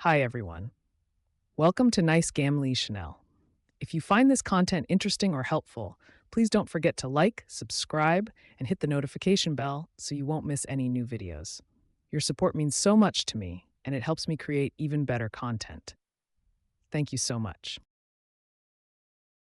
Hi, everyone. Welcome to NiceGamLii Chanel. If you find this content interesting or helpful, please don't forget to like, subscribe, and hit the notification bell so you won't miss any new videos. Your support means so much to me, and it helps me create even better content. Thank you so much.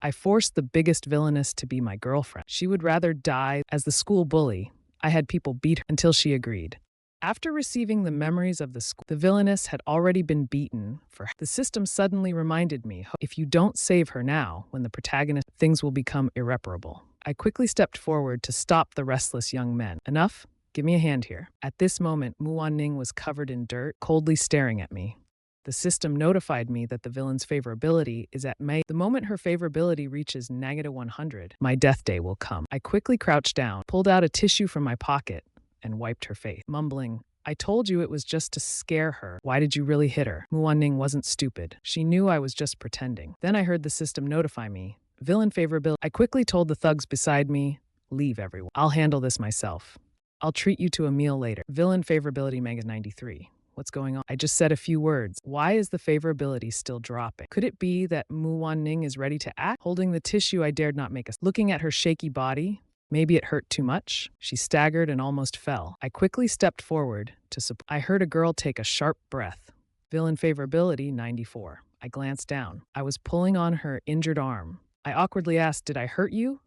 I forced the biggest villainess to be my girlfriend. She would rather die as the school bully. I had people beat her until she agreed. After receiving the memories of the school, the villainess had already been beaten for her. The system suddenly reminded me, if you don't save her now, when the protagonist, things will become irreparable. I quickly stepped forward to stop the restless young men. Enough? Give me a hand here. At this moment, Ning was covered in dirt, coldly staring at me. The system notified me that the villain's favorability is at May. The moment her favorability reaches -100, my death day will come. I quickly crouched down, pulled out a tissue from my pocket, and wiped her face, mumbling, I told you it was just to scare her. Why did you really hit her? Ning wasn't stupid. She knew I was just pretending. Then I heard the system notify me. Villain favorability. I quickly told the thugs beside me, leave everyone. I'll handle this myself. I'll treat you to a meal later. Villain favorability Manga 93. What's going on? I just said a few words. Why is the favorability still dropping? Could it be that Ning is ready to act? Holding the tissue, I dared not make a. Looking at her shaky body, maybe it hurt too much. She staggered and almost fell. I quickly stepped forward to support. I heard a girl take a sharp breath. Villain favorability 94. I glanced down. I was pulling on her injured arm. I awkwardly asked, did I hurt you?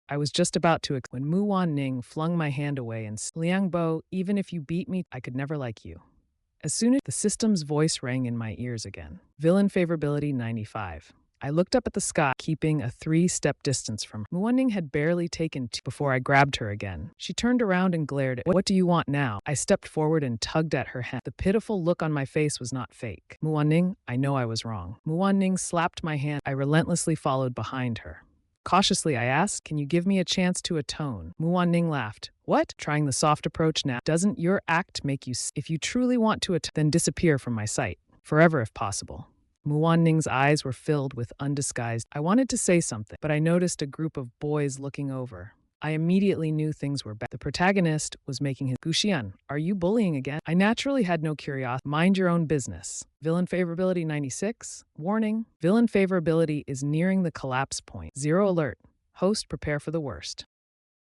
I was just about to when Ning flung my hand away and Liangbo, even if you beat me, I could never like you. As soon as the system's voice rang in my ears again. Villain favorability 95. I looked up at the sky, keeping a 3-step distance from her. Ning had barely taken 2 before I grabbed her again. She turned around and glared at me. What do you want now? I stepped forward and tugged at her hand. The pitiful look on my face was not fake. Ning, I know I was wrong. Ning slapped my hand. I relentlessly followed behind her. Cautiously, I asked, can you give me a chance to atone? Ning laughed. What? Trying the soft approach now? Doesn't your act make you if you truly want to atone, then disappear from my sight. Forever if possible. Ning's eyes were filled with undisguised. I wanted to say something, but I noticed a group of boys looking over. I immediately knew things were bad. The protagonist was making his Guxian, are you bullying again? I naturally had no curiosity. Mind your own business. Villain favorability 96. Warning, villain favorability is nearing the collapse point. 0 alert. Host, prepare for the worst.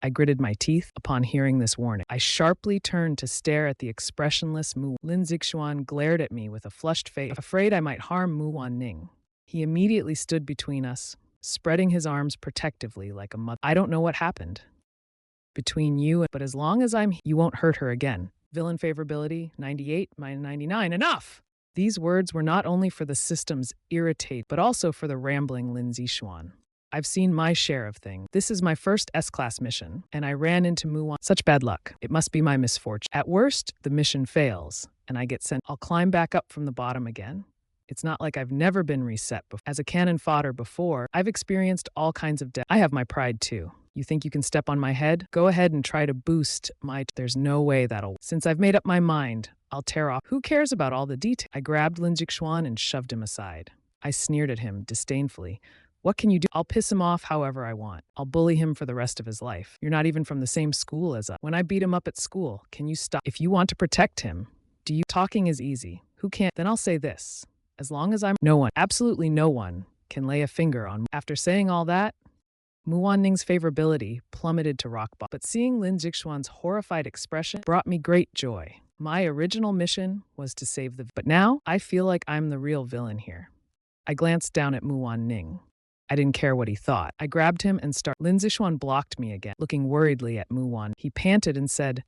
I gritted my teeth upon hearing this warning. I sharply turned to stare at the expressionless Lin Zixuan glared at me with a flushed face, afraid I might harm Ning. He immediately stood between us, spreading his arms protectively like a mother. I don't know what happened between you, but as long as I'm here, you won't hurt her again. Villain favorability 98 minus 99. Enough! These words were not only for the system's irritate, but also for the rambling Lin Zixuan. I've seen my share of things. This is my first S-class mission, and I ran into Such bad luck. It must be my misfortune. At worst, the mission fails, and I get sent. I'll climb back up from the bottom again. It's not like I've never been reset before. As a cannon fodder before, I've experienced all kinds of death. I have my pride too. You think you can step on my head? Go ahead and try to boost my. There's no way that'll. Since I've made up my mind, I'll tear off. Who cares about all the details? I grabbed Lin Zixuan and shoved him aside. I sneered at him disdainfully. What can you do? I'll piss him off however I want. I'll bully him for the rest of his life. You're not even from the same school as us. When I beat him up at school, can you stop? If you want to protect him, talking is easy. Who can't? Then I'll say this. As long as no one, absolutely no one, can lay a finger on. After saying all that, Ning's favorability plummeted to rock bottom. But seeing Lin Zixuan's horrified expression brought me great joy. My original mission was to save but now I feel like I'm the real villain here. I glanced down at Ning. I didn't care what he thought. I grabbed him and Lin Zixuan blocked me again, looking worriedly at Wan. He panted and said,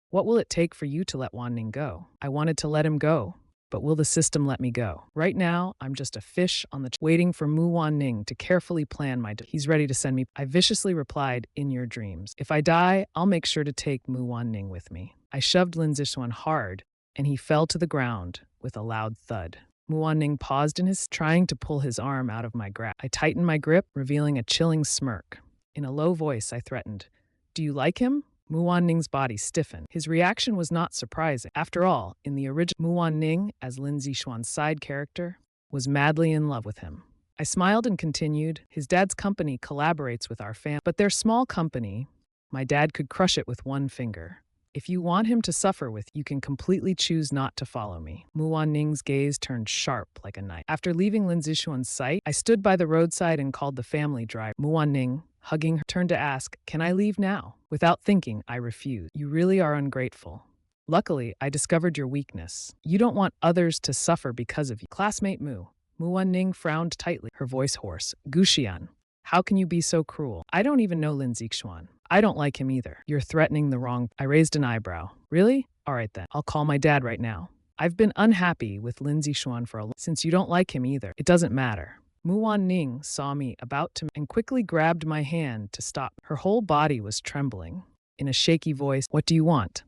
what will it take for you to let Ning go? I wanted to let him go, but will the system let me go? Right now, I'm just a fish on the waiting for Ning to carefully plan my He's ready to send me. I viciously replied, in your dreams. If I die, I'll make sure to take Ning with me. I shoved Lin Zixuan hard, and he fell to the ground with a loud thud. Ning paused in his trying to pull his arm out of my grasp. I tightened my grip, revealing a chilling smirk. In a low voice, I threatened, do you like him? Ning's body stiffened. His reaction was not surprising. After all, in the original, Ning, as Lin Zixuan's side character, was madly in love with him. I smiled and continued, his dad's company collaborates with our family, but their small company, my dad could crush it with one finger. If you want him to suffer with, you can completely choose not to follow me. Muan Ning's gaze turned sharp like a knife. After leaving Lin Zixuan's sight, I stood by the roadside and called the family driver. Muan Ning, hugging her, turned to ask, "Can I leave now?" Without thinking, I refused. "You really are ungrateful. Luckily, I discovered your weakness. You don't want others to suffer because of you." Classmate Mu. Muan Ning frowned tightly, her voice hoarse. "Guxian, how can you be so cruel? I don't even know Lin Zixuan. I don't like him either. You're threatening the wrong—" I raised an eyebrow. "Really? All right then. I'll call my dad right now. I've been unhappy with Lin Zixuan for a long— Since you don't like him either, it doesn't matter." Muan Ning saw me about to and quickly grabbed my hand to stop. Her whole body was trembling. In a shaky voice, "What do you want?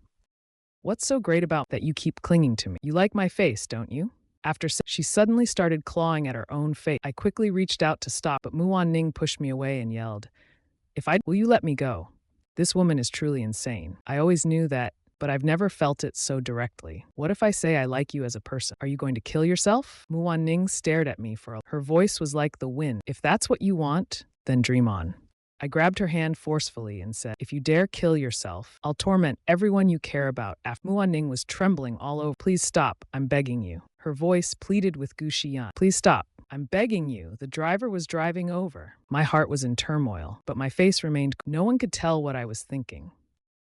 What's so great about that you keep clinging to me? You like my face, don't you?" She suddenly started clawing at her own face. I quickly reached out to stop, but Muan Ning pushed me away and yelled, Will you let me go? This woman is truly insane. I always knew that, but I've never felt it so directly. What if I say I like you as a person? Are you going to kill yourself?" Muan Ning stared at me her voice was like the wind. "If that's what you want, then dream on." I grabbed her hand forcefully and said, "If you dare kill yourself, I'll torment everyone you care about." After Muan Ning was trembling all over. "Please stop, I'm begging you." Her voice pleaded with Gu Xian. "Please stop. I'm begging you." The driver was driving over. My heart was in turmoil, but my face remained. No one could tell what I was thinking.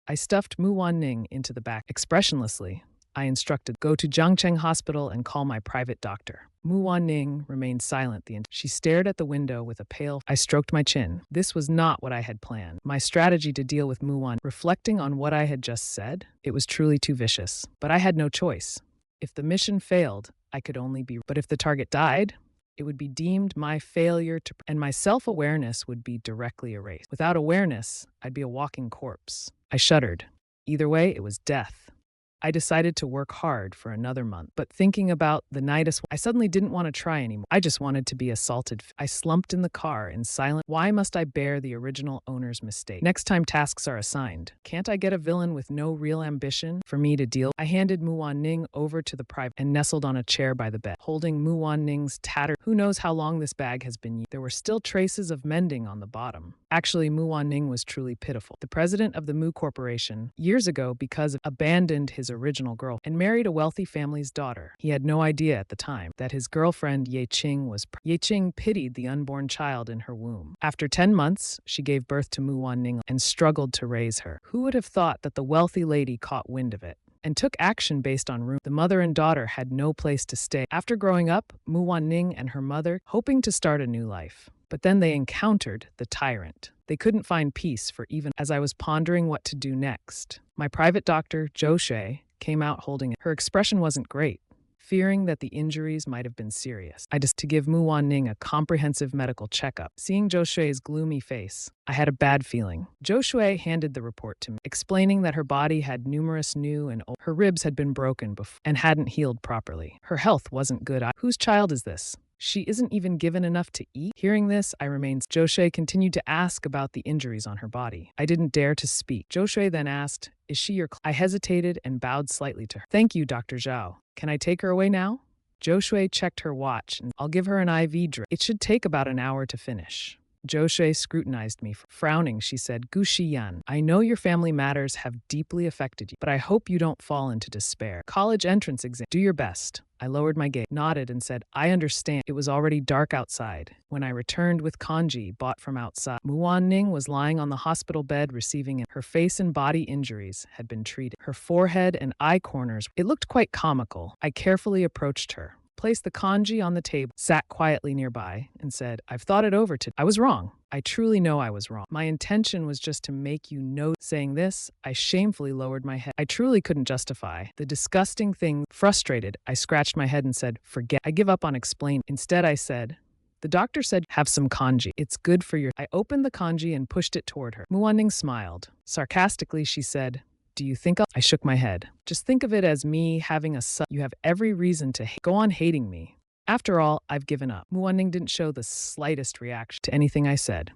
I stuffed Muan Ning into the back. Expressionlessly, I instructed, "Go to Jiangcheng Hospital and call my private doctor." Muan Ning remained silent She stared at the window with a pale— I stroked my chin. This was not what I had planned. My strategy to deal with Muan, reflecting on what I had just said, it was truly too vicious. But I had no choice. If the mission failed, I could only be— But if the target died, it would be deemed my failure to— and my self-awareness would be directly erased. Without awareness, I'd be a walking corpse. I shuddered. Either way, it was death. I decided to work hard for another month, but thinking about the night, I suddenly didn't want to try anymore. I just wanted to be assaulted. I slumped in the car in silence. Why must I bear the original owner's mistake? Next time tasks are assigned, can't I get a villain with no real ambition for me to deal? I handed Muan Ning over to the private and nestled on a chair by the bed, holding Muan Ning's tattered— Who knows how long this bag has been used? There were still traces of mending on the bottom. Actually, Muan Ning was truly pitiful. The president of the Mu Corporation, years ago because of abandoned his original girl and married a wealthy family's daughter. He had no idea at the time that his girlfriend Ye Qing was— Ye Qing pitied the unborn child in her womb. After 10 months, she gave birth to Muan Ning and struggled to raise her. Who would have thought that the wealthy lady caught wind of it and took action based on rumors? The mother and daughter had no place to stay. After growing up, Muan Ning and her mother hoping to start a new life. But then they encountered the tyrant. They couldn't find peace for even as I was pondering what to do next. My private doctor, Zhou Shui, came out holding it. Her expression wasn't great, fearing that the injuries might have been serious. To give Muan Ning a comprehensive medical checkup. Seeing Zhou Shui's gloomy face, I had a bad feeling. Zhou Shui handed the report to me, explaining that her body had numerous new and old— Her ribs had been broken before and hadn't healed properly. Her health wasn't good. Whose child is this? She isn't even given enough to eat? Hearing this, I remained. Zhou Shui continued to ask about the injuries on her body. I didn't dare to speak. Zhou Shui then asked, "Is she your—" I hesitated and bowed slightly to her. "Thank you, Dr. Zhao. Can I take her away now?" Zhou Shui checked her watch and— "I'll give her an IV drip. It should take about an hour to finish." Zhou Shui scrutinized me. Frowning, she said, "Gu Xiyan, I know your family matters have deeply affected you, but I hope you don't fall into despair. College entrance exam. Do your best." I lowered my gaze, nodded, and said, "I understand." It was already dark outside when I returned with kanji bought from outside. Muan Ning was lying on the hospital bed receiving it. Her face and body injuries had been treated. Her forehead and eye corners— It looked quite comical. I carefully approached her, placed the kanji on the table, sat quietly nearby, and said, "I've thought it over I was wrong. I truly know I was wrong. My intention was just to make you know." Saying this, I shamefully lowered my head. I truly couldn't justify the disgusting thing. Frustrated, I scratched my head and said, "Forget. I give up on explaining." Instead, I said, "The doctor said, have some kanji. It's good for your—" I opened the kanji and pushed it toward her. Muan Ning smiled. Sarcastically, she said, "Do you think I shook my head. "Just think of it as me having a son. You have every reason to go on hating me. After all, I've given up." Muan Ning didn't show the slightest reaction to anything I said.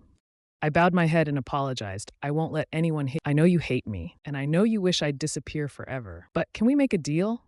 I bowed my head and apologized. "I won't let anyone hate— I know you hate me, and I know you wish I'd disappear forever. But can we make a deal?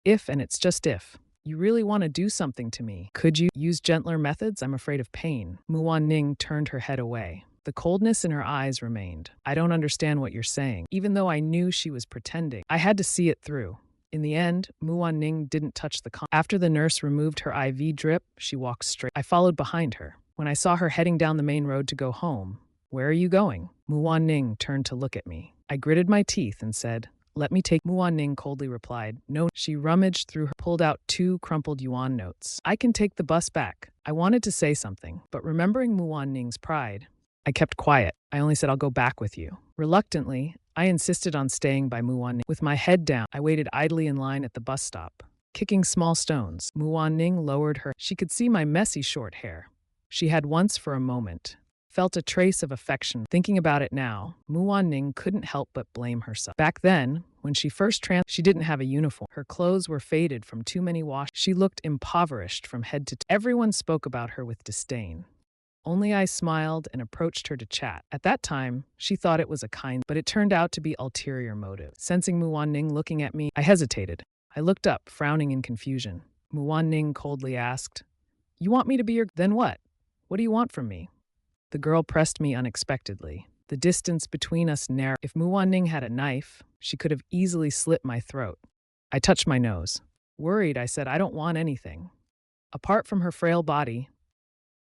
If, and it's just if, you really want to do something to me, could you use gentler methods? I'm afraid of pain." Muan Ning turned her head away. The coldness in her eyes remained. I don't understand what you're saying. Even though I knew she was pretending, I had to see it through. In the end, Muan-ning didn't touch the After the nurse removed her IV drip, she walked straight. I followed behind her. When I saw her heading down the main road to go home, "Where are you going?" Muan-ning turned to look at me. I gritted my teeth and said, "Let me take." Muan-ning coldly replied, "No." She rummaged through her, pulled out 2 crumpled yuan notes. "I can take the bus back." I wanted to say something, but remembering Muan-ning's pride, I kept quiet. I only said, "I'll go back with you." Reluctantly, I insisted on staying by Muan-ning. With my head down, I waited idly in line at the bus stop, kicking small stones. Muan-ning lowered her. She could see my messy short hair. She had once, for a moment, felt a trace of affection. Thinking about it now, Muan-ning couldn't help but blame herself. Back then, when she first she didn't have a uniform. Her clothes were faded from too many washes. She looked impoverished from head to toe. Everyone spoke about her with disdain. Only I smiled and approached her to chat. At that time, she thought it was a kind, but it turned out to be ulterior motive. Sensing Muan-ning looking at me, I hesitated. I looked up, frowning in confusion. Muan-ning coldly asked, "You want me to be your—" "Then what? What do you want from me?" The girl pressed me unexpectedly. The distance between us narrowed. If Muan-ning had a knife, she could have easily slit my throat. I touched my nose. Worried, I said, "I don't want anything." Apart from her frail body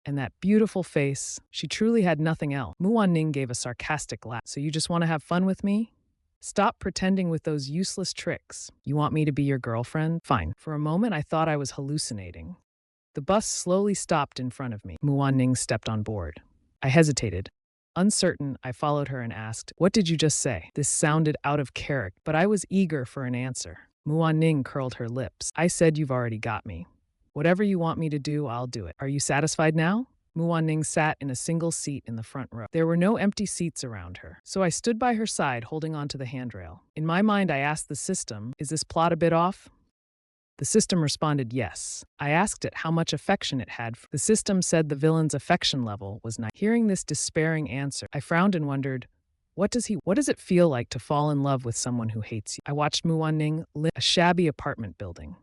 and that beautiful face, she truly had nothing else. Muan-ning gave a sarcastic laugh. "So you just want to have fun with me? Stop pretending with those useless tricks. You want me to be your girlfriend? Fine." For a moment, I thought I was hallucinating. The bus slowly stopped in front of me. Muan-ning stepped on board. I hesitated. Uncertain, I followed her and asked, "What did you just say?" This sounded out of character, but I was eager for an answer. Muan-ning curled her lips. "I said you've already got me. Whatever you want me to do, I'll do it. Are you satisfied now?" Muan-ning sat in a single seat in the front row. There were no empty seats around her, so I stood by her side holding onto the handrail. In my mind, I asked the system, "Is this plot a bit off?" The system responded yes. I asked it how much affection it had. The system said the villain's affection level was 9. Hearing this despairing answer, I frowned and wondered, what does it feel like to fall in love with someone who hates you? I watched Muan-ning live a shabby apartment building.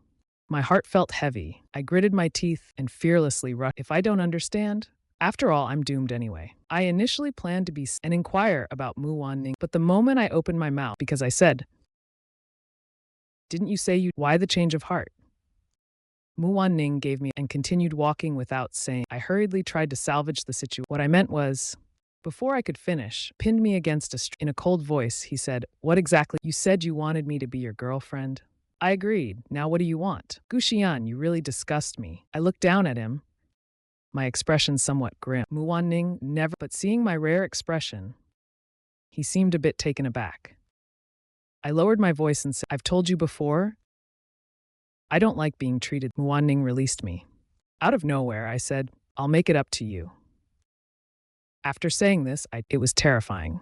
My heart felt heavy. I gritted my teeth and fearlessly rushed. If I don't understand, after all, I'm doomed anyway. I initially planned to be and inquire about Muan-ning, but the moment I opened my mouth, because I said, "Didn't you say you—" "Why the change of heart?" Muan-ning gave me and continued walking without saying. I hurriedly tried to salvage the situation. What I meant was, before I could finish, pinned me against a in a cold voice, he said, "What exactly? You said you wanted me to be your girlfriend." I agreed. "Now what do you want?" "Guxian, you really disgust me." I looked down at him, my expression somewhat grim. Muan-ning never, but seeing my rare expression, he seemed a bit taken aback. I lowered my voice and said, "I've told you before, I don't like being treated." Muan-ning released me. Out of nowhere, I said, "I'll make it up to you." After saying this, it was terrifying.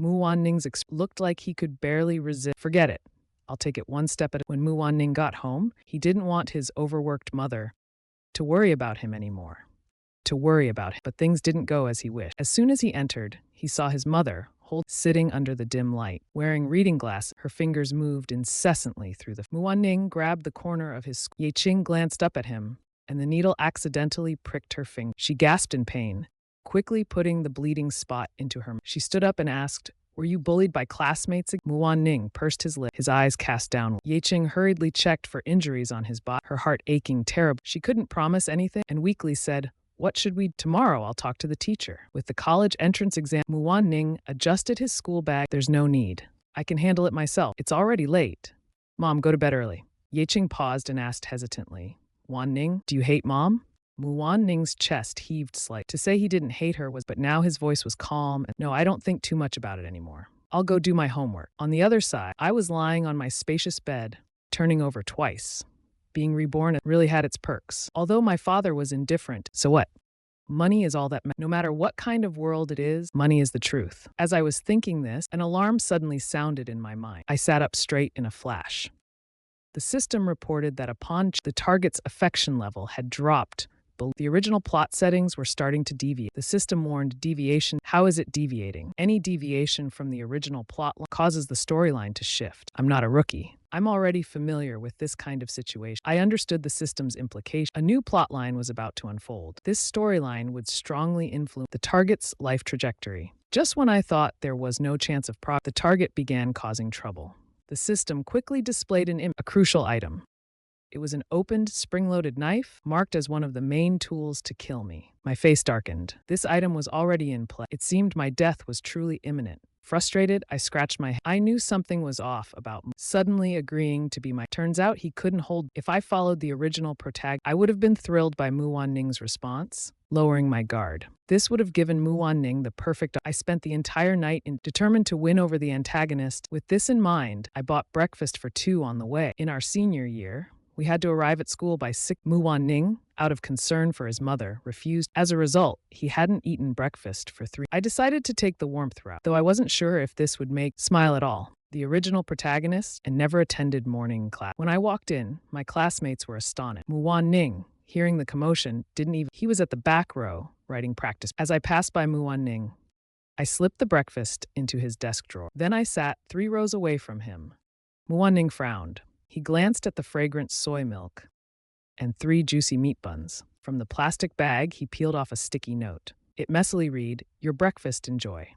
Muan-ning's looked like he could barely resist. "Forget it. I'll take it one step at a." When Muan-ning got home, he didn't want his overworked mother to worry about him anymore. But things didn't go as he wished. As soon as he entered, he saw his mother, sitting under the dim light, wearing reading glasses. Her fingers moved incessantly through the. Muan-ning grabbed the corner of his. Ye-ching glanced up at him, and the needle accidentally pricked her finger. She gasped in pain, quickly putting the bleeding spot into her. She stood up and asked, "Were you bullied by classmates?" Muan-ning pursed his lips, his eyes cast down. Ye-ching hurriedly checked for injuries on his body, her heart aching terribly. She couldn't promise anything, and weakly said, "What should we? Tomorrow I'll talk to the teacher." With the college entrance exam, Muan-ning adjusted his school bag. "There's no need. I can handle it myself. It's already late. Mom, go to bed early." Ye-ching paused and asked hesitantly, "Wan-ning, do you hate Mom?" Muan-ning's chest heaved slightly. To say he didn't hate her was, but now his voice was calm. "No, I don't think too much about it anymore. I'll go do my homework." On the other side, I was lying on my spacious bed, turning over twice. Being reborn really had its perks. Although my father was indifferent, so what? Money is all that matters. No matter what kind of world it is, money is the truth. As I was thinking this, an alarm suddenly sounded in my mind. I sat up straight in a flash. The system reported that upon the target's affection level had dropped The original plot settings were starting to deviate. The system warned deviation. How is it deviating? Any deviation from the original plot causes the storyline to shift. I'm not a rookie. I'm already familiar with this kind of situation. I understood the system's implication. A new plotline was about to unfold. This storyline would strongly influence the target's life trajectory. Just when I thought there was no chance of progress, the target began causing trouble. The system quickly displayed a crucial item. It was an opened, spring-loaded knife, marked as one of the main tools to kill me. My face darkened. This item was already in play. It seemed my death was truly imminent. Frustrated, I scratched my head. I knew something was off about suddenly agreeing to be my. Turns out he couldn't hold. If I followed the original protagonist, I would have been thrilled by Mu Wan-ning's response, lowering my guard. This would have given Mu Wan-ning the perfect. I spent the entire night determined to win over the antagonist. With this in mind, I bought breakfast for 2 on the way. In our senior year, we had to arrive at school by 6. Mu Wan-ning, out of concern for his mother, refused. As a result, he hadn't eaten breakfast for 3. I decided to take the warmth route, though I wasn't sure if this would make smile at all. The original protagonist and never attended morning class. When I walked in, my classmates were astonished. Mu Wan-ning, hearing the commotion, didn't even. He was at the back row, writing practice. As I passed by Mu Wan-ning, I slipped the breakfast into his desk drawer. Then I sat 3 rows away from him. Mu Wan-ning frowned. He glanced at the fragrant soy milk and 3 juicy meat buns. From the plastic bag, he peeled off a sticky note. It messily read, "Your breakfast, enjoy."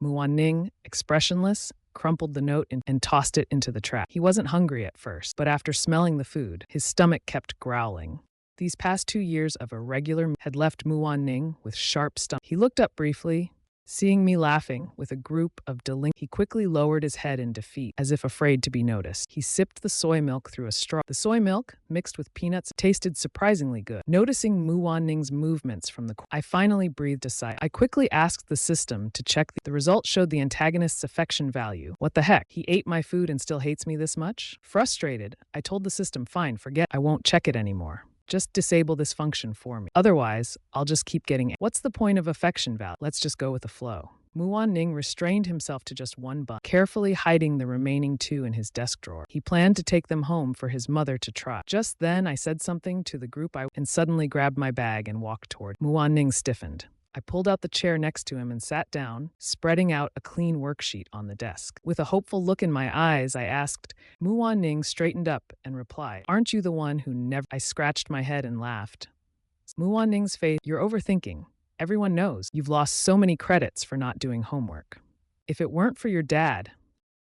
Mu Wan-ning, expressionless, crumpled the note and tossed it into the trash. He wasn't hungry at first, but after smelling the food, his stomach kept growling. These past 2 years of irregular had left Mu Wan-ning with sharp stomach. He looked up briefly. Seeing me laughing with a group of delinquents, he quickly lowered his head in defeat, as if afraid to be noticed. He sipped the soy milk through a straw. The soy milk, mixed with peanuts, tasted surprisingly good. Noticing Mu Wan-ning's movements from the corner, I finally breathed a sigh. I quickly asked the system to check. The result showed the antagonist's affection value. What the heck? He ate my food and still hates me this much? Frustrated, I told the system, fine, forget, I won't check it anymore. Just disable this function for me. Otherwise, I'll just keep getting it. What's the point of affection value? Let's just go with the flow. Mu Wan-ning restrained himself to just 1 bun, carefully hiding the remaining 2 in his desk drawer. He planned to take them home for his mother to try. Just then, I said something to the group and suddenly grabbed my bag and walked toward. Mu Wan-ning stiffened. I pulled out the chair next to him and sat down, spreading out a clean worksheet on the desk. With a hopeful look in my eyes, I asked. Mu Wan-ning straightened up and replied, "Aren't you the one who never—" I scratched my head and laughed. Mu Wan-ning's face, "You're overthinking. Everyone knows. You've lost so many credits for not doing homework. If it weren't for your dad,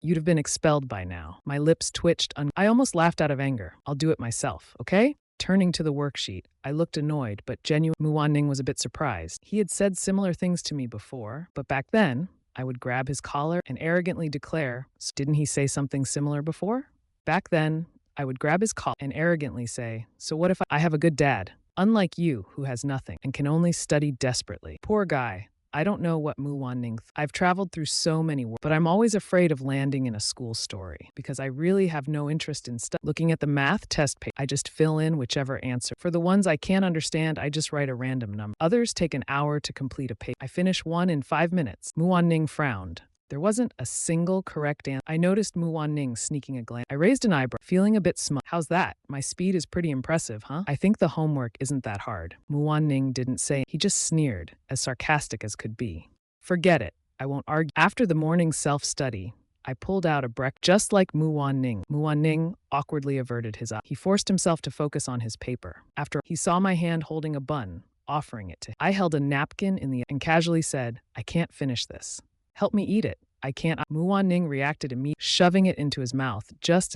you'd have been expelled by now." My lips twitched. I almost laughed out of anger. "I'll do it myself, okay?" Turning to the worksheet, I looked annoyed but genuine. Mu Wan-ning was a bit surprised. He had said similar things to me before, but back then, I would grab his collar and arrogantly declare, "Didn't he say something similar before?" Back then, I would grab his collar and arrogantly say, "So what if I have a good dad, unlike you who has nothing and can only study desperately?" Poor guy. I don't know what Mu Wan-ning. I've traveled through so many worlds, but I'm always afraid of landing in a school story because I really have no interest in looking at the math test page. I just fill in whichever answer. For the ones I can't understand, I just write a random number. Others take an hour to complete a page. I finish one in 5 minutes. Mu Wan-ning frowned. There wasn't a single correct answer. I noticed Mu Wan-ning sneaking a glance. I raised an eyebrow, feeling a bit smug. "How's that? My speed is pretty impressive, huh? I think the homework isn't that hard." Mu Wan-ning didn't say. He just sneered, as sarcastic as could be. "Forget it. I won't argue." After the morning self-study, I pulled out a breakfast just like Mu Wan-ning. Mu Wan-ning awkwardly averted his eye. He forced himself to focus on his paper. After he saw my hand holding a bun, offering it to him. I held a napkin in the and casually said, "I can't finish this. Help me eat it. I can't." Mu Wan-ning reacted immediately, shoving it into his mouth.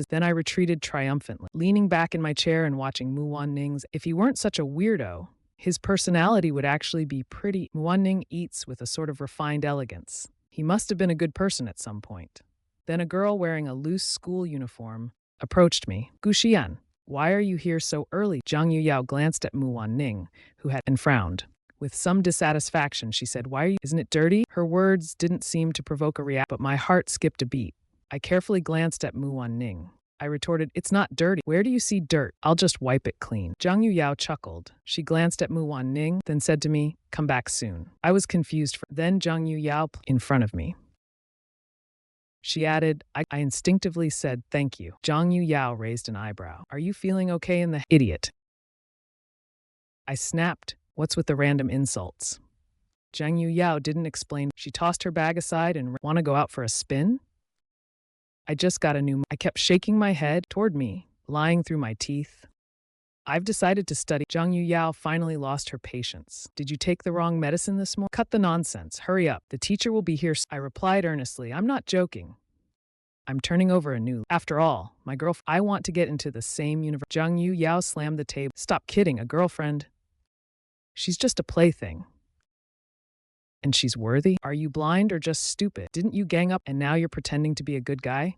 Then I retreated triumphantly, leaning back in my chair and watching Mu Wan-ning's. If he weren't such a weirdo, his personality would actually be pretty. Mu Wan-ning eats with a sort of refined elegance. He must have been a good person at some point. Then a girl wearing a loose school uniform approached me. "Guxian, why are you here so early?" Zhang Yuyao glanced at Mu Wan-ning, who had and frowned. With some dissatisfaction, she said, "Why are you? Isn't it dirty?" Her words didn't seem to provoke a reaction, but my heart skipped a beat. I carefully glanced at Mu Wan-ning. I retorted, "It's not dirty. Where do you see dirt? I'll just wipe it clean." Zhang Yuyao chuckled. She glanced at Mu Wan-ning, then said to me, "Come back soon." I was confused. Then Zhang Yuyao in front of me. She added, I instinctively said, "Thank you." Zhang Yuyao raised an eyebrow. "Are you feeling okay in the idiot?" I snapped. What's with the random insults? Zhang Yu Yao didn't explain. She tossed her bag aside and want to go out for a spin? I just got a new. I kept shaking my head toward me, lying through my teeth. I've decided to study. Zhang Yu Yao finally lost her patience. Did you take the wrong medicine this morning? Cut the nonsense. Hurry up. The teacher will be here. I replied earnestly. I'm not joking. I'm turning over a new. After all, my girlfriend. I want to get into the same university. Zhang Yu Yao slammed the table. Stop kidding. A girlfriend? She's just a plaything. And she's worthy? Are you blind or just stupid? Didn't you gang up and now you're pretending to be a good guy?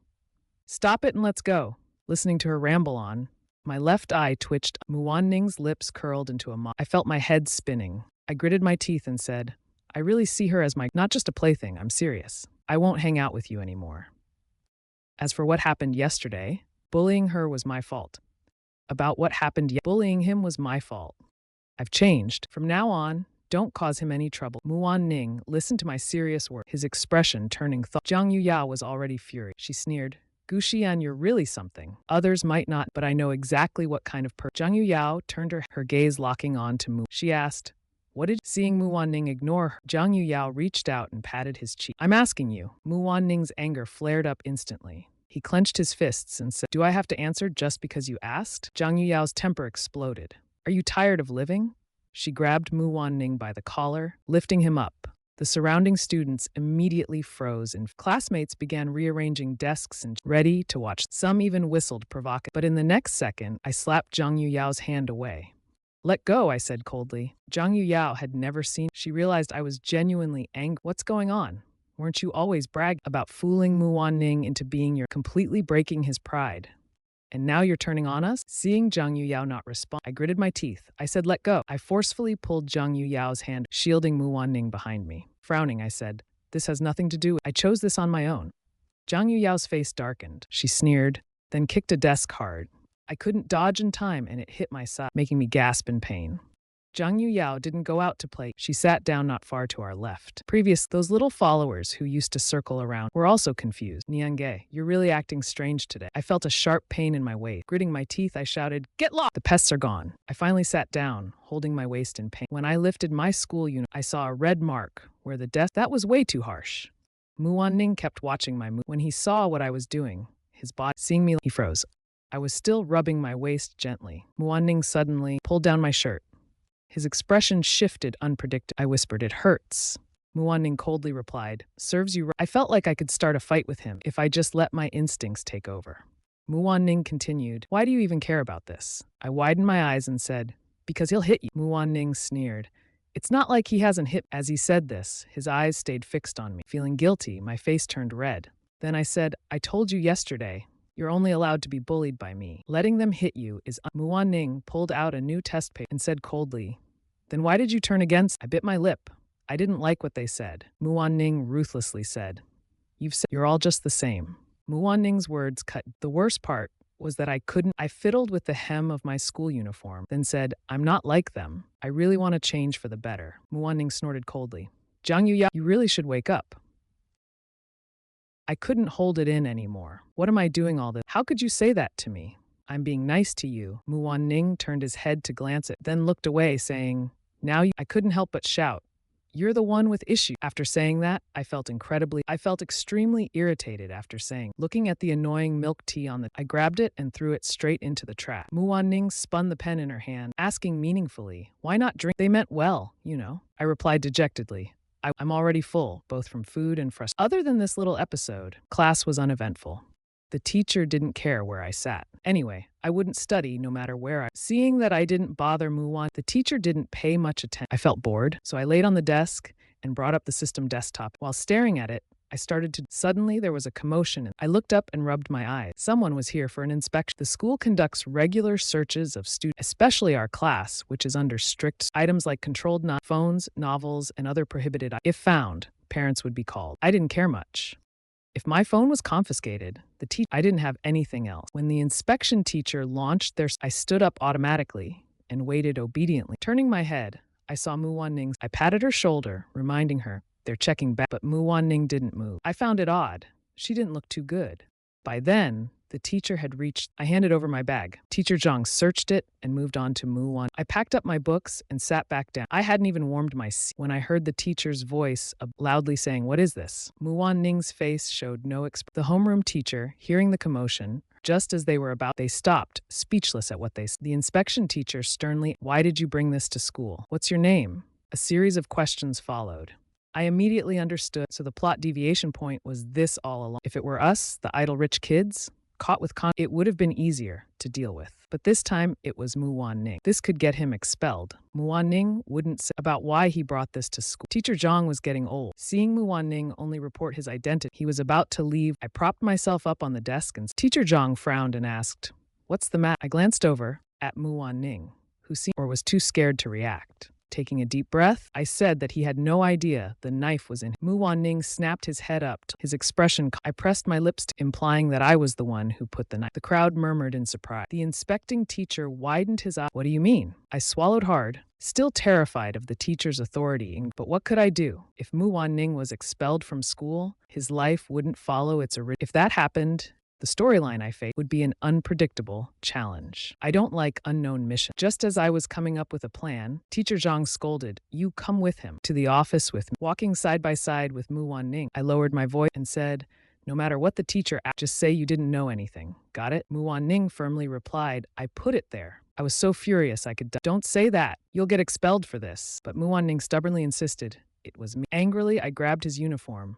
Stop it and let's go. Listening to her ramble on, my left eye twitched. Muwan Ning's lips curled into a I felt my head spinning. I gritted my teeth and said, I really see her as my, not just a plaything, I'm serious. I won't hang out with you anymore. As for what happened yesterday, bullying her was my fault. About what happened bullying him was my fault. I've changed. From now on, don't cause him any trouble. Muwan Ning listened to my serious words, his expression turning thought. Zhang Yu Yao was already furious. She sneered. Guxian, you're really something. Others might not, but I know exactly what kind of Zhang Yu Yao turned her gaze locking on to Mu. She asked, what did seeing Mu Wanning ignore her? Zhang Yu Yao reached out and patted his cheek. I'm asking you. Mu Wanning's anger flared up instantly. He clenched his fists and said, do I have to answer just because you asked? Zhang Yu Yao's temper exploded. Are you tired of living? She grabbed Mu Wanning by the collar, lifting him up. The surrounding students immediately froze and classmates began rearranging desks and ready to watch. Some even whistled provocatively. But in the next second, I slapped Zhang Yu Yao's hand away. Let go, I said coldly. Zhang Yu Yao had never seen. She realized I was genuinely angry. What's going on? Weren't you always bragging about fooling Mu Wanning into being your completely breaking his pride? And now you're turning on us? Seeing Zhang Yu Yao not respond, I gritted my teeth. I said, let go. I forcefully pulled Zhang Yu Yao's hand, shielding Mu Wanning behind me. Frowning, I said, this has nothing to do with. I chose this on my own. Zhang Yu Yao's face darkened. She sneered, then kicked a desk hard. I couldn't dodge in time and it hit my side, making me gasp in pain. Zhang Yu Yao didn't go out to play. She sat down not far to our left. Those little followers who used to circle around were also confused. Niange, you're really acting strange today. I felt a sharp pain in my waist. Gritting my teeth, I shouted, get lost! The pests are gone. I finally sat down, holding my waist in pain. When I lifted my school uniform, I saw a red mark where the desk. That was way too harsh. Mu Wanning kept watching my move. When he saw what I was doing, his body, seeing me, he froze. I was still rubbing my waist gently. Mu Wanning suddenly pulled down my shirt. His expression shifted unpredictably. I whispered, it hurts. Mu Wanning coldly replied, serves you right. I felt like I could start a fight with him if I just let my instincts take over. Mu Wanning continued, why do you even care about this? I widened my eyes and said, because he'll hit you. Mu Wanning sneered. It's not like he hasn't hit. As he said this, his eyes stayed fixed on me. Feeling guilty, my face turned red. Then I said, I told you yesterday, you're only allowed to be bullied by me. Letting them hit you is Mu Wanning pulled out a new test paper and said coldly, then why did you turn against? I bit my lip. I didn't like what they said. Mu Wanning ruthlessly said, you've said you're all just the same. Mu Wanning's words cut. The worst part was that I couldn't. I fiddled with the hem of my school uniform, then said, I'm not like them. I really want to change for the better. Mu Wanning snorted coldly. Zhang Yu Yao, you really should wake up. I couldn't hold it in anymore. What am I doing all this? How could you say that to me? I'm being nice to you. Mu Wanning turned his head to glance at, then looked away, saying, now I couldn't help but shout. You're the one with issues. After saying that, I felt extremely irritated after saying, looking at the annoying milk tea on the, I grabbed it and threw it straight into the trash. Mu Wanning spun the pen in her hand, asking meaningfully, why not drink? They meant well, you know. I replied dejectedly. I'm already full, both from food and frustration. Other than this little episode, class was uneventful. The teacher didn't care where I sat. Anyway, I wouldn't study no matter where I. Seeing that I didn't bother Muwan, the teacher didn't pay much attention. I felt bored, so I laid on the desk and brought up the system desktop. While staring at it, I started to. Suddenly, there was a commotion. I looked up and rubbed my eyes. Someone was here for an inspection. The school conducts regular searches of students, especially our class, which is under strict items like controlled phones, novels, and other prohibited. If found, parents would be called. I didn't care much. If my phone was confiscated, I didn't have anything else. When the inspection teacher launched I stood up automatically and waited obediently. Turning my head, I saw Mu Wanning. I patted her shoulder, reminding her, they're checking back, but Mu Wanning didn't move. I found it odd. She didn't look too good. By then, The teacher had reached. I handed over my bag. Teacher Zhang searched it and moved on to Muwan. I packed up my books and sat back down. I hadn't even warmed my seat when I heard the teacher's voice loudly saying, "What is this?" Muwan Ning's face showed no expression. The homeroom teacher, hearing the commotion, just as they stopped, speechless at what they said. The inspection teacher sternly, "Why did you bring this to school? What's your name?" A series of questions followed. I immediately understood, so the plot deviation point was this all along. If it were us, the idle rich kids, caught with it would have been easier to deal with. But this time, it was Muwan Ning. This could get him expelled. Muwan Ning wouldn't say about why he brought this to school. Teacher Zhang was getting old. Seeing Muwan Ning only report his identity, he was about to leave. I propped myself up on the desk and Teacher Zhang frowned and asked, "What's the matter?" I glanced over at Muwan Ning, who seemed or was too scared to react. Taking a deep breath, I said that he had no idea the knife was in him. Muwan Ning snapped his head up. His expression, I pressed my lips to, implying that I was the one who put the knife. The crowd murmured in surprise. The inspecting teacher widened his eyes. "What do you mean?" I swallowed hard, still terrified of the teacher's authority. But what could I do? If Muwan Ning was expelled from school, his life wouldn't follow its original. If that happened, the storyline I faced would be an unpredictable challenge. I don't like unknown missions. Just as I was coming up with a plan, Teacher Zhang scolded, "You come with him to the office with me." Walking side by side with Muwan Ning, I lowered my voice and said, "No matter what the teacher asked, just say you didn't know anything. Got it?" Muwan Ning firmly replied, "I put it there." I was so furious I could die. "Don't say that. You'll get expelled for this." But Muwan Ning stubbornly insisted it was me. Angrily, I grabbed his uniform,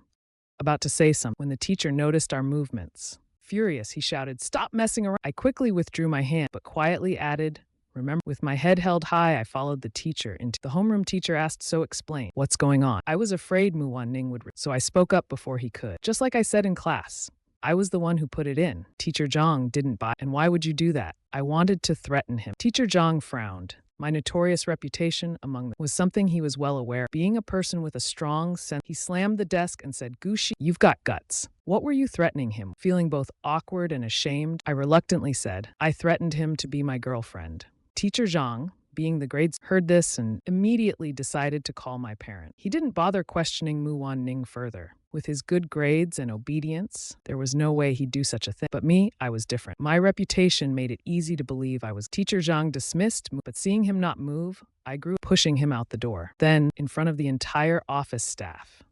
about to say something, when the teacher noticed our movements. Furious, he shouted, "Stop messing around." I quickly withdrew my hand, but quietly added, "Remember." With my head held high, I followed the teacher into the homeroom. Teacher asked, "So explain. What's going on?" I was afraid Muwan Ning would, so I spoke up before he could. Just like I said in class, I was the one who put it in. Teacher Zhang didn't buy. And why would you do that? I wanted to threaten him. Teacher Zhang frowned. My notorious reputation among them was something he was well aware. Being a person with a strong sense, he slammed the desk and said, "Gushi, you've got guts. What were you threatening him?" Feeling both awkward and ashamed, I reluctantly said, "I threatened him to be my girlfriend." Teacher Zhang, being the grades, heard this and immediately decided to call my parent. He didn't bother questioning Muwan Ning further. With his good grades and obedience, there was no way he'd do such a thing. But me, I was different. My reputation made it easy to believe I was. Teacher Zhang dismissed, but seeing him not move, I grew, pushing him out the door. Then, in front of the entire office staff,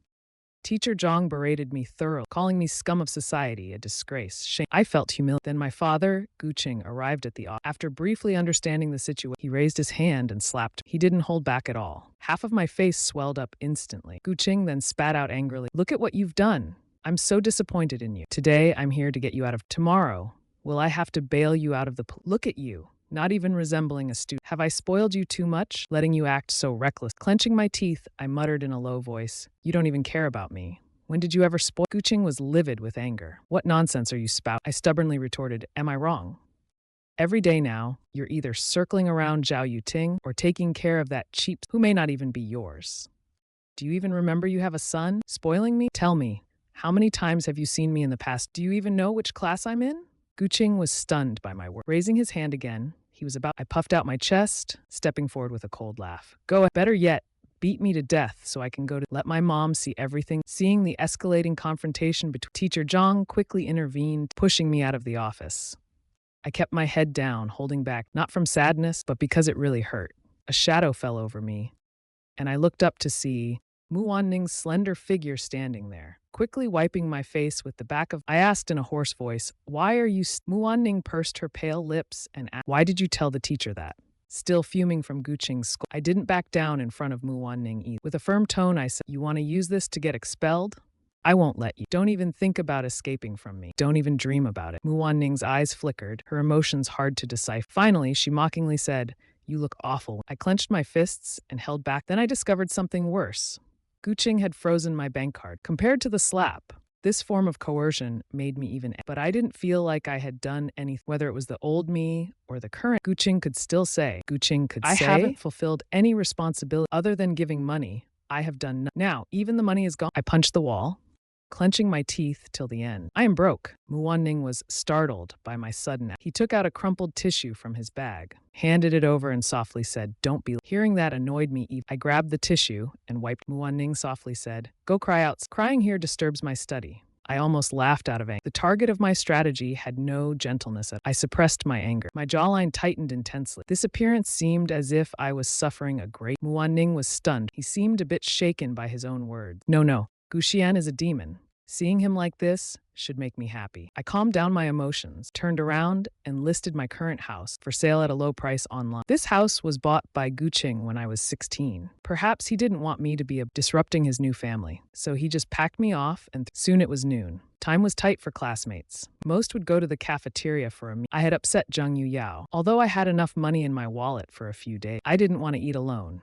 Teacher Zhang berated me thoroughly, calling me scum of society, a disgrace, shame. I felt humiliated. Then my father, Guqing, arrived at the office. After briefly understanding the situation, he raised his hand and slapped me. He didn't hold back at all. Half of my face swelled up instantly. Guqing then spat out angrily, "Look at what you've done. I'm so disappointed in you. Today, I'm here to get you out of. Tomorrow, will I have to bail you out of the. Look at you. Not even resembling a student. Have I spoiled you too much, letting you act so reckless?" Clenching my teeth, I muttered in a low voice, "You don't even care about me. When did you ever spoil?" Guqing was livid with anger. "What nonsense are you spouting?" I stubbornly retorted, "Am I wrong? Every day now, you're either circling around Zhao Yuting or taking care of that cheap who may not even be yours. Do you even remember you have a son? Spoiling me? Tell me, how many times have you seen me in the past? Do you even know which class I'm in?" Guqing was stunned by my words. Raising his hand again, he was about. I puffed out my chest, stepping forward with a cold laugh. "Go, better yet, beat me to death so I can go to. Let my mom see everything." Seeing the escalating confrontation between, Teacher Zhang quickly intervened, pushing me out of the office. I kept my head down, holding back, not from sadness, but because it really hurt. A shadow fell over me, and I looked up to see Muwan Ning's slender figure standing there. Quickly wiping my face with the back of, I asked in a hoarse voice, "Why are you?" Muwan Ning pursed her pale lips and asked, "Why did you tell the teacher that?" Still fuming from Guqing's scold, I didn't back down in front of Muwan Ning either. With a firm tone, I said, "You want to use this to get expelled? I won't let you. Don't even think about escaping from me. Don't even dream about it." Muwan Ning's eyes flickered, her emotions hard to decipher. Finally, she mockingly said, "You look awful." I clenched my fists and held back. Then I discovered something worse. Guqing had frozen my bank card. Compared to the slap, this form of coercion made me even. But I didn't feel like I had done anything. Whether it was the old me or the current, Guqing could say, "I haven't fulfilled any responsibility other than giving money. I have done now, even the money is gone." I punched the wall, clenching my teeth till the end. "I am broke." Muwan Ning was startled by my sudden act. He took out a crumpled tissue from his bag, handed it over and softly said, "Don't be." Hearing that annoyed me even. I grabbed the tissue and wiped. Muwan Ning softly said, "Go cry out. Crying here disturbs my study." I almost laughed out of anger. The target of my strategy had no gentleness. I suppressed my anger. My jawline tightened intensely. This appearance seemed as if I was suffering a great. Muan-ning was stunned. He seemed a bit shaken by his own words. No. Guxian is a demon. Seeing him like this should make me happy. I calmed down my emotions, turned around, and listed my current house for sale at a low price online. This house was bought by Guqing when I was 16. Perhaps he didn't want me to be disrupting his new family, so he just packed me off, and soon it was noon. Time was tight for classmates. Most would go to the cafeteria for a meal. I had upset Zhang Yuyao. Although I had enough money in my wallet for a few days, I didn't want to eat alone.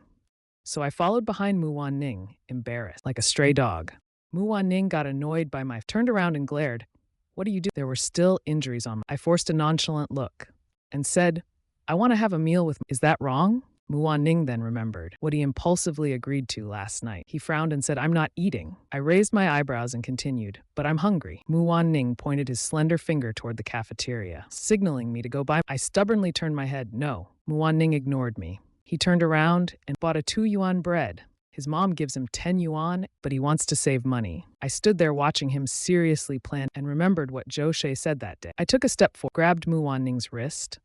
So I followed behind Muan-ning, embarrassed, like a stray dog. Muan-ning got annoyed by my turned around and glared. What do you do? There were still injuries on me. I forced a nonchalant look and said, I want to have a meal with me. Is that wrong? Muan-ning then remembered what he impulsively agreed to last night. He frowned and said, I'm not eating. I raised my eyebrows and continued, but I'm hungry. Muan-ning pointed his slender finger toward the cafeteria, signaling me to go by. I stubbornly turned my head. No. Muan-ning ignored me. He turned around and bought a 2 yuan bread. His mom gives him 10 yuan, but he wants to save money. I stood there watching him seriously plan and remembered what Zhou Shay said that day. I took a step forward, grabbed Muan-ning's wrist,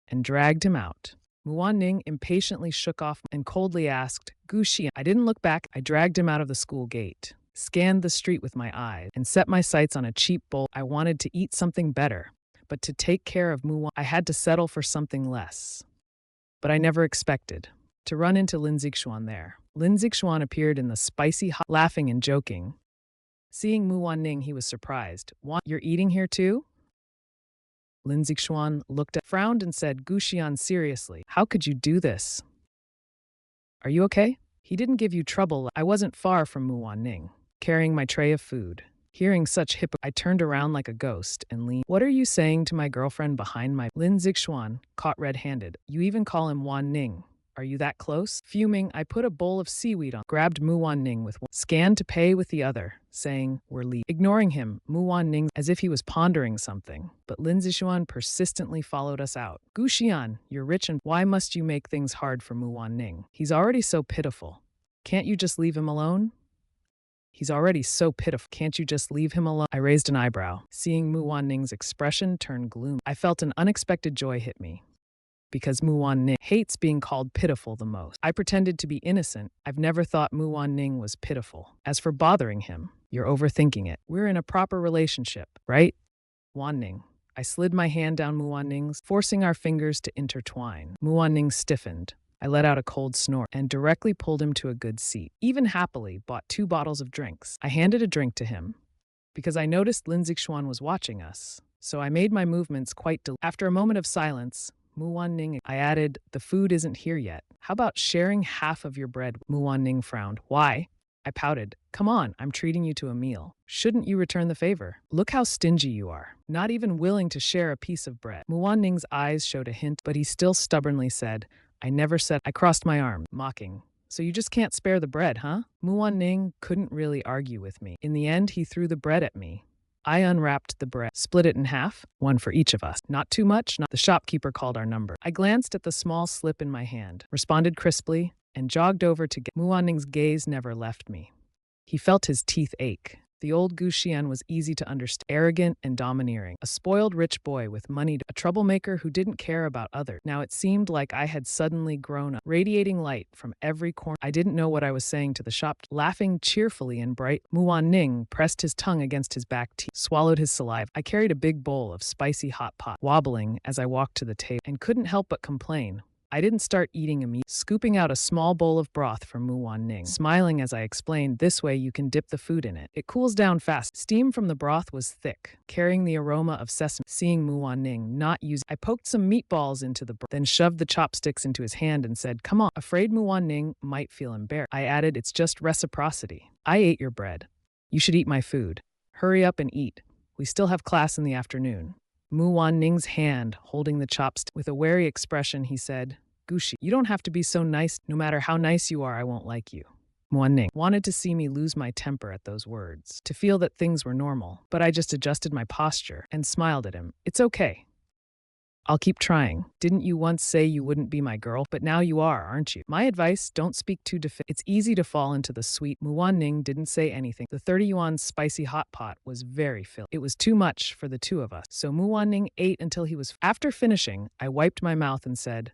and dragged him out. Muan-ning impatiently shook off and coldly asked, Guxian. I didn't look back. I dragged him out of the school gate, scanned the street with my eyes, and set my sights on a cheap bowl. I wanted to eat something better, but to take care of Muan, I had to settle for something less. But I never expected to run into Lin Zixuan there. Lin Zixuan appeared in the spicy hot, laughing and joking. Seeing Muan-ning, he was surprised. You're eating here too? Lin Zixuan frowned and said, Guxian, seriously, how could you do this? Are you okay? He didn't give you trouble. I wasn't far from Muan-ning, carrying my tray of food. Hearing such I turned around like a ghost and leaned. What are you saying to my girlfriend behind my... Lin Zixuan caught red-handed. You even call him Wan-ning. Are you that close? Fuming, I put a bowl of seaweed on, grabbed Muan-ning with one, scanned to pay with the other, saying, we're leaving. Ignoring him, Muan-ning as if he was pondering something, but Lin Zixuan persistently followed us out. Guxian, you're rich and why must you make things hard for Muan-ning? He's already so pitiful. Can't you just leave him alone? He's already so pitiful. Can't you just leave him alone? I raised an eyebrow. Seeing Muan-ning's expression turn gloomy, I felt an unexpected joy hit me. Because Muan-ning hates being called pitiful the most. I pretended to be innocent. I've never thought Muan-ning was pitiful. As for bothering him, you're overthinking it. We're in a proper relationship, right? Wan-ning. I slid my hand down Muan-ning's, forcing our fingers to intertwine. Muan-ning stiffened. I let out a cold snort and directly pulled him to a good seat. Even happily bought 2 bottles of drinks. I handed a drink to him because I noticed Lin Zixuan was watching us, so I made my movements quite After a moment of silence, Muan-ning, I added, the food isn't here yet. How about sharing half of your bread? Muan-ning frowned. Why? I pouted. Come on, I'm treating you to a meal. Shouldn't you return the favor? Look how stingy you are. Not even willing to share a piece of bread. Muan-ning's eyes showed a hint, but he still stubbornly said, I never said. I crossed my arm, mocking. So you just can't spare the bread, huh? Muan-ning couldn't really argue with me. In the end, he threw the bread at me. I unwrapped the bread, split it in half, 1 for each of us. Not too much, the shopkeeper called our number. I glanced at the small slip in my hand, responded crisply, and jogged over to get. Muan-ning's gaze never left me. He felt his teeth ache. The old Guxian was easy to understand, arrogant and domineering. A spoiled rich boy with money, a troublemaker who didn't care about others. Now it seemed like I had suddenly grown up, radiating light from every corner. I didn't know what I was saying to the shop. Laughing cheerfully and bright, Muan-ning pressed his tongue against his back teeth, swallowed his saliva. I carried a big bowl of spicy hot pot, wobbling as I walked to the table, and couldn't help but complain. I didn't start eating immediately, scooping out a small bowl of broth from Muan-ning, smiling as I explained, this way you can dip the food in it. It cools down fast. Steam from the broth was thick, carrying the aroma of sesame. Seeing Muan-ning not use, I poked some meatballs into the broth, then shoved the chopsticks into his hand and said, come on. Afraid Muan-ning might feel embarrassed, I added, it's just reciprocity. I ate your bread. You should eat my food. Hurry up and eat. We still have class in the afternoon. Muan-ning's hand holding the chopstick. With a wary expression, he said, Gushi, you don't have to be so nice. No matter how nice you are, I won't like you. Muan-ning wanted to see me lose my temper at those words, to feel that things were normal, but I just adjusted my posture and smiled at him. It's okay. I'll keep trying. Didn't you once say you wouldn't be my girl? But now you are, aren't you? My advice, don't speak too It's easy to fall into the sweet. Muwan-ning didn't say anything. The 30 yuan spicy hot pot was very filling. It was too much for the two of us. So Muwan-ning ate until he was. After finishing, I wiped my mouth and said,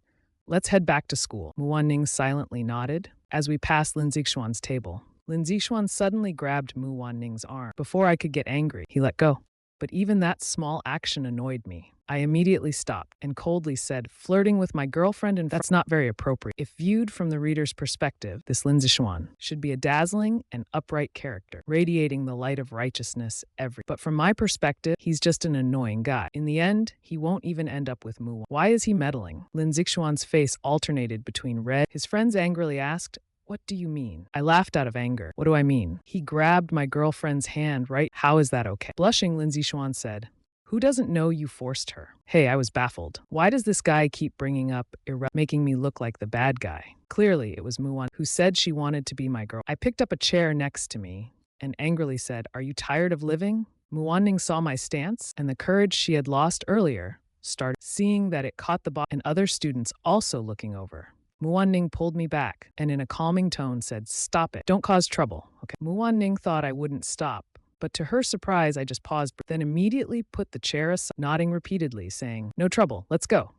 "Let's head back to school." Muwan-ning silently nodded. As we passed Lin Zixuan's table, Lin Zixuan suddenly grabbed Muwan-ning's arm. Before I could get angry, he let go. But even that small action annoyed me. I immediately stopped and coldly said, "Flirting with my girlfriend and that's not very appropriate." If viewed from the reader's perspective, this Lin Zixuan should be a dazzling and upright character, radiating the light of righteousness But from my perspective, he's just an annoying guy. In the end, he won't even end up with Mu. Why is he meddling? Lin Zixuan's face alternated between red. His friends angrily asked, "What do you mean?" I laughed out of anger. "What do I mean? He grabbed my girlfriend's hand, right? How is that okay?" Blushing, Lin Zixuan said, "Who doesn't know you forced her?" Hey, I was baffled. Why does this guy keep bringing up making me look like the bad guy? Clearly, it was Muwan who said she wanted to be my girl. I picked up a chair next to me and angrily said, "Are you tired of living?" Muwan-ning saw my stance and the courage she had lost earlier started seeing that it caught the bot and other students also looking over. Muwan-ning pulled me back and in a calming tone said, "Stop it. Don't cause trouble." Okay. Muwan-ning thought I wouldn't stop, but to her surprise, I just paused, then immediately put the chair aside, nodding repeatedly, saying, "No trouble, let's go."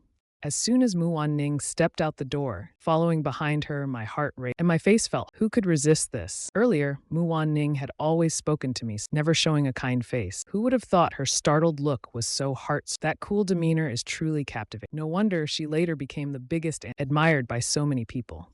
As soon as Muwan-ning stepped out the door, following behind her, my heart raced and my face fell. Who could resist this? Earlier, Muwan-ning had always spoken to me, never showing a kind face. Who would have thought her startled look was so That cool demeanor is truly captivating. No wonder she later became the biggest and admired by so many people.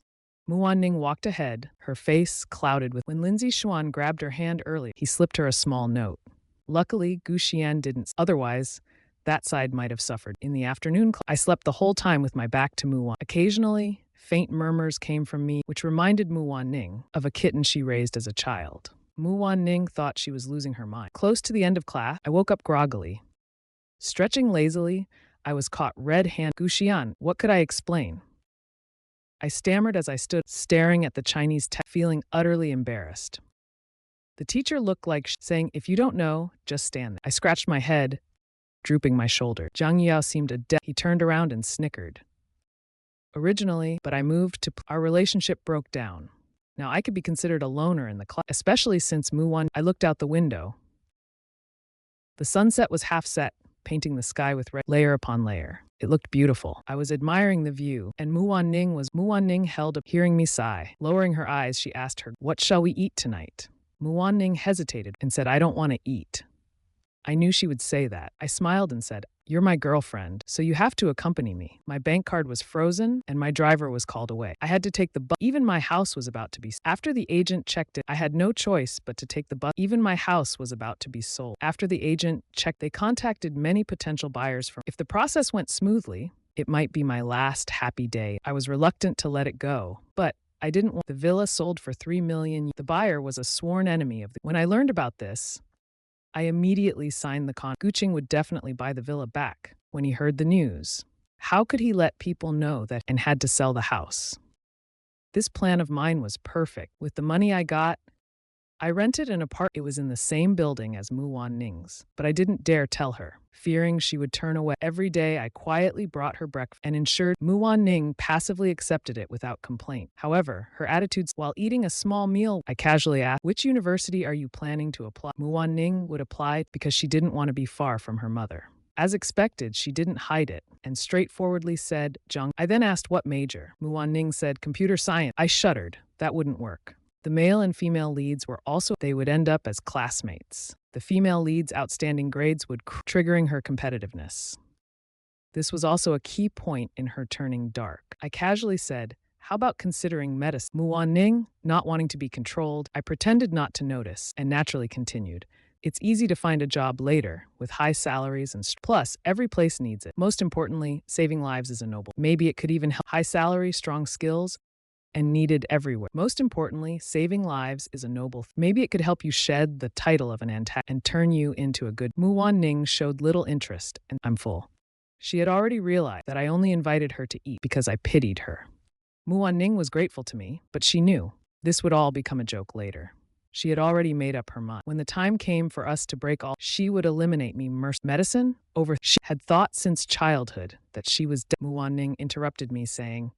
Muwan-ning walked ahead, her face clouded with. When Lin Zixuan grabbed her hand early, he slipped her a small note. Luckily, Gu Xian didn't. Otherwise, that side might have suffered. In the afternoon, I slept the whole time with my back to Muwan. Occasionally, faint murmurs came from me, which reminded Muwan-ning of a kitten she raised as a child. Muwan-ning thought she was losing her mind. Close to the end of class, I woke up groggily. Stretching lazily, I was caught red-handed. "Gu Xian, what could I explain?" I stammered as I stood staring at the Chinese text, feeling utterly embarrassed. The teacher looked like saying, "If you don't know, just stand there." I scratched my head, drooping my shoulder. Zhang Yao seemed adept. He turned around and snickered. Originally, but I moved to. Our relationship broke down. Now I could be considered a loner in the class, especially since Muwan. I looked out the window. The sunset was half set, painting the sky with red layer upon layer. It looked beautiful. I was admiring the view, and Muwan-ning held up, hearing me sigh. Lowering her eyes, she asked her, "What shall we eat tonight?" Muwan-ning hesitated and said, "I don't want to eat." I knew she would say that. I smiled and said, "You're my girlfriend, so you have to accompany me." My bank card was frozen and my driver was called away. I had to take the bus. Even my house was about to be. After the agent checked it, I had no choice but to take the bus. Even my house was about to be sold. After the agent checked, they contacted many potential buyers. If the process went smoothly, it might be my last happy day. I was reluctant to let it go, but I didn't want the villa sold for 3 million. The buyer was a sworn enemy of the. When I learned about this, I immediately signed the contract. Guqing would definitely buy the villa back when he heard the news. How could he let people know that and had to sell the house? This plan of mine was perfect. With the money I got, I rented an apartment. It was in the same building as Muwan-ning's, but I didn't dare tell her, fearing she would turn away. Every day, I quietly brought her breakfast and ensured Muwan-ning passively accepted it without complaint. However, her attitudes while eating a small meal, I casually asked, "Which university are you planning to apply?" Muwan-ning would apply because she didn't want to be far from her mother. As expected, she didn't hide it and straightforwardly said, "Zhang." I then asked what major. Muwan-ning said, "Computer science." I shuddered. That wouldn't work. The male and female leads were also, they would end up as classmates. The female lead's outstanding grades would triggering her competitiveness. This was also a key point in her turning dark. I casually said, "How about considering medicine?" Muwan-ning, not wanting to be controlled, I pretended not to notice and naturally continued. It's easy to find a job later with high salaries and plus every place needs it. Most importantly, saving lives is a noble. Maybe it could even help. High salary, strong skills, and needed everywhere. Most importantly, saving lives is a noble. Maybe it could help you shed the title of an antagonist and turn you into a good. Muwan-ning showed little interest, and I'm full. She had already realized that I only invited her to eat because I pitied her. Muwan-ning was grateful to me, but she knew this would all become a joke later. She had already made up her mind. When the time came for us to break all, she would eliminate me. Medicine over. She had thought since childhood that she was dead. Muwanning interrupted me, saying,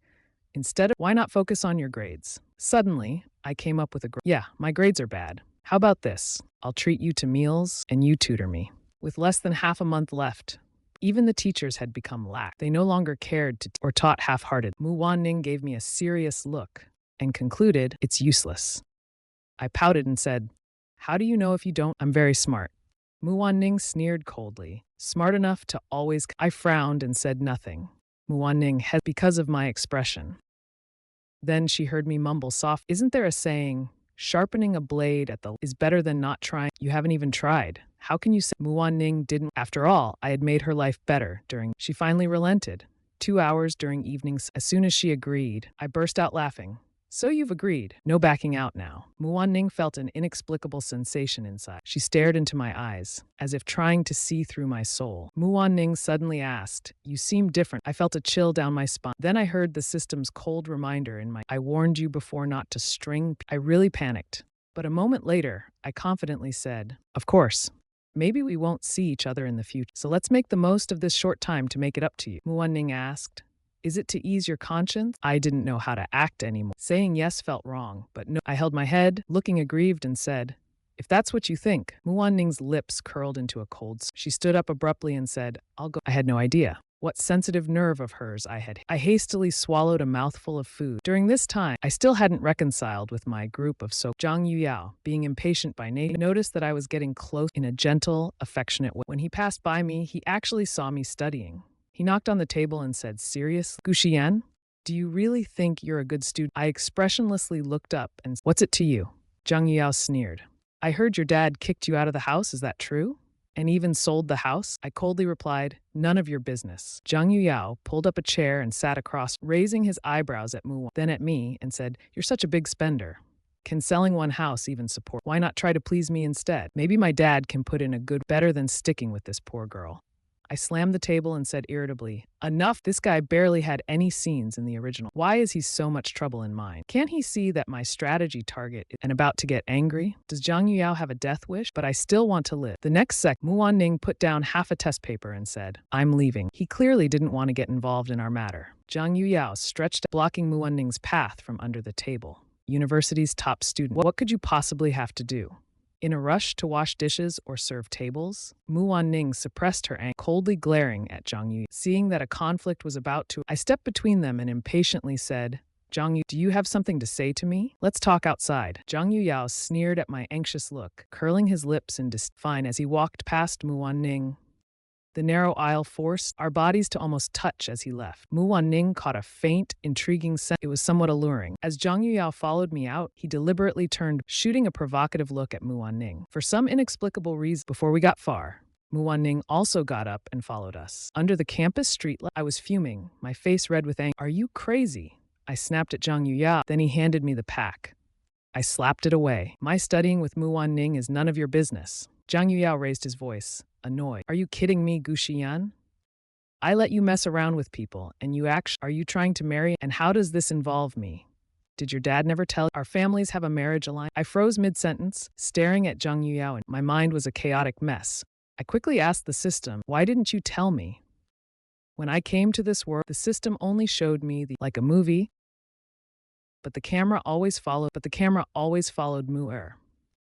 instead of, why not focus on your grades? Suddenly, I came up with yeah, my grades are bad. How about this? I'll treat you to meals and you tutor me. With less than half a month left, even the teachers had become lax. They no longer cared to or taught half-hearted. Mu Wanning gave me a serious look and concluded, it's useless. I pouted and said, how do you know if you don't? I'm very smart. Mu Wanning sneered coldly. Smart enough to always. I frowned and said nothing. Mu Wanning had because of my expression. Then she heard me mumble soft, isn't there a saying, sharpening a blade at the is better than not trying? You haven't even tried. How can you say? Mu Wanning didn't. After all, I had made her life better during. She finally relented. 2 hours during evenings. As soon as she agreed, I burst out laughing. So you've agreed. No backing out now. Mu Wanning felt an inexplicable sensation inside. She stared into my eyes, as if trying to see through my soul. Mu Wanning suddenly asked, you seem different. I felt a chill down my spine. Then I heard the system's cold reminder in my, I warned you before not to string. I really panicked. But a moment later, I confidently said, of course. Maybe we won't see each other in the future. So let's make the most of this short time to make it up to you. Mu Wanning asked, is it to ease your conscience? I didn't know how to act anymore. Saying yes felt wrong, but no. I held my head, looking aggrieved, and said, if that's what you think. Mu Wanning's lips curled into a cold. She stood up abruptly and said, I'll go. I had no idea what sensitive nerve of hers I had. I hastily swallowed a mouthful of food. During this time, I still hadn't reconciled with my group of so. Zhang Yuyao, being impatient by nature, noticed that I was getting close in a gentle, affectionate way. When he passed by me, he actually saw me studying. He knocked on the table and said, seriously? Guxian, do you really think you're a good student? I expressionlessly looked up and, what's it to you? Zhang Yao sneered. I heard your dad kicked you out of the house, is that true? And even sold the house? I coldly replied, none of your business. Zhang Yuyao pulled up a chair and sat across, raising his eyebrows at Mu, then at me, and said, you're such a big spender. Can selling one house even support? Why not try to please me instead? Maybe my dad can put in a good better than sticking with this poor girl. I slammed the table and said irritably, enough, this guy barely had any scenes in the original. Why is he so much trouble in mine? Can't he see that my strategy target is and about to get angry? Does Zhang Yuyao have a death wish? But I still want to live. The next sec, Mu Wanning put down half a test paper and said, I'm leaving. He clearly didn't want to get involved in our matter. Zhang Yuyao stretched, blocking Mu Wanning's path from under the table. University's top student. What could you possibly have to do? In a rush to wash dishes or serve tables? Mu Wanning suppressed her anger, coldly glaring at Zhang Yu. Seeing that a conflict was about to, I stepped between them and impatiently said, Zhang Yu, do you have something to say to me? Let's talk outside. Zhang Yuyao sneered at my anxious look, curling his lips in disdain as he walked past Mu Wanning. The narrow aisle forced our bodies to almost touch as he left. Mu Wanning caught a faint, intriguing scent. It was somewhat alluring. As Zhang Yuyao followed me out, he deliberately turned, shooting a provocative look at Mu Wanning. For some inexplicable reason, before we got far, Mu Wanning also got up and followed us. Under the campus streetlight, I was fuming, my face red with anger. Are you crazy? I snapped at Zhang Yuyao. Then he handed me the pack. I slapped it away. My studying with Mu Wanning is none of your business. Zhang Yuyao raised his voice, annoyed. Are you kidding me, Guxian? I let you mess around with people, and you are you trying to marry? And how does this involve me? Did your dad never tell? Our families have a marriage alliance? I froze mid-sentence, staring at Zhang Yuyao, and my mind was a chaotic mess. I quickly asked the system, why didn't you tell me? When I came to this world, the system only showed me like a movie, but the camera always followed Mu-er.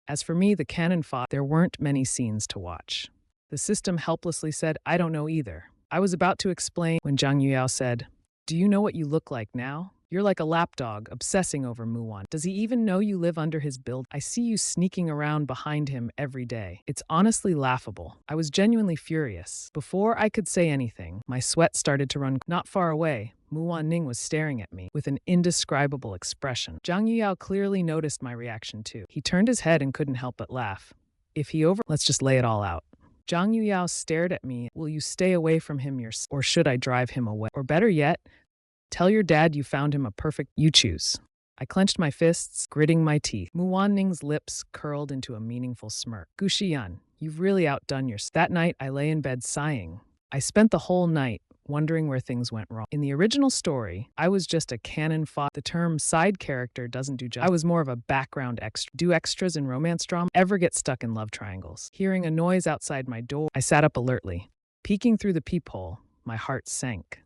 As for me, the canon fought, there weren't many scenes to watch. The system helplessly said, I don't know either. I was about to explain when Zhang Yuyao said, do you know what you look like now? You're like a lapdog obsessing over Muwan. Does he even know you live under his build? I see you sneaking around behind him every day. It's honestly laughable. I was genuinely furious. Before I could say anything, my sweat started to run. Not far away, Mu Wanning was staring at me with an indescribable expression. Zhang Yuyao clearly noticed my reaction too. He turned his head and couldn't help but laugh. Let's just lay it all out. Zhang Yuyao stared at me. Will you stay away from him or should I drive him away? Or better yet, tell your dad you found him a perfect. You choose. I clenched my fists, gritting my teeth. Mu Wanning's lips curled into a meaningful smirk. Guxian, you've really outdone yourself. That night, I lay in bed sighing. I spent the whole night wondering where things went wrong. In the original story, I was just a cannon fodder. The term side character doesn't do justice. I was more of a background extra. Do extras in romance drama ever get stuck in love triangles? Hearing a noise outside my door, I sat up alertly. Peeking through the peephole, my heart sank.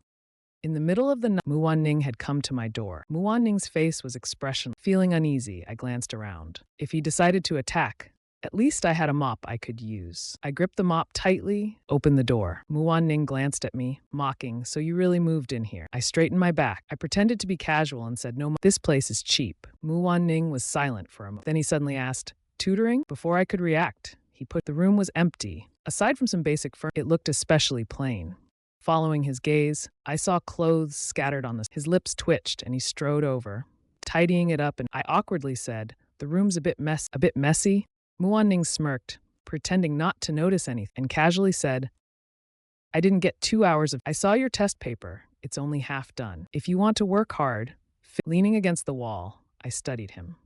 In the middle of the night, Ning had come to my door. Ning's face was expressionless. Feeling uneasy, I glanced around. If he decided to attack, at least I had a mop I could use. I gripped the mop tightly, opened the door. Ning glanced at me, mocking, "So you really moved in here?" I straightened my back. I pretended to be casual and said, "No, this place is cheap." Ning was silent for a moment. Then he suddenly asked, "Tutoring?" Before I could react, the room was empty. Aside from some basic furniture, it looked especially plain. Following his gaze, I saw clothes scattered on the. His lips twitched and he strode over, tidying it up, and I awkwardly said, "The room's a bit messy?" Ning smirked, pretending not to notice anything, and casually said, "I didn't get 2 hours of. I saw your test paper. It's only half done. If you want to work hard." Leaning against the wall, I studied him.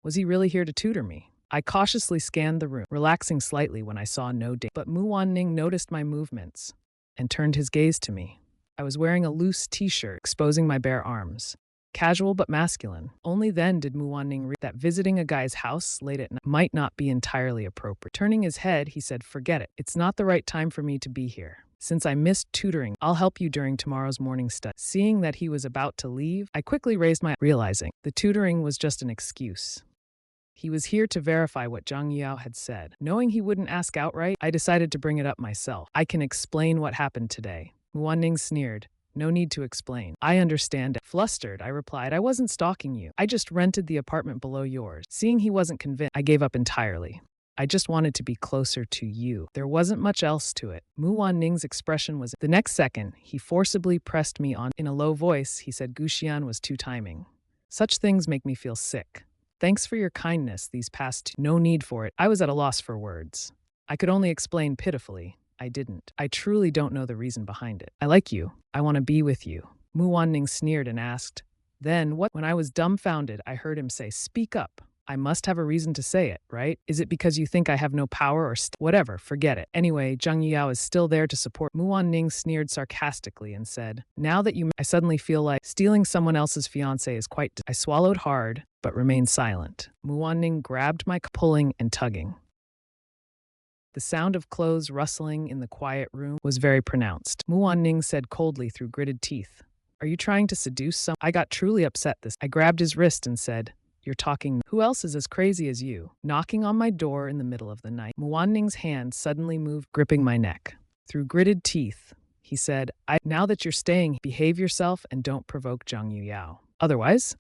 Was he really here to tutor me? I cautiously scanned the room, relaxing slightly when I saw no danger. But Ning noticed my movements and turned his gaze to me. I was wearing a loose t-shirt, exposing my bare arms. Casual but masculine. Only then did Ning realize that visiting a guy's house late at night might not be entirely appropriate. Turning his head, he said, "Forget it. It's not the right time for me to be here. Since I missed tutoring, I'll help you during tomorrow's morning study." Seeing that he was about to leave, I quickly raised my, realizing the tutoring was just an excuse. He was here to verify what Zhang Yao had said. Knowing he wouldn't ask outright, I decided to bring it up myself. "I can explain what happened today." Ning sneered. "No need to explain. I understand." Flustered, I replied, "I wasn't stalking you. I just rented the apartment below yours." Seeing he wasn't convinced, I gave up entirely. "I just wanted to be closer to you." There wasn't much else to it. Ning's expression was. The next second, he forcibly pressed me on. In a low voice, he said Guxian was too timing. "Such things make me feel sick. Thanks for your kindness these past. No need for it." I was at a loss for words. I could only explain pitifully. I didn't. "I truly don't know the reason behind it. I like you. I want to be with you." Ning sneered and asked, "Then what?" When I was dumbfounded, I heard him say, "Speak up. I must have a reason to say it, right? Is it because you think I have no power or whatever, forget it. Anyway, Zhang Yao is still there to support." Ning sneered sarcastically and said, "Now that you I suddenly feel like stealing someone else's fiancé is quite." I swallowed hard, but remained silent. Ning grabbed my pulling and tugging. The sound of clothes rustling in the quiet room was very pronounced. Ning said coldly through gritted teeth, "Are you trying to seduce some?" I got truly upset this. I grabbed his wrist and said, "You're talking. Who else is as crazy as you?" Knocking on my door in the middle of the night, Ning's hand suddenly moved, gripping my neck. Through gritted teeth, he said, Now that you're staying, behave yourself and don't provoke Zhang Yao. Otherwise?"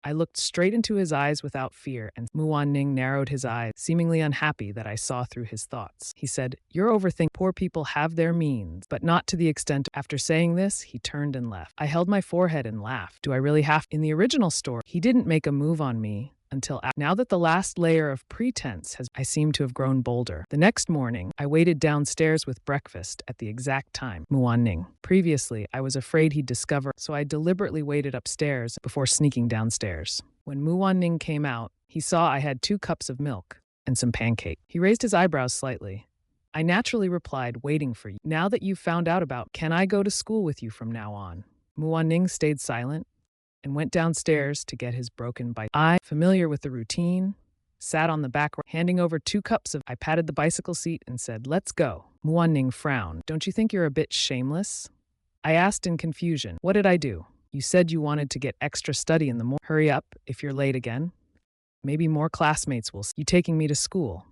I looked straight into his eyes without fear, and Ning narrowed his eyes, seemingly unhappy that I saw through his thoughts. He said, "You're overthinking. Poor people have their means, but not to the extent." After saying this, he turned and left. I held my forehead and laughed. Do I really have to? In the original story, he didn't make a move on me until now that the last layer of pretense I seem to have grown bolder. The next morning, I waited downstairs with breakfast at the exact time. Ning. Previously, I was afraid he'd discover, so I deliberately waited upstairs before sneaking downstairs. When Ning came out, he saw I had 2 cups of milk and some pancake. He raised his eyebrows slightly. I naturally replied, "Waiting for you. Now that you've found out about, can I go to school with you from now on?" Ning stayed silent and went downstairs to get his broken bike. I, familiar with the routine, sat on the back, handing over 2 cups of. I patted the bicycle seat and said, "Let's go." Ning frowned. "Don't you think you're a bit shameless?" I asked in confusion. "What did I do?" "You said you wanted to get extra study in the morning. Hurry up if you're late again. Maybe more classmates will see you taking me to school."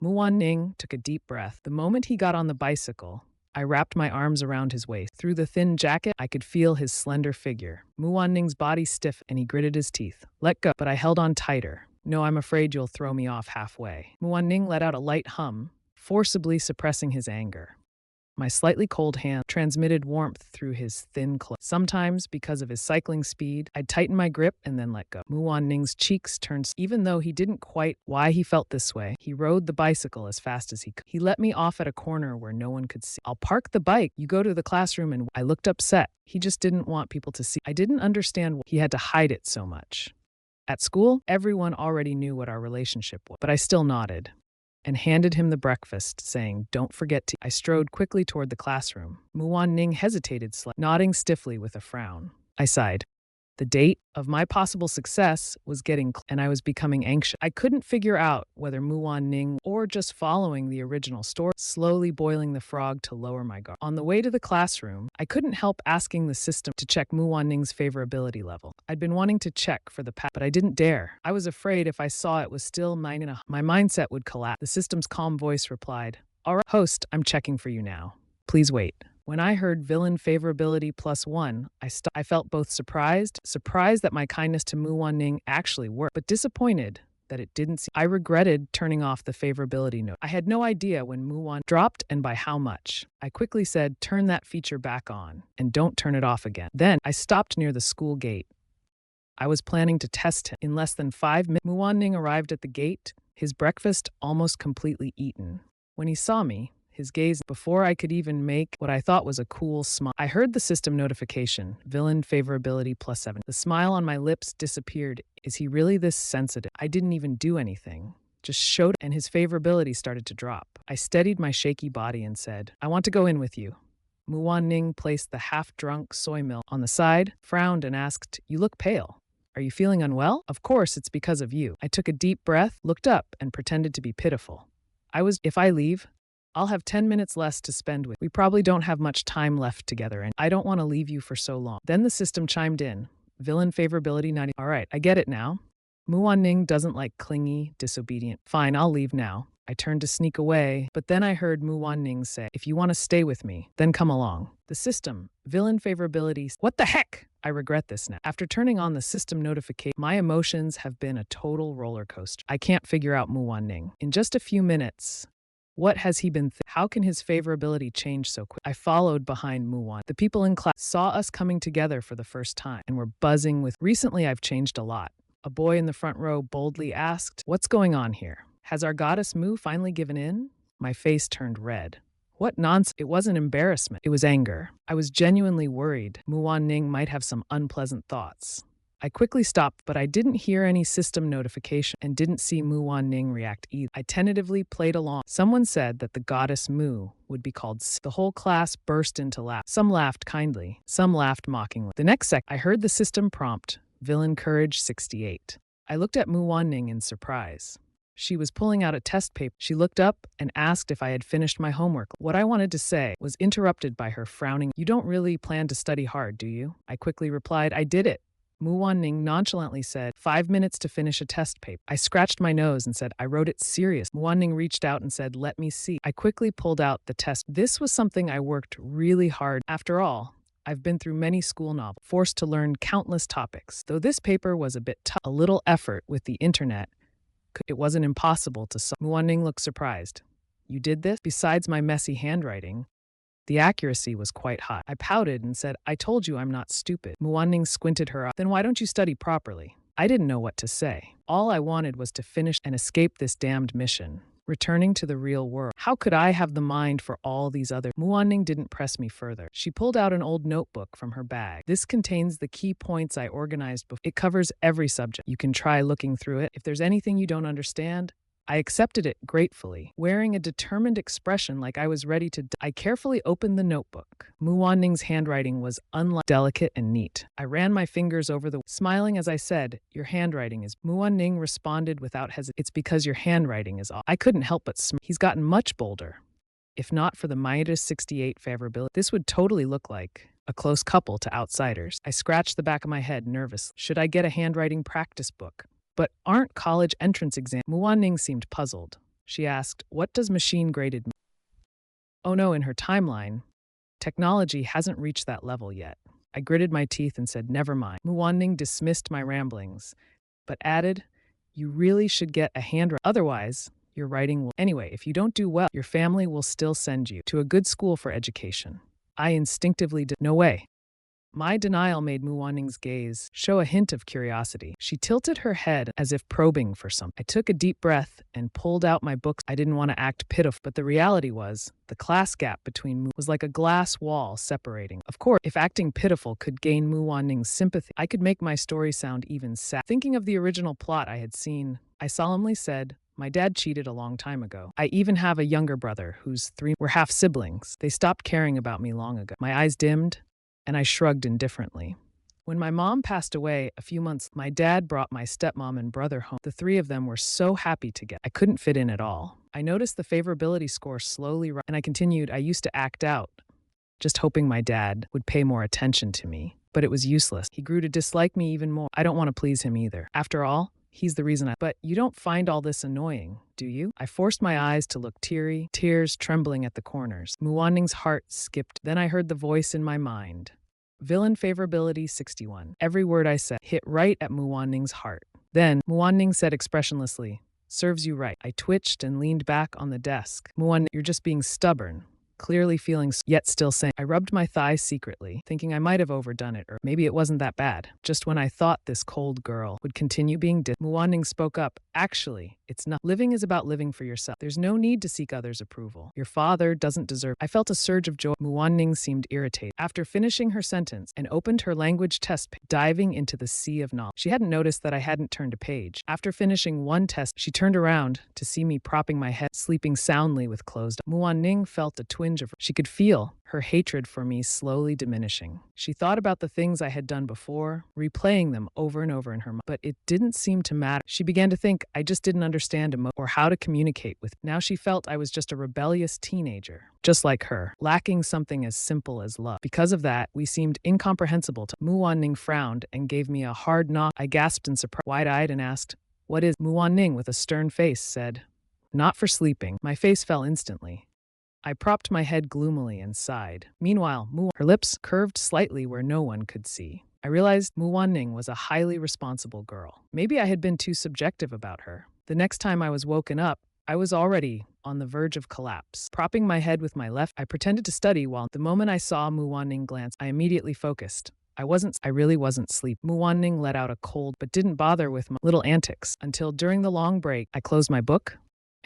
Ning took a deep breath. The moment he got on the bicycle, I wrapped my arms around his waist. Through the thin jacket, I could feel his slender figure. Ning's body stiff, and he gritted his teeth. "Let go." But I held on tighter. "No, I'm afraid you'll throw me off halfway." Ning let out a light hum, forcibly suppressing his anger. My slightly cold hand transmitted warmth through his thin cloth. Sometimes, because of his cycling speed, I'd tighten my grip and then let go. Ning's cheeks turned. Even though he didn't quite why he felt this way, he rode the bicycle as fast as he could. He let me off at a corner where no one could see. "I'll park the bike. You go to the classroom." And I looked upset. He just didn't want people to see. I didn't understand why he had to hide it so much. At school, everyone already knew what our relationship was, but I still nodded. and handed him the breakfast, saying, "Don't forget to." I strode quickly toward the classroom. Muan Ning hesitated slightly, nodding stiffly with a frown. I sighed. The date of my possible success was and I was becoming anxious. I couldn't figure out whether Muan Ning or just following the original story, slowly boiling the frog to lower my guard. On the way to the classroom, I couldn't help asking the system to check Muan Ning's favorability level. I'd been wanting to check for the past, but I didn't dare. I was afraid if I saw it was still 9.5, my mindset would collapse. The system's calm voice replied, "All right, host, I'm checking for you now. Please wait." When I heard villain favorability +1, I felt both surprised that my kindness to Muan Ning actually worked, but disappointed that it didn't. I regretted turning off the favorability note. I had no idea when Muan dropped and by how much. I quickly said, "Turn that feature back on and don't turn it off again." Then I stopped near the school gate. I was planning to test him. In less than 5 minutes, Muan Ning arrived at the gate, his breakfast almost completely eaten. When he saw me, his gaze, before I could even make what I thought was a cool smile. I heard the system notification, villain favorability +7. The smile on my lips disappeared. Is he really this sensitive? I didn't even do anything. Just showed, and his favorability started to drop. I steadied my shaky body and said, "I want to go in with you." Muan Ning placed the half-drunk soy milk on the side, frowned, and asked, "You look pale. Are you feeling unwell?" "Of course, it's because of you." I took a deep breath, looked up, and pretended to be pitiful. If I leave, I'll have 10 minutes less to spend with. We probably don't have much time left together, and I don't want to leave you for so long. Then the system chimed in. Villain favorability 90. All right, I get it now. Muan Ning doesn't like clingy, disobedient. Fine, I'll leave now. I turned to sneak away, but then I heard Muan Ning say, "If you want to stay with me, then come along." The system, villain favorability. What the heck? I regret this now. After turning on the system notification, my emotions have been a total roller coaster. I can't figure out Muan Ning. In just a few minutes, what has he been how can his favorability change so quick? I followed behind Muan. The people in class saw us coming together for the first time and were buzzing with, "Recently I've changed a lot." A boy in the front row boldly asked, "What's going on here? Has our goddess Mu finally given in?" My face turned red. What nonsense. It wasn't embarrassment. It was anger. I was genuinely worried Muan Ning might have some unpleasant thoughts. I quickly stopped, but I didn't hear any system notification and didn't see Muan Ning react either. I tentatively played along. Someone said that the goddess Mu would be called The whole class burst into laughter. Some laughed kindly, some laughed mockingly. The next second, I heard the system prompt, villain courage 68. I looked at Muan Ning in surprise. She was pulling out a test paper. She looked up and asked if I had finished my homework. What I wanted to say was interrupted by her frowning. "You don't really plan to study hard, do you?" I quickly replied, "I did it." Muan Ning nonchalantly said, 5 minutes to finish a test paper." I scratched my nose and said, "I wrote it serious." Muan Ning reached out and said, "Let me see." I quickly pulled out the test. This was something I worked really hard. After all, I've been through many school novels, forced to learn countless topics. Though this paper was a bit tough, a little effort with the internet, it wasn't impossible to solve. Muan Ning looked surprised. "You did this?" Besides my messy handwriting, the accuracy was quite high. I pouted and said, "I told you I'm not stupid." Muan Ning squinted her eye. "Then why don't you study properly?" I didn't know what to say. All I wanted was to finish and escape this damned mission, returning to the real world. How could I have the mind for all these other? Muan Ning didn't press me further. She pulled out an old notebook from her bag. "This contains the key points I organized before. It covers every subject. You can try looking through it. If there's anything you don't understand." I accepted it gratefully, wearing a determined expression like I was ready to. I carefully opened the notebook. Muan Ning's handwriting was delicate and neat. I ran my fingers over smiling as I said, "Your handwriting is." Muan Ning responded without hesitation, "It's because your handwriting is off." I couldn't help but smile. He's gotten much bolder. If not for the minus 68 favorability, this would totally look like a close couple to outsiders. I scratched the back of my head nervously. Should I get a handwriting practice book? But aren't college entrance exams? Muan Ning seemed puzzled. She asked, "What does machine graded mean?" Oh no, in her timeline, technology hasn't reached that level yet. I gritted my teeth and said, "Never mind." Muan Ning dismissed my ramblings, but added, "You really should get a handwriting. Otherwise, your writing will. Anyway, if you don't do well, your family will still send you to a good school for education." I instinctively did. No way. My denial made Muan Ning's gaze show a hint of curiosity. She tilted her head as if probing for something. I took a deep breath and pulled out my books. I didn't want to act pitiful, but the reality was the class gap between was like a glass wall separating. Of course, if acting pitiful could gain Muan Ning's sympathy, I could make my story sound even sad. Thinking of the original plot I had seen, I solemnly said, My dad cheated a long time ago. I even have a younger brother who's 3. We're half siblings. They stopped caring about me long ago. My eyes dimmed, and I shrugged indifferently. When my mom passed away a few months, my dad brought my stepmom and brother home. The 3 of them were so happy together. I couldn't fit in at all. I noticed the favorability score slowly rise, and I continued. I used to act out, just hoping my dad would pay more attention to me. But it was useless. He grew to dislike me even more. I don't want to please him either. After all, he's the reason But you don't find all this annoying, do you? I forced my eyes to look teary, tears trembling at the corners. Muanning's heart skipped. Then I heard the voice in my mind. Villain favorability 61. Every word I said hit right at Muanning's heart. Then Muanning said expressionlessly, "Serves you right." I twitched and leaned back on the desk. "Muanning, you're just being stubborn." Clearly feeling, yet still saying. I rubbed my thighs secretly, thinking I might have overdone it, or maybe it wasn't that bad. Just when I thought this cold girl would continue being Muanning spoke up. "Actually, it's not. Living is about living for yourself. There's no need to seek others' approval. Your father doesn't deserve." I felt a surge of joy. Muanning seemed irritated. After finishing her sentence and opened her language test, diving into the sea of knowledge. She hadn't noticed that I hadn't turned a page. After finishing one test, she turned around to see me propping my head, sleeping soundly with closed eyes. Muanning felt a twinge of. She could feel her hatred for me slowly diminishing. She thought about the things I had done before, replaying them over and over in her mind. But it didn't seem to matter. She began to think I just didn't understand or how to communicate with. Now she felt I was just a rebellious teenager, just like her, lacking something as simple as love. Because of that, we seemed incomprehensible to. Muanning frowned and gave me a hard knock. I gasped in surprise, wide-eyed, and asked, "What is?" Muanning, with a stern face, said, "Not for sleeping." My face fell instantly. I propped my head gloomily and sighed. Meanwhile, her lips curved slightly where no one could see. I realized Muanning was a highly responsible girl. Maybe I had been too subjective about her. The next time I was woken up, I was already on the verge of collapse. Propping my head with my left, I pretended to study while the moment I saw Muanning glance, I immediately focused. I really wasn't sleeping. Muanning let out a cold but didn't bother with my little antics until during the long break, I closed my book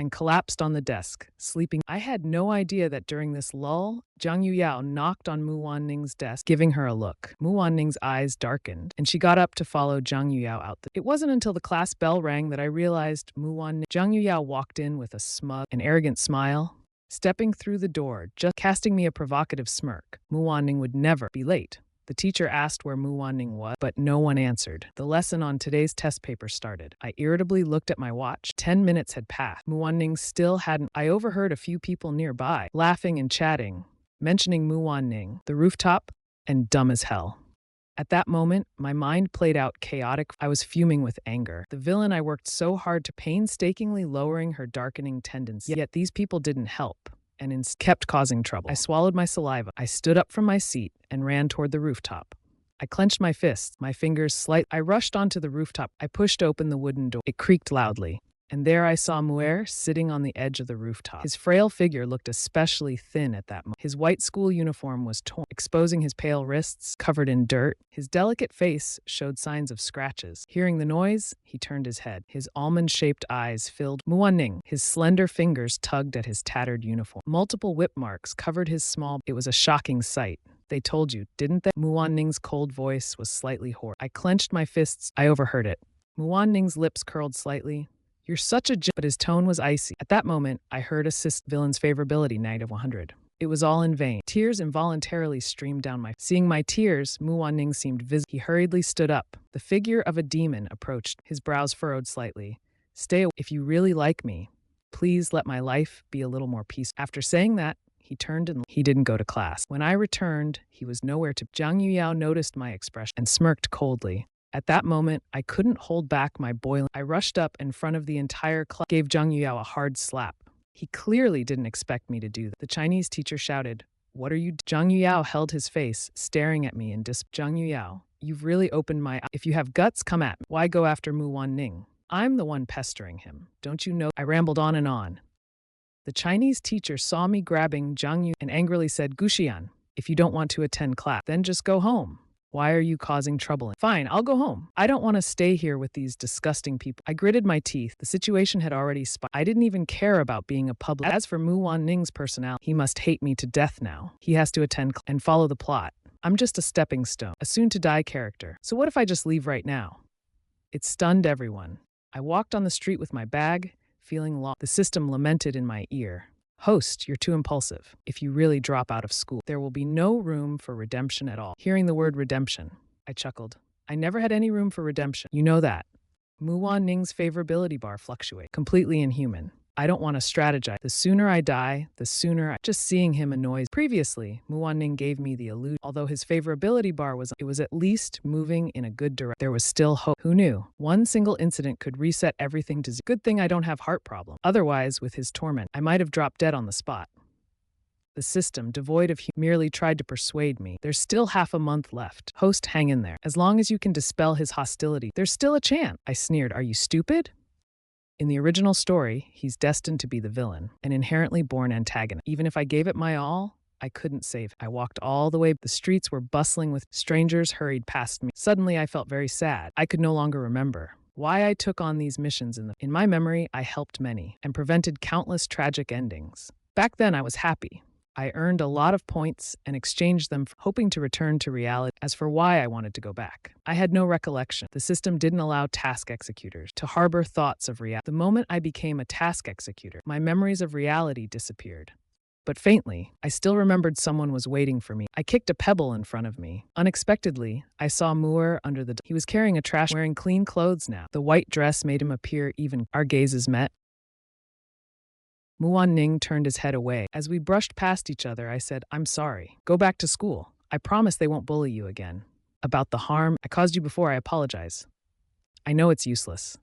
and collapsed on the desk, sleeping. I had no idea that during this lull, Zhang Yuyao knocked on Muanning's desk, giving her a look. Muanning's eyes darkened, and she got up to follow Zhang Yuyao out. It wasn't until the class bell rang that I realized Zhang Yuyao walked in with a smug and arrogant smile, stepping through the door, just casting me a provocative smirk. Muanning would never be late. The teacher asked where Muanning was, but no one answered. The lesson on today's test paper started. I irritably looked at my watch. 10 minutes had passed. Muanning still hadn't. I overheard a few people nearby, laughing and chatting, mentioning Muanning, the rooftop, and dumb as hell. At that moment, my mind played out chaotic. I was fuming with anger. The villain I worked so hard to painstakingly lowering her darkening tendencies. Yet these people didn't help and kept causing trouble. I swallowed my saliva. I stood up from my seat and ran toward the rooftop. I clenched my fists, my fingers slight. I rushed onto the rooftop. I pushed open the wooden door. It creaked loudly. And there I saw Muer sitting on the edge of the rooftop. His frail figure looked especially thin at that moment. His white school uniform was torn, exposing his pale wrists covered in dirt. His delicate face showed signs of scratches. Hearing the noise, he turned his head. His almond-shaped eyes filled. Muanning. His slender fingers tugged at his tattered uniform. Multiple whip marks covered his small. It was a shocking sight. They told you, didn't they? Muanning's cold voice was slightly hoarse. I clenched my fists. I overheard it. Muanning's lips curled slightly. "You're such a but his tone was icy. At that moment, I heard assist villain's favorability night of 100. It was all in vain. Tears involuntarily streamed down my. Seeing my tears, Muanning seemed visible. He hurriedly stood up. The figure of a demon approached, his brows furrowed slightly. "Stay away. If you really like me, please let my life be a little more peaceful." After saying that, he turned and he didn't go to class. When I returned, he was nowhere to. Zhang Yuyao noticed my expression and smirked coldly. At that moment, I couldn't hold back my boiling. I rushed up in front of the entire class, gave Zhang Yuyao a hard slap. He clearly didn't expect me to do that. The Chinese teacher shouted, "What are you?" Zhang Yuyao held his face, staring at me in Zhang Yuyao, you've really opened my eyes. If you have guts, come at me. Why go after Muanning? I'm the one pestering him. Don't you know? I rambled on and on. The Chinese teacher saw me grabbing Zhang Yu and angrily said, "Guxian, if you don't want to attend class, then just go home. Why are you causing trouble?" "Fine, I'll go home. I don't want to stay here with these disgusting people." I gritted my teeth. The situation had already I didn't even care about being a public. As for Muanning's personality, he must hate me to death now. He has to attend and follow the plot. I'm just a stepping stone, a soon-to-die character. So what if I just leave right now? It stunned everyone. I walked on the street with my bag, feeling lost. The system lamented in my ear. Host, you're too impulsive. If you really drop out of school, there will be no room for redemption at all. Hearing the word redemption, I chuckled. I never had any room for redemption. You know that. Muwan Ning's favorability bar fluctuates. Completely inhuman. I don't want to strategize. The sooner I die, the sooner just seeing him annoys. Previously, Muwan Ning gave me the illusion. Although his favorability bar was at least moving in a good direction. There was still hope. Who knew? One single incident could reset everything to zero. Good thing I don't have heart problems. Otherwise, with his torment, I might have dropped dead on the spot. The system, devoid of merely tried to persuade me. There's still half a month left. Host, hang in there. As long as you can dispel his hostility, there's still a chance. I sneered. Are you stupid? In the original story, he's destined to be the villain, an inherently born antagonist. Even if I gave it my all, I couldn't save him. I walked all the way. The streets were bustling with strangers hurried past me. Suddenly, I felt very sad. I could no longer remember why I took on these missions. In my memory, I helped many and prevented countless tragic endings. Back then, I was happy. I earned a lot of points and exchanged them, hoping to return to reality. As for why I wanted to go back, I had no recollection. The system didn't allow task executors to harbor thoughts of reality. The moment I became a task executor, my memories of reality disappeared. But faintly, I still remembered someone was waiting for me. I kicked a pebble in front of me. Unexpectedly, I saw Muir under the door. He was carrying a trash, wearing clean clothes now. The white dress made him appear even. Our gazes met. Muwan Ning turned his head away. As we brushed past each other, I said, I'm sorry. Go back to school. I promise they won't bully you again. About the harm I caused you before, I apologize. I know it's useless.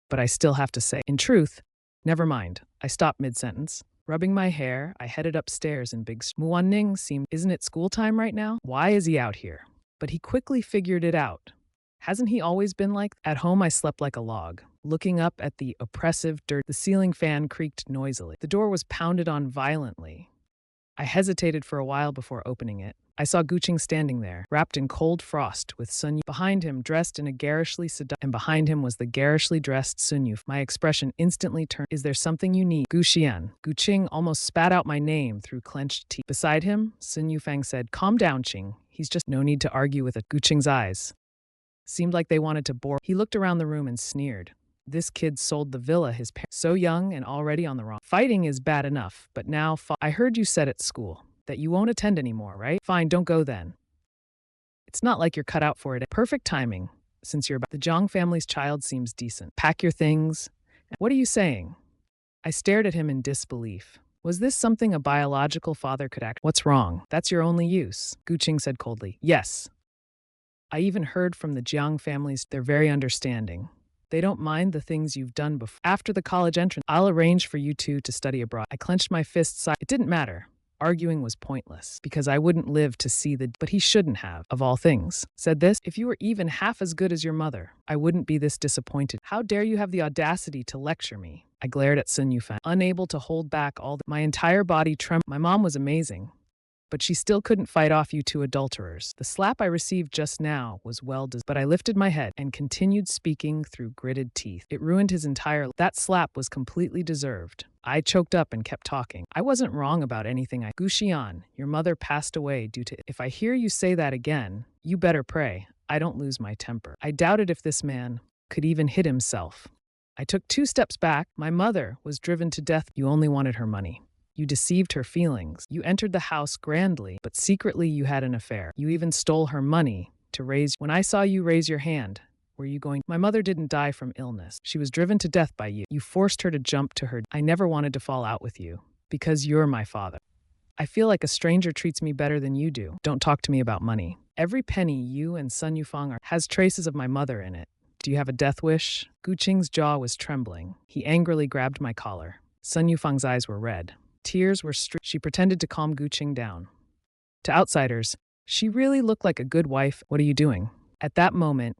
But I still have to say, in truth, never mind. I stopped mid-sentence. Rubbing my hair, I headed upstairs in big Muwan Ning seemed, isn't it school time right now? Why is he out here? But he quickly figured it out. Hasn't he always been like? At home, I slept like a log. Looking up at the oppressive dirt, the ceiling fan creaked noisily. The door was pounded on violently. I hesitated for a while before opening it. I saw Guqing standing there, wrapped in cold frost, with Sun Yu behind him, dressed in a garishly and behind him was the garishly dressed Sun Yu. My expression instantly turned. Is there something you need? Guqian. Guqing almost spat out my name through clenched teeth. Beside him, Sun Yufang said, Calm down, Qing. He's just no need to argue with it. Guqing's eyes seemed like they wanted to bore. He looked around the room and sneered. This kid sold the villa his parents. So young and already on the wrong. Fighting is bad enough, but now I heard you said at school that you won't attend anymore, right? Fine, don't go then. It's not like you're cut out for it. Perfect timing, since you're about. The Zhang family's child seems decent. Pack your things. What are you saying? I stared at him in disbelief. Was this something a biological father could act? What's wrong? That's your only use, Guqing said coldly. Yes. I even heard from the Jiang families. They're very understanding. They don't mind the things you've done before. After the college entrance, I'll arrange for you two to study abroad. I clenched my fists. It didn't matter. Arguing was pointless, because I wouldn't live to see but he shouldn't have, of all things, said this. If you were even half as good as your mother, I wouldn't be this disappointed. How dare you have the audacity to lecture me? I glared at Sun Yufan, unable to hold back my entire body trembled. My mom was amazing, but she still couldn't fight off you two adulterers. The slap I received just now was well deserved, but I lifted my head and continued speaking through gritted teeth. It ruined his entire. That slap was completely deserved. I choked up and kept talking. I wasn't wrong about anything. Guqian, your mother passed away due to. If I hear you say that again, you better pray I don't lose my temper. I doubted if this man could even hit himself. I took 2 steps back. My mother was driven to death. You only wanted her money. You deceived her feelings. You entered the house grandly, but secretly you had an affair. You even stole her money to raise. When I saw you raise your hand, were you going? My mother didn't die from illness. She was driven to death by you. You forced her to jump to her. I never wanted to fall out with you, because you're my father. I feel like a stranger treats me better than you do. Don't talk to me about money. Every penny you and Sun Yufang has traces of my mother in it. Do you have a death wish? Guqing's jaw was trembling. He angrily grabbed my collar. Sun Yufang's eyes were red. Tears were She pretended to calm Guqing down. To outsiders, she really looked like a good wife. What are you doing? At that moment,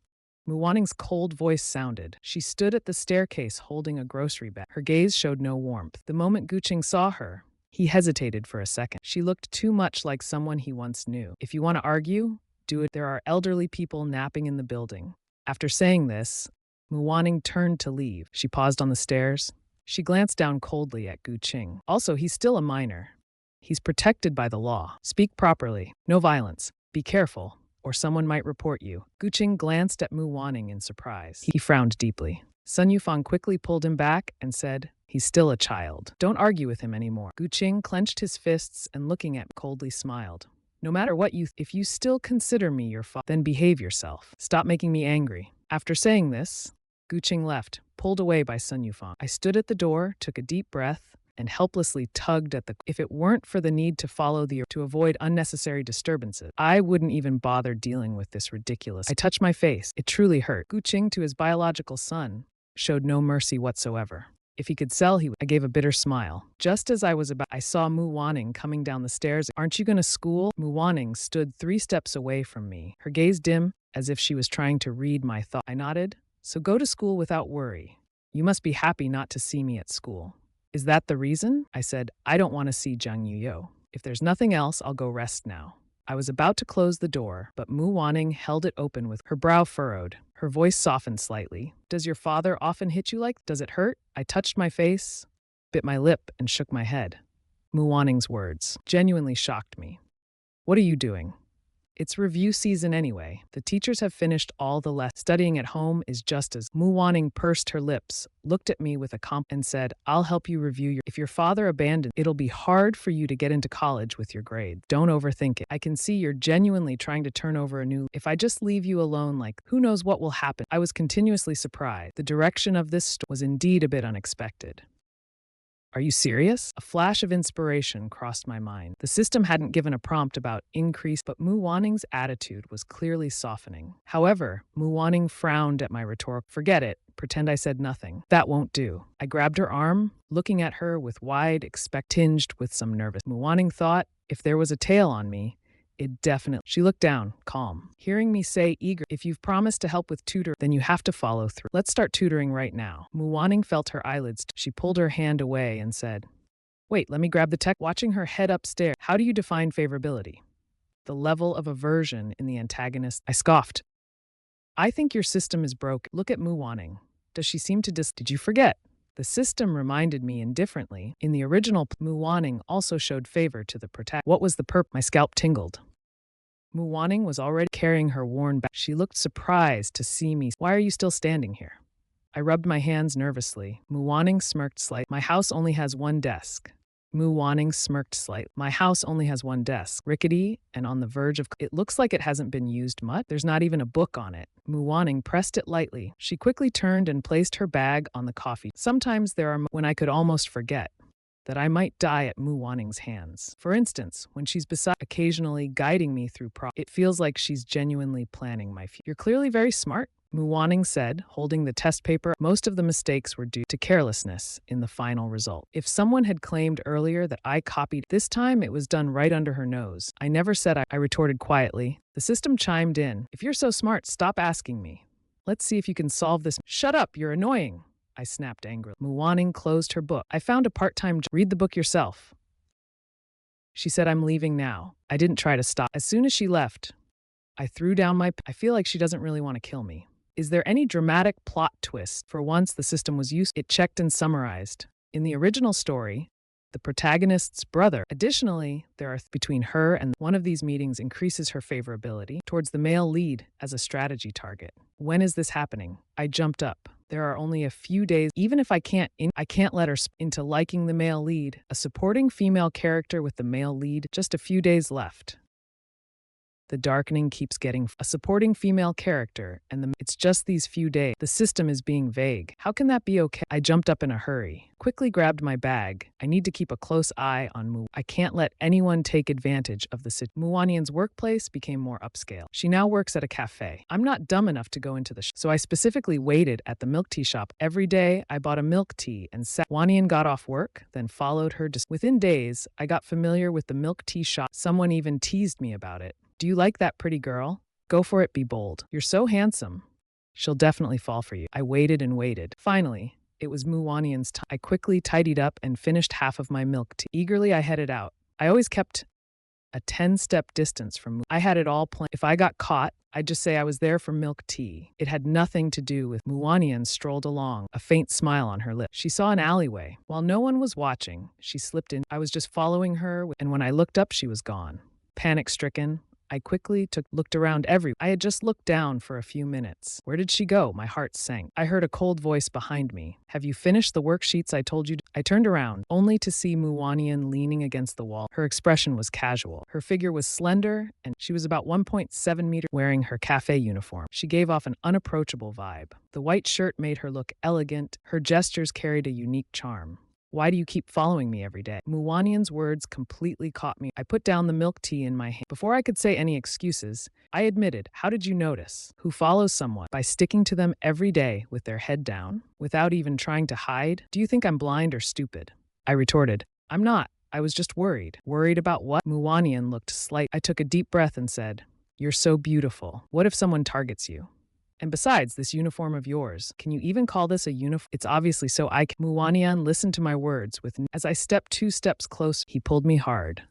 Muwaning's cold voice sounded. She stood at the staircase holding a grocery bag. Her gaze showed no warmth. The moment Guqing saw her, he hesitated for a second. She looked too much like someone he once knew. If you want to argue, do it. There are elderly people napping in the building. After saying this, Muwaning turned to leave. She paused on the stairs. She glanced down coldly at Guqing. Also, he's still a minor. He's protected by the law. Speak properly. No violence. Be careful, or someone might report you. Guqing glanced at Muwaning in surprise. He frowned deeply. Sun Yufang quickly pulled him back and said, "He's still a child. Don't argue with him anymore." Gu Qing clenched his fists and looking at me coldly smiled. "No matter what if you still consider me your father, then behave yourself. Stop making me angry." After saying this, Gu Qing left, pulled away by Sun Yufang. I stood at the door, took a deep breath, and helplessly tugged at the. If it weren't for the need to follow to avoid unnecessary disturbances, I wouldn't even bother dealing with this ridiculous. I touched my face. It truly hurt. Gu Qing, to his biological son, showed no mercy whatsoever. If he could sell, I gave a bitter smile. Just as I was about, I saw Mu Wanning coming down the stairs. "Aren't you going to school?" Mu Wanning stood 3 steps away from me, her gaze dim, as if she was trying to read my thoughts. I nodded. "So go to school without worry. You must be happy not to see me at school." "Is that the reason?" I said. "I don't want to see Zhang Yuyo. If there's nothing else, I'll go rest now." I was about to close the door, but Mu Wanning held it open with her brow furrowed. Her voice softened slightly. "Does your father often hit you like? Does it hurt?" I touched my face, bit my lip, and shook my head. Mu Wanning's words genuinely shocked me. "What are you doing?" "It's review season anyway. The teachers have finished all the lessons. Studying at home is just as..." Mu Wanning pursed her lips, looked at me with a and said, "I'll help you review your... If your father abandoned, it'll be hard for you to get into college with your grades. Don't overthink it. I can see you're genuinely trying to turn over a new... If I just leave you alone, who knows what will happen?" I was continuously surprised. The direction of this was indeed a bit unexpected. "Are you serious?" A flash of inspiration crossed my mind. The system hadn't given a prompt about increase, but Mu Wanning's attitude was clearly softening. However, Mu Wanning frowned at my rhetoric. "Forget it. Pretend I said nothing. That won't do." I grabbed her arm, looking at her with wide expect tinged with some nervous. Mu Wanning thought, if there was a tail on me, it definitely... She looked down, calm. Hearing me say eager, "If you've promised to help with tutor, then you have to follow through. Let's start tutoring right now." Mu Wanning felt her eyelids. She pulled her hand away and said, "Wait, let me grab the text." Watching her head upstairs. "How do you define favorability?" "The level of aversion in the antagonist." I scoffed. "I think your system is broken. Look at Mu Wanning. Does she seem to Did you forget?" The system reminded me indifferently. In the original, Mu Wanning also showed favor to the protagonist. What was the My scalp tingled. Mu Wanning was already carrying her worn bag. She looked surprised to see me. "Why are you still standing here?" I rubbed my hands nervously. Mu Wanning smirked slightly. "My house only has one desk." Mu Wanning smirked slightly. "My house only has one desk. Rickety and on the verge of... It looks like it hasn't been used much. There's not even a book on it." Mu Wanning pressed it lightly. She quickly turned and placed her bag on the coffee. Sometimes there are when I could almost forget that I might die at Mu Wanning's hands. For instance, when she's occasionally guiding me through it feels like she's genuinely planning my future. "You're clearly very smart," Mu Wanning said, holding the test paper. "Most of the mistakes were due to carelessness in the final result. If someone had claimed earlier that I copied, this time it was done right under her nose. I never said I retorted quietly. The system chimed in. "If you're so smart, stop asking me. Let's see if you can solve this." "Shut up, you're annoying," I snapped angrily. Mu Wanning closed her book. "I found a part-time job. Read the book yourself." She said, "I'm leaving now." I didn't try to stop. As soon as she left, I threw down I feel like she doesn't really want to kill me. "Is there any dramatic plot twist?" For once, the system was used. It checked and summarized. In the original story, the protagonist's brother. Additionally, there are between her and one of these meetings increases her favorability towards the male lead as a strategy target. "When is this happening?" I jumped up. "There are only a few days. Even if I can't let her into liking the male lead. A supporting female character with the male lead. Just a few days left. The darkening keeps getting a supporting female character, and it's just these few days. The system is being vague. How can that be okay?" I jumped up in a hurry, quickly grabbed my bag. I need to keep a close eye on Mu. I can't let anyone take advantage of the situation. Mu Wannian's workplace became more upscale. She now works at a cafe. I'm not dumb enough to go into the so I specifically waited at the milk tea shop. Every day, I bought a milk tea and sat. Wannian got off work, then followed her. Within days, I got familiar with the milk tea shop. Someone even teased me about it. "Do you like that pretty girl? Go for it, be bold. You're so handsome. She'll definitely fall for you." I waited and waited. Finally, it was Mu Wannian's time. I quickly tidied up and finished half of my milk tea. Eagerly, I headed out. I always kept a 10-step distance from Mu. I had it all planned. If I got caught, I'd just say I was there for milk tea. It had nothing to do with... Mu Wannian strolled along, a faint smile on her lips. She saw an alleyway. While no one was watching, she slipped in. I was just following her, and when I looked up, she was gone. Panic-stricken, I quickly looked around I had just looked down for a few minutes. Where did she go? My heart sank. I heard a cold voice behind me. Have you finished the worksheets I told you to? I turned around, only to see Muwanian leaning against the wall. Her expression was casual. Her figure was slender, and she was about 1.7 meters, wearing her cafe uniform. She gave off an unapproachable vibe. The white shirt made her look elegant. Her gestures carried a unique charm. Why do you keep following me every day? Muwanian's words completely caught me. I put down the milk tea in my hand. Before I could say any excuses, I admitted, how did you notice? Who follows someone by sticking to them every day with their head down, without even trying to hide? Do you think I'm blind or stupid? I retorted, I'm not. I was just worried. Worried about what? Muwanian looked slight. I took a deep breath and said, you're so beautiful. What if someone targets you? And besides, this uniform of yours, can you even call this a uniform? It's obviously so Muwanian listened to my words as I stepped 2 steps closer. He pulled me hard.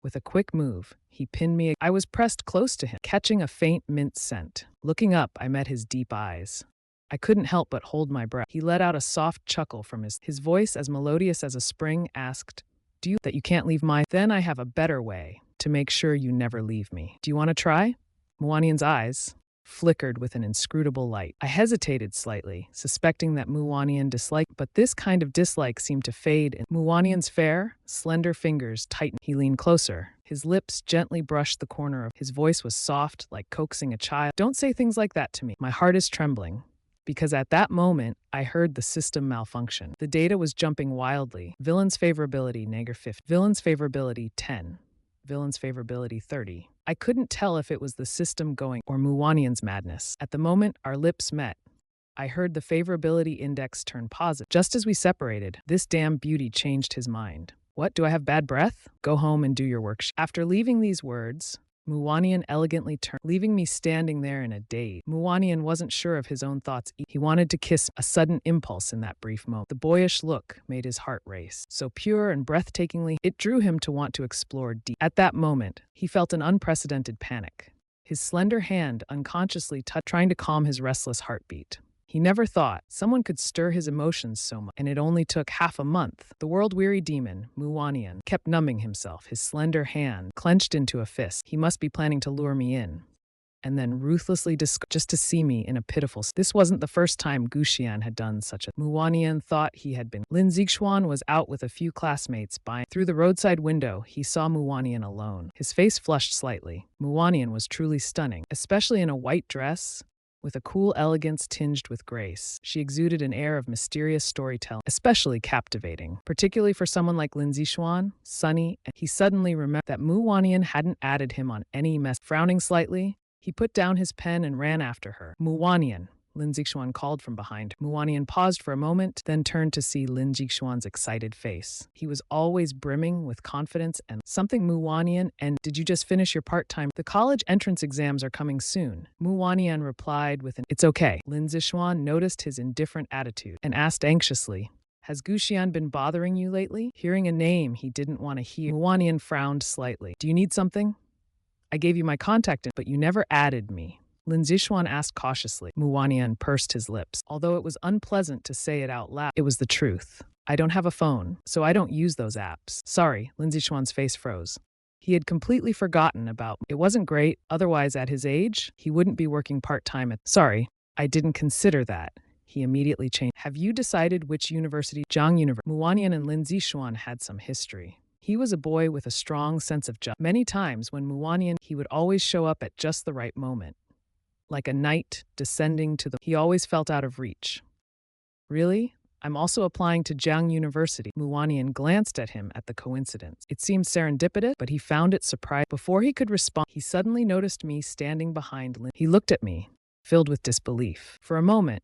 With a quick move, he pinned me. I was pressed close to him, catching a faint mint scent. Looking up, I met his deep eyes. I couldn't help but hold my breath. He let out a soft chuckle from his voice, as melodious as a spring, asked, do you that you can't leave my? Then I have a better way to make sure you never leave me. Do you want to try? Muwanian's eyes flickered with an inscrutable light. I hesitated slightly, suspecting that Muwanian disliked, but this kind of dislike seemed to fade. Muwanian's fair, slender fingers tightened. He leaned closer. His lips gently brushed the corner of his voice was soft, like coaxing a child. Don't say things like that to me. My heart is trembling, because at that moment, I heard the system malfunction. The data was jumping wildly. Villain's favorability, -50. Villain's favorability, 10. Villain's favorability, 30. I couldn't tell if it was the system going or Muwanian's madness. At the moment our lips met, I heard the favorability index turn positive. Just as we separated, this damn beauty changed his mind. What, do I have bad breath? Go home and do your work. After leaving these words, Muwanian elegantly turned, leaving me standing there in a daze. Muwanian wasn't sure of his own thoughts. He wanted to kiss, a sudden impulse in that brief moment. The boyish look made his heart race. So pure and breathtakingly, it drew him to want to explore deep. At that moment, he felt an unprecedented panic. His slender hand unconsciously touched, trying to calm his restless heartbeat. He never thought someone could stir his emotions so much, and it only took half a month. The world-weary demon, Muwanian, kept numbing himself, his slender hand clenched into a fist. He must be planning to lure me in, and then ruthlessly just to see me in a pitiful. This wasn't the first time Guxian had done such a. Muwanian thought he had been. Lin Zixuan was out with a few classmates buying. Through the roadside window, he saw Muwanian alone. His face flushed slightly. Muwanian was truly stunning, especially in a white dress, with a cool elegance tinged with grace. She exuded an air of mysterious storytelling, especially captivating, particularly for someone like Lin Zixuan, sunny. He suddenly remembered that Muwanian hadn't added him on any mess. Frowning slightly, he put down his pen and ran after her. Muwanian, Lin Zixuan called from behind. Muwanian paused for a moment, then turned to see Lin Zixuan's excited face. He was always brimming with confidence and something. Muwanian, and did you just finish your part-time? The college entrance exams are coming soon. Muwanian replied with an, it's okay. Lin Zixuan noticed his indifferent attitude and asked anxiously, has Guxian been bothering you lately? Hearing a name he didn't want to hear, Muwanian frowned slightly. Do you need something? I gave you my contact, but you never added me. Lin Zixuan asked cautiously. Muwanian pursed his lips. Although it was unpleasant to say it out loud, it was the truth. I don't have a phone, so I don't use those apps. Sorry, Lin Zixuan's face froze. He had completely forgotten about it. Wasn't great, otherwise at his age, he wouldn't be working part-time at. Sorry, I didn't consider that. He immediately changed. Have you decided which university? Jiang University. Muwanian and Lin Zixuan had some history. He was a boy with a strong sense of justice. Many times when Muwanian, he would always show up at just the right moment. Like a knight descending to the. He always felt out of reach. Really? I'm also applying to Jiang University. Muwanian glanced at him at the coincidence. It seemed serendipitous, but he found it surprising. Before he could respond, he suddenly noticed me standing behind Lin. He looked at me, filled with disbelief. For a moment,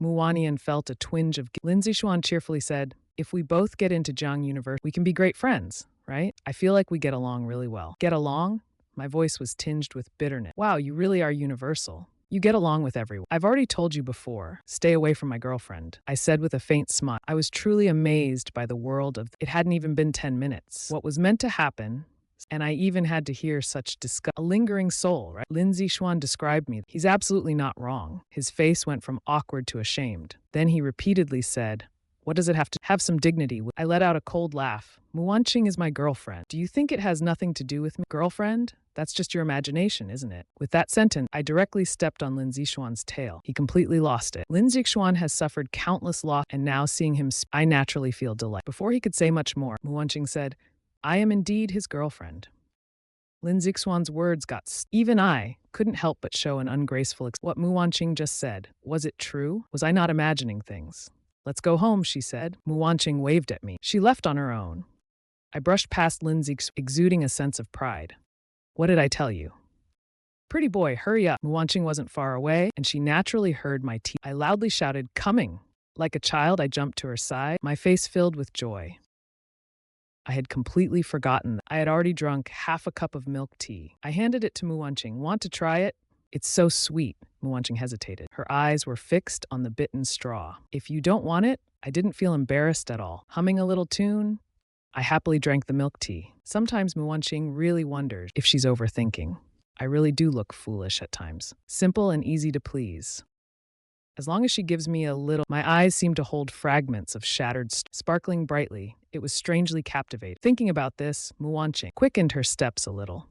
Muwanian felt a twinge of guilt. Lin Zixuan cheerfully said, if we both get into Jiang University, we can be great friends, right? I feel like we get along really well. Get along? My voice was tinged with bitterness. Wow, you really are universal. You get along with everyone. I've already told you before, stay away from my girlfriend, I said with a faint smile. I was truly amazed by the world of. It hadn't even been 10 minutes. What was meant to happen, and I even had to hear such disgust. A lingering soul, right? Lin Zixuan described me. He's absolutely not wrong. His face went from awkward to ashamed. Then he repeatedly said, What does it have to have some dignity? I let out a cold laugh. Muanqing is my girlfriend. Do you think it has nothing to do with me? Girlfriend? That's just your imagination, isn't it? With that sentence, I directly stepped on Lin Zixuan's tail. He completely lost it. Lin Zixuan has suffered countless loss, and now seeing him, I naturally feel delight. Before he could say much more, Muanqing said, I am indeed his girlfriend. Lin Zixuan's words even I couldn't help but show an ungraceful what Muanqing just said. Was it true? Was I not imagining things? Let's go home, she said. Muanqing waved at me. She left on her own. I brushed past Lin Zixuan, exuding a sense of pride. What did I tell you? Pretty boy, hurry up. Muanqing wasn't far away, and she naturally heard my teeth. I loudly shouted, coming. Like a child, I jumped to her side, my face filled with joy. I had completely forgotten that I had already drunk half a cup of milk tea. I handed it to Muanqing. Want to try it? It's so sweet. Muanqing hesitated. Her eyes were fixed on the bitten straw. If you don't want it, I didn't feel embarrassed at all. Humming a little tune, I happily drank the milk tea. Sometimes Muanqing really wonders if she's overthinking. I really do look foolish at times. Simple and easy to please. As long as she gives me a little, my eyes seem to hold fragments of shattered, sparkling brightly. It was strangely captivating. Thinking about this, Muanqing quickened her steps a little,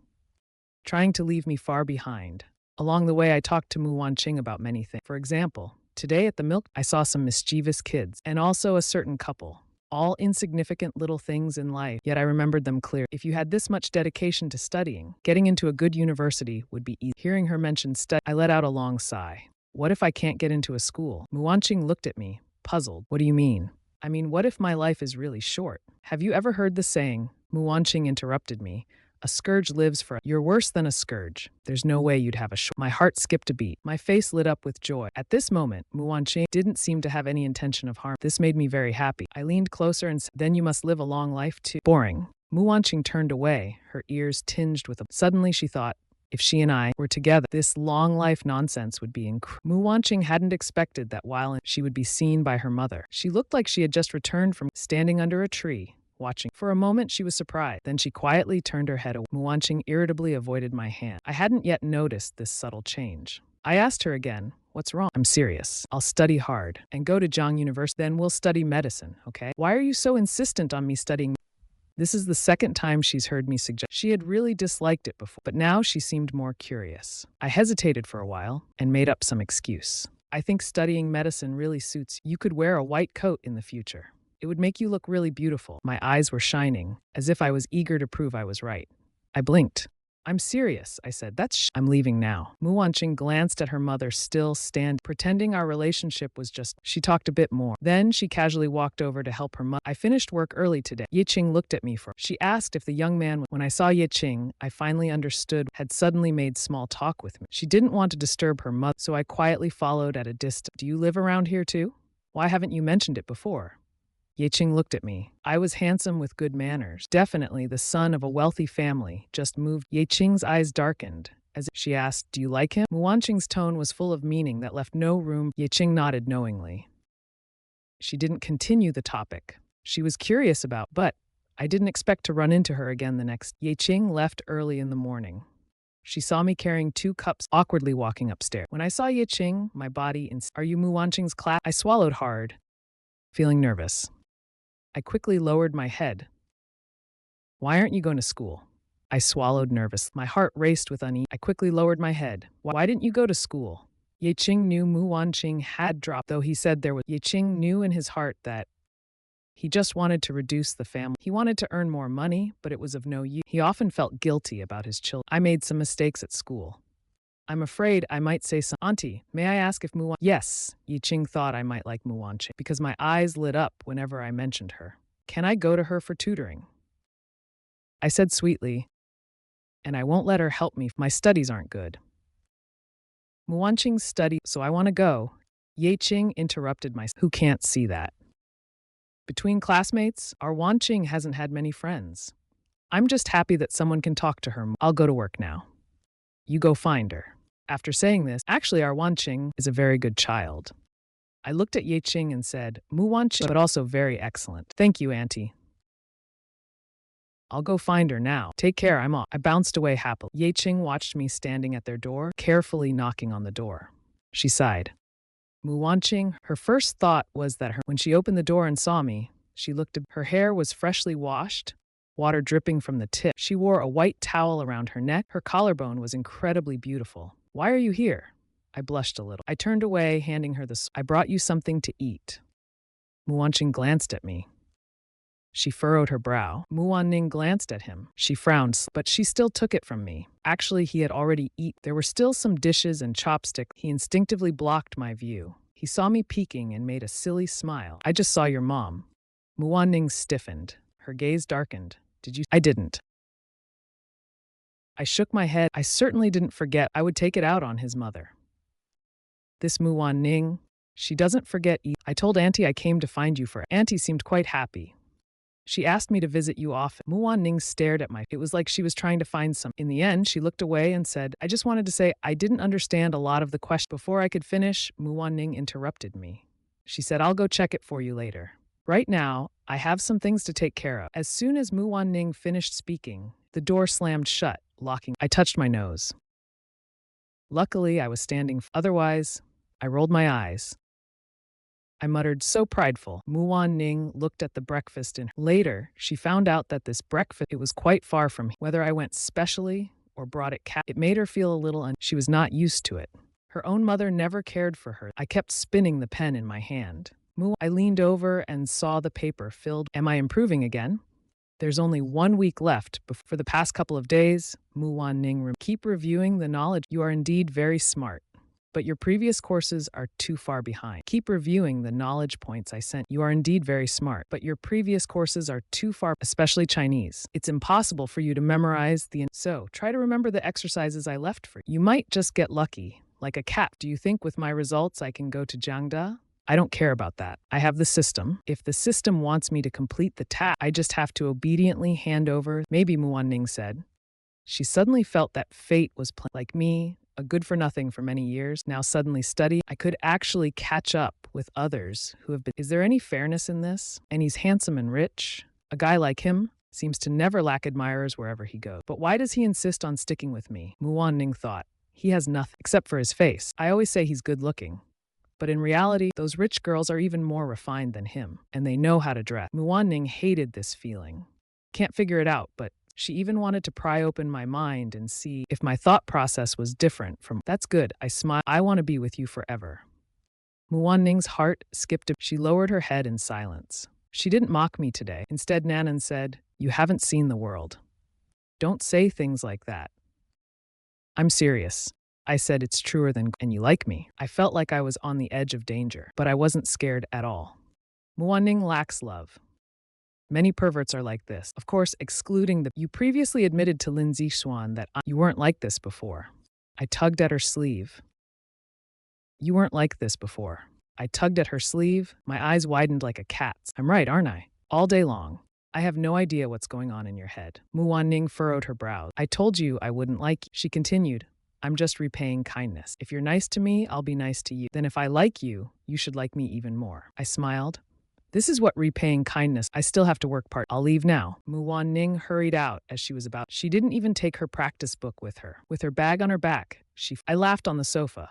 trying to leave me far behind. Along the way, I talked to Muanqing about many things. For example, today at the milk, I saw some mischievous kids, and also a certain couple. All insignificant little things in life, yet I remembered them clear. If you had this much dedication to studying, getting into a good university would be easy. Hearing her mention study, I let out a long sigh. What if I can't get into a school? Muanqing looked at me, puzzled. What do you mean? I mean, what if my life is really short? Have you ever heard the saying? Muanqing interrupted me. A scourge lives for. You're worse than a scourge. There's no way you'd have a short. My heart skipped a beat. My face lit up with joy. At this moment, Muanqing didn't seem to have any intention of harm. This made me very happy. I leaned closer and said, then you must live a long life too. Boring. Muanqing turned away, her ears tinged with a. Suddenly she thought, if she and I were together, this long life nonsense would be incredible. Muanqing hadn't expected that while she would be seen by her mother. She looked like she had just returned from standing under a tree, watching. For a moment she was surprised. Then she quietly turned her head away. Muanqing irritably avoided my hand. I hadn't yet noticed this subtle change. I asked her again, what's wrong? I'm serious. I'll study hard and go to Zhang University. Then we'll study medicine, okay? Why are you so insistent on me studying? This is the second time she's heard me suggest. She had really disliked it before, but now she seemed more curious. I hesitated for a while and made up some excuse. I think studying medicine really suits you. You could wear a white coat in the future. It would make you look really beautiful. My eyes were shining, as if I was eager to prove I was right. I blinked. I'm serious, I said. I'm leaving now. Muanqing glanced at her mother still pretending our relationship was just. She talked a bit more. Then she casually walked over to help her mother. I finished work early today. Yiqing looked at me She asked if the young man. When I saw Yiqing, I finally understood had suddenly made small talk with me. She didn't want to disturb her mother, so I quietly followed at a distance. Do you live around here too? Why haven't you mentioned it before? Yiqing looked at me. I was handsome with good manners. Definitely the son of a wealthy family. Just moved. Yiqing's eyes darkened. As she asked, do you like him? Muanqing's tone was full of meaning that left no room. Yiqing nodded knowingly. She didn't continue the topic. She was curious about, but I didn't expect to run into her again the next. Yiqing left early in the morning. She saw me carrying 2 cups, awkwardly walking upstairs. When I saw Yiqing, my body Are you Muanqing's class? I swallowed hard, feeling nervous. I quickly lowered my head. Why aren't you going to school? I swallowed nervous. My heart raced with unease. I quickly lowered my head. Why didn't you go to school? Yiqing knew Muanqing had dropped, though he said there was. Yiqing knew in his heart that he just wanted to reduce the family. He wanted to earn more money, but it was of no use. He often felt guilty about his children. I made some mistakes at school. I'm afraid I might say some. Auntie, may I ask if Muanqing? Yes, Yiqing thought I might like Muanqing because my eyes lit up whenever I mentioned her. Can I go to her for tutoring? I said sweetly, and I won't let her help me. My studies aren't good. Muanqing studied, so I want to go. Yiqing interrupted my. Who can't see that? Between classmates, our Wanqing hasn't had many friends. I'm just happy that someone can talk to her. I'll go to work now. You go find her. After saying this, actually our Wanqing is a very good child. I looked at Yiqing and said, Muanqing, but also very excellent. Thank you, Auntie. I'll go find her now. Take care, I'm off. I bounced away happily. Yiqing watched me standing at their door, carefully knocking on the door. She sighed. Mu Wanqing, her first thought was that when she opened the door and saw me, her hair was freshly washed, water dripping from the tip. She wore a white towel around her neck. Her collarbone was incredibly beautiful. Why are you here? I blushed a little. I turned away, handing her I brought you something to eat. Mu Wanqing glanced at me. She furrowed her brow. Mu Wanning glanced at him. She frowned, but she still took it from me. Actually, he had already eaten. There were still some dishes and chopsticks. He instinctively blocked my view. He saw me peeking and made a silly smile. I just saw your mom. Mu Wanning stiffened. Her gaze darkened. Did you? I didn't. I shook my head. I certainly didn't forget. I would take it out on his mother. This Mu Wanning, she doesn't forget. I told Auntie I came to find you for. Auntie seemed quite happy. She asked me to visit you often. Mu Wanning stared at It was like she was trying to find some. In the end, she looked away and said, I just wanted to say I didn't understand a lot of the question. Before I could finish, Mu Wanning interrupted me. She said, I'll go check it for you later. Right now, I have some things to take care of. As soon as Mu Wanning finished speaking, the door slammed shut, locking. I touched my nose. Luckily, I was standing. Otherwise, I rolled my eyes. I muttered, so prideful. Mu Wanning looked at the breakfast later, she found out that this breakfast, it was quite far from whether I went specially or brought it it made her feel a little she was not used to it. Her own mother never cared for her. I kept spinning the pen in my hand. I leaned over and saw the paper filled. Am I improving again? There's only 1 week left. For the past couple of days, Mu Wanning, keep reviewing the knowledge. You are indeed very smart. But your previous courses are too far behind. Keep reviewing the knowledge points I sent. You are indeed very smart, but your previous courses are too far, especially Chinese. It's impossible for you to memorize so try to remember the exercises I left for you. You might just get lucky, like a cat. Do you think with my results I can go to Jiangda? I don't care about that. I have the system. If the system wants me to complete the task, I just have to obediently hand over. Maybe, Mu Wanning said. She suddenly felt that fate was like me, a good-for-nothing for many years, now suddenly study. I could actually catch up with others who have been. Is there any fairness in this? And he's handsome and rich. A guy like him seems to never lack admirers wherever he goes. But why does he insist on sticking with me? Mu Wanning thought. He has nothing except for his face. I always say he's good-looking. But in reality, those rich girls are even more refined than him, and they know how to dress. Mu Wanning hated this feeling. Can't figure it out, but she even wanted to pry open my mind and see if my thought process was different from. That's good, I smiled. I want to be with you forever. Mu Wanning's heart skipped a. She lowered her head in silence. She didn't mock me today. Instead, Nanan said, you haven't seen the world. Don't say things like that. I'm serious. I said it's truer than. And you like me. I felt like I was on the edge of danger, but I wasn't scared at all. Mu Wanning lacks love. Many perverts are like this. Of course, excluding you previously admitted to Lin Zixuan that you weren't like this before. I tugged at her sleeve. You weren't like this before. I tugged at her sleeve. My eyes widened like a cat's. I'm right, aren't I? All day long. I have no idea what's going on in your head. Mu Wanning furrowed her brows. I told you I wouldn't like you. She continued. I'm just repaying kindness. If you're nice to me, I'll be nice to you. Then if I like you, you should like me even more. I smiled. This is what repaying kindness. I still have to work part. I'll leave now. Mu Wanning hurried out as she was about. She didn't even take her practice book with her. With her bag on her back, I laughed on the sofa,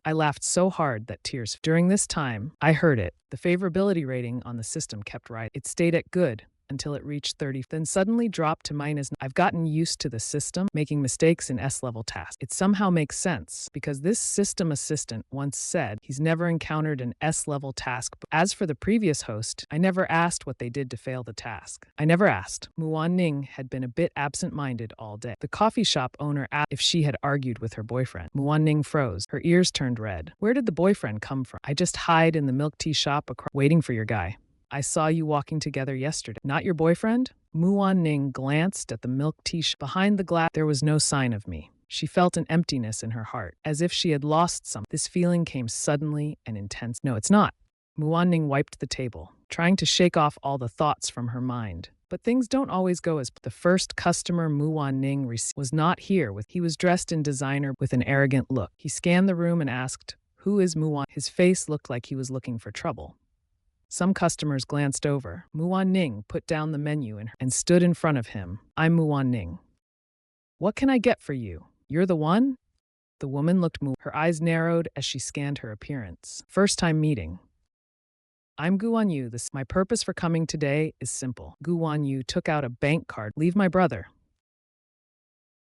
I laughed so hard that tears. During this time, I heard it. The favorability rating on the system kept rising. It stayed at good until it reached 30, then suddenly dropped to minus. I've gotten used to the system making mistakes in S-level tasks. It somehow makes sense because this system assistant once said he's never encountered an S-level task. As for the previous host, I never asked what they did to fail the task. I never asked. Mu Wanning had been a bit absent-minded all day. The coffee shop owner asked if she had argued with her boyfriend. Mu Wanning froze. Her ears turned red. Where did the boyfriend come from? I just hide in the milk tea shop waiting for your guy. I saw you walking together yesterday. Not your boyfriend? Mu Wanning glanced at the milk tea shop. Behind the glass, there was no sign of me. She felt an emptiness in her heart, as if she had lost something. This feeling came suddenly and intense. No, it's not. Mu Wanning wiped the table, trying to shake off all the thoughts from her mind. But things don't always go as the first customer Mu Wanning was not here. He was dressed in designer with an arrogant look. He scanned the room and asked, who is Mu Wanning? His face looked like he was looking for trouble. Some customers glanced over. Mu Wanning put down the menu and stood in front of him. I'm Mu Wanning. What can I get for you? You're the one? The woman looked moved. Her eyes narrowed as she scanned her appearance. First time meeting. I'm Gu Wanyu. My purpose for coming today is simple. Gu Wanyu took out a bank card. Leave my brother.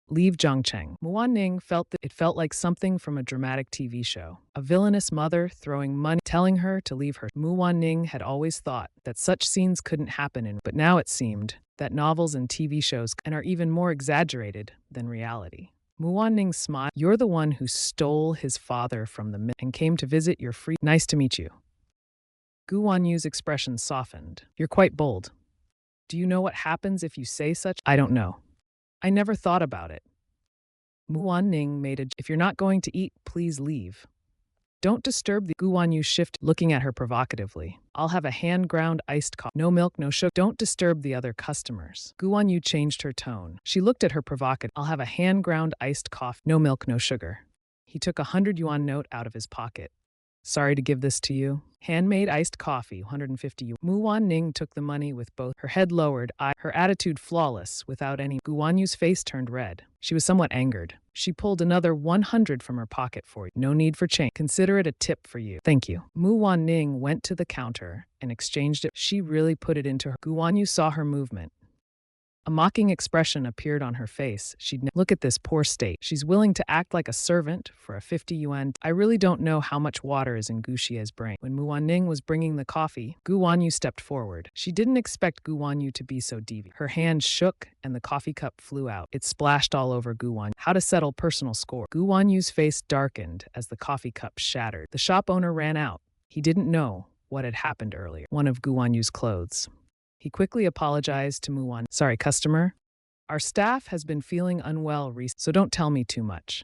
Leave Zhangcheng. Muan felt that it felt like something from a dramatic TV show. A villainous mother throwing money, telling her to leave her. Muan had always thought that such scenes couldn't happen but now it seemed that novels and TV shows are even more exaggerated than reality. Muan smiled. You're the one who stole his father from the myth and came to visit your free. Nice to meet you. Gu Wanyu's expression softened. You're quite bold. Do you know what happens if you say such? I don't know. I never thought about it. Muan made a. If you're not going to eat, please leave. Don't disturb the. Gu Wanyu shift, looking at her provocatively. I'll have a hand-ground iced coffee. No milk, no sugar. Don't disturb the other customers. Gu Wanyu changed her tone. She looked at her provocative. I'll have a hand-ground iced coffee. No milk, no sugar. He took a 100 yuan note out of his pocket. Sorry to give this to you. Handmade iced coffee, 150 yuan. Muan took the money with both, her head lowered, her attitude flawless, without any. Gu Wanyu's face turned red. She was somewhat angered. She pulled another 100 from her pocket for you. No need for change. Consider it a tip for you. Thank you. Muan went to the counter and exchanged it. She really put it into her. Gu Wanyu saw her movement. A mocking expression appeared on her face. She'd look at this poor state. She's willing to act like a servant for a 50 yuan. I really don't know how much water is in Gu Xie's brain. When Muan was bringing the coffee, Gu Wanyu stepped forward. She didn't expect Gu Wanyu to be so deviant. Her hand shook and the coffee cup flew out. It splashed all over Gu Wanyu. How to settle personal score. Gu Wanyu's face darkened as the coffee cup shattered. The shop owner ran out. He didn't know what had happened earlier. One of Gu Wanyu's clothes. He quickly apologized to Muan. Sorry, customer. Our staff has been feeling unwell recently, so don't tell me too much.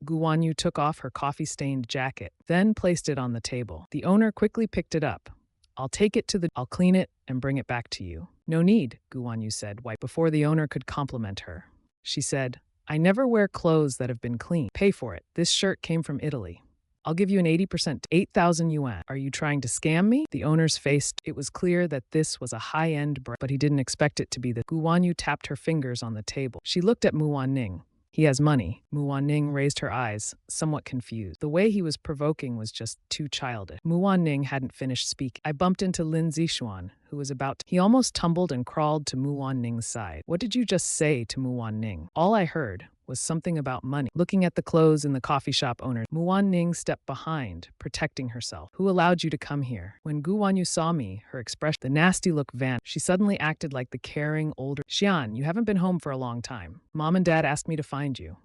Gu Wanyu took off her coffee-stained jacket, then placed it on the table. The owner quickly picked it up. I'll take it to the. I'll clean it and bring it back to you. No need, Gu Wanyu said, before the owner could compliment her. She said, I never wear clothes that have been cleaned. Pay for it. This shirt came from Italy. I'll give you an 80%, 8,000 yuan. Are you trying to scam me? The owner's face, it was clear that this was a high-end brand, but he didn't expect it to be the. Gu Wanyu tapped her fingers on the table. She looked at Muan. He has money. Muan raised her eyes, somewhat confused. The way he was provoking was just too childish. Muan hadn't finished speaking. I bumped into Lin Zixuan, who was about to. He almost tumbled and crawled to Muan side. What did you just say to Muan? All I heard was something about money. Looking at the clothes in the coffee shop owner, Muan stepped behind, protecting herself. Who allowed you to come here? When Gu Wanyu saw me, her expression, the nasty look vanished. She suddenly acted like the caring older. Xian, you haven't been home for a long time. Mom and Dad asked me to find you.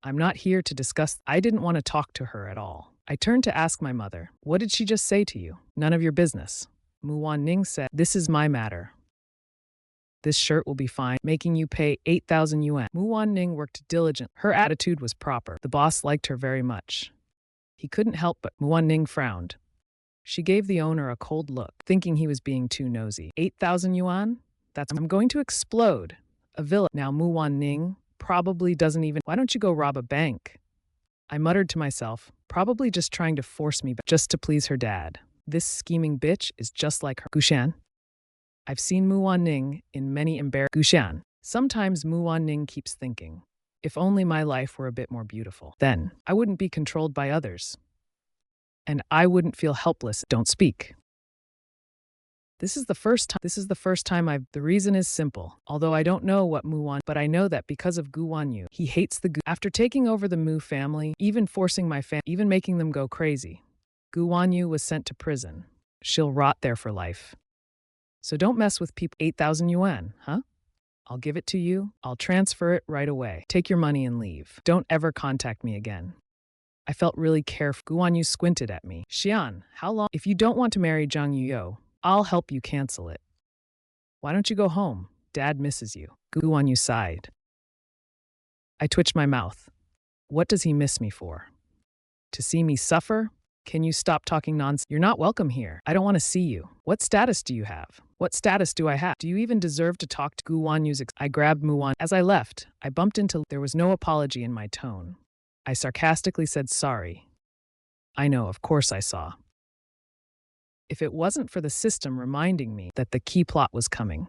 I'm not here to discuss. I didn't want to talk to her at all. I turned to ask my mother, what did she just say to you? None of your business. Muan said, this is my matter. This shirt will be fine, making you pay 8,000 yuan. Muan worked diligently. Her attitude was proper. The boss liked her very much. He couldn't help but. Muan frowned. She gave the owner a cold look, thinking he was being too nosy. 8,000 yuan? That's. I'm going to explode. A villain. Now Muan probably doesn't even. Why don't you go rob a bank? I muttered to myself, probably just trying to force me back, just to please her dad. This scheming bitch is just like her. Gushan. I've seen Muan in many embarrassing. Gushan. Sometimes Muan keeps thinking, if only my life were a bit more beautiful. Then I wouldn't be controlled by others. And I wouldn't feel helpless. Don't speak. This is the first time I've. The reason is simple. Although I don't know what Muan, but I know that because of Gu Wanyu, he hates the Gu. After taking over the Mu family, even forcing my family, even making them go crazy, Gu Wanyu was sent to prison. She'll rot there for life. So don't mess with people. 8,000 yuan, huh? I'll give it to you. I'll transfer it right away. Take your money and leave. Don't ever contact me again. I felt really careful. Gu Wanyu squinted at me. Xian, how long? If you don't want to marry Zhang Yuyo, I'll help you cancel it. Why don't you go home? Dad misses you. Gu Wanyu sighed. I twitched my mouth. What does he miss me for? To see me suffer? Can you stop talking nonsense? You're not welcome here. I don't want to see you. What status do you have? What status do I have? Do you even deserve to talk to Gu Wanyu's? I grabbed Muan. As I left, I bumped into. There was no apology in my tone. I sarcastically said sorry. I know, of course I saw. If it wasn't for the system reminding me that the key plot was coming,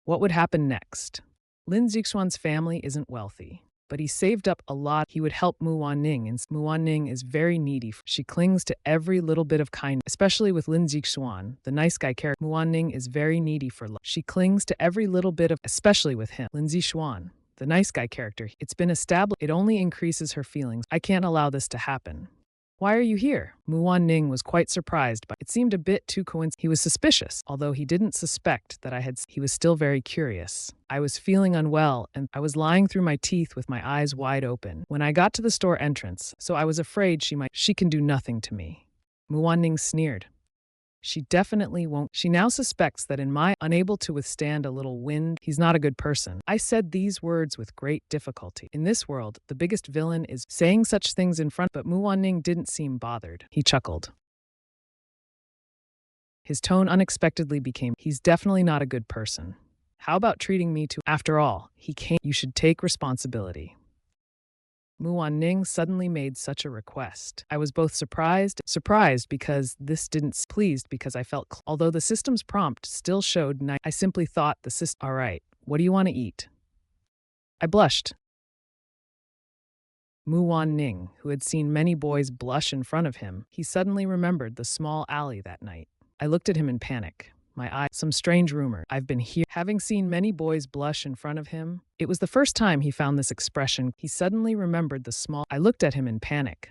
what would happen next? Lin Zixuan's family isn't wealthy, but he saved up a lot. He would help Muwan Ning, and Muwan Ning is very needy. She clings to every little bit of kindness, especially with Lin Zixuan, the nice guy character. Muwan Ning is very needy for love. She clings to every little bit of, especially with him, Lin Zixuan, the nice guy character. It's been established. It only increases her feelings. I can't allow this to happen. Why are you here? Muwan Ning was quite surprised, but it seemed a bit too coincidental. He was suspicious, although he didn't suspect that he was still very curious. I was feeling unwell, and I was lying through my teeth with my eyes wide open when I got to the store entrance, so I was afraid she can do nothing to me. Muwan Ning sneered. She definitely won't. She now suspects that in my unable to withstand a little wind, he's not a good person. I said these words with great difficulty. In this world, the biggest villain is saying such things in front, but Muwan Ning didn't seem bothered. He chuckled. His tone unexpectedly became, he's definitely not a good person. How about treating me to, after all, you should take responsibility. Muwan Ning suddenly made such a request. I was both surprised because pleased because I felt, although the system's prompt still showed, I simply thought the system, all right, what do you want to eat? I blushed. Muwan Ning, who had seen many boys blush in front of him, he suddenly remembered the small alley that night. I looked at him in panic. My eye, some strange rumor. I've been here. Having seen many boys blush in front of him, it was the first time he found this expression. He suddenly remembered the small. I looked at him in panic.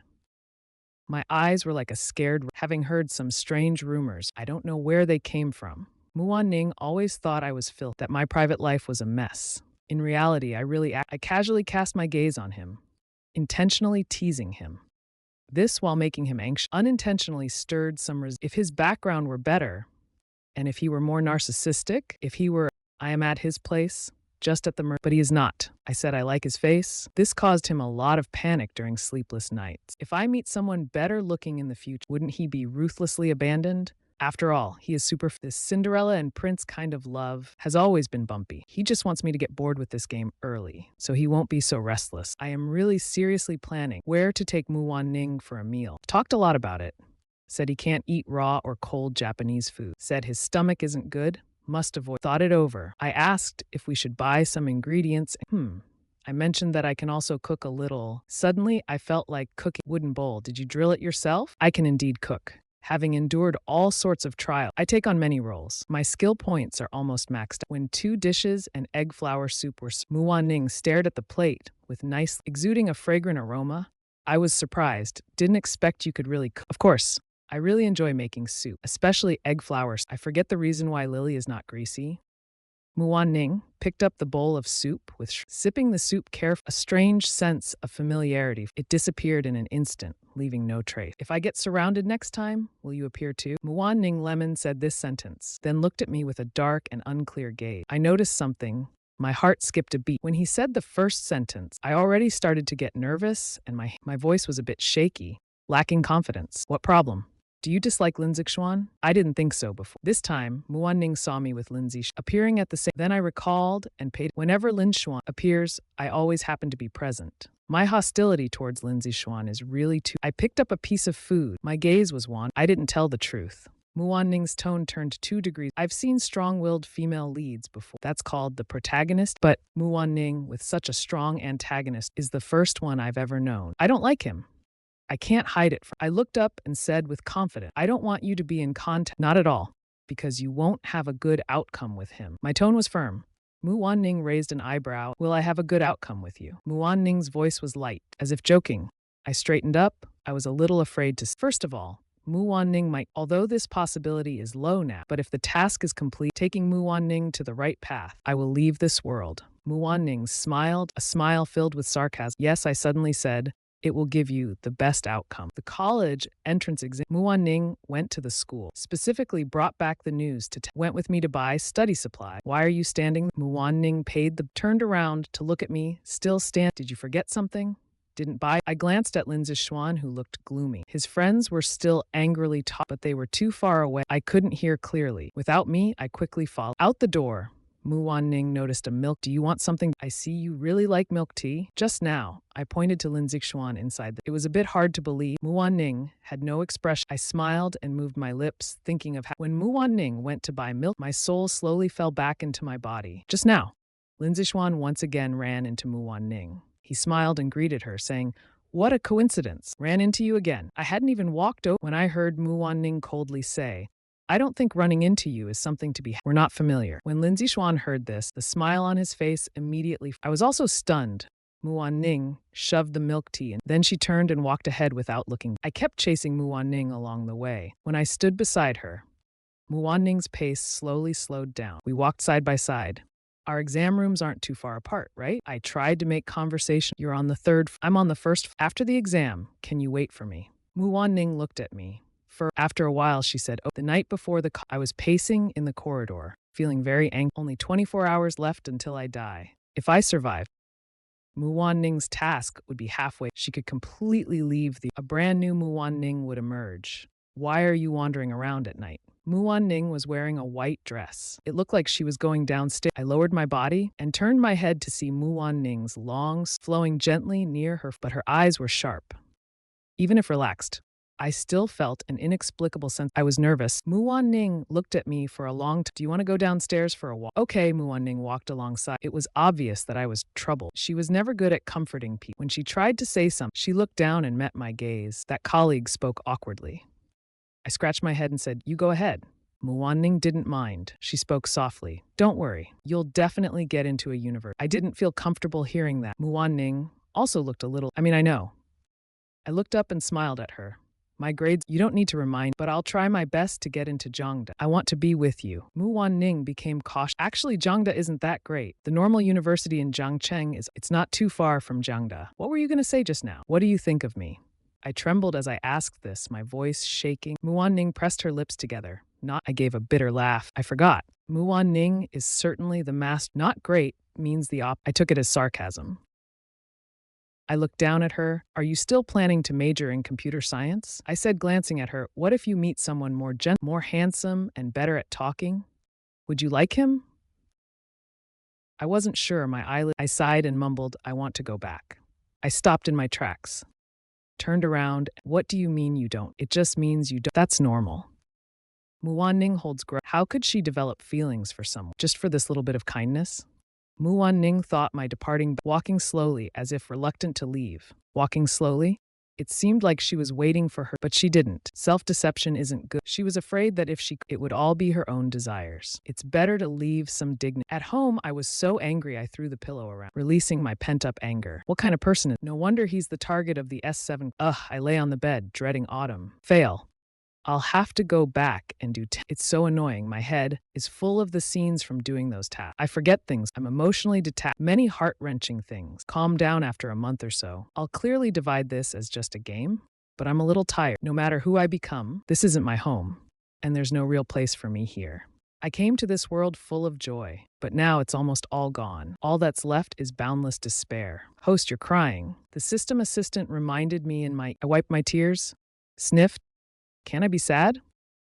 My eyes were like a scared, having heard some strange rumors. I don't know where they came from. Muwan Ning always thought I was filthy, that my private life was a mess. In reality, I casually cast my gaze on him, intentionally teasing him. This, while making him anxious, unintentionally stirred some if his background were better, and if he were more narcissistic, I am at his place, just at the but he is not. I said I like his face. This caused him a lot of panic during sleepless nights. If I meet someone better looking in the future, wouldn't he be ruthlessly abandoned? After all, he is this Cinderella and Prince kind of love has always been bumpy. He just wants me to get bored with this game early, so he won't be so restless. I am really seriously planning where to take Muwan Ning for a meal. Talked a lot about it. Said he can't eat raw or cold Japanese food. Said his stomach isn't good. Must avoid. Thought it over. I asked if we should buy some ingredients. I mentioned that I can also cook a little. Suddenly, I felt like cooking. Wooden bowl. Did you drill it yourself? I can indeed cook. Having endured all sorts of trials, I take on many roles. My skill points are almost maxed out. When 2 dishes and egg flour soup were, Muwan Ning stared at the plate with exuding a fragrant aroma. I was surprised. Didn't expect you could really cook. Of course. I really enjoy making soup, especially egg flours. I forget the reason why Lily is not greasy. Muwan Ning picked up the bowl of soup sipping the soup carefully. A strange sense of familiarity. It disappeared in an instant, leaving no trace. If I get surrounded next time, will you appear too? Muwan Ning Lemon said this sentence, then looked at me with a dark and unclear gaze. I noticed something. My heart skipped a beat. When he said the first sentence, I already started to get nervous, and my voice was a bit shaky, lacking confidence. What problem? Do you dislike Lin Zixuan? I didn't think so before. This time, Muwan Ning saw me with Lin Zixuan appearing at the same. Then I recalled and paid. Whenever Lin Zixuan appears, I always happen to be present. My hostility towards Lin Zixuan is really too. I picked up a piece of food. My gaze was wandering. I didn't tell the truth. Muwan Ning's tone turned 2 degrees. I've seen strong-willed female leads before. That's called the protagonist, but Muwan Ning, with such a strong antagonist, is the first one I've ever known. I don't like him. I can't hide it. I looked up and said with confidence, I don't want you to be in contact. Not at all, because you won't have a good outcome with him. My tone was firm. Muwan Ning raised an eyebrow. Will I have a good outcome with you? Muwan Ning's voice was light, as if joking. I straightened up. I was a little afraid to. First of all, Muwan Ning might, although this possibility is low now, but if the task is complete, taking Muwan Ning to the right path, I will leave this world. Muwan Ning smiled, a smile filled with sarcasm. Yes, I suddenly said, it will give you the best outcome. The college entrance exam. Muwan Ning went to the school, specifically brought back the news went with me to buy study supply. Why are you standing? Muwan Ning turned around to look at me, still stand. Did you forget something? Didn't buy. I glanced at Lin Zixuan, who looked gloomy. His friends were still angrily talking, but they were too far away. I couldn't hear clearly. Without me, I quickly followed. Out the door, Muwan Ning noticed a milk. Do you want something? I see you really like milk tea. Just now, I pointed to Lin Zixuan inside. It was a bit hard to believe. Muwan Ning had no expression. I smiled and moved my lips, thinking of how. When Muwan Ning went to buy milk, my soul slowly fell back into my body. Just now, Lin Zixuan once again ran into Muwan Ning. He smiled and greeted her, saying, "What a coincidence. Ran into you again." I hadn't even walked over when I heard Ning coldly say, "I don't think running into you is something to be. We're not familiar." When Lindsay Schwan heard this, the smile on his face immediately. I was also stunned. Ning shoved the milk tea and then she turned and walked ahead without looking. I kept chasing Ning along the way. When I stood beside her, Ning's pace slowly slowed down. We walked side by side. Our exam rooms aren't too far apart, right? I tried to make conversation. You're on the third. I'm on the first. After the exam, can you wait for me? Ning looked at me. After a while, she said, "Oh, the night before I was pacing in the corridor, feeling very angry. Only 24 hours left until I die. If I survive, Ning's task would be halfway. She could completely leave a brand new Ning would emerge. Why are you wandering around at night?" Ning was wearing a white dress. It looked like she was going downstairs. I lowered my body and turned my head to see Ning's longs flowing gently near her, but her eyes were sharp. Even if relaxed, I still felt an inexplicable sense. I was nervous. Ning looked at me for a long time. "Do you want to go downstairs for a walk?" "Okay." Ning walked alongside. It was obvious that I was troubled. She was never good at comforting people. When she tried to say something, she looked down and met my gaze. That colleague spoke awkwardly. I scratched my head and said, "You go ahead." Ning didn't mind. She spoke softly. "Don't worry. You'll definitely get into a universe." I didn't feel comfortable hearing that. Ning also looked a little, I know. I looked up and smiled at her. "My grades, you don't need to remind, but I'll try my best to get into Jongda. I want to be with you." Ning became cautious. "Actually, Jongda isn't that great. The normal university in Jiangcheng it's not too far from Jongda." "What were you going to say just now? What do you think of me?" I trembled as I asked this, my voice shaking. Ning pressed her lips together. I gave a bitter laugh. I forgot. Ning is certainly the master. Not great means the I took it as sarcasm. I looked down at her. "Are you still planning to major in computer science?" I said, glancing at her. "What if you meet someone more gentle, more handsome, and better at talking? Would you like him?" I wasn't sure. I sighed and mumbled, "I want to go back." I stopped in my tracks. Turned around. "What do you mean you don't?" "It just means you don't. That's normal." Ning holds grudge. How could she develop feelings for someone just for this little bit of kindness? Ning thought my departing, walking slowly as if reluctant to leave. Walking slowly? It seemed like she was waiting for her, but she didn't. Self-deception isn't good. She was afraid that it would all be her own desires. It's better to leave some dignity. At home, I was so angry I threw the pillow around, releasing my pent-up anger. What kind of person is? No wonder he's the target of the S7. Ugh, I lay on the bed, dreading autumn. Fail. I'll have to go back and do it's so annoying. My head is full of the scenes from doing those tasks. I forget things. I'm emotionally detached. Many heart-wrenching things. Calm down after a month or so. I'll clearly divide this as just a game, but I'm a little tired. No matter who I become, this isn't my home, and there's no real place for me here. I came to this world full of joy, but now it's almost all gone. All that's left is boundless despair. Host, you're crying. The system assistant reminded me I wiped my tears, sniffed. Can I be sad?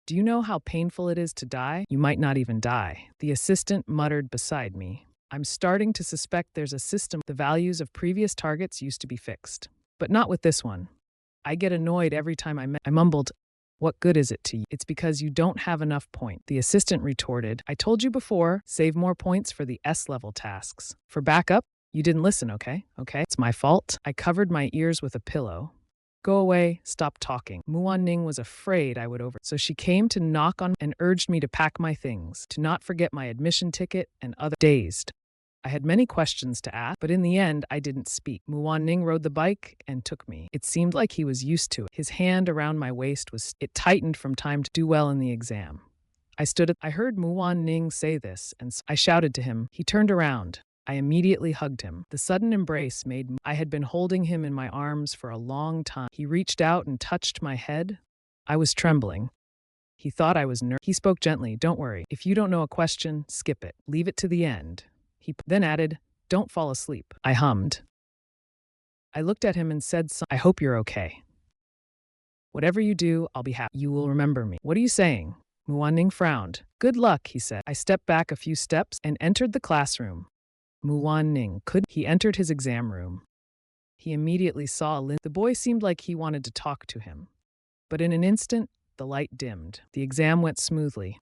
Do you know how painful it is to die? You might not even die. The assistant muttered beside me. I'm starting to suspect there's a system. The values of previous targets used to be fixed, but not with this one. I get annoyed every time I mumbled, "What good is it to you?" "It's because you don't have enough point." The assistant retorted, "I told you before, save more points for the S-level tasks. For backup, you didn't listen, okay? Okay, it's my fault." I covered my ears with a pillow. "Go away, stop talking." Ning was afraid I would so she came to knock on and urged me to pack my things, to not forget my admission ticket and other. Dazed. I had many questions to ask, but in the end, I didn't speak. Ning rode the bike and took me. It seemed like he was used to it. His hand around my waist it tightened from time to do well in the exam. I heard Ning say this, and I shouted to him. He turned around. I immediately hugged him. The sudden embrace I had been holding him in my arms for a long time. He reached out and touched my head. I was trembling. He thought I was nervous. He spoke gently. "Don't worry. If you don't know a question, skip it. Leave it to the end." He then added, "Don't fall asleep." I hummed. I looked at him and said, "I hope you're okay. Whatever you do, I'll be happy. You will remember me." "What are you saying?" Ning frowned. "Good luck," he said. I stepped back a few steps and entered the classroom. Ning he entered his exam room. He immediately saw the boy seemed like he wanted to talk to him. But in an instant, the light dimmed. The exam went smoothly.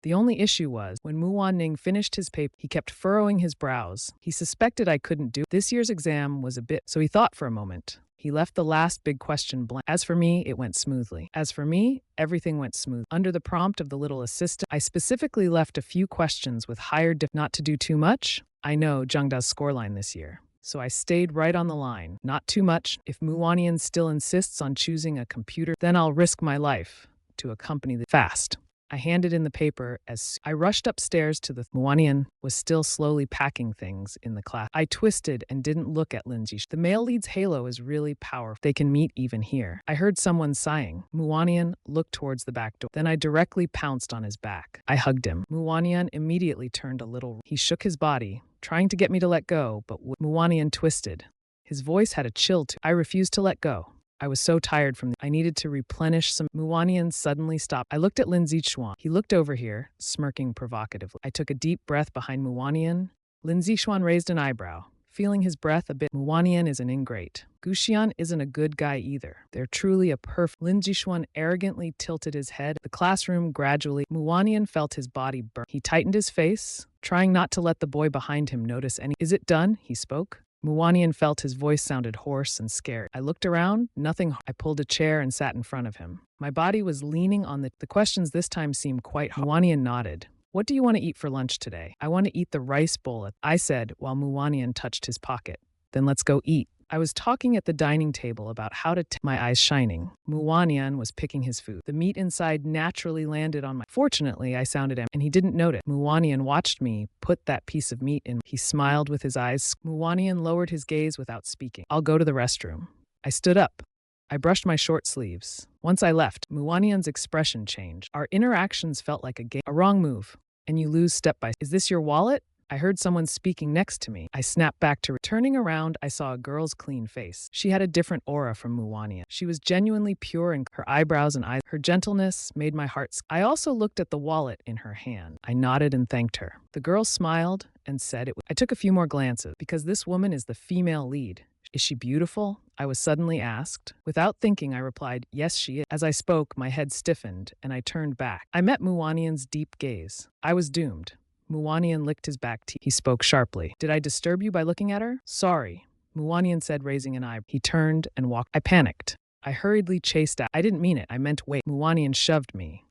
The only issue was, when Mu Wanning finished his paper, he kept furrowing his brows. He suspected I couldn't do this year's exam was a bit, so he thought for a moment. He left the last big question blank. As for me, it went smoothly. As for me, everything went smooth. Under the prompt of the little assistant, I specifically left a few questions with higher not to do too much. I know Jungda's scoreline this year, so I stayed right on the line. Not too much. If Muwanian still insists on choosing a computer, then I'll risk my life to accompany the fast. I handed in the paper as I rushed upstairs to the Muwanian was still slowly packing things in the class. I twisted and didn't look at Lindsay. The male lead's halo is really powerful. They can meet even here. I heard someone sighing. Muwanian looked towards the back door. Then I directly pounced on his back. I hugged him. Muwanian immediately turned a little. He shook his body, trying to get me to let go, but Muwanian twisted. His voice had a chill to it. I refused to let go. I was so tired from I needed to replenish some. Muwanian suddenly stopped. I looked at Lin Zichuan. He looked over here, smirking provocatively. I took a deep breath behind Muwanian. Lin Zichuan raised an eyebrow, feeling his breath a bit. Muwanian is an ingrate. Guxian isn't a good guy either. They're truly a perfect. Lin Zichuan arrogantly tilted his head. The classroom gradually. Muwanian felt his body burn. He tightened his face, trying not to let the boy behind him notice any. Is it done? He spoke. Muwanian felt his voice sounded hoarse and scared. I looked around, nothing. I pulled a chair and sat in front of him. My body was leaning on the questions this time seemed quite hard. Muwanian nodded. What do you want to eat for lunch today? I want to eat the rice bowl, I said while Muwanian touched his pocket. Then let's go eat. I was talking at the dining table about how to my eyes shining. Muwanian was picking his food. The meat inside naturally landed on my. Fortunately, I sounded him, and he didn't notice. Muwanian watched me put that piece of meat in. He smiled with his eyes. Muwanian lowered his gaze without speaking. I'll go to the restroom. I stood up. I brushed my short sleeves. Once I left, Muwanian's expression changed. Our interactions felt like a game. A wrong move, and you lose step by. Is this your wallet? I heard someone speaking next to me. I snapped back to turning around. I saw a girl's clean face. She had a different aura from Muwanian. She was genuinely pure, and her eyebrows and eyes. Her gentleness made my heart. I also looked at the wallet in her hand. I nodded and thanked her. The girl smiled and said it. I took a few more glances. Because this woman is the female lead. Is she beautiful? I was suddenly asked. Without thinking, I replied, yes, she is. As I spoke, my head stiffened, and I turned back. I met Muwanian's deep gaze. I was doomed. Muwanian licked his back teeth. He spoke sharply. Did I disturb you by looking at her? Sorry, Muwanian said, raising an eyebrow. He turned and walked. I panicked. I hurriedly chased out. I didn't mean it. I meant wait. Muwanian shoved me.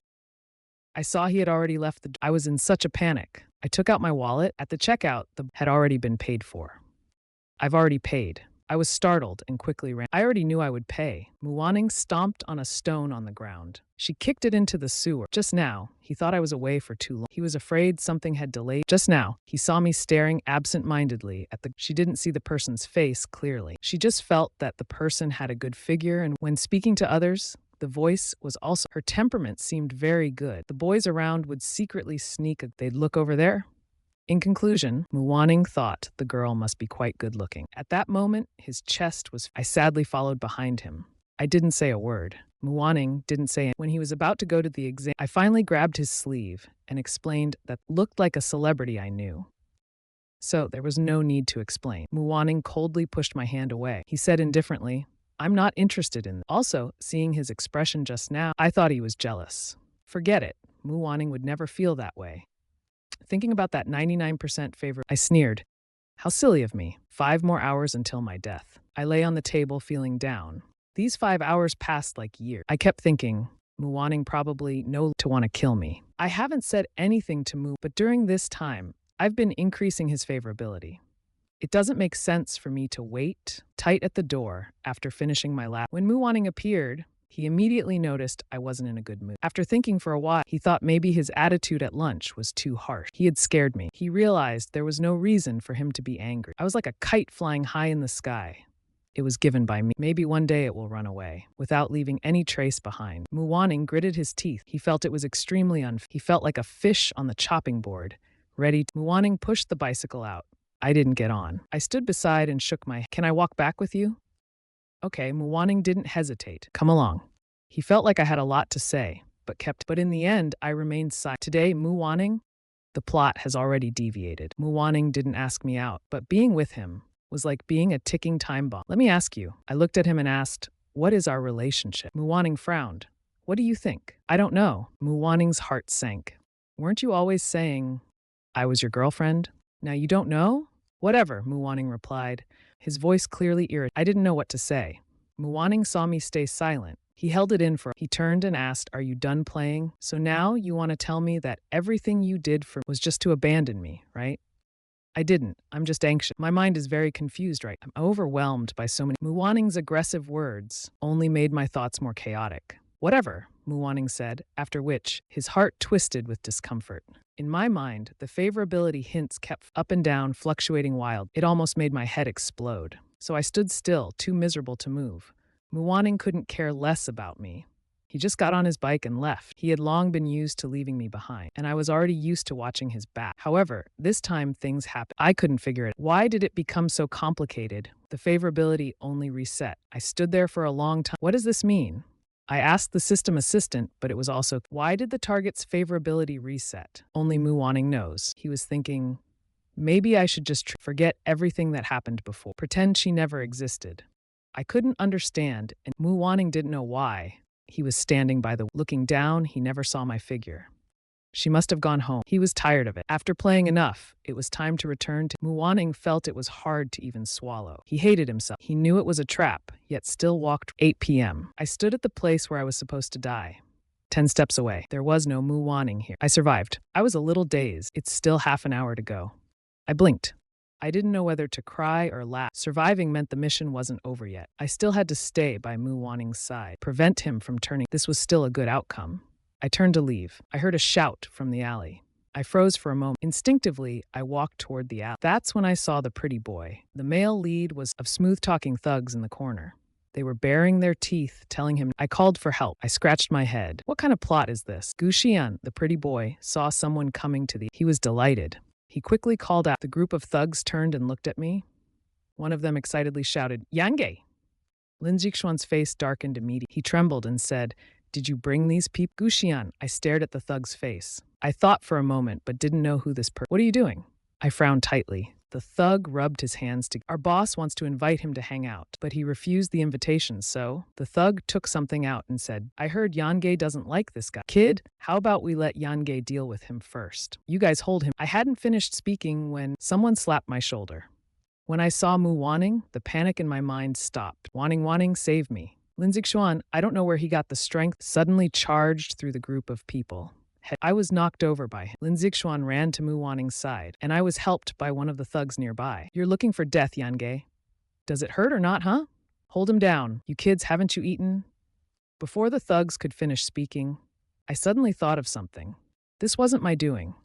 I saw he had already left the. I was in such a panic. I took out my wallet. At the checkout, the had already been paid for. I've already paid. I was startled and quickly ran. I already knew I would pay. Muwaning stomped on a stone on the ground. She kicked it into the sewer. Just now, he thought I was away for too long. He was afraid something had delayed. Just now, he saw me staring absent-mindedly at the. She didn't see the person's face clearly. She just felt that the person had a good figure, and when speaking to others, the voice was also. Her temperament seemed very good. The boys around would secretly sneak. They'd look over there. In conclusion, Muwaning thought the girl must be quite good-looking. At that moment, his chest was. I sadly followed behind him. I didn't say a word. Muwaning didn't say it. When he was about to go to the exam, I finally grabbed his sleeve and explained that looked like a celebrity I knew. So there was no need to explain. Muwaning coldly pushed my hand away. He said indifferently, I'm not interested in. Also, seeing his expression just now, I thought he was jealous. Forget it. Muwaning would never feel that way. Thinking about that 99% favor, I sneered. How silly of me. 5 more hours until my death. I lay on the table feeling down. These 5 hours passed like years. I kept thinking, Muwaning probably know to want to kill me. I haven't said anything to Mu, but during this time, I've been increasing his favorability. It doesn't make sense for me to wait tight at the door after finishing my lap. When Muwaning appeared, he immediately noticed I wasn't in a good mood. After thinking for a while, he thought maybe his attitude at lunch was too harsh. He had scared me. He realized there was no reason for him to be angry. I was like a kite flying high in the sky. It was given by me. Maybe one day it will run away, without leaving any trace behind. Muwaning gritted his teeth. He felt it was extremely unfair. He felt like a fish on the chopping board, ready to. Muwaning pushed the bicycle out. I didn't get on. I stood beside and shook my head. Can I walk back with you? Okay, Muwaning didn't hesitate. Come along. He felt like I had a lot to say, but in the end, I remained silent. Today, Muwaning, the plot has already deviated. Muwaning didn't ask me out, but being with him was like being a ticking time bomb. Let me ask you. I looked at him and asked, what is our relationship? Muwaning frowned. What do you think? I don't know. Muwaning's heart sank. Weren't you always saying I was your girlfriend? Now you don't know? Whatever, Muwaning replied, his voice clearly irritated. I didn't know what to say. Muwaning saw me stay silent. He held it in for. He turned and asked, "Are you done playing? So now you want to tell me that everything you did for was just to abandon me, right?" I didn't. I'm just anxious. My mind is very confused right now. I'm overwhelmed by so many. Muwaning's aggressive words only made my thoughts more chaotic. Whatever, Muwaning said, after which his heart twisted with discomfort. In my mind, the favorability hints kept up and down, fluctuating wild. It almost made my head explode. So I stood still, too miserable to move. Muwaning couldn't care less about me. He just got on his bike and left. He had long been used to leaving me behind, and I was already used to watching his back. However, this time things happened. I couldn't figure it. Why did it become so complicated? The favorability only reset. I stood there for a long time. What does this mean? I asked the system assistant, but it was also, why did the target's favorability reset? Only Muwaning knows. He was thinking, maybe I should just forget everything that happened before. Pretend she never existed. I couldn't understand, and Muwaning didn't know why. He was standing by the looking down, he never saw my figure. She must have gone home. He was tired of it. After playing enough, it was time to return to. Muwaning felt it was hard to even swallow. He hated himself. He knew it was a trap, yet still walked. 8 p.m. I stood at the place where I was supposed to die. 10 steps away. There was no Muwaning here. I survived. I was a little dazed. It's still half an hour to go. I blinked. I didn't know whether to cry or laugh. Surviving meant the mission wasn't over yet. I still had to stay by Muwaning's side, prevent him from turning. This was still a good outcome. I turned to leave. I heard a shout from the alley. I froze for a moment. Instinctively, I walked toward the alley. That's when I saw the pretty boy. The male lead was of smooth-talking thugs in the corner. They were baring their teeth, telling him. I called for help. I scratched my head. What kind of plot is this? Gushian, the pretty boy, saw someone coming to the. He was delighted. He quickly called out. The group of thugs turned and looked at me. One of them excitedly shouted, "Yange!" Lin Zixuan's face darkened immediately. He trembled and said, "Did you bring these people?" Gushian, I stared at the thug's face. I thought for a moment, but didn't know who this person. What are you doing? I frowned tightly. The thug rubbed his hands together. Our boss wants to invite him to hang out, but he refused the invitation, so the thug took something out and said, "I heard Yange doesn't like this guy. Kid, how about we let Yange deal with him first? You guys hold him." I hadn't finished speaking when someone slapped my shoulder. When I saw Muwaning, the panic in my mind stopped. Waning, save me. Lin Zixuan, I don't know where he got the strength, suddenly charged through the group of people. I was knocked over by him. Lin Zixuan ran to Muwaning's side, and I was helped by one of the thugs nearby. "You're looking for death, Yange. Does it hurt or not, huh? Hold him down. You kids, haven't you eaten?" Before the thugs could finish speaking, I suddenly thought of something. This wasn't my doing.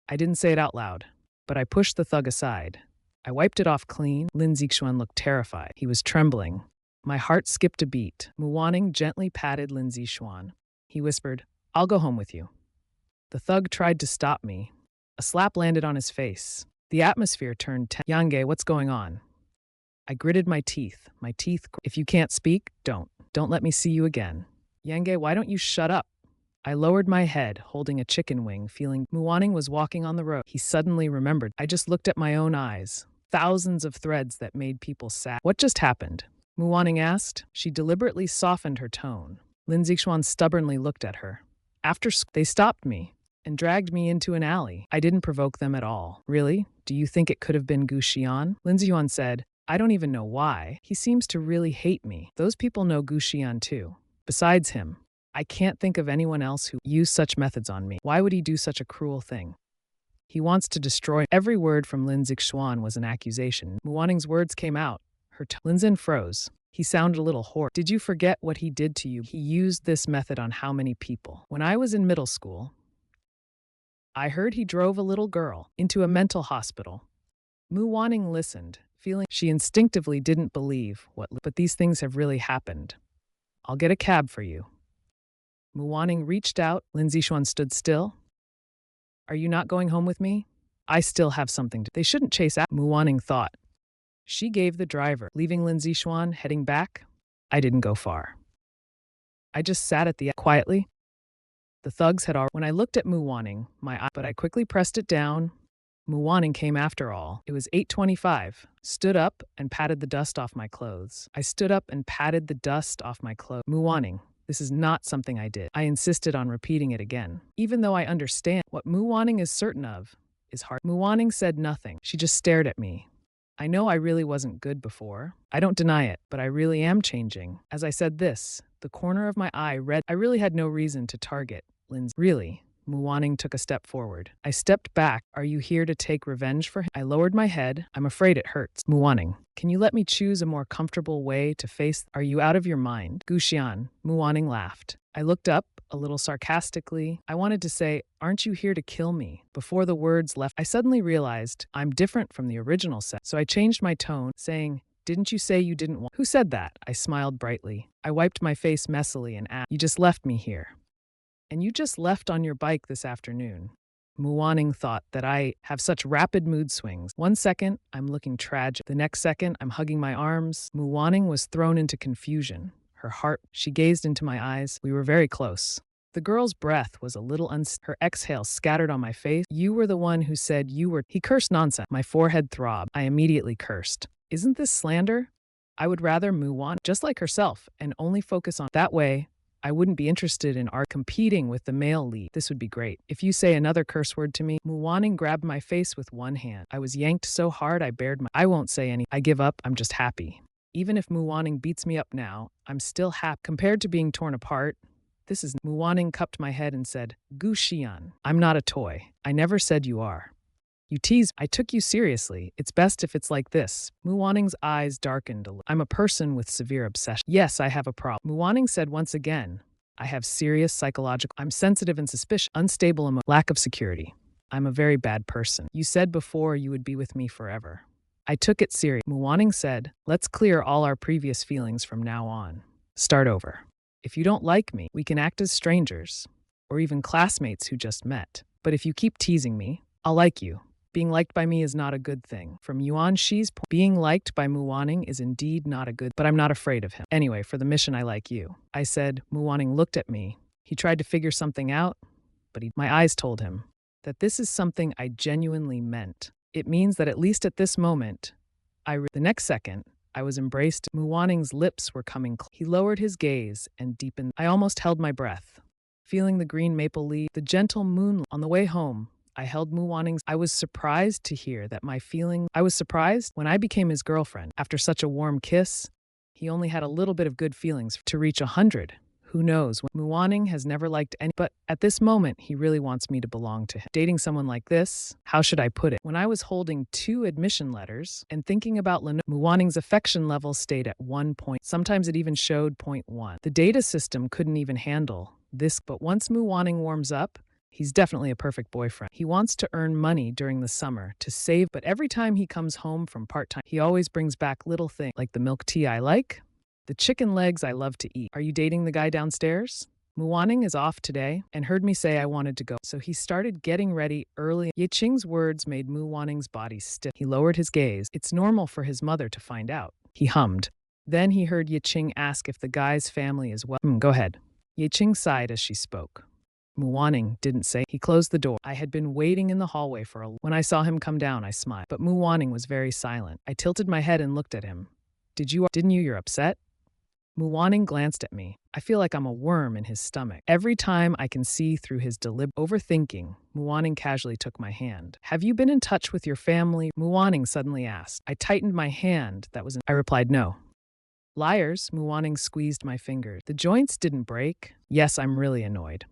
I didn't say it out loud, but I pushed the thug aside. I wiped it off clean. Lin Zixuan looked terrified. He was trembling. My heart skipped a beat. Muwaning gently patted Lin Zixuan. He whispered, "I'll go home with you." The thug tried to stop me. A slap landed on his face. The atmosphere turned tense. "Yange, what's going on?" I gritted my teeth. If you can't speak, don't. Don't let me see you again. "Yange, why don't you shut up?" I lowered my head, holding a chicken wing, feeling. Muwaning was walking on the road. He suddenly remembered. I just looked at my own eyes. Thousands of threads that made people sad. "What just happened?" Muwaning asked. She deliberately softened her tone. Lin Zixuan stubbornly looked at her. "After school, they stopped me and dragged me into an alley. I didn't provoke them at all." "Really? Do you think it could have been Gushian?" Lin Zixuan said. "I don't even know why. He seems to really hate me. Those people know Gushian too. Besides him, I can't think of anyone else who used such methods on me. Why would he do such a cruel thing? He wants to destroy." Every word from Lin Zixuan was an accusation. Muwaning's words came out. Lin Zin froze. He sounded a little hoarse. "Did you forget what he did to you? He used this method on how many people? When I was in middle school, I heard he drove a little girl into a mental hospital." Muwaning listened, feeling she instinctively didn't believe but these things have really happened. "I'll get a cab for you." Muwaning reached out. Lin Zixuan stood still. "Are you not going home with me? I still have something to." They shouldn't chase after. Muwaning thought. She gave the driver, leaving Lin Zixuan heading back. I didn't go far. I just sat at the quietly. The thugs had already. When I looked at Muwaning, but I quickly pressed it down. Muwaning came after all. It was 8:25. Stood up and patted the dust off my clothes. I stood up and patted the dust off my clothes. "Muwaning, This is not something I did. I insisted on repeating it again. Even though I understand what Muwaning is certain of is hard. Muwaning said nothing. She just stared at me. I know I really wasn't good before. I don't deny it, but I really am changing. As I said this, the corner of my eye read, I really had no reason to target Lindsay. Really? Muwaning took a step forward. I stepped back. Are you here to take revenge for him? I lowered my head. I'm afraid it hurts. Muwaning, can you let me choose a more comfortable way to face? Are you out of your mind? Gushian, Muwaning laughed. I looked up, a little sarcastically. I wanted to say, aren't you here to kill me? Before the words left, I suddenly realized I'm different from the original set. So I changed my tone, saying, didn't you say you didn't want? Who said that? I smiled brightly. I wiped my face messily and asked, you just left me here. And you just left on your bike this afternoon. Muwaning thought that I have such rapid mood swings. 1 second, I'm looking tragic. The next second, I'm hugging my arms. Muwaning was thrown into confusion. Her heart, she gazed into my eyes. We were very close. The girl's breath was a little her exhale scattered on my face. You were the one who said you were. He cursed nonsense. My forehead throbbed. I immediately cursed. Isn't this slander? I would rather Muwaning, just like herself, and only focus on that way. I wouldn't be interested in competing with the male lead. This would be great. If you say another curse word to me, Muwaning grabbed my face with one hand. I was yanked so hard I bared my. I won't say any. I give up. I'm just happy. Even if Muwaning beats me up now, I'm still happy. Compared to being torn apart, this is. Muwaning cupped my head and said, Gu Xian, I'm not a toy. I never said you are. You teased. I took you seriously. It's best if it's like this. Muwaning's eyes darkened a little. I'm a person with severe obsession. Yes, I have a problem. Muwaning said once again, I have serious psychological. I'm sensitive and suspicious. Unstable lack of security. I'm a very bad person. You said before you would be with me forever. I took it serious. Muwaning said, let's clear all our previous feelings from now on. Start over. If you don't like me, we can act as strangers, or even classmates who just met. But if you keep teasing me, I'll like you. Being liked by me is not a good thing. From Yuan Shi's point, being liked by Muwaning is indeed not a good, but I'm not afraid of him. Anyway, for the mission I like you. I said. Muwaning looked at me. He tried to figure something out, but my eyes told him that this is something I genuinely meant. It means that at least at this moment, the next second, I was embraced. Muwaning's lips were coming close. He lowered his gaze and deepened. I almost held my breath, feeling the green maple leaf, the gentle moon. On the way home, I held Muwaning's. I was surprised to hear that I was surprised when I became his girlfriend. After such a warm kiss, he only had a little bit of good feelings to reach 100. Who knows? Muwaning has never liked any, but at this moment, he really wants me to belong to him. Dating someone like this, how should I put it? When I was holding 2 admission letters and thinking about Muwaning's affection level stayed at 1 point. Sometimes it even showed 0.1. The data system couldn't even handle this, but once Muwaning warms up, he's definitely a perfect boyfriend. He wants to earn money during the summer to save, but every time he comes home from part-time, he always brings back little things like the milk tea I like, the chicken legs I love to eat. Are you dating the guy downstairs? Muwaning is off today and heard me say I wanted to go, so he started getting ready early. Yiqing's words made Muwaning's body stiff. He lowered his gaze. It's normal for his mother to find out. He hummed. Then he heard Yiqing ask if the guy's family is well. Go ahead. Yiqing sighed as she spoke. Muwaning didn't say. He closed the door. I had been waiting in the hallway for when I saw him come down, I smiled. But Muwaning was very silent. I tilted my head and looked at him. Didn't you? You're upset? Muwaning glanced at me. I feel like I'm a worm in his stomach. Every time I can see through his deliberate overthinking, Muwaning casually took my hand. Have you been in touch with your family? Muwaning suddenly asked. I tightened my hand. I replied no. Liars, Muwaning squeezed my fingers. The joints didn't break. Yes, I'm really annoyed.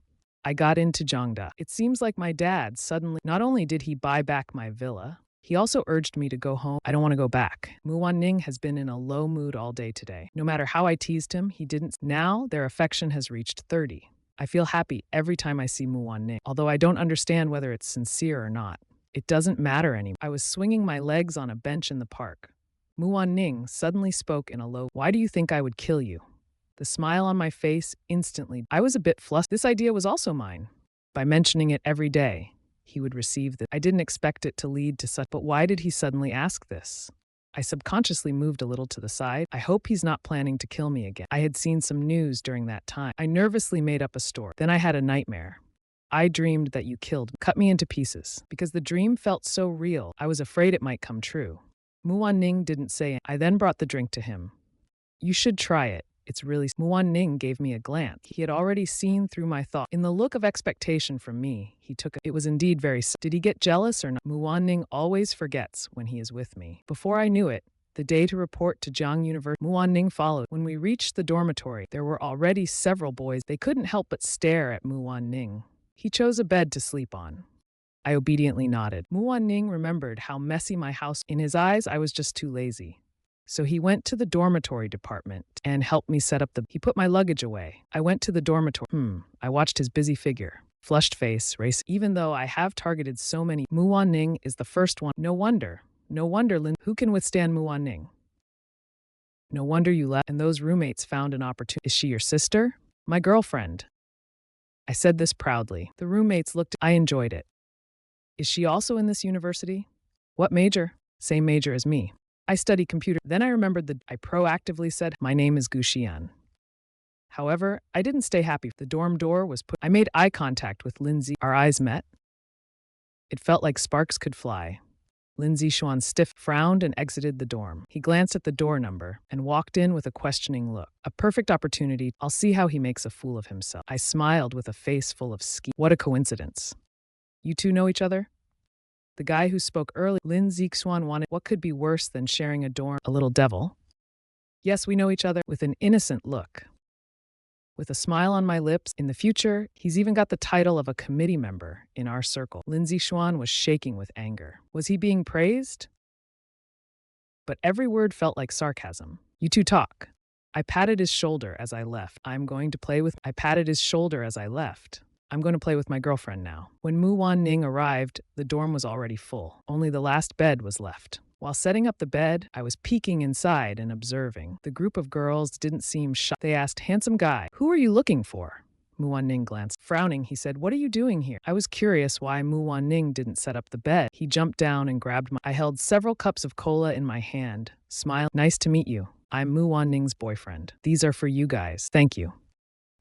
I got into Zhangda. It seems like my dad suddenly, not only did he buy back my villa, he also urged me to go home. I don't want to go back. Muwaning has been in a low mood all day today. No matter how I teased him, he didn't. Now their affection has reached 30. I feel happy every time I see Muwaning, although I don't understand whether it's sincere or not. It doesn't matter anymore. I was swinging my legs on a bench in the park. Muwaning suddenly spoke in a low, why do you think I would kill you? The smile on my face instantly. I was a bit flustered. This idea was also mine. By mentioning it every day, he would receive this. I didn't expect it to lead to such, but why did he suddenly ask this? I subconsciously moved a little to the side. I hope he's not planning to kill me again. I had seen some news during that time. I nervously made up a story. Then I had a nightmare. I dreamed that you cut me into pieces. Because the dream felt so real, I was afraid it might come true. Muwaning didn't say it. I then brought the drink to him. You should try it. It's really Muan Ning gave me a glance. He had already seen through my thought. In the look of expectation from me, he took it was indeed very. Did he get jealous or not? Muan Ning always forgets when he is with me. Before I knew it, the day to report to Jiang University, Muan Ning followed. When we reached the dormitory, there were already several boys. They couldn't help but stare at Muan Ning. He chose a bed to sleep on. I obediently nodded. Muan Ning remembered how messy my house. In his eyes, I was just too lazy. So he went to the dormitory department and helped me set up He put my luggage away. I went to the dormitory. I watched his busy figure. Flushed face, race. Even though I have targeted so many, Muan Ning is the first one. No wonder, Lin. Who can withstand Muan Ning? No wonder you left. And those roommates found an opportunity. Is she your sister? My girlfriend. I said this proudly. The roommates looked. I enjoyed it. Is she also in this university? What major? Same major as me. I study computer. Then I remembered I proactively said, my name is Gu Xian. However, I didn't stay happy. The dorm door was put. I made eye contact with Lindsay. Our eyes met. It felt like sparks could fly. Lindsay Xuan frowned and exited the dorm. He glanced at the door number and walked in with a questioning look. A perfect opportunity. I'll see how he makes a fool of himself. I smiled with a face full of What a coincidence. You two know each other? The guy who spoke early, Lin Zixuan, wanted. What could be worse than sharing a dorm? A little devil. Yes, we know each other. With an innocent look. With a smile on my lips, in the future, he's even got the title of a committee member in our circle. Lin Zixuan was shaking with anger. Was he being praised? But every word felt like sarcasm. You two talk. I patted his shoulder as I left. I patted his shoulder as I left. I'm going to play with my girlfriend now. When Muan Ning arrived, the dorm was already full. Only the last bed was left. While setting up the bed, I was peeking inside and observing. The group of girls didn't seem shocked. They asked, handsome guy, who are you looking for? Muan Ning glanced. Frowning, he said, what are you doing here? I was curious why Muan Ning didn't set up the bed. He jumped down and grabbed I held several cups of cola in my hand. Smiled. Nice to meet you. I'm Muan Ning's boyfriend. These are for you guys. Thank you.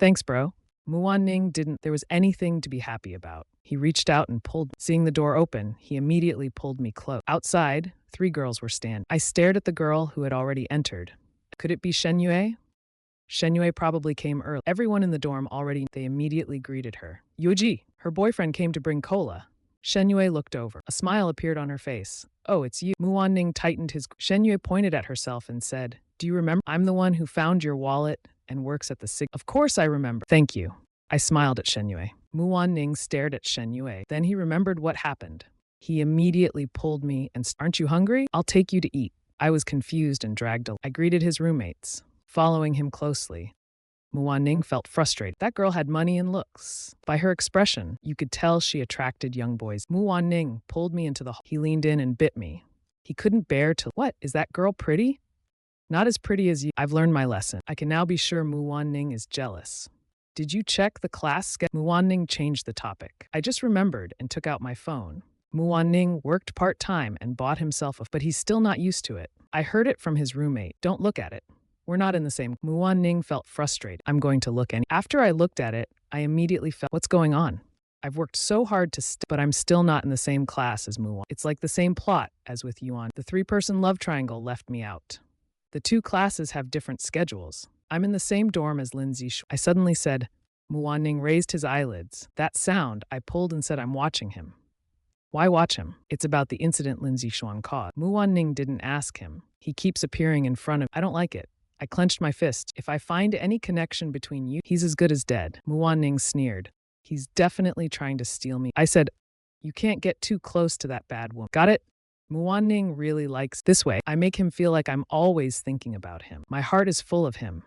Thanks, bro. Muan Ning didn't. There was anything to be happy about. He reached out and pulled. Seeing the door open, he immediately pulled me close. Outside, 3 girls were standing. I stared at the girl who had already entered. Could it be Shen Yue? Shen Yue probably came early. Everyone in the dorm already. They immediately greeted her. Yuji, her boyfriend came to bring cola. Shen Yue looked over. A smile appeared on her face. Oh, it's you. Muan Ning tightened his. Shen Yue pointed at herself and said, do you remember? I'm the one who found your wallet and works at the SIG. Of course I remember. Thank you. I smiled at Shen Yue. Muan Ning stared at Shen Yue. Then he remembered what happened. He immediately pulled me and aren't you hungry? I'll take you to eat. I was confused and dragged. I greeted his roommates, following him closely. Muan Ning felt frustrated. That girl had money and looks. By her expression, you could tell she attracted young boys. Muan Ning pulled me into the hall. He leaned in and bit me. He couldn't bear to. What? Is that girl pretty? Not as pretty as you. I've learned my lesson. I can now be sure Muan Ning is jealous. Did you check the class schedule? Muan Ning changed the topic. I just remembered and took out my phone. Muan Ning worked part-time and bought himself but he's still not used to it. I heard it from his roommate. Don't look at it. We're not in the same. Muan Ning felt frustrated. I'm going to look After I looked at it, I immediately felt, what's going on? I've worked so hard but I'm still not in the same class as Muan. It's like the same plot as with Yuan. The 3-person love triangle left me out. The 2 classes have different schedules. I'm in the same dorm as Lindsay. I suddenly said. Muan Ning raised his eyelids. That sound, I pulled and said I'm watching him. Why watch him? It's about the incident Lindsay Xuan caused. Muan Ning didn't ask him. He keeps appearing in front of. I don't like it. I clenched my fist. If I find any connection between you, he's as good as dead. Muan Ning sneered. He's definitely trying to steal me. I said, you can't get too close to that bad woman. Got it? Muan Ning really likes this way. I make him feel like I'm always thinking about him. My heart is full of him.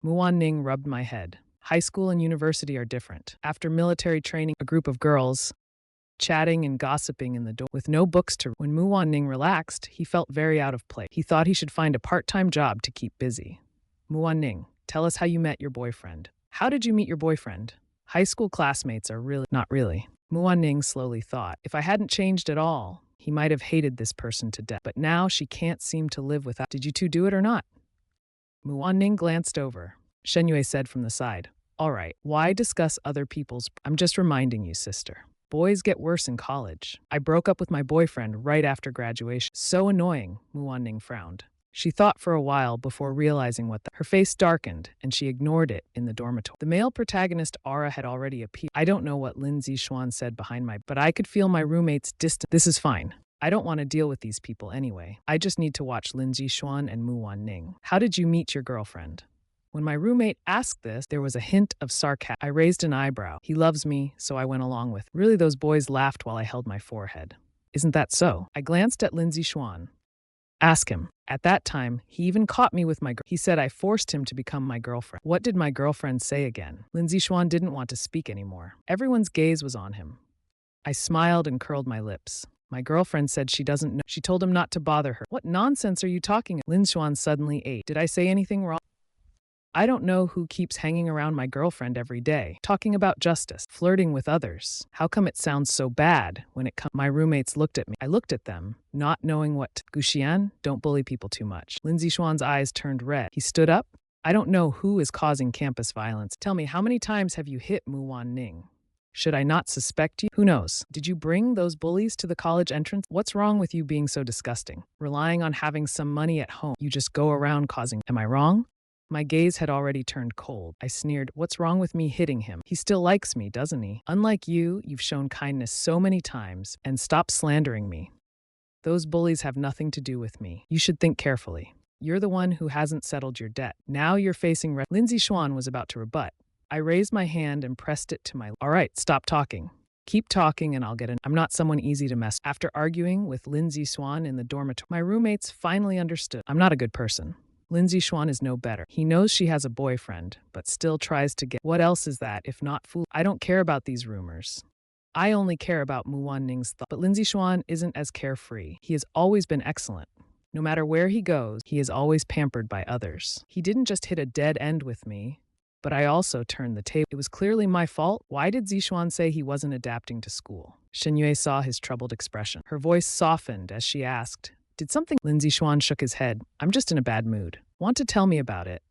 Muan Ning rubbed my head. High school and university are different. After military training, a group of girls, chatting and gossiping in the door, with no books to. When Muan Ning relaxed, he felt very out of place. He thought he should find a part-time job to keep busy. Muan Ning, tell us how you met your boyfriend. How did you meet your boyfriend? High school classmates are really. Not really. Muan Ning slowly thought. If I hadn't changed at all, he might have hated this person to death. But now she can't seem to live without. Did you two do it or not? Muan Ning glanced over. Shen Yue said from the side. All right, why discuss other people's. I'm just reminding you, sister. Boys get worse in college. I broke up with my boyfriend right after graduation. So annoying, Muan Ning frowned. She thought for a while before realizing her face darkened, and she ignored it in the dormitory. The male protagonist aura had already appeared. I don't know what Lindsay Schwan said behind but I could feel my roommate's distance. This is fine. I don't want to deal with these people anyway. I just need to watch Lindsay Schwan and Mu Wan Ning. How did you meet your girlfriend? When my roommate asked this, there was a hint of sarcasm. I raised an eyebrow. He loves me, so I went along with. Really, those boys laughed while I held my forehead. Isn't that so? I glanced at Lindsay Schwan. Ask him. At that time, he even caught me with He said I forced him to become my girlfriend. What did my girlfriend say again? Lindsay Schwan didn't want to speak anymore. Everyone's gaze was on him. I smiled and curled my lips. My girlfriend said she doesn't know. She told him not to bother her. What nonsense are you talking about? Lin Xuan suddenly ate. Did I say anything wrong? I don't know who keeps hanging around my girlfriend every day, talking about justice, flirting with others. How come it sounds so bad when it comes? My roommates looked at me. I looked at them, not knowing what. Guxian, don't bully people too much. Lindsay Xuan's eyes turned red. He stood up. I don't know who is causing campus violence. Tell me, how many times have you hit Mu Wan Ning? Should I not suspect you? Who knows? Did you bring those bullies to the college entrance? What's wrong with you being so disgusting? Relying on having some money at home, you just go around causing. Am I wrong? My gaze had already turned cold. I sneered, what's wrong with me hitting him? He still likes me, doesn't he? Unlike you, you've shown kindness so many times, and stop slandering me. Those bullies have nothing to do with me. You should think carefully. You're the one who hasn't settled your debt. Now you're facing Lindsay Xuan was about to rebut. I raised my hand and pressed it to my. All right, stop talking. Keep talking and I'll get in. I'm not someone easy to mess. After arguing with Lindsay Xuan in the dormitory, my roommates finally understood. I'm not a good person. Lindsay Xuan is no better. He knows she has a boyfriend, but still tries to get. What else is that if not fool? I don't care about these rumors. I only care about Mu Wan Ning's thought. But Lindsay Xuan isn't as carefree. He has always been excellent. No matter where he goes, he is always pampered by others. He didn't just hit a dead end with me, but I also turned the table. It was clearly my fault. Why did Zixuan say he wasn't adapting to school? Shen Yue saw his troubled expression. Her voice softened as she asked, did something? Lindsay Xuan shook his head. I'm just in a bad mood. Want to tell me about it?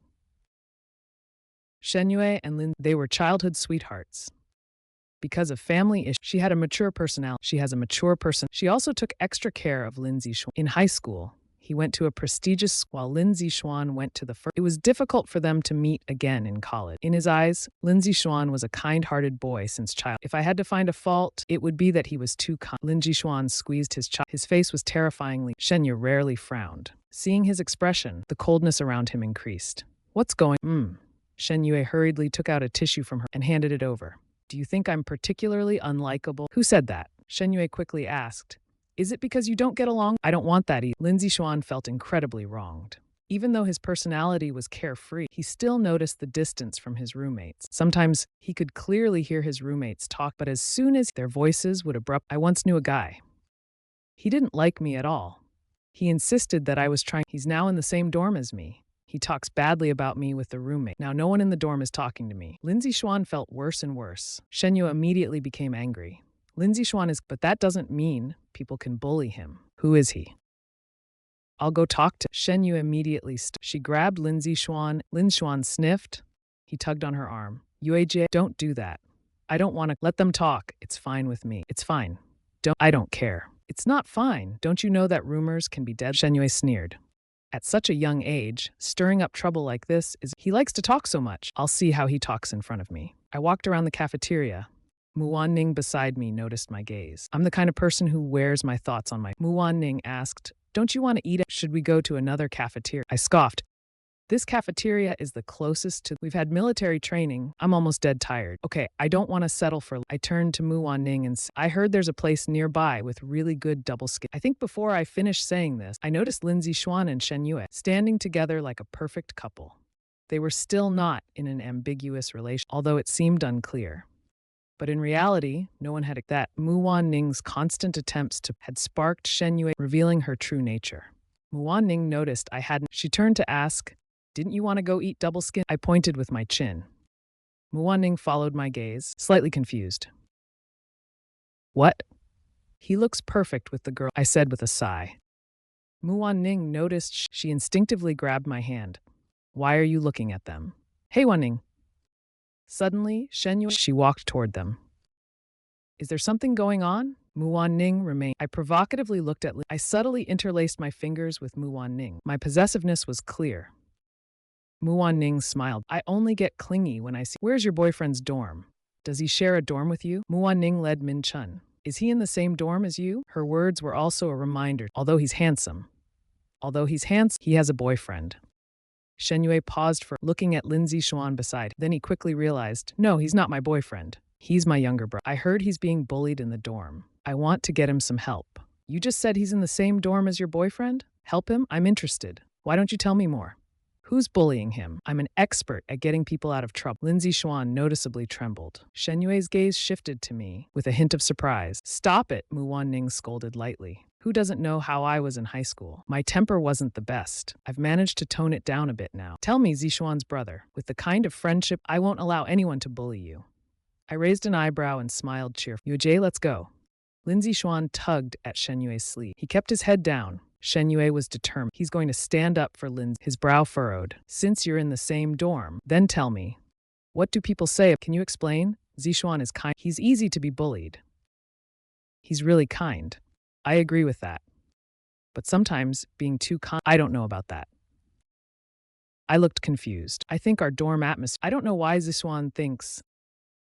Shen Yue and Lin, they were childhood sweethearts. Because of family issues, she had a mature personality. She has a mature person. She also took extra care of Lindsay Xuan. In high school, he went to a prestigious school while Lindsay Xuan went to the first. It was difficult for them to meet again in college. In his eyes, Lindsay Xuan was a kind-hearted boy since child. If I had to find a fault, it would be that he was too kind. Lindsay Xuan squeezed his child. His face was terrifyingly. Shenya rarely frowned. Seeing his expression, the coldness around him increased. What's going? Shen Yue hurriedly took out a tissue from her and handed it over. Do you think I'm particularly unlikable? Who said that? Shen Yue quickly asked. Is it because you don't get along? I don't want that either. Lindsay Xuan felt incredibly wronged. Even though his personality was carefree, he still noticed the distance from his roommates. Sometimes he could clearly hear his roommates talk, but as soon as their voices would abrupt, I once knew a guy. He didn't like me at all. He insisted that I was trying. He's now in the same dorm as me. He talks badly about me with the roommate. Now no one in the dorm is talking to me. Lindsay Xuan felt worse and worse. Shen Yue immediately became angry. Lindsay Xuan is, but that doesn't mean people can bully him. Who is he? I'll go talk to. Shen Yue immediately She grabbed Lindsay Xuan. Lin Xuan sniffed. He tugged on her arm. Yuejie, don't do that. I don't want to. Let them talk. It's fine with me. It's fine. I don't care. It's not fine. Don't you know that rumors can be dead? Shen Yue sneered. At such a young age, stirring up trouble like this is. He likes to talk so much. I'll see how he talks in front of me. I walked around the cafeteria. Mu Wan Ning beside me noticed my gaze. I'm the kind of person who wears my thoughts on my. Mu Wan Ning asked, don't you want to eat? Should we go to another cafeteria? I scoffed. This cafeteria is the closest to. We've had military training. I'm almost dead tired. Okay, I don't want to settle for. I turned to Mu Wan Ning and I heard there's a place nearby with really good double skin. I think before I finished saying this, I noticed Lindsay Xuan and Shen Yue standing together like a perfect couple. They were still not in an ambiguous relation, although it seemed unclear. But in reality, no one had that. Mu Wan Ning's constant attempts to had sparked Shen Yue, revealing her true nature. Mu Wan Ning noticed I hadn't. She turned to ask, didn't you want to go eat double skin? I pointed with my chin. Mu Wan Ning followed my gaze, slightly confused. What? He looks perfect with the girl, I said with a sigh. Mu Wan Ning noticed. She instinctively grabbed my hand. Why are you looking at them? Hey Wan Ning. Suddenly, Shen Yue, she walked toward them. Is there something going on? Muan Ning remained. I provocatively looked at I subtly interlaced my fingers with Muan Ning. My possessiveness was clear. Muan Ning smiled. I only get clingy when I see. Where's your boyfriend's dorm? Does he share a dorm with you? Muan Ning led Min Chun. Is he in the same dorm as you? Her words were also a reminder. Although he's handsome, he has a boyfriend. Shen Yue paused for looking at Lin Zixuan beside. Then he quickly realized, no, he's not my boyfriend. He's my younger brother. I heard he's being bullied in the dorm. I want to get him some help. You just said he's in the same dorm as your boyfriend? Help him? I'm interested. Why don't you tell me more? Who's bullying him? I'm an expert at getting people out of trouble. Lin Zixuan noticeably trembled. Shen Yue's gaze shifted to me with a hint of surprise. Stop it, Muan Ning scolded lightly. Who doesn't know how I was in high school? My temper wasn't the best. I've managed to tone it down a bit now. Tell me, Zixuan's brother, with the kind of friendship I won't allow anyone to bully you. I raised an eyebrow and smiled cheerfully. Yue, let's go. Lin Zixuan tugged at Shen Yue's sleeve. He kept his head down. Shen Yue was determined. He's going to stand up for Lin. His brow furrowed. Since you're in the same dorm, then tell me. What do people say? Can you explain? Zixuan is kind. He's easy to be bullied. He's really kind. I agree with that. But sometimes being too kind, I don't know about that. I looked confused. I think our dorm atmosphere. I don't know why Zixuan thinks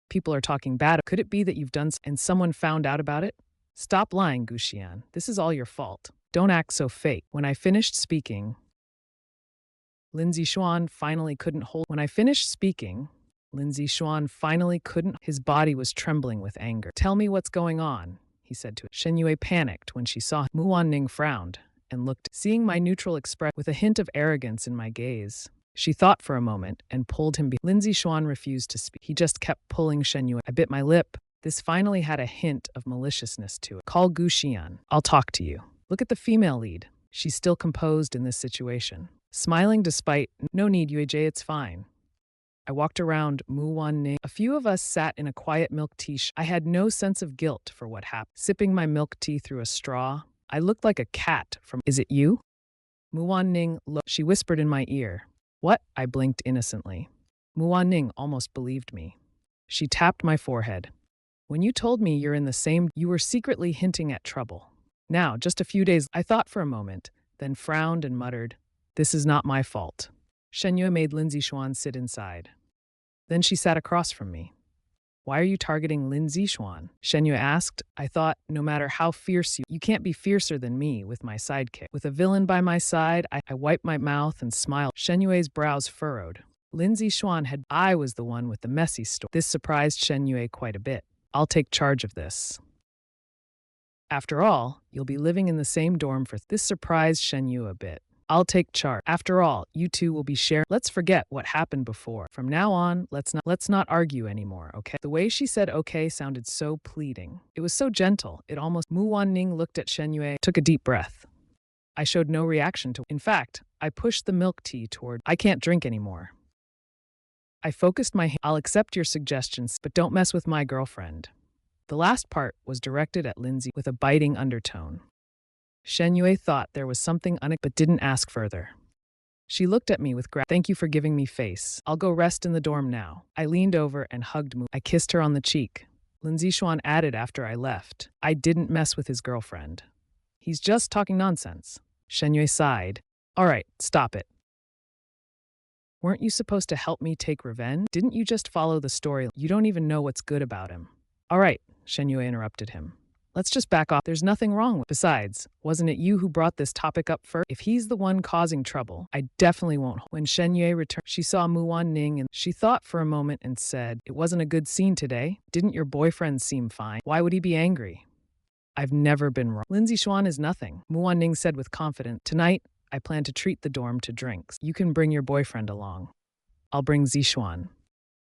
people are talking bad. Could it be that you've done and someone found out about it? Stop lying, Guxian. This is all your fault. Don't act so fake. When I finished speaking, Lin Zixuan finally couldn't hold. His body was trembling with anger. Tell me what's going on, he said to it. Shen Yue panicked when she saw Muan Ning frowned and looked, seeing my neutral expression with a hint of arrogance in my gaze. She thought for a moment and pulled him. Lin Zixuan refused to speak. He just kept pulling Shen Yue. I bit my lip. This finally had a hint of maliciousness to it. Call Guxian. I'll talk to you. Look at the female lead. She's still composed in this situation. Smiling despite, no need, Yuejie, it's fine. I walked around Muan Ning. A few of us sat in a quiet milk tea shop. I had no sense of guilt for what happened. Sipping my milk tea through a straw, I looked like a cat from, is it you? Muan Ning, she whispered in my ear. What? I blinked innocently. Muan Ning almost believed me. She tapped my forehead. When you told me you're in the same, you were secretly hinting at trouble. Now, just a few days, I thought for a moment, then frowned and muttered, this is not my fault. Shen Yue made Lin Zixuan sit inside. Then she sat across from me. Why are you targeting Lin Zixuan? Shen Yue asked. I thought, no matter how fierce you can't be fiercer than me with my sidekick. With a villain by my side, I wiped my mouth and smiled. Shen Yue's brows furrowed. Lin Zixuan I was the one with the messy story. This surprised Shen Yue quite a bit. I'll take charge of this. After all, you'll be living in the same dorm for this surprised Shen Yue a bit. I'll take charge. After all, you two will be sharing. Let's forget what happened before. From now on, let's not argue anymore, okay? The way she said okay sounded so pleading. It was so gentle. It almost. Muan Ning looked at Shen Yue, took a deep breath. I showed no reaction to. In fact, I pushed the milk tea toward. I can't drink anymore. I focused my. I'll accept your suggestions, but don't mess with my girlfriend. The last part was directed at Lindsay with a biting undertone. Shen Yue thought there was something but didn't ask further. She looked at me with thank you for giving me face. I'll go rest in the dorm now. I leaned over and hugged Mu. I kissed her on the cheek. Lin Zixuan added after I left. I didn't mess with his girlfriend. He's just talking nonsense. Shen Yue sighed. All right, stop it. Weren't you supposed to help me take revenge? Didn't you just follow the story? You don't even know what's good about him. All right, Shen Yue interrupted him. Let's just back off. There's nothing wrong with. Besides, wasn't it you who brought this topic up first? If he's the one causing trouble, I definitely won't. When Shen Yue returned, she saw Muan Ning and she thought for a moment and said, it wasn't a good scene today. Didn't your boyfriend seem fine? Why would he be angry? I've never been wrong. Lin Zixuan is nothing, Muan Ning said with confidence. Tonight, I plan to treat the dorm to drinks. You can bring your boyfriend along. I'll bring Zixuan.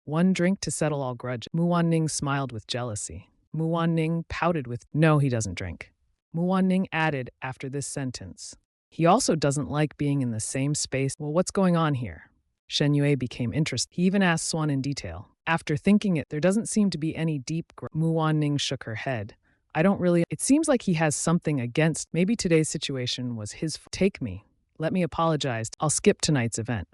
One drink to settle all grudges. Muan Ning smiled with jealousy. Muan Ning pouted with, no, he doesn't drink. Muan Ning added after this sentence, he also doesn't like being in the same space. Well, what's going on here? Shen Yue became interested. He even asked Swan in detail. After thinking it, there doesn't seem to be any deep Muan Ning shook her head. I don't really, it seems like he has something against, maybe today's situation was his, take me. Let me apologize. I'll skip tonight's event.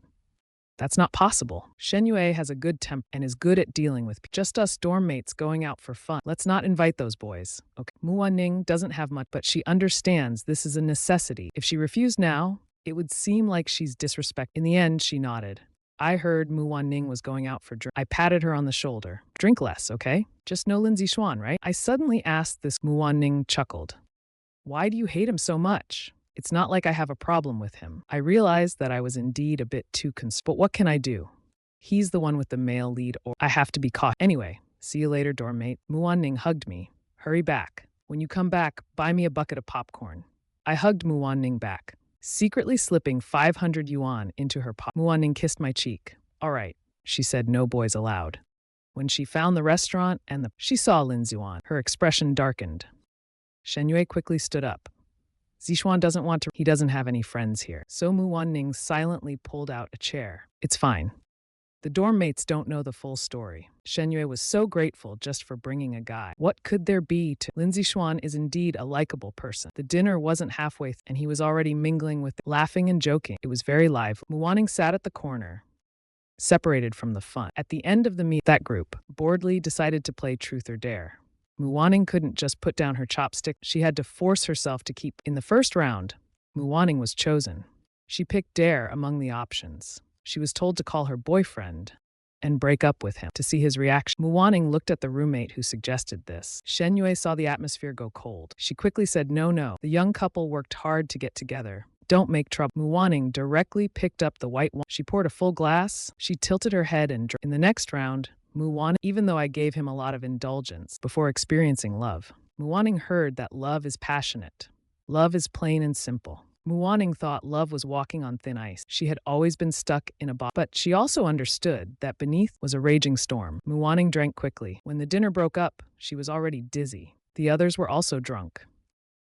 That's not possible. Shen Yue has a good temper and is good at dealing with just us dorm mates going out for fun. Let's not invite those boys. Okay. Mu Ning doesn't have much, but she understands this is a necessity. If she refused now, it would seem like she's disrespect. In the end, she nodded. I heard Mu Ning was going out for drink. I patted her on the shoulder. Drink less, okay? Just no Lindsay Schwan, right? I suddenly asked this. Mu Ning chuckled. Why do you hate him so much? It's not like I have a problem with him. I realized that I was indeed a bit too concerned. But what can I do? He's the one with the male lead, or I have to be caught. Anyway, see you later, dorm mate. Mu Ning hugged me. Hurry back. When you come back, buy me a bucket of popcorn. I hugged Mu Ning back, secretly slipping 500 yuan into her pocket. Mu Ning kissed my cheek. All right, she said, no boys allowed. When she found the restaurant she saw Lin Zuan. Her expression darkened. Shen Yue quickly stood up. Zixuan doesn't want to. He doesn't have any friends here. So Mu Ning silently pulled out a chair. It's fine. The dorm mates don't know the full story. Shen Yue was so grateful just for bringing a guy. What could there be to? Lin Zixuan is indeed a likable person. The dinner wasn't halfway and he was already mingling with them, laughing and joking. It was very lively. Mu Ning sat at the corner, separated from the fun. At the end of the meet, that group boredly decided to play Truth or Dare. Mu Ning couldn't just put down her chopstick. She had to force herself to keep. In the first round, Mu Ning was chosen. She picked Dare among the options. She was told to call her boyfriend and break up with him to see his reaction. Mu Ning looked at the roommate who suggested this. Shen Yue saw the atmosphere go cold. She quickly said, no. The young couple worked hard to get together. Don't make trouble. Mu Ning directly picked up the white wine. She poured a full glass. She tilted her head and drank. In the next round, Mu Ning, even though I gave him a lot of indulgence before experiencing love, Mu Ning heard that love is passionate. Love is plain and simple. Mu Ning thought love was walking on thin ice. She had always been stuck in a box, but she also understood that beneath was a raging storm. Mu Ning drank quickly. When the dinner broke up, she was already dizzy. The others were also drunk.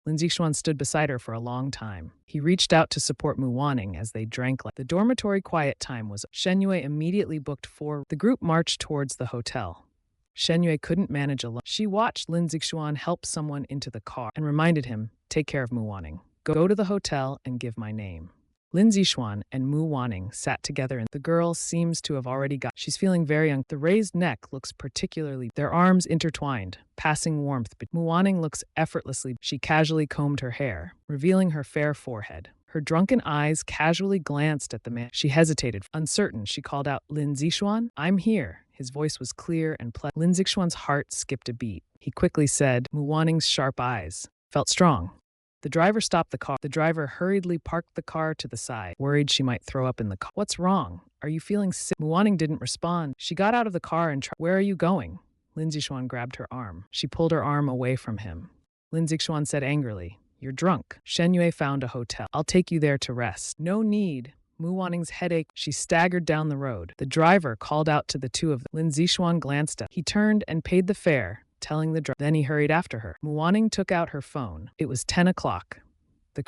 Lin Zixuan stood beside her for a long time. He reached out to support Mu Ning as they drank. The dormitory quiet time was. Shen Yue immediately booked for. The group marched towards the hotel. Shen Yue couldn't manage alone. She watched Lin Zixuan help someone into the car and reminded him, take care of Mu Ning. Go to the hotel and give my name. Lin Zixuan and Mu Ning sat together and the girl seems to have already got. She's feeling very young. The raised neck looks particularly. Their arms intertwined, passing warmth. But Mu Ning looks effortlessly. She casually combed her hair, revealing her fair forehead. Her drunken eyes casually glanced at the man. She hesitated. Uncertain, she called out, Lin Zixuan, I'm here. His voice was clear and pleasant. Lin Zixuan's heart skipped a beat. He quickly said, Mu Ning's sharp eyes felt strong. The driver stopped the car. The driver hurriedly parked the car to the side, worried she might throw up in the car. What's wrong? Are you feeling sick? Mu Ning didn't respond. She got out of the car and Where are you going? Lin Zixuan grabbed her arm. She pulled her arm away from him. Lin Zixuan said angrily, you're drunk. Shen Yue found a hotel. I'll take you there to rest. No need. Mu Ning's headache. She staggered down the road. The driver called out to the two of them. Lin Zixuan glanced at. He turned and paid the fare, telling the driver. Then he hurried after her. Mu Ning took out her phone. It was 10 o'clock.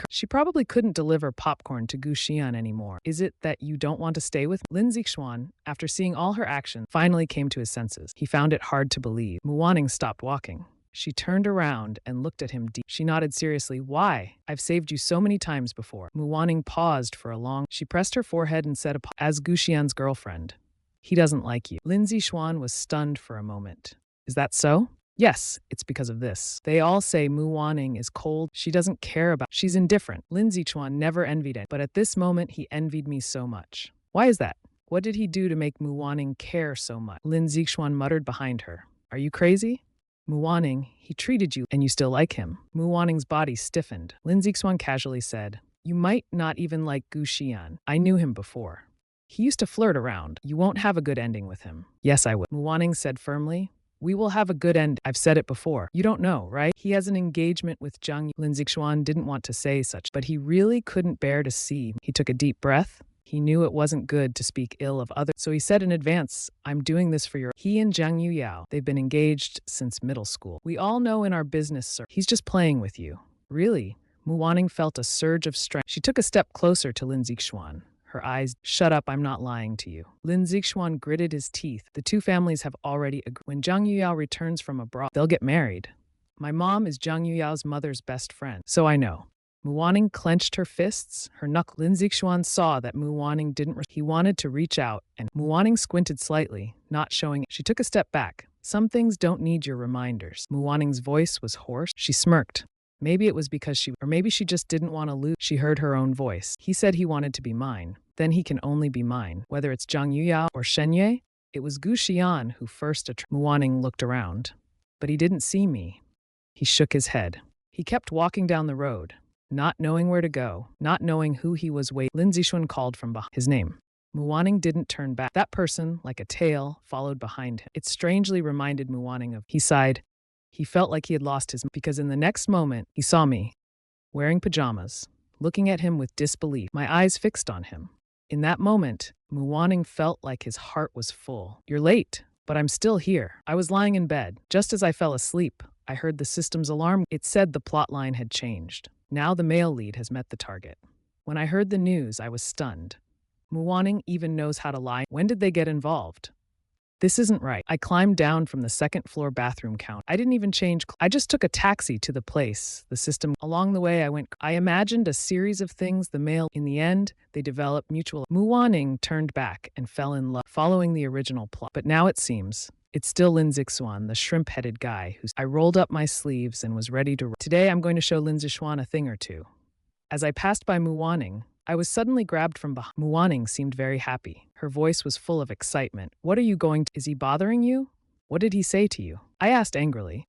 She probably couldn't deliver popcorn to Gu Xian anymore. Is it that you don't want to stay with? Lin Zixuan, after seeing all her actions, finally came to his senses. He found it hard to believe. Mu Ning stopped walking. She turned around and looked at him deep. She nodded seriously. Why? I've saved you so many times before. Mu Ning paused for a long. She pressed her forehead and said, as Gu Xian's girlfriend, he doesn't like you. Lin Zixuan was stunned for a moment. Is that so? Yes, it's because of this. They all say Mu Ning is cold. She doesn't care about. She's indifferent. Lin Zixuan never envied it, but at this moment he envied me so much. Why is that? What did he do to make Mu Ning care so much? Lin Zixuan muttered behind her. Are you crazy? Mu Ning, he treated you and you still like him. Mu Ning's body stiffened. Lin Zixuan casually said, you might not even like Gu Xian. I knew him before. He used to flirt around. You won't have a good ending with him. Yes, I will. Mu Ning said firmly. We will have a good end. I've said it before. You don't know, right? He has an engagement with Zhang Yu. Lin Zixuan didn't want to say such, but he really couldn't bear to see. He took a deep breath. He knew it wasn't good to speak ill of others, so he said in advance, I'm doing this for your. He and Zhang Yuyao, they've been engaged since middle school. We all know in our business, sir. He's just playing with you. Really? Mu Ning felt a surge of strength. She took a step closer to Lin Zixuan. Her eyes, shut up, I'm not lying to you. Lin Zixuan gritted his teeth. The two families have already agreed. When Zhang Yuyao returns from abroad, they'll get married. My mom is Zhang Yuyao's mother's best friend, so I know. Muwaning clenched her fists, her knuckles. Lin Zixuan saw that Muwaning didn't. He wanted to reach out, and Muwaning squinted slightly, not showing it. She took a step back. Some things don't need your reminders. Muwaning's voice was hoarse. She smirked. Maybe it was because or maybe she just didn't want to lose. She heard her own voice. He said he wanted to be mine. Then he can only be mine. Whether it's Zhang Yuyao or Shen Yue, it was Gu Xian who first Muwaning looked around. But he didn't see me. He shook his head. He kept walking down the road, not knowing where to go, not knowing who he was waiting. Lin Zixuan called from behind his name. Muwaning didn't turn back. That person, like a tail, followed behind him. It strangely reminded Muwaning of. He sighed. He felt like he had lost his because in the next moment, he saw me, wearing pajamas, looking at him with disbelief, my eyes fixed on him. In that moment, Muwaning felt like his heart was full. You're late, but I'm still here. I was lying in bed. Just as I fell asleep, I heard the system's alarm. It said the plotline had changed. Now the male lead has met the target. When I heard the news, I was stunned. Muwaning even knows how to lie. When did they get involved? This isn't right. I climbed down from the second-floor bathroom counter. I didn't even change. I just took a taxi to the place, the system. Along the way, I imagined a series of things. The male. In the end, they developed mutual. Muwaning turned back and fell in love, following the original plot. But now it seems it's still Lin Zixuan, the shrimp-headed guy who's. I rolled up my sleeves and was ready to. Today, I'm going to show Lin Zixuan a thing or two. As I passed by Muwaning, I was suddenly grabbed from behind. Muwaning seemed very happy. Her voice was full of excitement. What are you going to? Is he bothering you? What did he say to you? I asked angrily.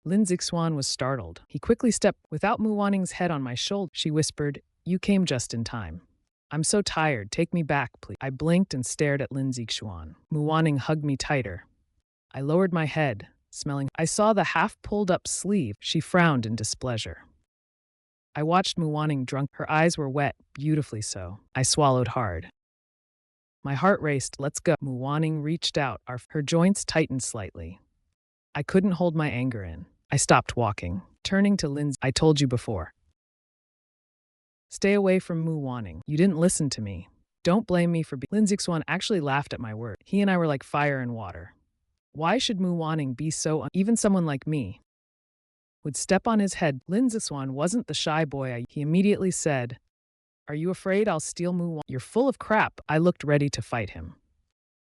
Lin Zixuan was startled. He quickly stepped without Muwaning's head on my shoulder. She whispered, "You came just in time. I'm so tired. Take me back, please." I blinked and stared at Lin Zixuan. Muwaning hugged me tighter. I lowered my head, smelling. I saw the half-pulled-up sleeve. She frowned in displeasure. I watched Muwaning drunk. Her eyes were wet, beautifully so. I swallowed hard. My heart raced. Let's go. Muwaning reached out. Her joints tightened slightly. I couldn't hold my anger in. I stopped walking. Turning to Lin, I told you before. Stay away from Muwaning. You didn't listen to me. Don't blame me for being. Lin Zixuan actually laughed at my word. He and I were like fire and water. Why should Muwaning be so even someone like me would step on his head? Lin Zixuan wasn't the shy boy. He immediately said, "Are you afraid I'll steal Muwaning? You're full of crap." I looked ready to fight him.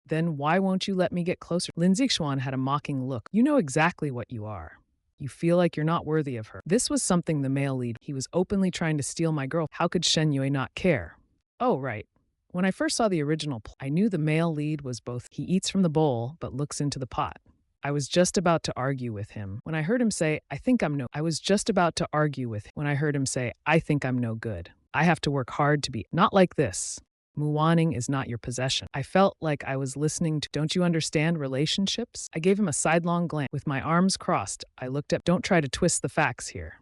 Then why won't you let me get closer? Lin Zixuan had a mocking look. You know exactly what you are. You feel like you're not worthy of her. This was something the male lead. He was openly trying to steal my girl. How could Shen Yue not care? Oh, right. When I first saw the original, I knew the male lead was both. He eats from the bowl, but looks into the pot. I was just about to argue with him when I heard him say, I was just about to argue with him when I heard him say, I think I'm no good. I have to work hard to be. Not like this. Muwaning is not your possession. I felt like I was listening to, don't you understand relationships? I gave him a sidelong glance. With my arms crossed, I looked up. Don't try to twist the facts here.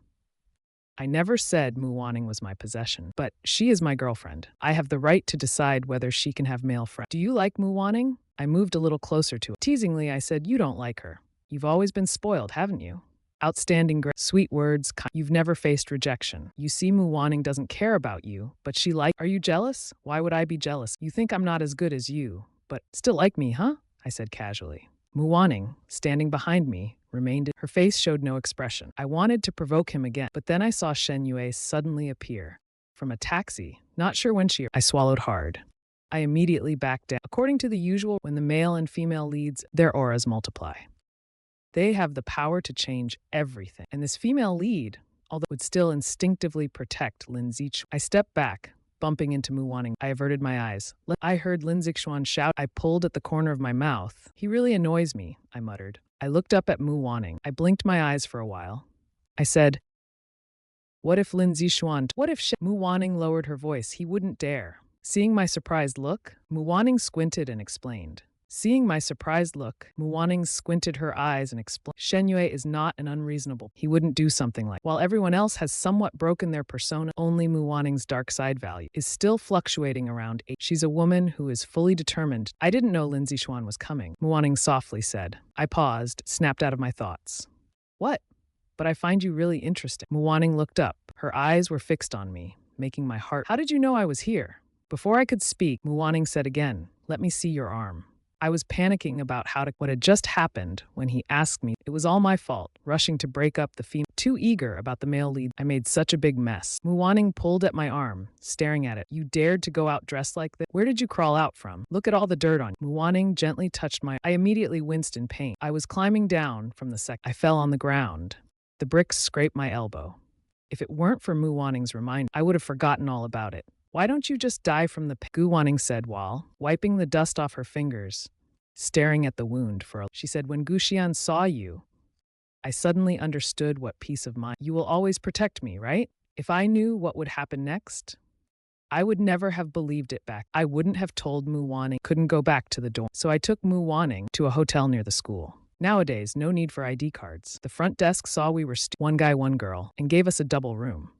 I never said Muwaning was my possession, but she is my girlfriend. I have the right to decide whether she can have male friends. Do you like Muwaning? I moved a little closer to it. Teasingly, I said, you don't like her. You've always been spoiled, haven't you? Outstanding, sweet words. You've never faced rejection. You see, Muwaning doesn't care about you, but she Are you jealous? Why would I be jealous? You think I'm not as good as you, but still like me, huh? I said casually. Muwaning, standing behind me, remained. Her face showed no expression. I wanted to provoke him again, but then I saw Shen Yue suddenly appear from a taxi. Not sure when I swallowed hard. I immediately backed down. According to the usual, when the male and female leads, their auras multiply. They have the power to change everything. And this female lead, although would still instinctively protect Lin Zixuan. I stepped back, bumping into Muwaning. I averted my eyes. I heard Lin Zixuan shout. I pulled at the corner of my mouth. He really annoys me, I muttered. I looked up at Muwaning. I blinked my eyes for a while. I said, what if Lin Zixuan? What if Muwaning lowered her voice? He wouldn't dare. Seeing my surprised look, Muwaning squinted and explained. Seeing my surprised look, Muwaning squinted her eyes and explained, Shen Yue is not an unreasonable. He wouldn't do something like. While everyone else has somewhat broken their persona, only Muwaning's dark side value is still fluctuating around 8. She's a woman who is fully determined. I didn't know Lin Zixuan was coming, Muwaning softly said. I paused, snapped out of my thoughts. What? But I find you really interesting. Muwaning looked up. Her eyes were fixed on me, making my heart. How did you know I was here? Before I could speak, Muwaning said again, let me see your arm. I was panicking about what had just happened when he asked me. It was all my fault, rushing to break up the female. Too eager about the male lead, I made such a big mess. Muwaning pulled at my arm, staring at it. You dared to go out dressed like this? Where did you crawl out from? Look at all the dirt on you. Muwaning gently touched my. I immediately winced in pain. I was climbing down from the second. I fell on the ground. The bricks scraped my elbow. If it weren't for Muwaning's reminder, I would have forgotten all about it. Why don't you just die from the pain? Guwaning said while wiping the dust off her fingers, staring at the wound for a. She said, when Guxian saw you, I suddenly understood what peace of mind. You will always protect me, right? If I knew what would happen next, I would never have believed it back. I wouldn't have told Muwaning couldn't go back to the dorm. So I took Muwaning to a hotel near the school. Nowadays, no need for ID cards. The front desk saw we were one guy, one girl, and gave us a double room.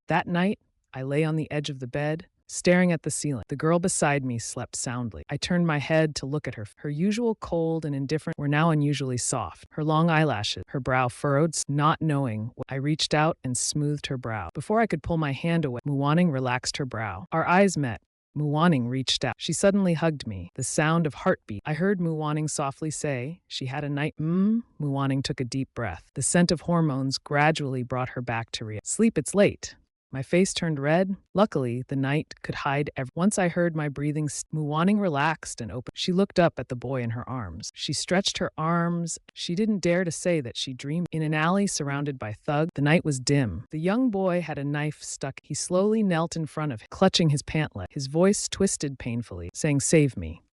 That night, I lay on the edge of the bed, staring at the ceiling. The girl beside me slept soundly. I turned my head to look at her. Her usual cold and indifferent were now unusually soft. Her long eyelashes, her brow furrowed, not knowing. I reached out and smoothed her brow. Before I could pull my hand away, Muwaning relaxed her brow. Our eyes met. Muwaning reached out. She suddenly hugged me. The sound of heartbeat. I heard Muwaning softly say, she had a night. Muwaning took a deep breath. The scent of hormones gradually brought her back to reality. Sleep, it's late. My face turned red. Luckily, the night could hide Once I heard my breathing, Muwaning relaxed and opened. She looked up at the boy in her arms. She stretched her arms. She didn't dare to say that she dreamed. In an alley surrounded by thugs, the night was dim. The young boy had a knife stuck. He slowly knelt in front of him, clutching his pant leg. His voice twisted painfully, saying, save me.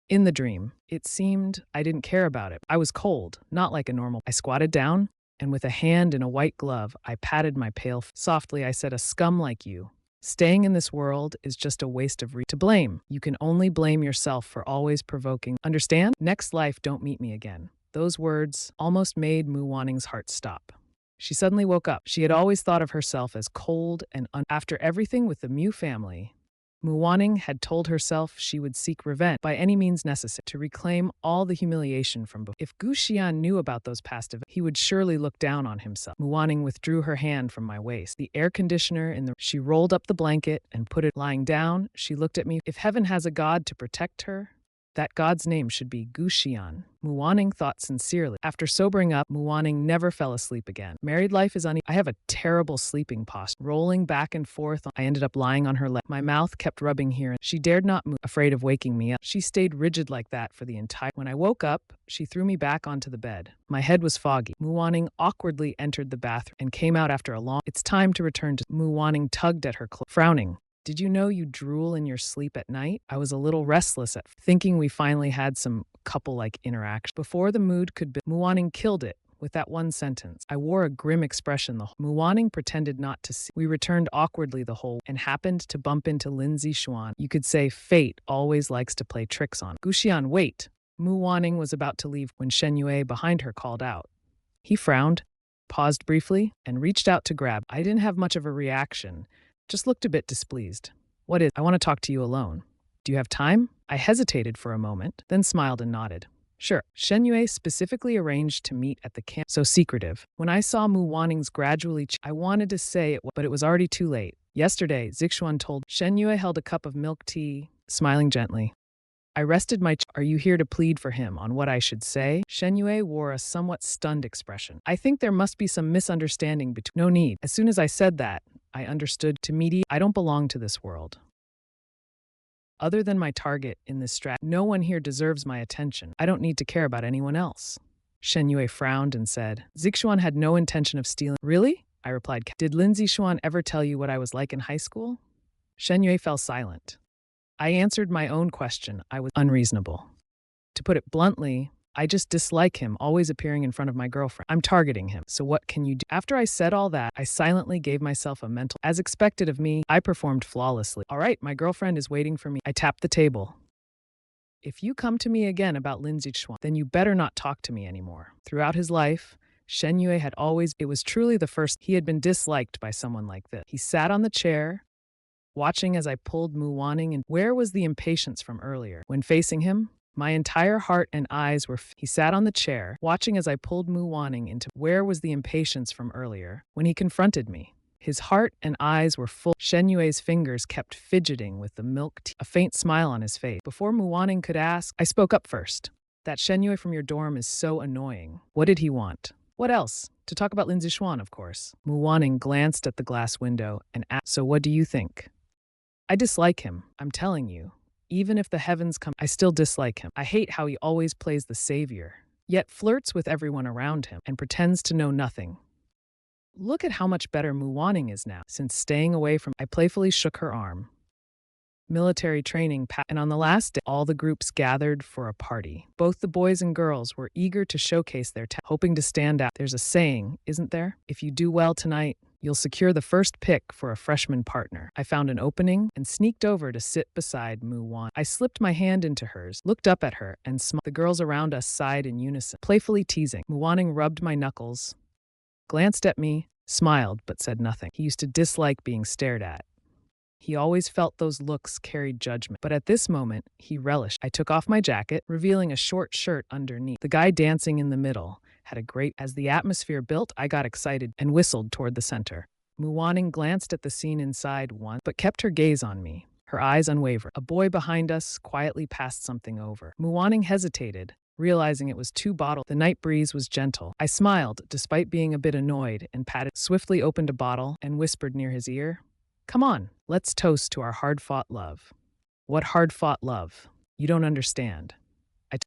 In the dream, it seemed I didn't care about it. I was cold, not like a normal. I squatted down, and with a hand in a white glove, I patted my pale. Softly, I said, a scum like you. Staying in this world is just a waste of to blame. You can only blame yourself for always provoking. Understand? Next life, don't meet me again. Those words almost made Muwaning's heart stop. She suddenly woke up. She had always thought of herself as cold and after everything with the Mu family, Muwaning had told herself she would seek revenge by any means necessary to reclaim all the humiliation from before. If Guxian knew about those past events, he would surely look down on himself. Muwaning withdrew her hand from my waist. The air conditioner in the. She rolled up the blanket and put it. Lying down, she looked at me. If heaven has a god to protect her, that god's name should be Guxian. Muwaning thought sincerely. After sobering up, Muwaning never fell asleep again. Married life is I have a terrible sleeping posture. Rolling back and forth, I ended up lying on her lap. My mouth kept rubbing here. She dared not move, afraid of waking me up. She stayed rigid like that for the entire. When I woke up, she threw me back onto the bed. My head was foggy. Muwaning awkwardly entered the bathroom and came out after a long. It's time to return to. Muwaning tugged at her clothes, frowning. Did you know you drool in your sleep at night? I was a little restless at thinking we finally had some couple-like interaction. Before the mood could build, Muwaning killed it with that one sentence. I wore a grim expression the whole. Muwaning pretended not to see. We returned awkwardly the whole and happened to bump into Lindsay Xuan. You could say fate always likes to play tricks on. Guxian, wait. Muwaning was about to leave when Shen Yue behind her called out. He frowned, paused briefly, and reached out to grab. I didn't have much of a reaction. Just looked a bit displeased. What is? I want to talk to you alone. Do you have time? I hesitated for a moment, then smiled and nodded. Sure. Shen Yue specifically arranged to meet at the camp. So secretive. When I saw Muwaning's gradually I wanted to say it, but it was already too late. Yesterday, Zixuan told. Shen Yue held a cup of milk tea, smiling gently. I rested my Are you here to plead for him on what I should say? Shen Yue wore a somewhat stunned expression. I think there must be some misunderstanding between. No need. As soon as I said that, I understood. To media, I don't belong to this world. Other than my target in this no one here deserves my attention. I don't need to care about anyone else. Shen Yue frowned and said, Zixuan had no intention of stealing. Really? I replied. Did Lindsay Xuan ever tell you what I was like in high school? Shen Yue fell silent. I answered my own question. I was unreasonable. To put it bluntly, I just dislike him always appearing in front of my girlfriend. I'm targeting him. So what can you do? After I said all that, I silently gave myself a mental. As expected of me, I performed flawlessly. All right, my girlfriend is waiting for me. I tapped the table. If you come to me again about Lindsay Xuan, then you better not talk to me anymore. Throughout his life, Shen Yue had always, it was truly the first he had been disliked by someone like this. He sat on the chair, watching as I pulled Muwaning, and where was the impatience from earlier? When facing him, my entire heart and eyes were. He sat on the chair, watching as I pulled Muwaning into. Where was the impatience from earlier? When he confronted me, His heart and eyes were full. Shenyue's fingers kept fidgeting with the milk tea, a faint smile on his face. Before Muwaning could ask, I spoke up first. That Shenyue from your dorm is so annoying. What did he want? What else? To talk about Lindsay Schwan, of course. Muwaning glanced at the glass window and asked, so what do you think? I dislike him, I'm telling you. Even if the heavens come, I still dislike him. I hate how he always plays the savior, yet flirts with everyone around him and pretends to know nothing. Look at how much better Muwaning is now, since staying away from. I playfully shook her arm. Military training, and on the last day, all the groups gathered for a party. Both the boys and girls were eager to showcase their talent, hoping to stand out. There's a saying, isn't there? If you do well tonight, you'll secure the first pick for a freshman partner. I found an opening and sneaked over to sit beside Mu-Wan. I slipped my hand into hers, looked up at her, and smiled. The girls around us sighed in unison, playfully teasing. Mu-Waning rubbed my knuckles, glanced at me, smiled, but said nothing. He used to dislike being stared at. He always felt those looks carried judgment, but at this moment, he relished. I took off my jacket, revealing a short shirt underneath. The guy dancing in the middle had a great. As the atmosphere built, I got excited and whistled toward the center. Muwaning glanced at the scene inside once, but kept her gaze on me, her eyes unwavering. A boy behind us quietly passed something over. Muwaning hesitated, realizing it was 2 bottles. The night breeze was gentle. I smiled, despite being a bit annoyed, and swiftly opened a bottle and whispered near his ear, come on, let's toast to our hard-fought love. What hard-fought love? You don't understand.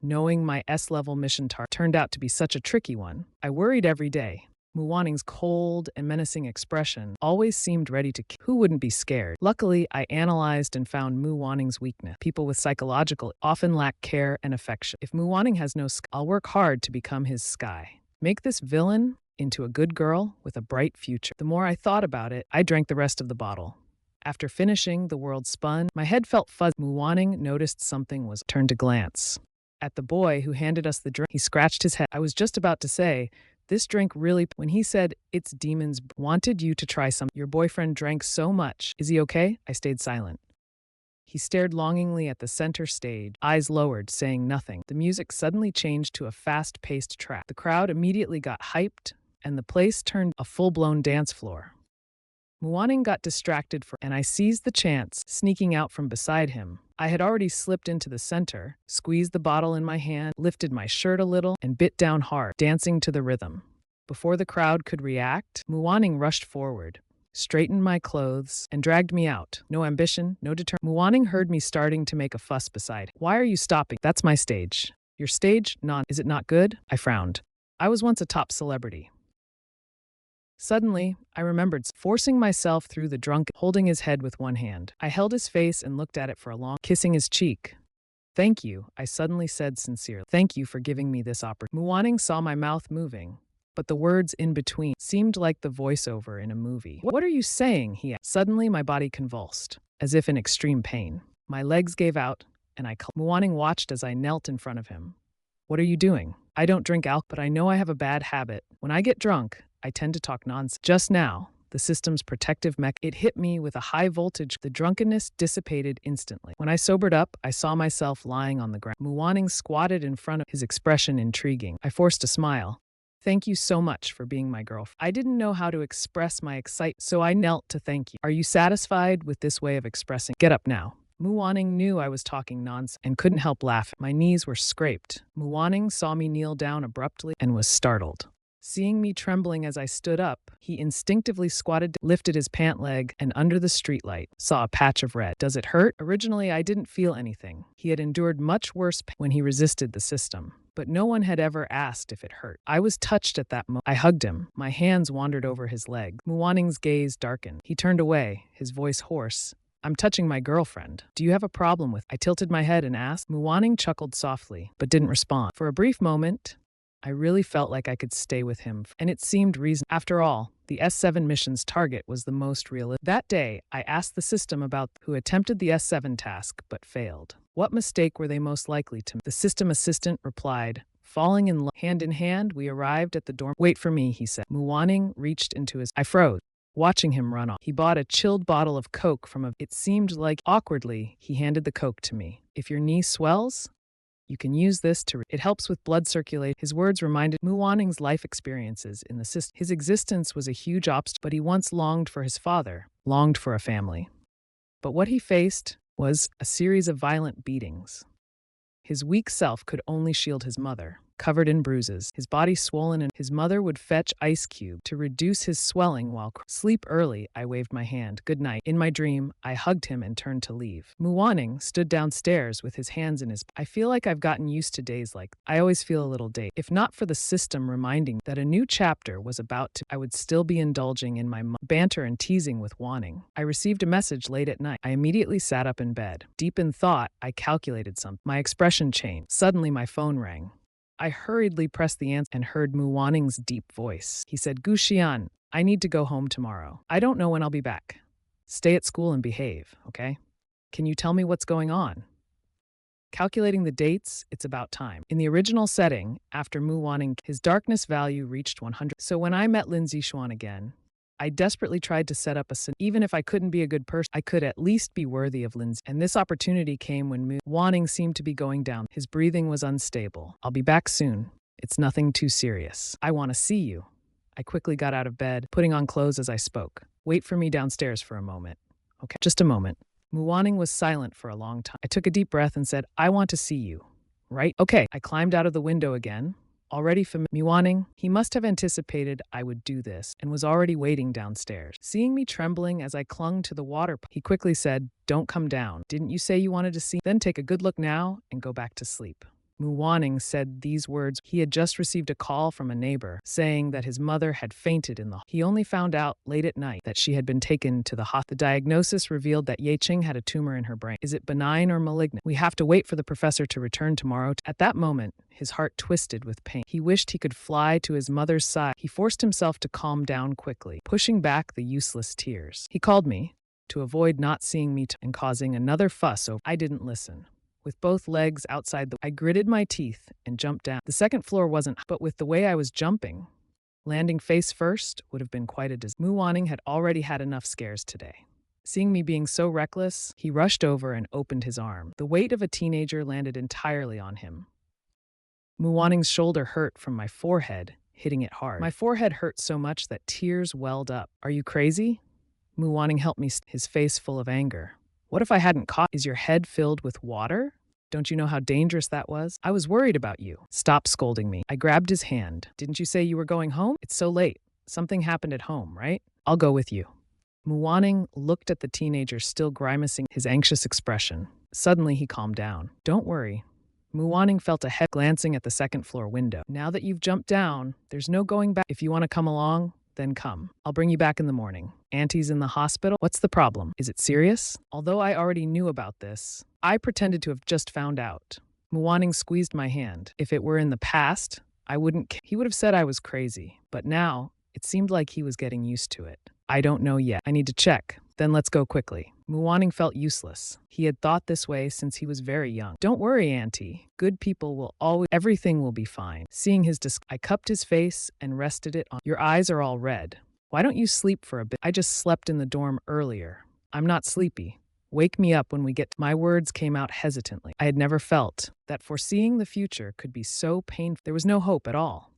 Knowing my S-level mission target turned out to be such a tricky one, I worried every day. Muwaning's cold and menacing expression always seemed ready to kill. Who wouldn't be scared? Luckily, I analyzed and found Muwaning's weakness. People with psychological often lack care and affection. If Muwaning has no sky, I'll work hard to become his sky. Make this villain into a good girl with a bright future. The more I thought about it, I drank the rest of the bottle. After finishing, the world spun. My head felt fuzzy. Muwaning noticed something was turned to glance at the boy who handed us the drink. He scratched his head. I was just about to say, this drink really, when he said, it's demons, wanted you to try some. Your boyfriend drank so much. Is he okay? I stayed silent. He stared longingly at the center stage, eyes lowered, saying nothing. The music suddenly changed to a fast-paced track. The crowd immediately got hyped, and the place turned a full-blown dance floor. Muwaning got distracted and I seized the chance, sneaking out from beside him. I had already slipped into the center, squeezed the bottle in my hand, lifted my shirt a little, and bit down hard, dancing to the rhythm. Before the crowd could react, Muwaning rushed forward, straightened my clothes, and dragged me out. No ambition, no determination. Muwaning heard me starting to make a fuss beside him. Why are you stopping? That's my stage. Your stage? Is it not good? I frowned. I was once a top celebrity. Suddenly, I remembered forcing myself through the Drunken, holding his head with one hand. I held his face and looked at it for a long, kissing his cheek. Thank you, I suddenly said sincerely. Thank you for giving me this opportunity. Muwaning saw my mouth moving, but the words in between seemed like the voiceover in a movie. What are you saying? He asked. Suddenly, my body convulsed, as if in extreme pain. My legs gave out, and Muwaning watched as I knelt in front of him. What are you doing? I don't drink alcohol, but I know I have a bad habit. When I get drunk, I tend to talk nonsense. Just now, the system's protective it hit me with a high voltage. The drunkenness dissipated instantly. When I sobered up, I saw myself lying on the ground. Muwaning squatted in front of his expression intriguing. I forced a smile. Thank you so much for being my girlfriend. I didn't know how to express my excitement, so I knelt to thank you. Are you satisfied with this way of expressing? Get up now. Muwaning knew I was talking nonsense and couldn't help laughing. My knees were scraped. Muwaning saw me kneel down abruptly and was startled. Seeing me trembling as I stood up, he instinctively squatted, lifted his pant leg, and under the streetlight, saw a patch of red. Does it hurt? Originally, I didn't feel anything. He had endured much worse pain when he resisted the system, but no one had ever asked if it hurt. I was touched at that moment. I hugged him. My hands wandered over his leg. Muwaning's gaze darkened. He turned away, his voice hoarse. I'm touching my girlfriend. Do you have a problem with? I tilted my head and asked. Muwaning chuckled softly, but didn't respond. For a brief moment, I really felt like I could stay with him, and it seemed reasonable. After all, the S7 mission's target was the most realistic. That day, I asked the system about who attempted the S7 task but failed. What mistake were they most likely to make? The system assistant replied, falling in love. Hand in hand, we arrived at the dorm. Wait for me, he said. Muwaning reached into his. I froze, watching him run off. He bought a chilled bottle of Coke from a. It seemed like awkwardly, he handed the Coke to me. If your knee swells, You can use this to, it helps with blood circulation. His words reminded Muwaning's life experiences in the system. His existence was a huge obstacle, but he once longed for his father, longed for a family. But what he faced was a series of violent beatings. His weak self could only shield his mother, covered in bruises, his body swollen, and his mother would fetch ice cube to reduce his swelling while sleep early. I waved my hand. Good night. In my dream, I hugged him and turned to leave. Muwaning stood downstairs with his hands in his. I feel like I've gotten used to days like. I always feel a little dazed. If not for the system reminding that a new chapter was about to, I would still be indulging in my banter and teasing with Wanning. I received a message late at night. I immediately sat up in bed. Deep in thought, I calculated something. My expression changed. Suddenly, my phone rang. I hurriedly pressed the answer and heard Muwaning's deep voice. He said, Guxian, I need to go home tomorrow. I don't know when I'll be back. Stay at school and behave, okay? Can you tell me what's going on? Calculating the dates, it's about time. In the original setting, after Muwaning, his darkness value reached 100. So when I met Lin Zixuan again, I desperately tried to set up a even if I couldn't be a good person, I could at least be worthy of Lin's. And this opportunity came when Wanning seemed to be going down. His breathing was unstable. I'll be back soon. It's nothing too serious. I want to see you. I quickly got out of bed, putting on clothes as I spoke. Wait for me downstairs for a moment. Okay, just a moment. Muwanning was silent for a long time. I took a deep breath and said, I want to see you. Right? Okay. I climbed out of the window again. Already familiar. Muwanning, he must have anticipated I would do this and was already waiting downstairs. Seeing me trembling as I clung to the water, he quickly said, don't come down. Didn't you say you wanted to see? Then take a good look now and go back to sleep. Muwanning said these words. He had just received a call from a neighbor saying that his mother had fainted in the. He only found out late at night that she had been taken to the hospital. The diagnosis revealed that Yeching had a tumor in her brain. Is it benign or malignant? We have to wait for the professor to return tomorrow. At that moment, his heart twisted with pain. He wished he could fly to his mother's side. He forced himself to calm down quickly, pushing back the useless tears. He called me to avoid not seeing me and causing another fuss over. I didn't listen. With both legs outside I gritted my teeth and jumped down. The second floor wasn't, but with the way I was jumping, landing face first would have been quite a disaster. Muwanning had already had enough scares today. Seeing me being so reckless, he rushed over and opened his arm. The weight of a teenager landed entirely on him. Muwanning's shoulder hurt from my forehead, hitting it hard. My forehead hurt so much that tears welled up. Are you crazy? Muwanning helped me, his face full of anger. What if I hadn't caught? Is your head filled with water? Don't you know how dangerous that was? I was worried about you. Stop scolding me. I grabbed his hand. Didn't you say you were going home? It's so late. Something happened at home, right? I'll go with you. Muwanning looked at the teenager still grimacing his anxious expression. Suddenly he calmed down. Don't worry. Muwanning felt a head glancing at the second floor window. Now that you've jumped down, there's no going back. If you want to come along, then come. I'll bring you back in the morning. Auntie's in the hospital. What's the problem? Is it serious? Although I already knew about this, I pretended to have just found out. Muwanning squeezed my hand. If it were in the past, I wouldn't. He would have said I was crazy. But now, it seemed like he was getting used to it. I don't know yet. I need to check. Then let's go quickly. Muwanning felt useless. He had thought this way since he was very young. Don't worry, Auntie. Good people will always. Everything will be fine. Seeing his I cupped his face and rested it on. Your eyes are all red. Why don't you sleep for a bit? I just slept in the dorm earlier. I'm not sleepy. Wake me up when we get. My words came out hesitantly. I had never felt that foreseeing the future could be so painful. There was no hope at all.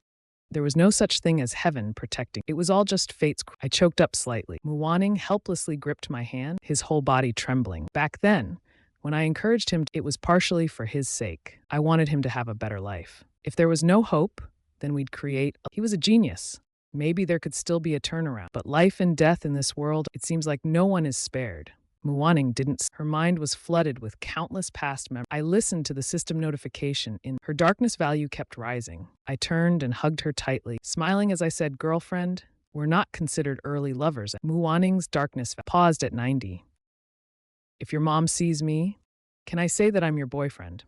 There was no such thing as heaven protecting. It was all just fate's. I choked up slightly. Muwanning helplessly gripped my hand, his whole body trembling. Back then, when I encouraged him, it was partially for his sake. I wanted him to have a better life. If there was no hope, then we'd create. He was a genius. Maybe there could still be a turnaround. But life and death in this world, it seems like no one is spared. Muwanning didn't. Her mind was flooded with countless past memories. I listened to the system notification. Her darkness value kept rising. I turned and hugged her tightly, smiling as I said, girlfriend, we're not considered early lovers. Muwanning's darkness paused at 90. If your mom sees me, can I say that I'm your boyfriend?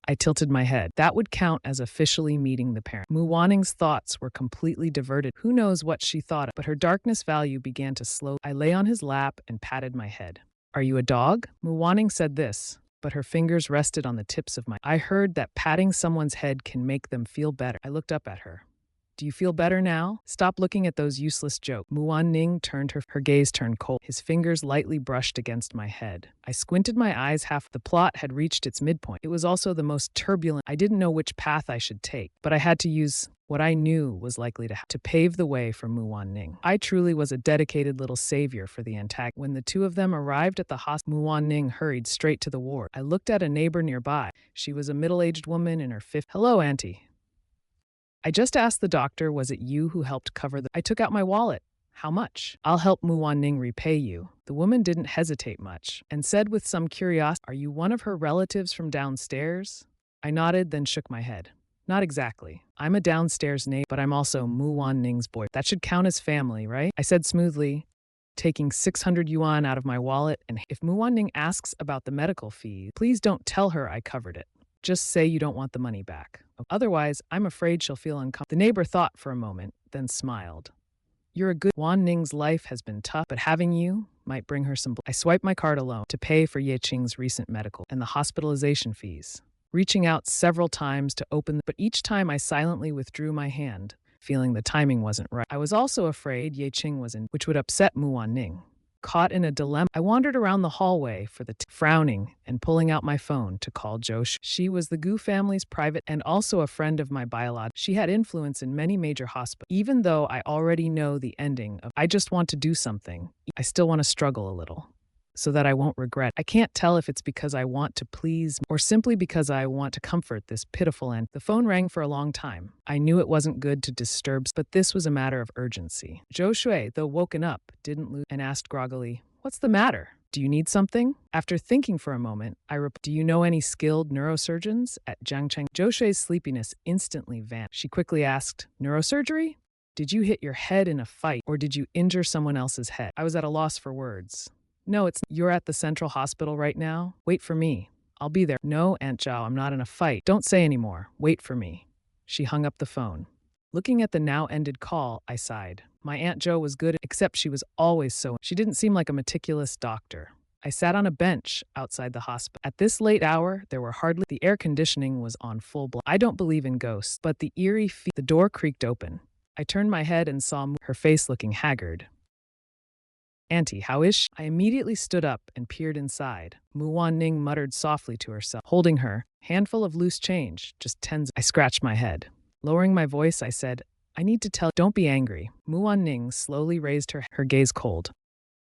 I tilted my head. That would count as officially meeting the parent. Muwanning's thoughts were completely diverted. Who knows what she thought of, but her darkness value began to slow. I lay on his lap and patted my head. Are you a dog? Muwanning said this, but her fingers rested on the tips of my. I heard that patting someone's head can make them feel better. I looked up at her. Do you feel better now? Stop looking at those useless jokes. Muan Ning turned her gaze turned cold. His fingers lightly brushed against my head. I squinted my eyes half. The plot had reached its midpoint. It was also the most turbulent. I didn't know which path I should take, but I had to use what I knew was likely to pave the way for Muan Ning. I truly was a dedicated little savior for the antagonist. When the two of them arrived at the hospital, Muan Ning hurried straight to the ward. I looked at a neighbor nearby. She was a middle-aged woman in her 50s. Hello, Auntie. I just asked the doctor, was it you who helped cover the... I took out my wallet. How much? I'll help Muan Ning repay you. The woman didn't hesitate much and said with some curiosity, are you one of her relatives from downstairs? I nodded, then shook my head. Not exactly. I'm a downstairs neighbor, but I'm also Muan Ning's boy. That should count as family, right? I said smoothly, taking 600 yuan out of my wallet, and if Muan Ning asks about the medical fee, please don't tell her I covered it. Just say you don't want the money back. Otherwise, I'm afraid she'll feel uncomfortable. The neighbor thought for a moment, then smiled. You're a good... Wan Ning's life has been tough, but having you might bring her some... I swiped my card alone to pay for Ye Qing's recent medical and the hospitalization fees, reaching out several times to open, but each time I silently withdrew my hand, feeling the timing wasn't right. I was also afraid Ye Qing was in, which would upset Muan Ning. Caught in a dilemma, I wandered around the hallway for frowning and pulling out my phone to call Zhou Shui. She was the Gu family's private and also a friend of my biological. She had influence in many major hospitals. Even though I already know the ending of I just want to do something, I still want to struggle a little, so that I won't regret. I can't tell if it's because I want to please or simply because I want to comfort this pitiful end. The phone rang for a long time. I knew it wasn't good to disturb, but this was a matter of urgency. Zhou Shui, though woken up, didn't lose and asked groggily, what's the matter? Do you need something? After thinking for a moment, I replied, do you know any skilled neurosurgeons at Jiangcheng? Zhou Shui's sleepiness instantly vanished. She quickly asked, neurosurgery? Did you hit your head in a fight or did you injure someone else's head? I was at a loss for words. No, you're at the central hospital right now? Wait for me. I'll be there. No, Aunt Zhao, I'm not in a fight. Don't say anymore. Wait for me. She hung up the phone. Looking at the now ended call, I sighed. My Aunt Zhou was good, except she was always so... She didn't seem like a meticulous doctor. I sat on a bench outside the hospital. At this late hour, there were hardly... The air conditioning was on full blast. I don't believe in ghosts, but the eerie The door creaked open. I turned my head and saw her face looking haggard. Auntie, how is she? I immediately stood up and peered inside. Muan Ning muttered softly to herself, holding her handful of loose change, just tens. I scratched my head. Lowering my voice, I said, I need to tell... Don't be angry. Muan Ning slowly raised her gaze cold.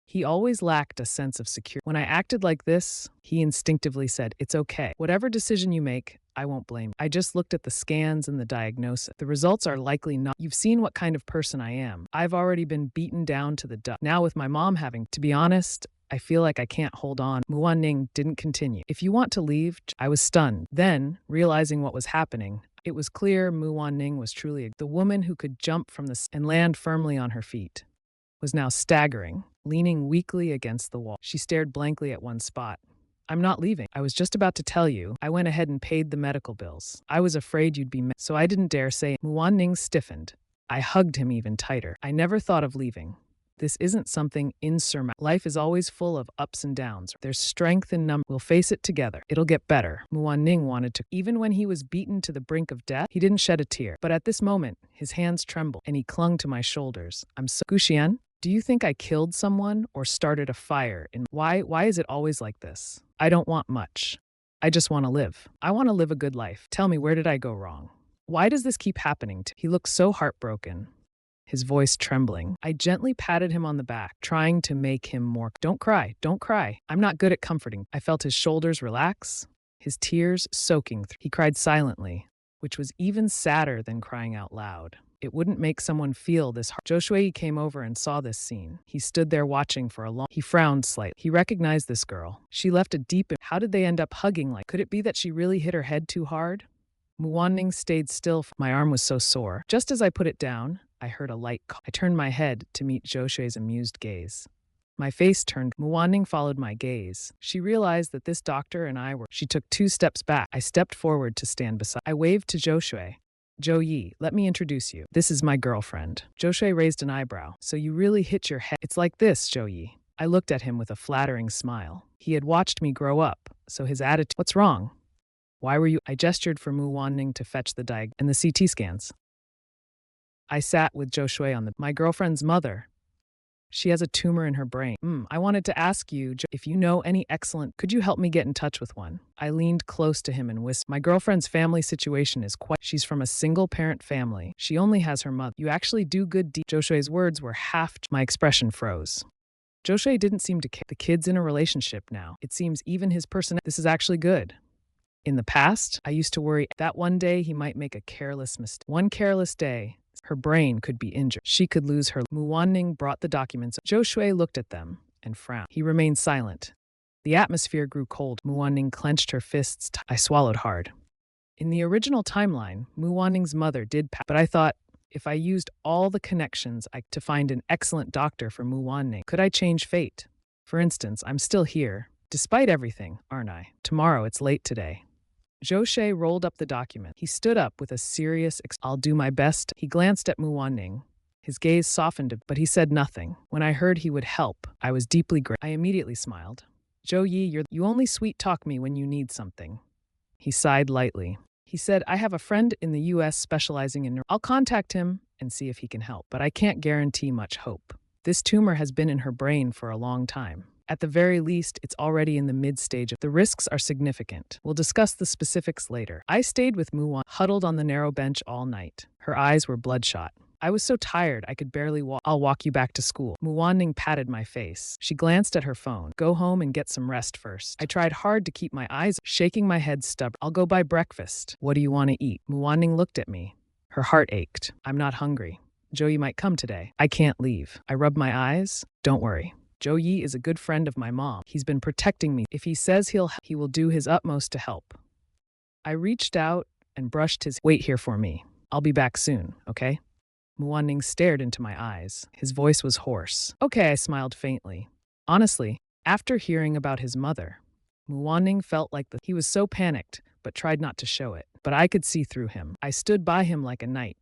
He always lacked a sense of security. When I acted like this, he instinctively said, it's okay. Whatever decision you make, I won't blame you. I just looked at the scans and the diagnosis. The results are likely not... You've seen what kind of person I am. I've already been beaten down to the dust. Now with my mom having... To be honest, I feel like I can't hold on. Muan Ning didn't continue. If you want to leave... I was stunned. Then, realizing what was happening, it was clear Muan Ning was truly the woman who could jump from and land firmly on her feet. Was now staggering, leaning weakly against the wall. She stared blankly at one spot. I'm not leaving. I was just about to tell you. I went ahead and paid the medical bills. I was afraid you'd be so I didn't dare say it. Muan Ning stiffened. I hugged him even tighter. I never thought of leaving. This isn't something insurmountable. Life is always full of ups and downs. There's strength in numbers. We'll face it together. It'll get better. Muan Ning wanted to. Even when he was beaten to the brink of death, he didn't shed a tear. But at this moment, his hands trembled, and he clung to my shoulders. I'm so... Guxian, do you think I killed someone or started a fire? Why is it always like this? I don't want much. I just want to live. I want to live a good life. Tell me, where did I go wrong? Why does this keep happening to... He looked so heartbroken, his voice trembling. I gently patted him on the back, trying to make him more... Don't cry, don't cry. I'm not good at comforting. I felt his shoulders relax, his tears soaking through. He cried silently, which was even sadder than crying out loud. It wouldn't make someone feel this hard. Zhou Shui came over and saw this scene. He stood there watching for a long... He frowned slightly. He recognized this girl. She left a deep... How did they end up hugging like... Could it be that she really hit her head too hard? Muan Ning stayed still. My arm was so sore. Just as I put it down, I heard a light call. I turned my head to meet Zhou Shui's amused gaze. My face turned. Muan Ning followed my gaze. She realized that this doctor and I were... She took 2 steps back. I stepped forward to stand beside... I waved to Zhou Shui. Zhou Yi, let me introduce you. This is my girlfriend. Zhou Shui raised an eyebrow. So you really hit your head. It's like this, Zhou Yi. I looked at him with a flattering smile. He had watched me grow up, so his attitude... What's wrong? Why were you... I gestured for Muan Ning to fetch the and the CT scans. I sat with Jo Shui on my girlfriend's mother. She has a tumor in her brain. I wanted to ask you if you know any excellent, could you help me get in touch with one? I leaned close to him and whispered, my girlfriend's family situation is she's from a single parent family. She only has her mother. You actually do good deed. Jo Shui's words were half, my expression froze. Jo Shui didn't seem to care. The kid's in a relationship now. It seems even his personality, this is actually good. In the past, I used to worry that one day he might make a careless mistake. One careless day, her brain could be injured. She could lose her. Mu Wanning brought the documents. Jo Shui looked at them and frowned. He remained silent. The atmosphere grew cold. Mu Wanning clenched her fists. I swallowed hard. In the original timeline, Mu Wanning's mother did pass, but I thought, if I used all the connections to find an excellent doctor for Mu Wanning, could I change fate? For instance, I'm still here, despite everything, aren't I? Tomorrow, it's late today. Zhou Shui rolled up the document. He stood up with a serious, I'll do my best. He glanced at Mu Wanning. His gaze softened, but he said nothing. When I heard he would help, I was deeply grateful. I immediately smiled. Zhou Yi, you only sweet-talk me when you need something. He sighed lightly. He said, I have a friend in the U.S. specializing in I'll contact him and see if he can help, but I can't guarantee much hope. This tumor has been in her brain for a long time. At the very least, it's already in the mid-stage. The risks are significant. We'll discuss the specifics later. I stayed with Mu Wan, huddled on the narrow bench all night. Her eyes were bloodshot. I was so tired I could barely walk. I'll walk you back to school. Mu Wanning patted my face. She glanced at her phone. Go home and get some rest first. I tried hard to keep my eyes, shaking my head stubborn. I'll go buy breakfast. What do you want to eat? Mu Wanning looked at me. Her heart ached. I'm not hungry. Joey might come today. I can't leave. I rubbed my eyes. Don't worry. Zhou Yi is a good friend of my mom. He's been protecting me. If he says he will do his utmost to help. I reached out and brushed his. Wait here for me. I'll be back soon, okay? Mu Wanning stared into my eyes. His voice was hoarse. Okay, I smiled faintly. Honestly, after hearing about his mother, Mu Wanning felt like he was so panicked, but tried not to show it. But I could see through him. I stood by him like a knight,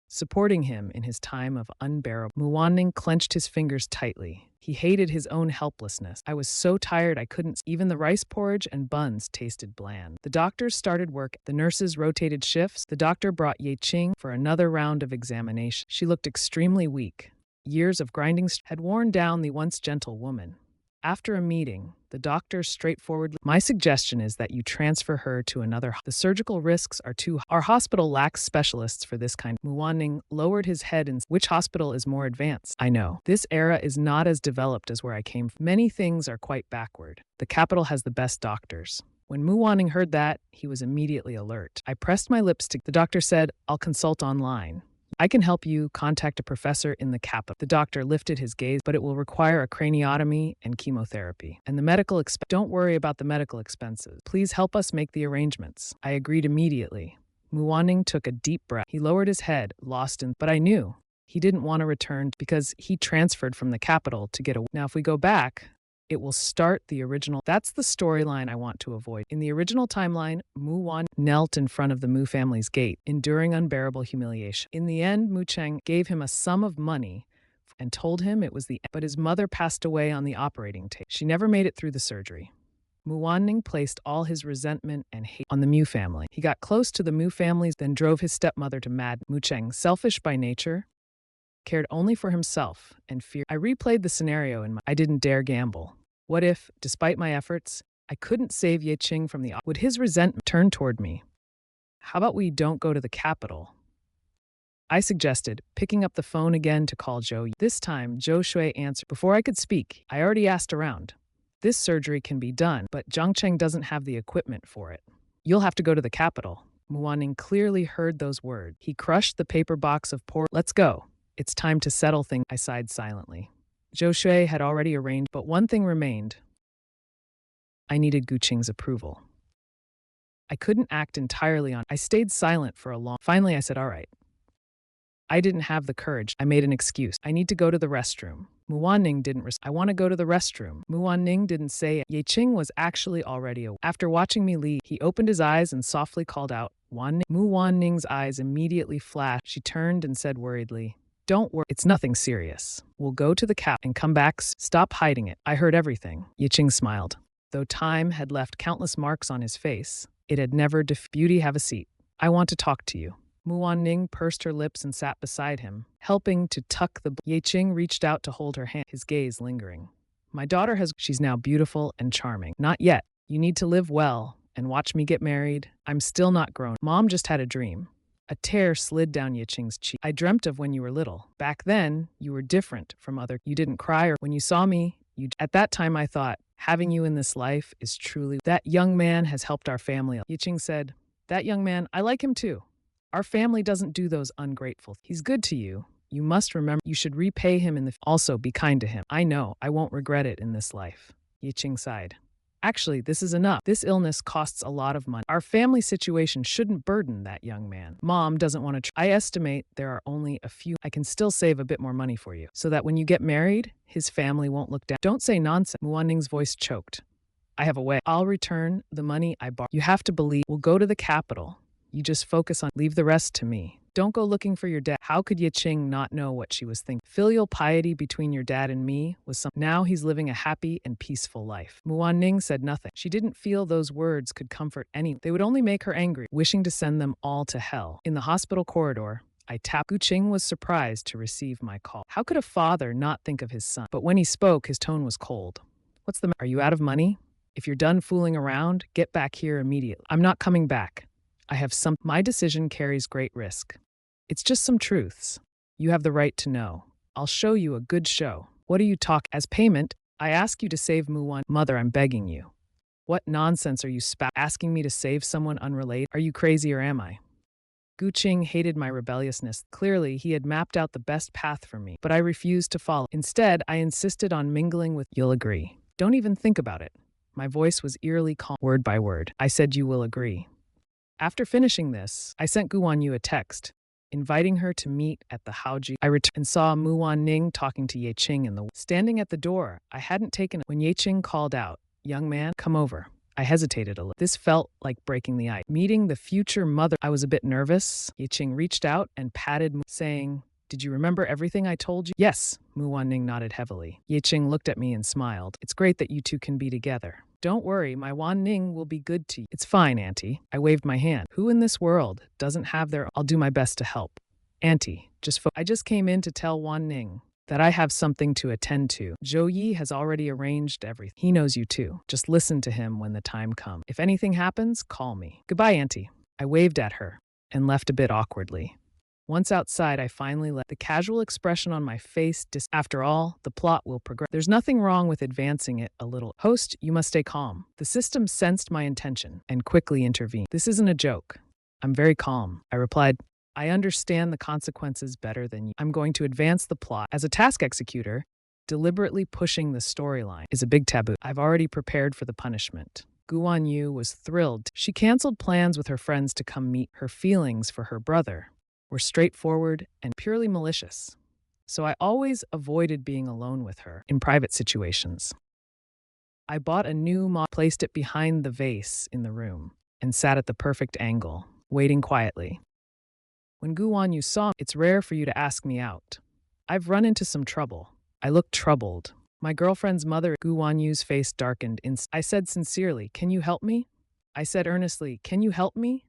supporting him in his time of unbearable. Mu Wanning clenched his fingers tightly. He hated his own helplessness. I was so tired I couldn't. Even the rice porridge and buns tasted bland. The doctors started work. The nurses rotated shifts. The doctor brought Ye Qing for another round of examination. She looked extremely weak. Years of grinding had worn down the once gentle woman. After a meeting, the doctor straightforwardly, my suggestion is that you transfer her to another. The surgical risks are too high. Our hospital lacks specialists for this kind. Mu Wanning lowered his head and which hospital is more advanced? I know. This era is not as developed as where I came from. Many things are quite backward. The capital has the best doctors. When Mu Wanning heard that, he was immediately alert. I pressed my lips to. The doctor said, I'll consult online. I can help you contact a professor in the capital. The doctor lifted his gaze, but it will require a craniotomy and chemotherapy. And the medical don't worry about the medical expenses. Please help us make the arrangements. I agreed immediately. Mu Wanning took a deep breath. He lowered his head, lost in, but I knew he didn't want to return because he transferred from the capital to get away. Now, if we go back, it will start the original. That's the storyline I want to avoid. In the original timeline, Mu Wan knelt in front of the Mu family's gate, enduring unbearable humiliation. In the end, Mu Cheng gave him a sum of money and told him it was but his mother passed away on the operating table. She never made it through the surgery. Mu Wanning placed all his resentment and hate on the Mu family. He got close to the Mu families, then drove his stepmother to mad. Mu Cheng, selfish by nature, cared only for himself and fear. I replayed the scenario I didn't dare gamble. What if, despite my efforts, I couldn't save Ye Qing from the would his resentment turn toward me? How about we don't go to the capital? I suggested, picking up the phone again to call Zhou. This time, Zhou Shui answered. Before I could speak, I already asked around. This surgery can be done, but Zhangcheng doesn't have the equipment for it. You'll have to go to the capital. Mu Wanning clearly heard those words. He crushed the paper box of Let's go. It's time to settle things. I sighed silently. Zhou Shui had already arranged, but one thing remained. I needed Gu Qing's approval. I couldn't act entirely on. I stayed silent for a long. Finally, I said, all right. I didn't have the courage. I made an excuse. I need to go to the restroom. Mu Wanning didn't I want to go to the restroom. Mu Wanning didn't say it. Ye Qing was actually already awake. After watching me leave, he opened his eyes and softly called out, Wanning. Mu Wanning's eyes immediately flashed. She turned and said worriedly, don't worry, it's nothing serious. We'll go to the cap and come back. Stop hiding it. I heard everything. Ye Qing smiled. Though time had left countless marks on his face, it had never Beauty, have a seat. I want to talk to you. Muan Ning pursed her lips and sat beside him, helping to tuck the. Ye Qing reached out to hold her hand, his gaze lingering. My daughter has. She's now beautiful and charming. Not yet. You need to live well and watch me get married. I'm still not grown. Mom just had a dream. A tear slid down Ye Qing's cheek. I dreamt of when you were little. Back then, you were different from other. You didn't cry or when you saw me. At that time, I thought, having you in this life is truly. That young man has helped our family. Ye Qing said, that young man, I like him too. Our family doesn't do those ungrateful. He's good to you. You must remember you should repay him in the. Also, be kind to him. I know, I won't regret it in this life. Ye Qing sighed. Actually, this is enough. This illness costs a lot of money. Our family situation shouldn't burden that young man. Mom doesn't want to. I estimate there are only a few. I can still save a bit more money for you, so that when you get married, his family won't look down. Don't say nonsense. Muanning's voice choked. I have a way. I'll return the money I borrowed. You have to believe. We'll go to the capital. You just focus on. Leave the rest to me. Don't go looking for your dad. How could Ye Qing not know what she was thinking? Filial piety between your dad and me was something. Now he's living a happy and peaceful life. Muan Ning said nothing. She didn't feel those words could comfort anyone. They would only make her angry, wishing to send them all to hell. In the hospital corridor, I tapped. Gu Qing was surprised to receive my call. How could a father not think of his son? But when he spoke, his tone was cold. What's the matter? Are you out of money? If you're done fooling around, get back here immediately. I'm not coming back. I have some. My decision carries great risk. It's just some truths. You have the right to know. I'll show you a good show. What are you talking? As payment, I ask you to save Muwan. Mother, I'm begging you. What nonsense are you asking me to save someone unrelated? Are you crazy or am I? Gu Qing hated my rebelliousness. Clearly, he had mapped out the best path for me, but I refused to follow. Instead, I insisted on mingling with. You'll agree. Don't even think about it. My voice was eerily calm, word by word. I said you will agree. After finishing this, I sent Gu Wanyu a text, inviting her to meet at the Haoji. I returned and saw Muan Ning talking to Ye Qing in the. Standing at the door, I hadn't taken it. When Ye Qing called out, young man, come over. I hesitated a little. This felt like breaking the ice. Meeting the future mother, I was a bit nervous. Ye Qing reached out and patted me, saying, did you remember everything I told you? Yes, Muan Ning nodded heavily. Ye Qing looked at me and smiled. It's great that you two can be together. Don't worry, my Wan Ning will be good to you. It's fine, Auntie. I waved my hand. Who in this world doesn't have their. I'll do my best to help. Auntie, I just came in to tell Wan Ning that I have something to attend to. Zhou Yi has already arranged everything. He knows you too. Just listen to him when the time comes. If anything happens, call me. Goodbye, Auntie. I waved at her and left a bit awkwardly. Once outside, I finally let the casual expression on my face After all, the plot will progress. There's nothing wrong with advancing it a little. Host, you must stay calm. The system sensed my intention and quickly intervened. This isn't a joke. I'm very calm. I replied, I understand the consequences better than you. I'm going to advance the plot. As a task executor, deliberately pushing the storyline is a big taboo. I've already prepared for the punishment. Gu Wanyu was thrilled. She canceled plans with her friends to come meet. Her feelings for her brother were straightforward and purely malicious, so I always avoided being alone with her in private situations. I bought a new mop, placed it behind the vase in the room, and sat at the perfect angle, waiting quietly. When Gu Wanyu saw me, it's rare for you to ask me out. I've run into some trouble. I looked troubled. My girlfriend's mother. Gu Wanyu's face darkened. I said sincerely, can you help me? I said earnestly, can you help me?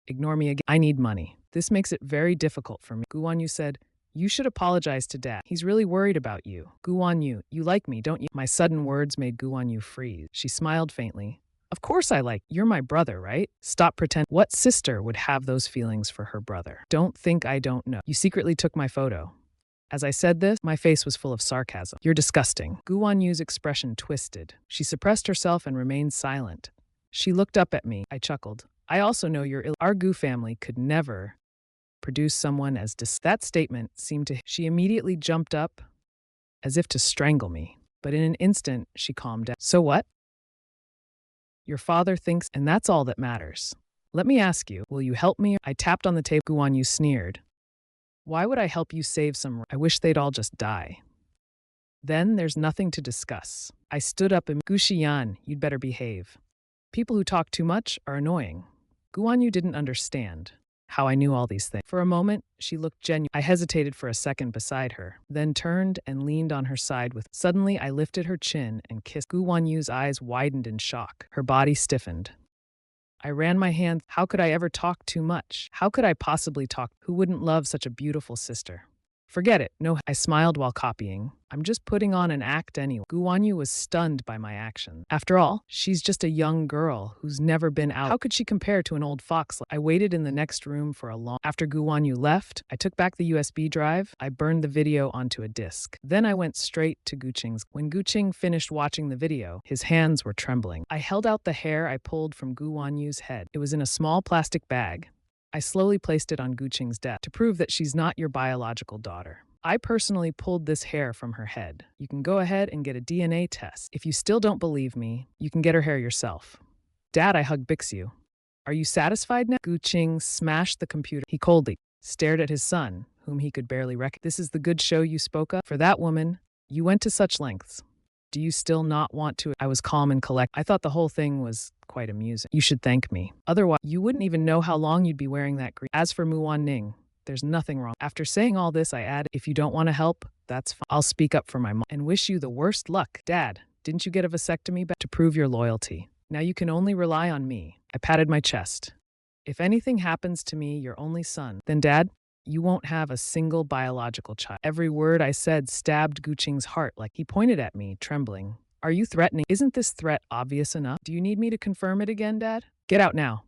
Ignore me again. I need money. This makes it very difficult for me. Gu Wanyu said, you should apologize to Dad. He's really worried about you. Gu Wanyu, you like me, don't you? My sudden words made Gu Wanyu freeze. She smiled faintly. Of course I like you. You're my brother, right? Stop pretend. What sister would have those feelings for her brother? Don't think I don't know. You secretly took my photo. As I said this, my face was full of sarcasm. You're disgusting. Gu Wanyu's expression twisted. She suppressed herself and remained silent. She looked up at me. I chuckled. I also know you're ill. Our Gu family could never produce someone as That statement seemed to. She immediately jumped up as if to strangle me. But in an instant, she calmed down. So what? Your father thinks, and that's all that matters. Let me ask you, will you help me? I tapped on the table. Gu Wanyu sneered. Why would I help you save some? I wish they'd all just die. Then there's nothing to discuss. I stood up and Gu Xian, you'd better behave. People who talk too much are annoying. Gu Wanyu didn't understand how I knew all these things. For a moment, she looked genuine. I hesitated for a second beside her, then turned and leaned on her side with. Suddenly, I lifted her chin and kissed. Gu Wanyu's eyes widened in shock. Her body stiffened. I ran my hands. How could I ever talk too much? How could I possibly talk? Who wouldn't love such a beautiful sister? Forget it. No, I smiled while copying. I'm just putting on an act anyway. Gu Wanyu was stunned by my action. After all, she's just a young girl who's never been out. How could she compare to an old fox? I waited in the next room for a long. After Gu Wanyu left, I took back the USB drive. I burned the video onto a disc. Then I went straight to Guqing's. When Guqing finished watching the video, his hands were trembling. I held out the hair I pulled from Gu Wanyu's head. It was in a small plastic bag. I slowly placed it on Guqing's desk to prove that she's not your biological daughter. I personally pulled this hair from her head. You can go ahead and get a DNA test. If you still don't believe me, you can get her hair yourself. Dad, I hug Bixu. Are you satisfied now? Guqing smashed the computer. He coldly stared at his son, whom he could barely recognize. This is the good show you spoke of? For that woman, you went to such lengths. Do you still not want to? I was calm and collected. I thought the whole thing was quite amusing. You should thank me. Otherwise, you wouldn't even know how long you'd be wearing that green. As for Muwan Ning, there's nothing wrong. After saying all this, I added, if you don't want to help, that's fine. I'll speak up for my mom and wish you the worst luck. Dad, didn't you get a vasectomy back to prove your loyalty? Now you can only rely on me. I patted my chest. If anything happens to me, your only son, then Dad, you won't have a single biological child. Every word I said stabbed Guqing's heart like he pointed at me, trembling. Are you threatening? Isn't this threat obvious enough? Do you need me to confirm it again, Dad? Get out now.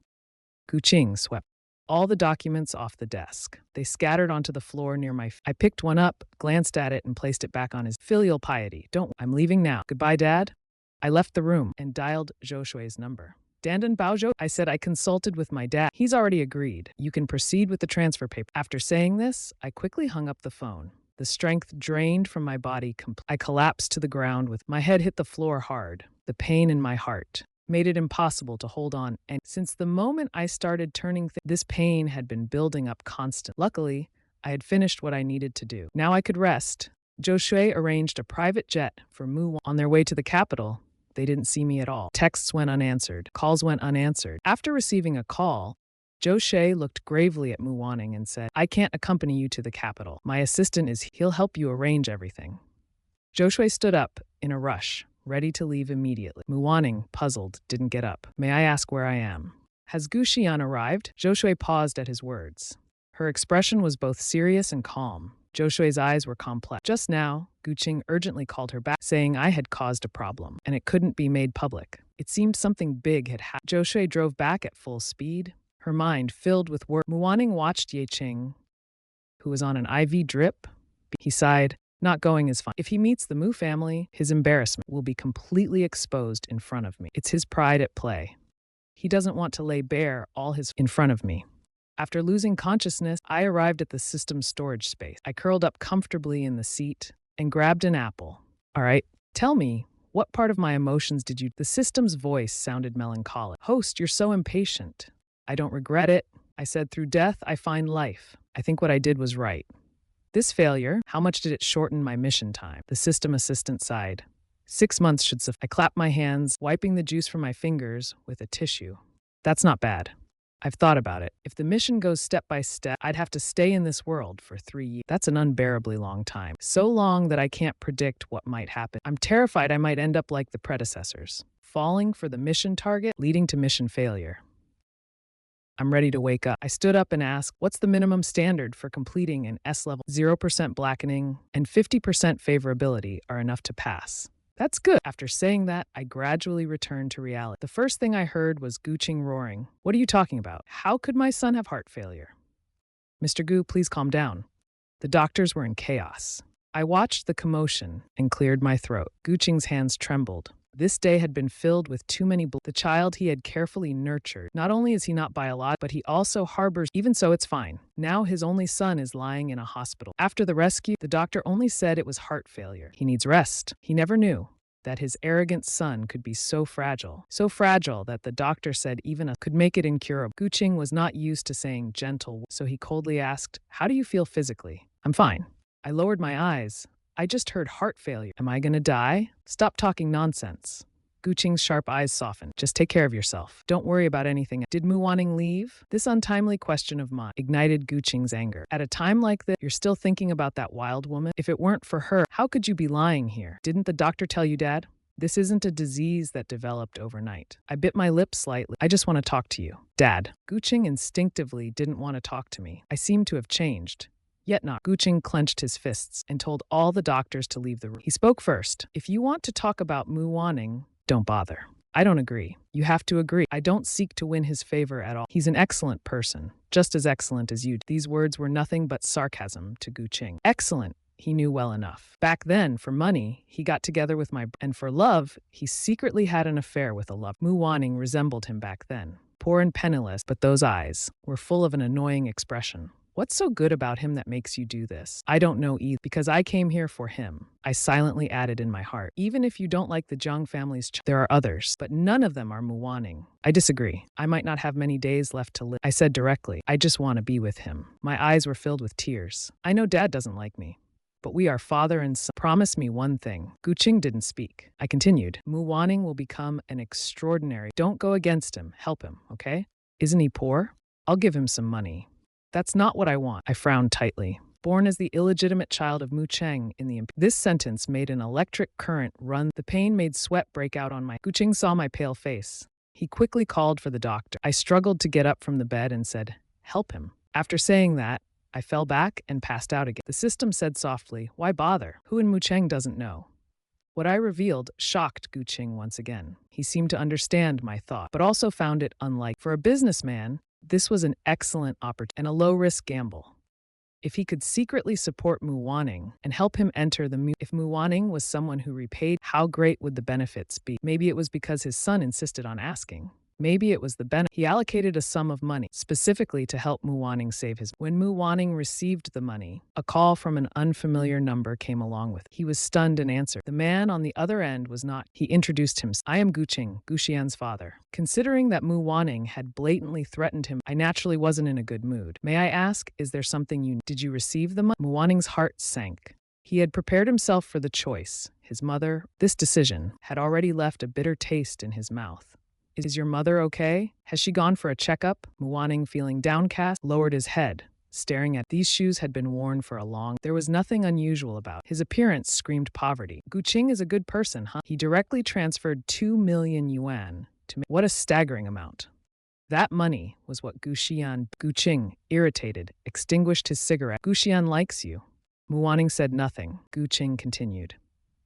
Guqing swept all the documents off the desk. They scattered onto the floor near my feet. I picked one up, glanced at it, and placed it back on his filial piety. I'm leaving now. Goodbye, Dad. I left the room and dialed Zhou Shui's number. Dandan Baozhou, I said I consulted with my dad. He's already agreed. You can proceed with the transfer paper. After saying this, I quickly hung up the phone. The strength drained from my body. I collapsed to the ground with my head hit the floor hard. The pain in my heart made it impossible to hold on. And since the moment I started turning, this pain had been building up constantly. Luckily, I had finished what I needed to do. Now I could rest. Zhou Shui arranged a private jet for Mu. On their way to the capital, they didn't see me at all. Texts went unanswered. Calls went unanswered. After receiving a call, Zhou Shui looked gravely at Mu Wanning and said, I can't accompany you to the capital. My assistant he'll help you arrange everything. Zhou Shui stood up in a rush, ready to leave immediately. Mu Wanning, puzzled, didn't get up. May I ask where I am? Has Gu Xian arrived? Zhou Shui paused at his words. Her expression was both serious and calm. Zhou Shui's eyes were complex. Just now, Guqing urgently called her back, saying I had caused a problem, and it couldn't be made public. It seemed something big had happened. Zhou Shui drove back at full speed, her mind filled with work. Mu Wanning watched Ye Qing, who was on an IV drip. He sighed, not going is fine. If he meets the Mu family, his embarrassment will be completely exposed in front of me. It's his pride at play. He doesn't want to lay bare all his in front of me. After losing consciousness, I arrived at the system's storage space. I curled up comfortably in the seat and grabbed an apple. All right, tell me, what part of my emotions did you... The system's voice sounded melancholic. Host, you're so impatient. I don't regret it. I said, through death, I find life. I think what I did was right. This failure, how much did it shorten my mission time? The system assistant sighed. 6 months should suffice. I clapped my hands, wiping the juice from my fingers with a tissue. That's not bad. I've thought about it. If the mission goes step by step, I'd have to stay in this world for 3 years. That's an unbearably long time. So long that I can't predict what might happen. I'm terrified I might end up like the predecessors, falling for the mission target, leading to mission failure. I'm ready to wake up. I stood up and asked, what's the minimum standard for completing an S level? 0% blackening and 50% favorability are enough to pass. That's good. After saying that, I gradually returned to reality. The first thing I heard was Guqing roaring. What are you talking about? How could my son have heart failure? Mr. Gu, please calm down. The doctors were in chaos. I watched the commotion and cleared my throat. Guqing's hands trembled. This day had been filled with too many the child he had carefully nurtured. Not only is he not biological, but he also harbors. Even so, it's fine. Now his only son is lying in a hospital. After the rescue, the doctor only said it was heart failure. He needs rest. He never knew that his arrogant son could be so fragile that the doctor said even could make it incurable. Guqing was not used to saying gentle, so he coldly asked, how do you feel physically? I'm fine. I lowered my eyes. I just heard heart failure. Am I gonna die? Stop talking nonsense. Guqing's sharp eyes softened. Just take care of yourself. Don't worry about anything. Did Mu Wanning leave? This untimely question of mine ignited Guqing's anger. At a time like this, you're still thinking about that wild woman? If it weren't for her, how could you be lying here? Didn't the doctor tell you, Dad? This isn't a disease that developed overnight. I bit my lip slightly. I just want to talk to you. Dad. Guqing instinctively didn't want to talk to me. I seemed to have changed. Yet not. Guqing clenched his fists and told all the doctors to leave the room. He spoke first. If you want to talk about Mu Wanning, don't bother. I don't agree. You have to agree. I don't seek to win his favor at all. He's an excellent person, just as excellent as you. These words were nothing but sarcasm to Guqing. Excellent, he knew well enough. Back then, for money, he got together with and for love, he secretly had an affair with a love. Mu Wanning resembled him back then. Poor and penniless, but those eyes were full of an annoying expression. What's so good about him that makes you do this? I don't know either, because I came here for him. I silently added in my heart. Even if you don't like the Zhang family's there are others, but none of them are Mu Wanning. I disagree. I might not have many days left to live. I said directly, I just want to be with him. My eyes were filled with tears. I know Dad doesn't like me, but we are father and son. Promise me one thing. Guqing didn't speak. I continued. Mu Wanning will become an extraordinary. Don't go against him. Help him, okay? Isn't he poor? I'll give him some money. That's not what I want. I frowned tightly. Born as the illegitimate child of Mu Cheng in the This sentence made an electric current run. The pain made sweat break out on my. Guqing saw my pale face. He quickly called for the doctor. I struggled to get up from the bed and said, help him. After saying that, I fell back and passed out again. The system said softly, why bother? Who in Mu Cheng doesn't know? What I revealed shocked Guqing once again. He seemed to understand my thought, but also found it unlike. For a businessman, this was an excellent opportunity and a low-risk gamble. If he could secretly support Mu Wanning and help him enter the If Mu Wanning was someone who repaid, how great would the benefits be? Maybe it was because his son insisted on asking. Maybe it was the benefit. He allocated a sum of money specifically to help Mu Wanning save his. When Mu Wanning received the money, a call from an unfamiliar number came along with it. He was stunned and answered. The man on the other end was not. He introduced himself. I am Guqing, Guxian's father. Considering that Mu Wanning had blatantly threatened him, I naturally wasn't in a good mood. May I ask, is there something you did you receive the money? Mu Wanning's heart sank. He had prepared himself for the choice. His mother, this decision, had already left a bitter taste in his mouth. Is your mother okay? Has she gone for a checkup? Mu Wanning, feeling downcast, lowered his head, staring at. These shoes had been worn for a long. There was nothing unusual about his appearance. Screamed poverty. Guqing is a good person, huh? He directly transferred 2 million yuan to me. What a staggering amount. That money was what Guqing, irritated, extinguished his cigarette. Guxian likes you. Mu Wanning said nothing. Guqing continued.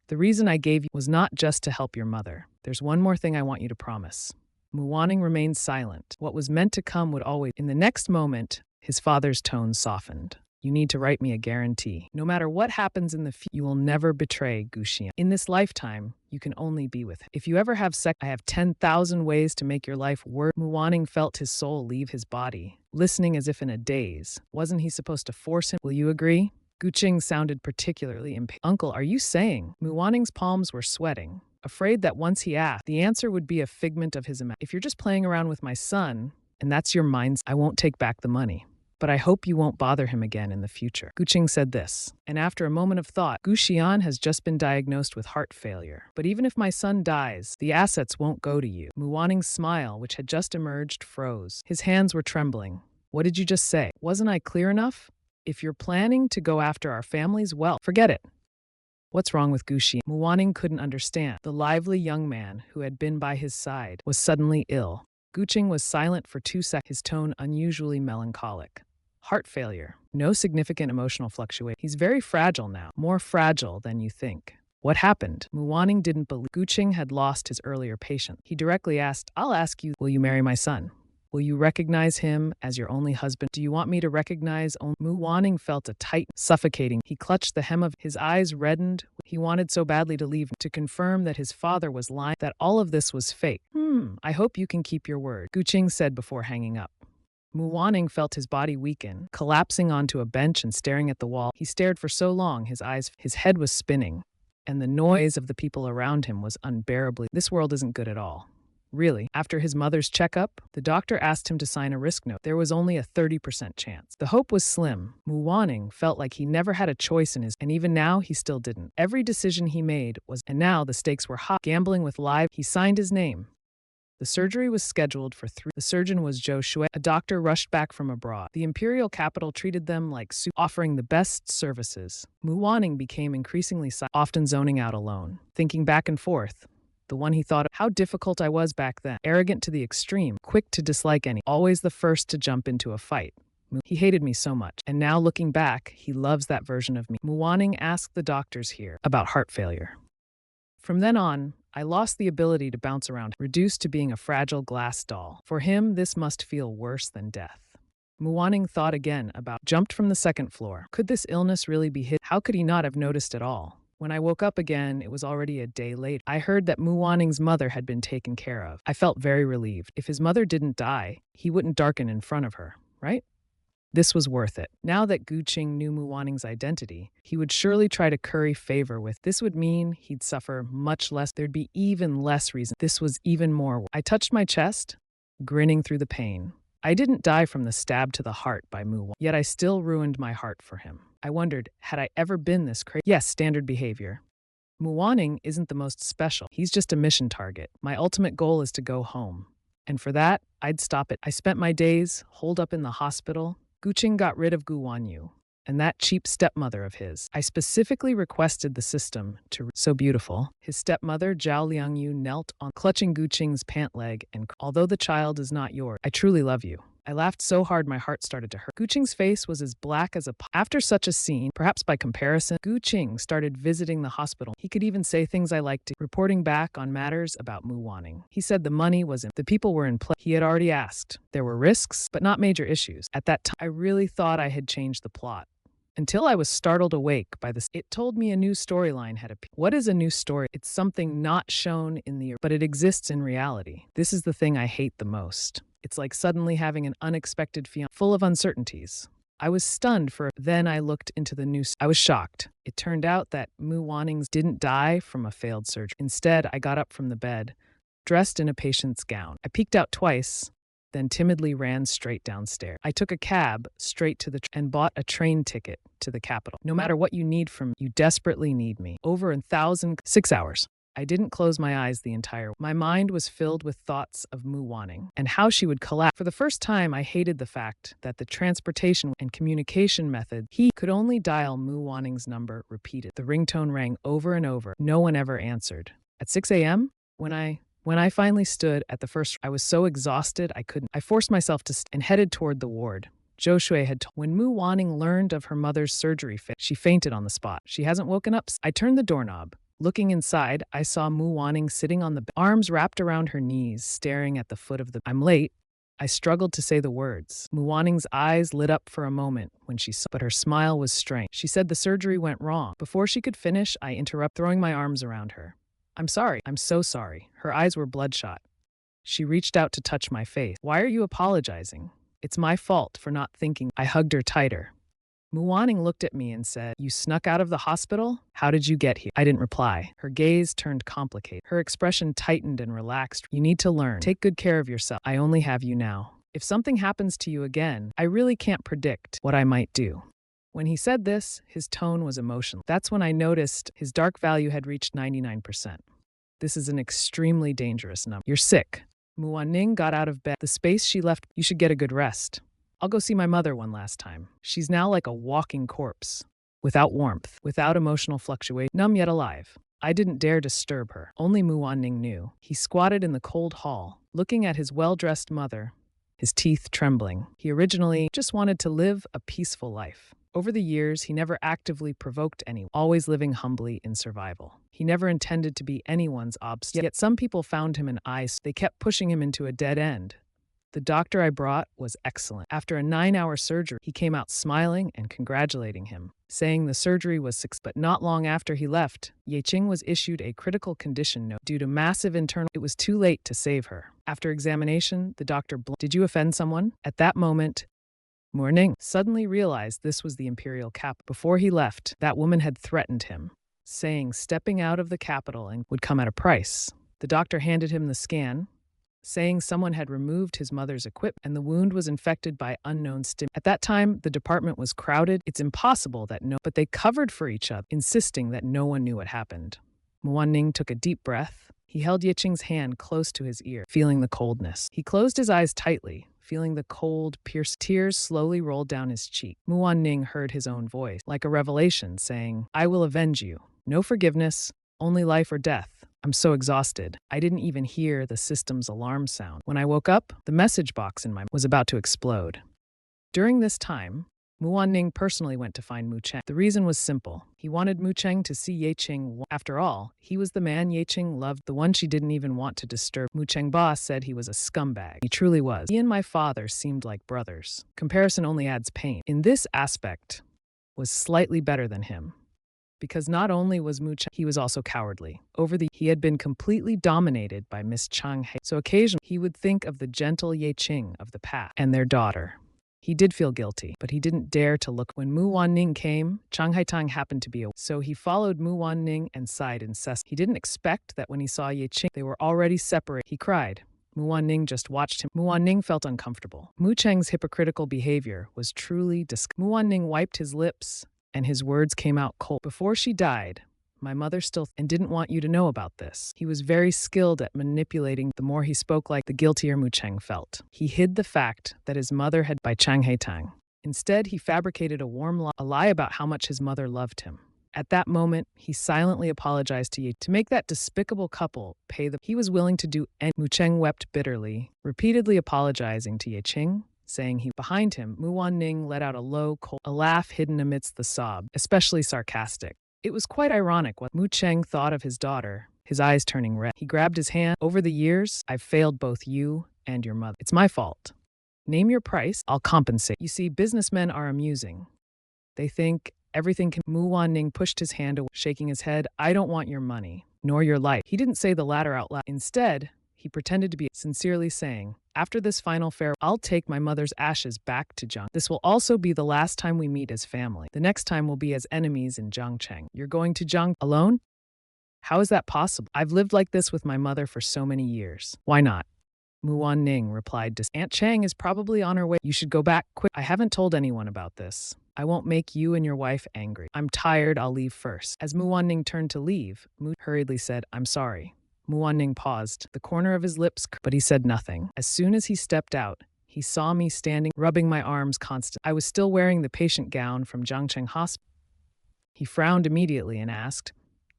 The reason I gave you was not just to help your mother. There's one more thing I want you to promise. Mu Wanning remained silent. What was meant to come would always. In the next moment, his father's tone softened. You need to write me a guarantee. No matter what happens in the future, you will never betray Guxian. In this lifetime, you can only be with him. If you ever have sex, I have 10,000 ways to make your life worse. Mu Wanning felt his soul leave his body, listening as if in a daze. Wasn't he supposed to force him? Will you agree? Guqing sounded particularly impatient. Uncle, are you saying? Mu Wanning's palms were sweating, afraid that once he asked, the answer would be a figment of his imagination. If you're just playing around with my son, and that's your mindset, I won't take back the money. But I hope you won't bother him again in the future. Guqing said this, and after a moment of thought, Guxian has just been diagnosed with heart failure. But even if my son dies, the assets won't go to you. Mu Wanning's smile, which had just emerged, froze. His hands were trembling. What did you just say? Wasn't I clear enough? If you're planning to go after our family's wealth, forget it. What's wrong with Guxian? Mu Wanning couldn't understand. The lively young man who had been by his side was suddenly ill. Guqing was silent for 2 seconds, his tone unusually melancholic. Heart failure. No significant emotional fluctuation. He's very fragile now. More fragile than you think. What happened? Mu Wanning didn't believe. Guqing had lost his earlier patient. He directly asked, I'll ask you, will you marry my son? Will you recognize him as your only husband? Do you want me to recognize only? Mu Wanning felt a tight, suffocating. He clutched the hem of his eyes, reddened. He wanted so badly to leave, to confirm that his father was lying, that all of this was fake. I hope you can keep your word, Guqing said before hanging up. Mu Wanning felt his body weaken, collapsing onto a bench and staring at the wall. He stared for so long, his head was spinning, and the noise of the people around him was unbearably. This world isn't good at all. Really, after his mother's checkup, the doctor asked him to sign a risk note. There was only a 30% chance. The hope was slim. Mu Wanning felt like he never had a choice in his, and even now he still didn't. Every decision he made was, and now the stakes were high. Gambling with life. He signed his name. The surgery was scheduled for 3. The surgeon was Zhou Shui. A doctor rushed back from abroad. The imperial capital treated them like soup, offering the best services. Mu Wanning became increasingly silent, often zoning out alone, thinking back and forth. the one he thought of. How difficult I was back then. Arrogant to the extreme, quick to dislike any, always the first to jump into a fight. He hated me so much. And now looking back, he loves that version of me. Muwaning asked the doctors here about heart failure. From then on, I lost the ability to bounce around, reduced to being a fragile glass doll. For him, this must feel worse than death. Muwaning thought again about jumped from the second floor. Could this illness really be his? How could he not have noticed at all? When I woke up again, it was already a day later. I heard that Muwaning's mother had been taken care of. I felt very relieved. If his mother didn't die, he wouldn't darken in front of her, right? This was worth it. Now that Guqing knew Muwaning's identity, he would surely try to curry favor with. This would mean he'd suffer much less. There'd be even less reason. This was even more. I touched my chest, grinning through the pain. I didn't die from the stab to the heart by Muwaning, yet I still ruined my heart for him. I wondered, had I ever been this crazy? Yes, standard behavior. Muwaning isn't the most special. He's just a mission target. My ultimate goal is to go home. And for that, I'd stop it. I spent my days holed up in the hospital. Guqing got rid of Gu Wanyu and that cheap stepmother of his. I specifically requested the system to so beautiful. His stepmother, Zhao Liangyu, knelt on clutching Guqing's pant leg and although the child is not yours, I truly love you. I laughed so hard my heart started to hurt. Guqing's face was as black as a After such a scene, perhaps by comparison, Guqing started visiting the hospital. He could even say things I liked, reporting back on matters about Muwaning. He said the money was in, the people were in place. He had already asked. There were risks, but not major issues. At that time, I really thought I had changed the plot. Until I was startled awake by this. It told me a new storyline had appeared. What is a new story? It's something not shown in the, but it exists in reality. This is the thing I hate the most. It's like suddenly having an unexpected fiance, full of uncertainties. I was stunned then I looked into the news. I was shocked. It turned out that Muwanings didn't die from a failed surgery. Instead, I got up from the bed, dressed in a patient's gown. I peeked out twice, then timidly ran straight downstairs. I took a cab straight to the and bought a train ticket to the capital. No matter what you need from me, you desperately need me. Over 6 hours. I didn't close my eyes the entire. My mind was filled with thoughts of Muwaning and how she would collapse. For the first time, I hated the fact that the transportation and communication method, he could only dial Muwaning's number repeated. The ringtone rang over and over. No one ever answered. At 6 a.m., when I finally stood at the first, I was so exhausted I couldn't. I forced myself to and headed toward the ward. Zhou Shui had told. When Muwaning learned of her mother's surgery, she fainted on the spot. She hasn't woken up. I turned the doorknob. Looking inside, I saw Muwaning sitting on the bed, arms wrapped around her knees, staring at the foot of the. I'm late. I struggled to say the words. Muwaning's eyes lit up for a moment when she saw, but her smile was strained. She said the surgery went wrong. Before she could finish, I interrupted, throwing my arms around her. I'm sorry. I'm so sorry. Her eyes were bloodshot. She reached out to touch my face. Why are you apologizing? It's my fault for not thinking. I hugged her tighter. Muwaning looked at me and said, you snuck out of the hospital? How did you get here? I didn't reply. Her gaze turned complicated. Her expression tightened and relaxed. You need to learn. Take good care of yourself. I only have you now. If something happens to you again, I really can't predict what I might do. When he said this, his tone was emotional. That's when I noticed his dark value had reached 99%. This is an extremely dangerous number. You're sick. Muwaning got out of bed. The space she left, you should get a good rest. I'll go see my mother one last time. She's now like a walking corpse. Without warmth, without emotional fluctuation, numb yet alive. I didn't dare disturb her. Only Muwaning knew. He squatted in the cold hall, looking at his well-dressed mother, his teeth trembling. He originally just wanted to live a peaceful life. Over the years, he never actively provoked anyone, always living humbly in survival. He never intended to be anyone's obstacle. Yet some people found him an ice. They kept pushing him into a dead end. The doctor I brought was excellent. After a 9-hour surgery, he came out smiling and congratulating him, saying the surgery was successful. But not long after he left, Yeqing was issued a critical condition note due to massive internal. It was too late to save her. After examination, the doctor did you offend someone? At that moment, Muwaning suddenly realized this was the imperial cap. Before he left, that woman had threatened him, saying stepping out of the capital and would come at a price. The doctor handed him the scan, saying someone had removed his mother's equipment and the wound was infected by unknown stim. At that time, the department was crowded. It's impossible that but they covered for each other, insisting that no one knew what happened. Muwaning took a deep breath. He held Yeqing's hand close to his ear, feeling the coldness. He closed his eyes tightly, feeling the cold, piercing tears slowly rolled down his cheek. Muwaning heard his own voice, like a revelation, saying, I will avenge you. No forgiveness, only life or death. I'm so exhausted. I didn't even hear the system's alarm sound. When I woke up, the message box in my was about to explode. During this time, Mu Wanning personally went to find Mu Cheng. The reason was simple. He wanted Mu Cheng to see Ye Qing. After all, he was the man Ye Qing loved, the one she didn't even want to disturb. Mu Cheng boss said he was a scumbag. He truly was. He and my father seemed like brothers. Comparison only adds pain. In this aspect, was slightly better than him. Because not only was Mu Cheng, he was also cowardly. He had been completely dominated by Miss Chang Hai. So occasionally, he would think of the gentle Ye Qing of the past and their daughter. He did feel guilty, but he didn't dare to look. When Mu Wanning came, Chang Haitang happened to be away. So he followed Mu Wanning and sighed incessantly. He didn't expect that when he saw Ye Qing, they were already separate. He cried. Mu Wanning just watched him. Mu Wanning felt uncomfortable. Mu Cheng's hypocritical behavior was truly disgusting. Mu Wanning wiped his lips, and his words came out cold. Before she died, my mother still and didn't want you to know about this. He was very skilled at manipulating. The more he spoke, like the guiltier Mu Cheng felt. He hid the fact that his mother had by Chang Haitang. Instead, he fabricated a lie about how much his mother loved him. At that moment, he silently apologized to Ye to make that despicable couple pay the. He was willing to do. And Mu Cheng wept bitterly, repeatedly apologizing to Ye Qing, saying he. Behind him, Mu Wanning let out a low, cold, a laugh hidden amidst the sob, especially sarcastic. It was quite ironic what Mu Cheng thought of his daughter, his eyes turning red. He grabbed his hand. Over the years, I've failed both you and your mother. It's my fault. Name your price, I'll compensate. You see, businessmen are amusing. They think everything can. Mu Wanning pushed his hand away, shaking his head. I don't want your money, nor your life. He didn't say the latter out loud. Instead, he pretended to be sincerely saying, after this final farewell, I'll take my mother's ashes back to Jiang. This will also be the last time we meet as family. The next time we'll be as enemies in Jiangcheng. You're going to Jiang alone? How is that possible? I've lived like this with my mother for so many years. Why not? Mu Wanning replied, Aunt Chang is probably on her way. You should go back quick. I haven't told anyone about this. I won't make you and your wife angry. I'm tired, I'll leave first. As Mu Wanning turned to leave, Mu hurriedly said, I'm sorry. Mu Wanning paused, the corner of his lips, but he said nothing. As soon as he stepped out, he saw me standing, rubbing my arms constantly. I was still wearing the patient gown from Jiangcheng Hospital. He frowned immediately and asked,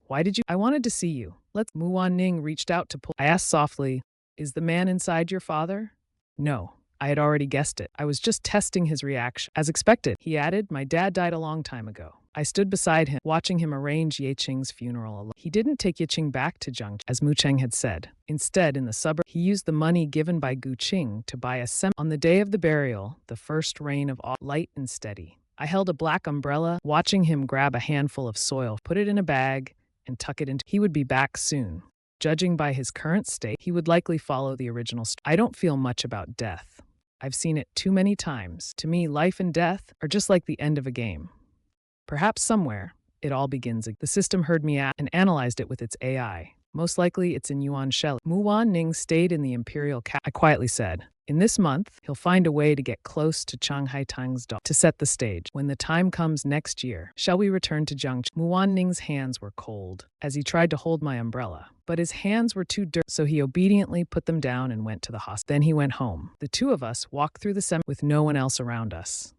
why did you? I wanted to see you. Mu Wanning reached out to pull. I asked softly, is the man inside your father? No. I had already guessed it. I was just testing his reaction. As expected, he added, my dad died a long time ago. I stood beside him, watching him arrange Ye Qing's funeral alone. He didn't take Ye Qing back to Jiangcheng, as Mu Cheng had said. Instead, in the suburb, he used the money given by Gu Qing to buy a On the day of the burial, the first rain of all, light and steady. I held a black umbrella, watching him grab a handful of soil, put it in a bag, and tuck it into. He would be back soon. Judging by his current state, he would likely follow the original story. I don't feel much about death. I've seen it too many times. To me, life and death are just like the end of a game. Perhaps somewhere, it all begins. The system heard me out and analyzed it with its AI. Most likely, it's in Yuan Shelley. Mu Wanning stayed in the imperial capital. I quietly said, in this month, he'll find a way to get close to Chang Haitang's daughter to set the stage. When the time comes next year, shall we return to Jiangcheng? Mu Wanning's hands were cold as he tried to hold my umbrella, but his hands were too dirty, so he obediently put them down and went to the hospital. Then he went home. The two of us walked through the cemetery with no one else around us.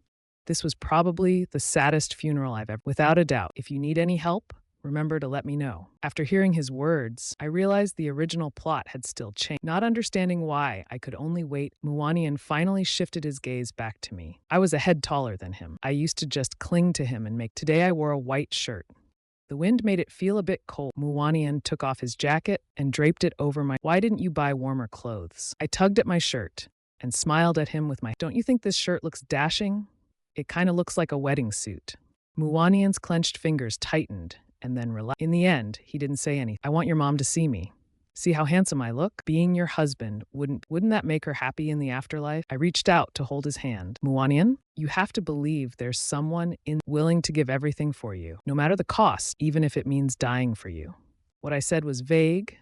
This was probably the saddest funeral I've ever. Without a doubt, if you need any help, remember to let me know. After hearing his words, I realized the original plot had still changed. Not understanding why, I could only wait. Mu Wanning finally shifted his gaze back to me. I was a head taller than him. I used to just cling to him and make. Today I wore a white shirt. The wind made it feel a bit cold. Mu Wanning took off his jacket and draped it over my. Why didn't you buy warmer clothes? I tugged at my shirt and smiled at him with my. Don't you think this shirt looks dashing? It kind of looks like a wedding suit. Mu Wanning's clenched fingers tightened and then relaxed. In the end, he didn't say anything. I want your mom to see me. See how handsome I look? Being your husband, wouldn't that make her happy in the afterlife? I reached out to hold his hand. Mu Wanning, you have to believe there's someone willing to give everything for you, no matter the cost, even if it means dying for you. What I said was vague,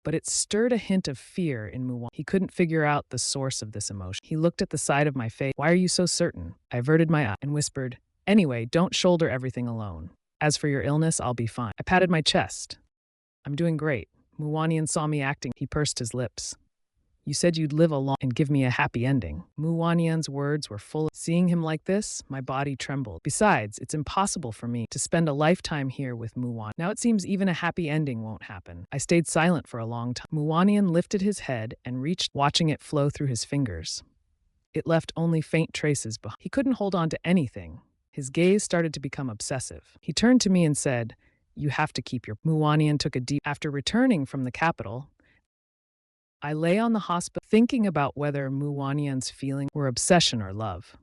but it stirred a hint of fear in Mu Wanning. He couldn't figure out the source of this emotion. He looked at the side of my face. Why are you so certain? I averted my eye and whispered, anyway, don't shoulder everything alone. As for your illness, I'll be fine. I patted my chest. I'm doing great. Mu Wanning saw me acting. He pursed his lips. You said you'd live a long and give me a happy ending. Mu Wanyan's words were full. Seeing him like this, my body trembled. Besides, it's impossible for me to spend a lifetime here with Mu Wan. Now it seems even a happy ending won't happen. I stayed silent for a long time. Mu Wanyan lifted his head and reached, watching it flow through his fingers. It left only faint traces behind. He couldn't hold on to anything. His gaze started to become obsessive. He turned to me and said, "You have to keep your..." Mu Wanyan took a deep... After returning from the capital, I lay on the hospital thinking about whether Mu Wanyan's feelings were obsession or love.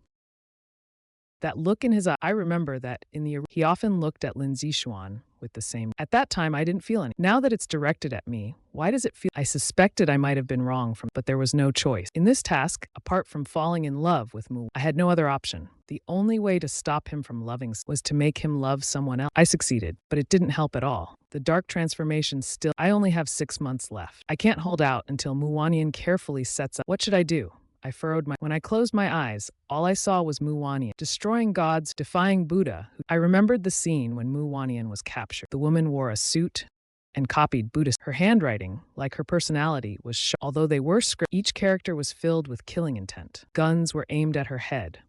That look in his eye, I remember that he often looked at Lin Zixuan with the same. At that time, I didn't feel any. Now that it's directed at me, why does it feel? I suspected I might have been wrong but there was no choice. In this task, apart from falling in love with Mu, I had no other option. The only way to stop him from loving was to make him love someone else. I succeeded, but it didn't help at all. The dark transformation still. I only have 6 months left. I can't hold out until Mu Wanyan carefully sets up. What should I do? I furrowed my... When I closed my eyes, all I saw was Mu Wanyan, destroying gods, defying Buddha. I remembered the scene when Mu Wanyan was captured. The woman wore a suit and copied Buddhist. Her handwriting, like her personality, was sharp. Although they were script, each character was filled with killing intent. Guns were aimed at her head.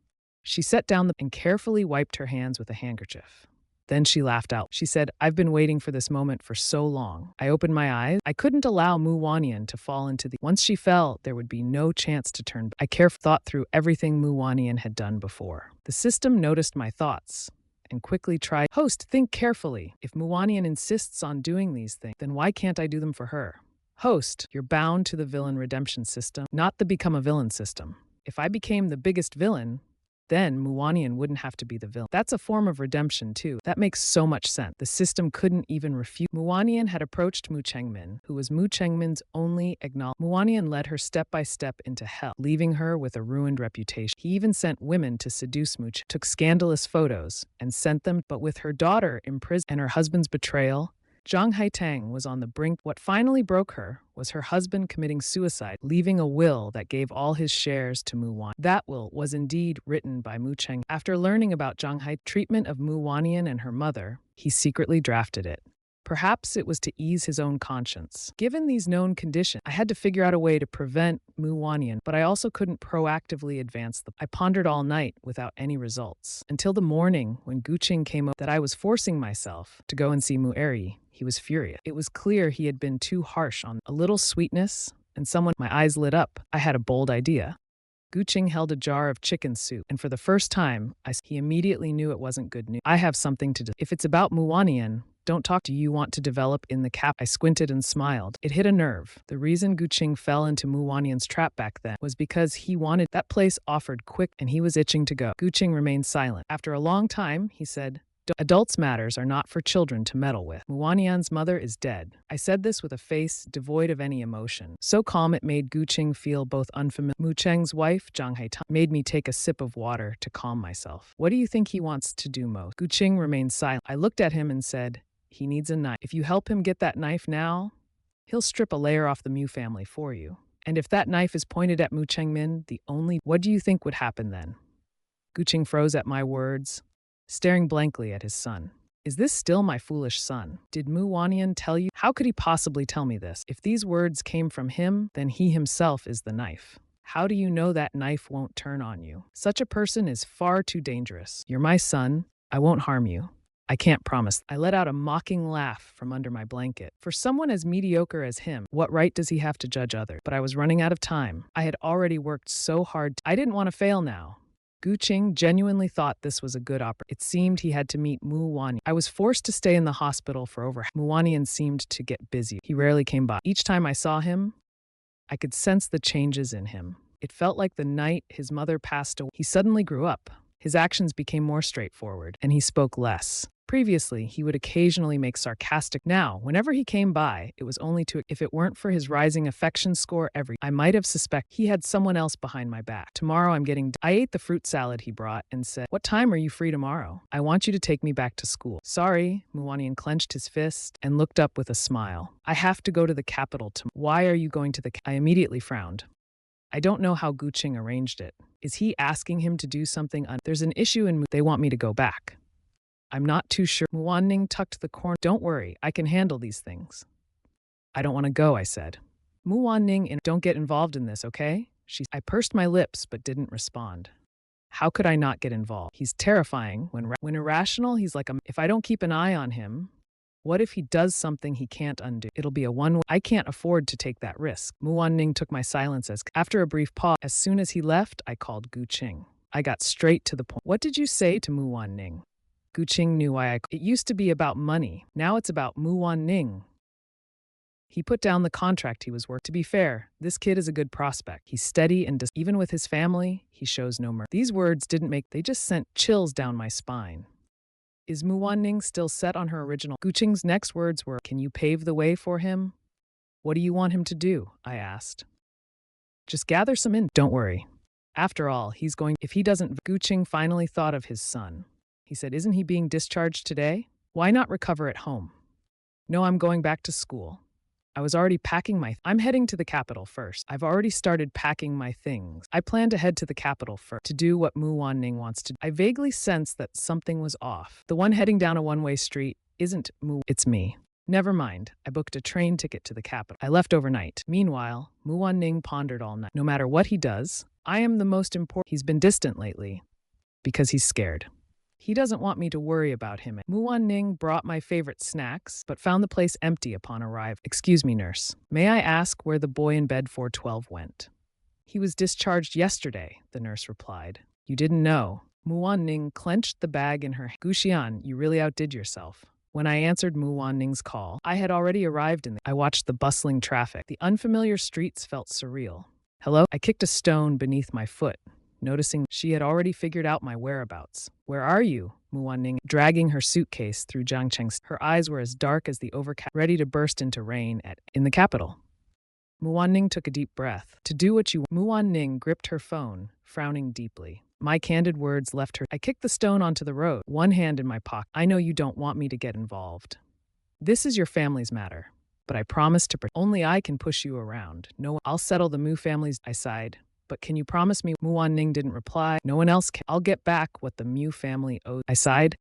She set down and carefully wiped her hands with a handkerchief. Then she laughed out. She said, "I've been waiting for this moment for so long." I opened my eyes. I couldn't allow Mu Wanyan to fall into the... Once she fell, there would be no chance to turn back. I carefully thought through everything Mu Wanyan had done before. The system noticed my thoughts and quickly tried. Host, think carefully. If Mu Wanyan insists on doing these things, then why can't I do them for her? Host, you're bound to the villain redemption system, not the become a villain system. If I became the biggest villain, then Mu Wanyan wouldn't have to be the villain. That's a form of redemption, too. That makes so much sense. The system couldn't even refute. Mu Wanyan had approached Mu Chengmin, who was Mu Chengmin's only acknowledged. Mu Wanyan led her step by step into hell, leaving her with a ruined reputation. He even sent women to seduce Mu Chengmin, took scandalous photos, and sent them. But with her daughter imprisoned and her husband's betrayal, Zhang Haitang was on the brink. What finally broke her was her husband committing suicide, leaving a will that gave all his shares to Mu Wanyan. That will was indeed written by Mu Cheng. After learning about Zhang Hai's treatment of Mu Wanyan and her mother, he secretly drafted it. Perhaps it was to ease his own conscience. Given these known conditions, I had to figure out a way to prevent Mu Wanyan, but I also couldn't proactively advance them. I pondered all night without any results. Until the morning when Guqing came up that I was forcing myself to go and see Mu Eri. He was furious. It was clear he had been too harsh on a little sweetness, and my eyes lit up. I had a bold idea. Guqing held a jar of chicken soup, and for the first time, he immediately knew it wasn't good news. I have something to do. If it's about Mu Wanyan, don't talk. Do you want to develop in the cap? I squinted and smiled. It hit a nerve. The reason Guqing fell into Mu Wanyan's trap back then was because he wanted that place offered quick, and he was itching to go. Guqing remained silent. After a long time, he said, "Adults' matters are not for children to meddle with. Mu Wanyan's mother is dead." I said this with a face devoid of any emotion. So calm it made Guqing feel both unfamiliar. Mu Cheng's wife, Zhang Haitang, made me take a sip of water to calm myself. What do you think he wants to do most? Guqing remained silent. I looked at him and said, "He needs a knife. If you help him get that knife now, he'll strip a layer off the Mu family for you. And if that knife is pointed at Mu Chengmin, what do you think would happen then?" Guqing froze at my words, staring blankly at his son. Is this still my foolish son? Did Mu Wanyan tell you? How could he possibly tell me this? If these words came from him, then he himself is the knife. How do you know that knife won't turn on you? Such a person is far too dangerous. You're my son. I won't harm you. I can't promise. I let out a mocking laugh from under my blanket. For someone as mediocre as him, what right does he have to judge others? But I was running out of time. I had already worked so hard. I didn't want to fail now. Guqing genuinely thought this was a good opportunity. It seemed he had to meet Mu Wanyan. I was forced to stay in the hospital for over. Mu Wanyan seemed to get busy. He rarely came by. Each time I saw him, I could sense the changes in him. It felt like the night his mother passed away. He suddenly grew up. His actions became more straightforward, and he spoke less. Previously, he would occasionally make sarcastic. Now, whenever he came by, it was only to, if it weren't for his rising affection score I might have suspected he had someone else behind my back. Tomorrow I ate the fruit salad he brought and said, "What time are you free tomorrow? I want you to take me back to school." Sorry, Mu Wanyan clenched his fist and looked up with a smile. "I have to go to the capital tomorrow." "Why are you going to the I immediately frowned. I don't know how Guqing arranged it. Is he asking him to do something? There's an issue and they want me to go back. I'm not too sure. Mu Wanning tucked the corner. "Don't worry, I can handle these things." "I don't want to go," I said. Mu Wanning and don't get involved in this, okay? I pursed my lips but didn't respond. How could I not get involved? He's terrifying. When irrational, he's like, if I don't keep an eye on him, what if he does something he can't undo? It'll be a one-way. I can't afford to take that risk. Mu Wanning took my silence as, after a brief pause, as soon as he left, I called Gu Qing. I got straight to the point. What did you say to Mu Wanning? Gu Qing knew why it used to be about money. Now it's about Mu Wanning. He put down the contract he was working. To be fair, this kid is a good prospect. He's steady and even with his family, he shows no mercy. These words didn't make, they just sent chills down my spine. Is Mu Wanning still set on her original? Gu Qing's next words were, can you pave the way for him? What do you want him to do? I asked. Just gather some in. Don't worry. After all, he's going, if he doesn't. Gu Qing finally thought of his son. He said, isn't he being discharged today? Why not recover at home? No, I'm going back to school. I was already packing I'm heading to the capital first. I've already started packing my things. I plan to head to the capital first to do what Mu Wanning wants to do. I vaguely sensed that something was off. The one heading down a one-way street isn't Mu, it's me. Never mind, I booked a train ticket to the capital. I left overnight. Meanwhile, Mu Wanning pondered all night. No matter what he does, I am the most important. He's been distant lately because he's scared. He doesn't want me to worry about him. Mu Wanning brought my favorite snacks, but found the place empty upon arrival. Excuse me, nurse. May I ask where the boy in bed 412 went? He was discharged yesterday, the nurse replied. You didn't know. Mu Wanning clenched the bag in her hand. Gu Xian, you really outdid yourself. When I answered Mu Wanning's call, I had already arrived I watched the bustling traffic. The unfamiliar streets felt surreal. Hello? I kicked a stone beneath my foot, noticing she had already figured out my whereabouts. Where are you? Mu Wanning, dragging her suitcase through Jiangcheng's. Her eyes were as dark as the overcast, ready to burst into rain in the capital. Mu Wanning took a deep breath. To do what you. Mu Wanning gripped her phone, frowning deeply. My candid words left her. I kicked the stone onto the road, one hand in my pocket. I know you don't want me to get involved. This is your family's matter, but I promise to. Only I can push you around. No, I'll settle the Mu family's. I sighed. But can you promise me? Mu Wanning didn't reply. No one else can. I'll get back what the Mu family owes. I sighed.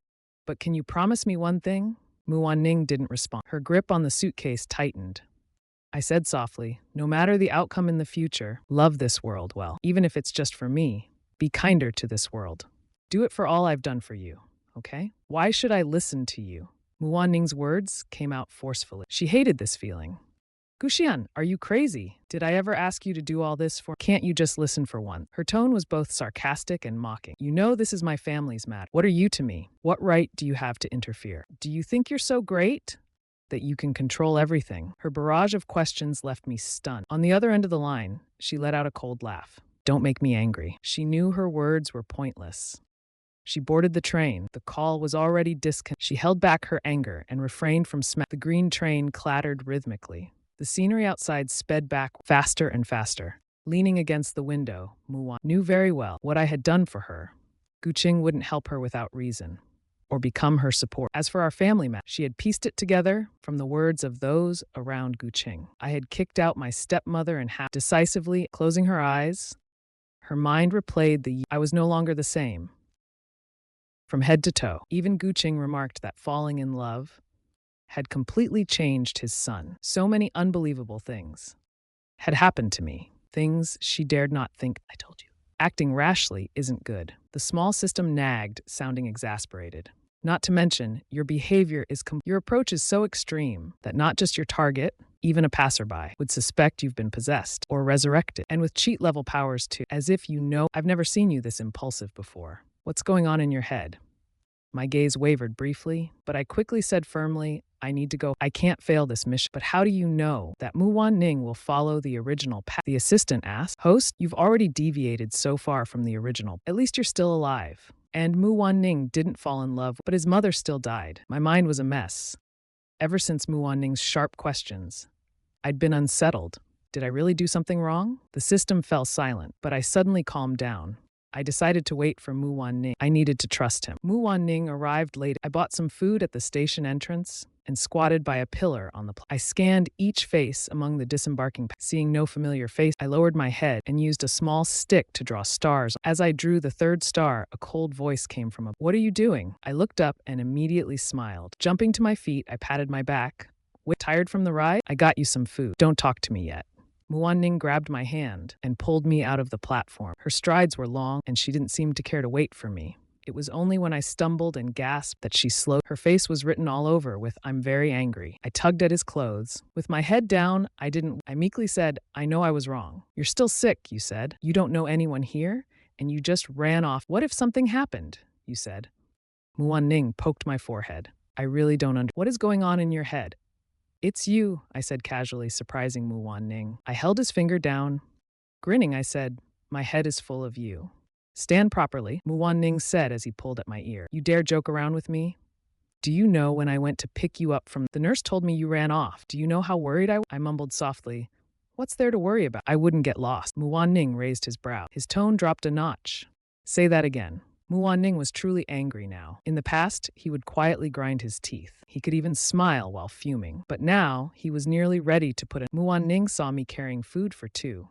But can you promise me one thing? Mu Wanning didn't respond. Her grip on the suitcase tightened. I said softly, no matter the outcome in the future, love this world well. Even if it's just for me, be kinder to this world. Do it for all I've done for you, okay? Why should I listen to you? Mu Wanning's words came out forcefully. She hated this feeling. Gu Xian, are you crazy? Did I ever ask you to do all this for? Can't you just listen for one? Her tone was both sarcastic and mocking. You know this is my family's matter. What are you to me? What right do you have to interfere? Do you think you're so great that you can control everything? Her barrage of questions left me stunned. On the other end of the line, she let out a cold laugh. Don't make me angry. She knew her words were pointless. She boarded the train. The call was already disconnected. She held back her anger and refrained from The green train clattered rhythmically. The scenery outside sped back faster and faster. Leaning against the window, Mu Wanning knew very well what I had done for her. Gu Qing wouldn't help her without reason, or become her support. As for our family matter, she had pieced it together from the words of those around Gu Qing. I had kicked out my stepmother and decisively, closing her eyes. Her mind replayed I was no longer the same. From head to toe, even Gu Qing remarked that falling in love had completely changed his son. So many unbelievable things had happened to me, things she dared not think. I told you. Acting rashly isn't good. The small system nagged, sounding exasperated. Not to mention, your behavior your approach is so extreme that not just your target, even a passerby, would suspect you've been possessed or resurrected, and with cheat-level powers too, as if you know. I've never seen you this impulsive before. What's going on in your head? My gaze wavered briefly, but I quickly said firmly, I need to go. I can't fail this mission. But how do you know that Mu Wanning will follow the original path? The assistant asked. Host, you've already deviated so far from the original. At least you're still alive. And Mu Wanning didn't fall in love, but his mother still died. My mind was a mess. Ever since Mu Wanning's sharp questions, I'd been unsettled. Did I really do something wrong? The system fell silent, but I suddenly calmed down. I decided to wait for Mu Wanning. I needed to trust him. Mu Wanning arrived late. I bought some food at the station entrance and squatted by a pillar on the I scanned each face among the disembarking. Seeing no familiar face, I lowered my head and used a small stick to draw stars. As I drew the third star, a cold voice came from up. What are you doing? I looked up and immediately smiled. Jumping to my feet, I patted my back. Tired from the ride? I got you some food. Don't talk to me yet. Muan-ning grabbed my hand and pulled me out of the platform. Her strides were long, and she didn't seem to care to wait for me. It was only when I stumbled and gasped that she slowed. Her face was written all over with, "I'm very angry." I tugged at his clothes. With my head down, I meekly said, "I know I was wrong. You're still sick," you said. "You don't know anyone here, and you just ran off. What if something happened?" you said. Muan-ning poked my forehead. "I really don't understand. What is going on in your head?" "It's you," I said casually, surprising Muan-ning. I held his finger down. Grinning, I said, "My head is full of you." "Stand properly," Muan-ning said as he pulled at my ear. "You dare joke around with me? Do you know when I went to pick you up from the nurse told me you ran off? Do you know how worried I mumbled softly. "What's there to worry about? I wouldn't get lost." Muan-ning raised his brow. His tone dropped a notch. "Say that again." Muan-ning was truly angry now. In the past, he would quietly grind his teeth. He could even smile while fuming. But now, he was nearly ready to put in. Muan-ning saw me carrying food for two.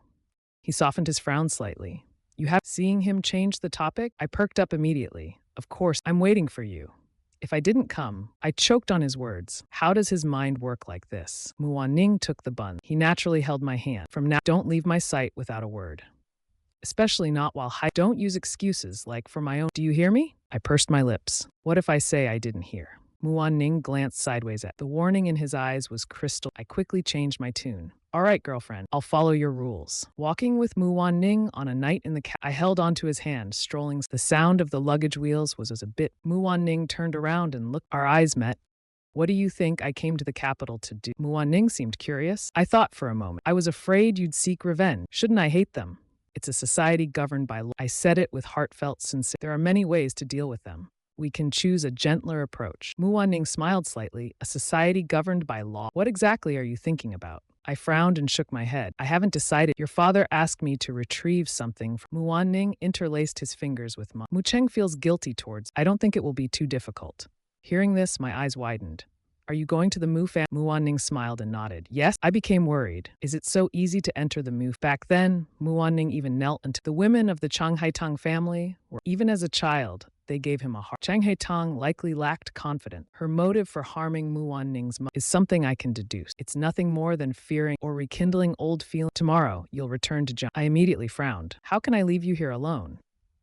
He softened his frown slightly. "You have..." Seeing him change the topic, I perked up immediately. "Of course, I'm waiting for you." If I didn't come, I choked on his words. How does his mind work like this? Muan-ning took the bun. He naturally held my hand. "From now, don't leave my sight without a word. Especially not while don't use excuses like for my own. Do you hear me?" I pursed my lips. What if I say I didn't hear? Muan-ning glanced sideways at. The warning in his eyes was crystal. I quickly changed my tune. "All right, girlfriend, I'll follow your rules." Walking with Muan-ning on a night in the I held onto his hand, strolling. The sound of the luggage wheels was as a bit. Muan-ning turned around and looked. Our eyes met. "What do you think I came to the capital to do?" Muan-ning seemed curious. I thought for a moment. "I was afraid you'd seek revenge. Shouldn't I hate them? It's a society governed by law." I said it with heartfelt sincerity. "There are many ways to deal with them. We can choose a gentler approach." Muan-ning smiled slightly. "A society governed by law? What exactly are you thinking about?" I frowned and shook my head. "I haven't decided. Your father asked me to retrieve something." Muan-ning interlaced his fingers with mine. "Mu-cheng feels guilty towards. I don't think it will be too difficult." Hearing this, my eyes widened. "Are you going to the Mu family?" Muan-ning smiled and nodded. "Yes." I became worried. Is it so easy to enter the Mu? Back then, Muan-ning even knelt until the women of the Chang Haitang family were. Even as a child, they gave him a heart. Chang Haitang likely lacked confidence. Her motive for harming Muan-ning's is something I can deduce. It's nothing more than fearing or rekindling old feelings. "Tomorrow, you'll return to Zhang." I immediately frowned. "How can I leave you here alone?"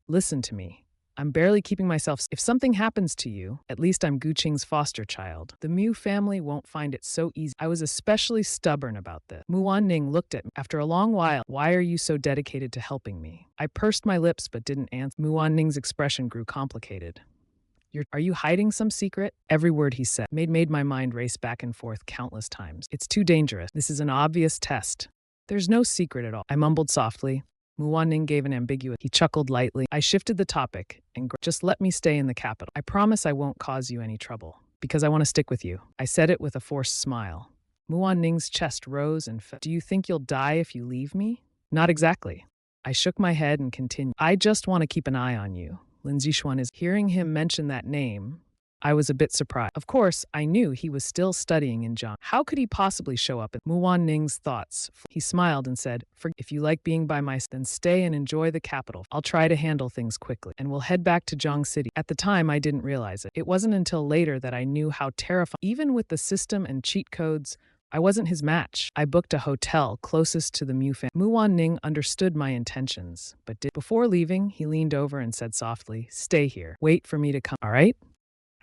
"Listen to me. I'm barely keeping myself. If something happens to you, at least I'm Guqing's foster child. The Mu family won't find it so easy." I was especially stubborn about this. Muan-ning looked at me. After a long while, "Why are you so dedicated to helping me?" I pursed my lips but didn't answer. Muan-ning's expression grew complicated. Are you hiding some secret?" Every word he said made my mind race back and forth countless times. "It's too dangerous. This is an obvious test. There's no secret at all." I mumbled softly. Muan-ning gave an ambiguous. He chuckled lightly. I shifted the topic and "Just let me stay in the capital. I promise I won't cause you any trouble. Because I want to stick with you." I said it with a forced smile. Muan-ning's chest rose and fell. "Do you think you'll die if you leave me?" "Not exactly." I shook my head and continued. "I just want to keep an eye on you. Lin Zixuan is." Hearing him mention that name, I was a bit surprised. Of course, I knew he was still studying in Zhang. How could he possibly show up at Muan-ning's thoughts? He smiled and said, If you like being by myself, then stay and enjoy the capital. I'll try to handle things quickly, and we'll head back to Zhang City." At the time, I didn't realize it. It wasn't until later that I knew how terrifying. Even with the system and cheat codes, I wasn't his match. I booked a hotel closest to the Mu family. Muan-ning understood my intentions, but before leaving, he leaned over and said softly, "Stay here. Wait for me to come. All right?"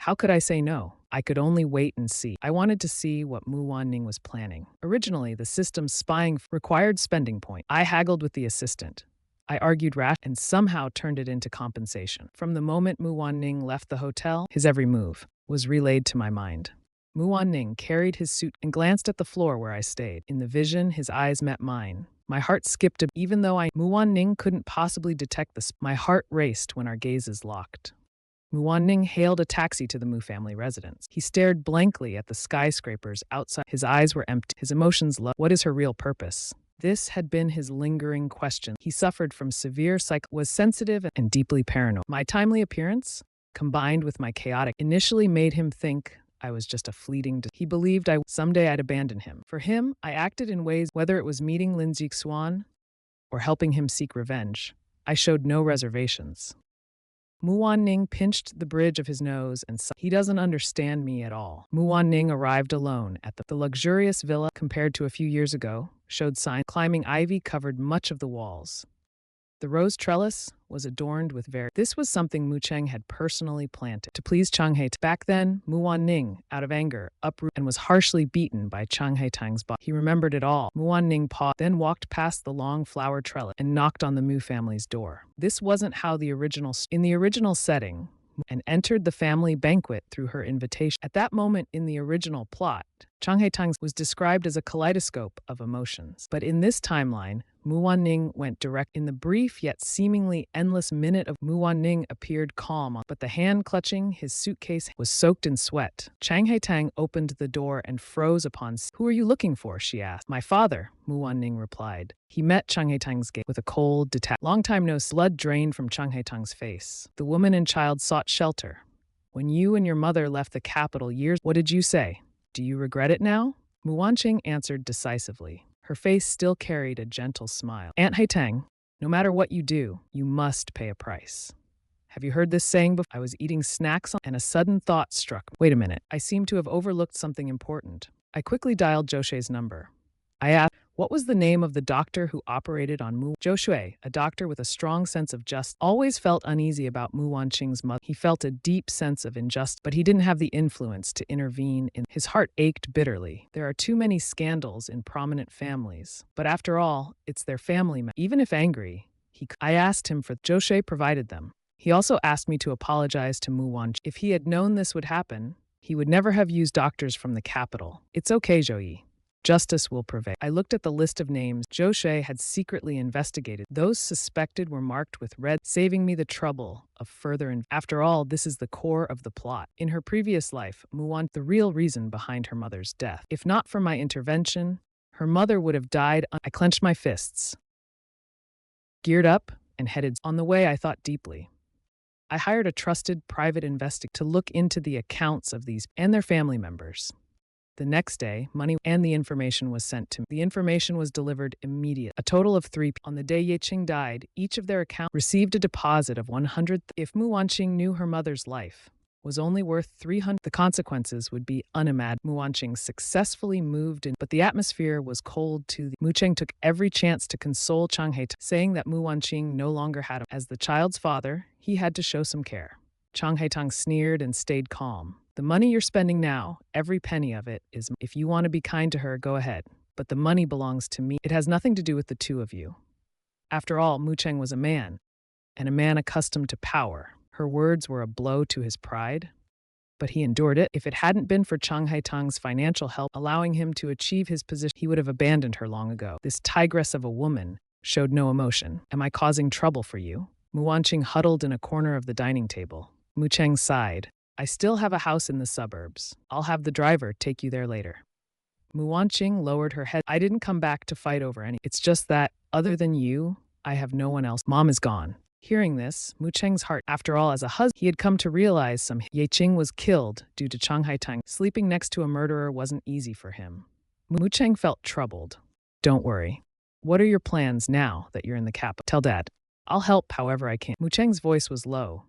How could I say no? I could only wait and see. I wanted to see what Muan-ning was planning. Originally, the system's spying required spending point. I haggled with the assistant. I argued rash and somehow turned it into compensation. From the moment Muan-ning left the hotel, his every move was relayed to my mind. Muan-ning carried his suit and glanced at the floor where I stayed. In the vision, his eyes met mine. My heart skipped a. Even though Muan-ning couldn't possibly detect this, my heart raced when our gazes locked. Muan-ning hailed a taxi to the Mu family residence. He stared blankly at the skyscrapers outside. His eyes were empty, his emotions low. What is her real purpose? This had been his lingering question. He suffered from severe was sensitive and deeply paranoid. My timely appearance, combined with my chaotic, initially made him think I was just a fleeting. He believed someday I'd abandon him. For him, I acted in ways, whether it was meeting Lin Zixuan or helping him seek revenge. I showed no reservations. Muan-ning pinched the bridge of his nose and sighed. He doesn't understand me at all. Muan-ning arrived alone at the luxurious villa. Compared to a few years ago, showed signs. Climbing ivy covered much of the walls. The rose trellis was adorned with This was something Mu Cheng had personally planted to please Chang Haitang. Back then, Mu Wanning, out of anger, uprooted and was harshly beaten by Chang Haitang's body. He remembered it all. Mu Wanning paused, then walked past the long flower trellis and knocked on the Mu family's door. This wasn't how in the original setting, and entered the family banquet through her invitation. At that moment in the original plot, Chang Haitang was described as a kaleidoscope of emotions. But in this timeline, Mu Wanning went direct. In the brief yet seemingly endless minute of Mu Wanning appeared calm, but the hand clutching his suitcase was soaked in sweat. Chang Haitang opened the door and froze upon. Who are you looking for? She asked. My father, Mu Wanning replied. He met Chang Haitang's gaze with a cold, detached. Long time no blood drained from Chang Haitang's face. The woman and child sought shelter. When you and your mother left the capital years, what did you say? Do you regret it now? Mu Wanqing answered decisively. Her face still carried a gentle smile. Aunt Haitang, no matter what you do, you must pay a price. Have you heard this saying before? I was eating snacks and a sudden thought struck me. Wait a minute, I seem to have overlooked something important. I quickly dialed Zhou number. I asked, what was the name of the doctor who operated on Mu? Zhou Shui, a doctor with a strong sense of justice, always felt uneasy about Mu Wanqing's mother. He felt a deep sense of injustice, but he didn't have the influence to intervene. His heart ached bitterly. There are too many scandals in prominent families. But after all, it's their family. Even if angry, I asked him for. Zhou Shui provided them. He also asked me to apologize to Mu Wanqing. If he had known this would happen, he would never have used doctors from the capital. It's okay, Zhou Yi. Justice will prevail. I looked at the list of names Zhou Shui had secretly investigated. Those suspected were marked with red, saving me the trouble of further. After all, this is the core of the plot. In her previous life, Mu Wan, the real reason behind her mother's death. If not for my intervention, her mother would have died. I clenched my fists, geared up, and headed. On the way, I thought deeply. I hired a trusted private investigator to look into the accounts of these and their family members. The next day, money and the information was sent to me. The information was delivered immediately. A total of 3 people. On the day Ye Qing died, each of their accounts received a deposit of 100. If Mu Wanqing knew her mother's life was only worth 300, the consequences would be unimaginable. Mu Wanqing successfully moved in, but the atmosphere was cold too. Mu Cheng took every chance to console Chang Haitang, saying that Mu Wanqing no longer had him. As the child's father, he had to show some care. Chang Haitang sneered and stayed calm. The money you're spending now, every penny of it, is. If you want to be kind to her, go ahead. But the money belongs to me. It has nothing to do with the two of you. After all, Mu Cheng was a man, and a man accustomed to power. Her words were a blow to his pride, but he endured it. If it hadn't been for Chang Haitang's financial help allowing him to achieve his position, he would have abandoned her long ago. This tigress of a woman showed no emotion. Am I causing trouble for you? Mu Wanqing huddled in a corner of the dining table. Mu Cheng sighed. I still have a house in the suburbs. I'll have the driver take you there later. Mu Wanqing lowered her head. I didn't come back to fight over any. It's just that, other than you, I have no one else. Mom is gone. Hearing this, Mu Cheng's heart. After all, as a husband, he had come to realize Ye Qing was killed due to Chang Haitang. Sleeping next to a murderer wasn't easy for him. Mu Cheng felt troubled. Don't worry. What are your plans now that you're in the capital? Tell Dad. I'll help however I can. Mu Cheng's voice was low,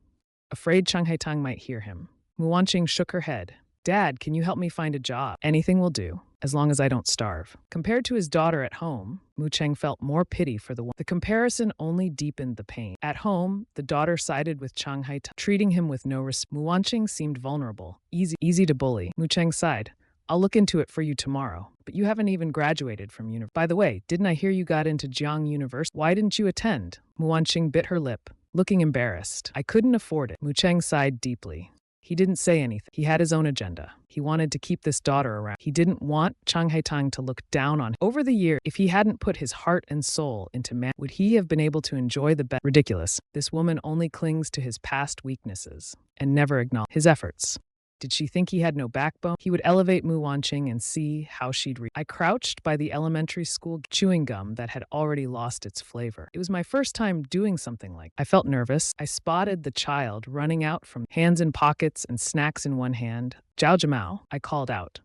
afraid Chang Haitang might hear him. Mu Wanqing shook her head. Dad, can you help me find a job? Anything will do, as long as I don't starve. Compared to his daughter at home, Mu Cheng felt more pity for the one. The comparison only deepened the pain. At home, the daughter sided with Chang Haitang, treating him with no respect. Mu Wanqing seemed vulnerable, easy to bully. Mu Cheng sighed. I'll look into it for you tomorrow. But you haven't even graduated from university. By the way, didn't I hear you got into Jiang University? Why didn't you attend? Mu Wanqing bit her lip, looking embarrassed. I couldn't afford it. Mu Cheng sighed deeply. He didn't say anything. He had his own agenda. He wanted to keep this daughter around. He didn't want Chang Haitang to look down on him. Over the year, if he hadn't put his heart and soul into man, would he have been able to enjoy the best? Ridiculous. This woman only clings to his past weaknesses and never acknowledges his efforts. Did she think he had no backbone? He would elevate Mu Wanqing and see how she'd react. I crouched by the elementary school chewing gum that had already lost its flavor. It was my first time doing something like that. I felt nervous. I spotted the child running out from hands in pockets and snacks in one hand. Zhao Jimao, I called out.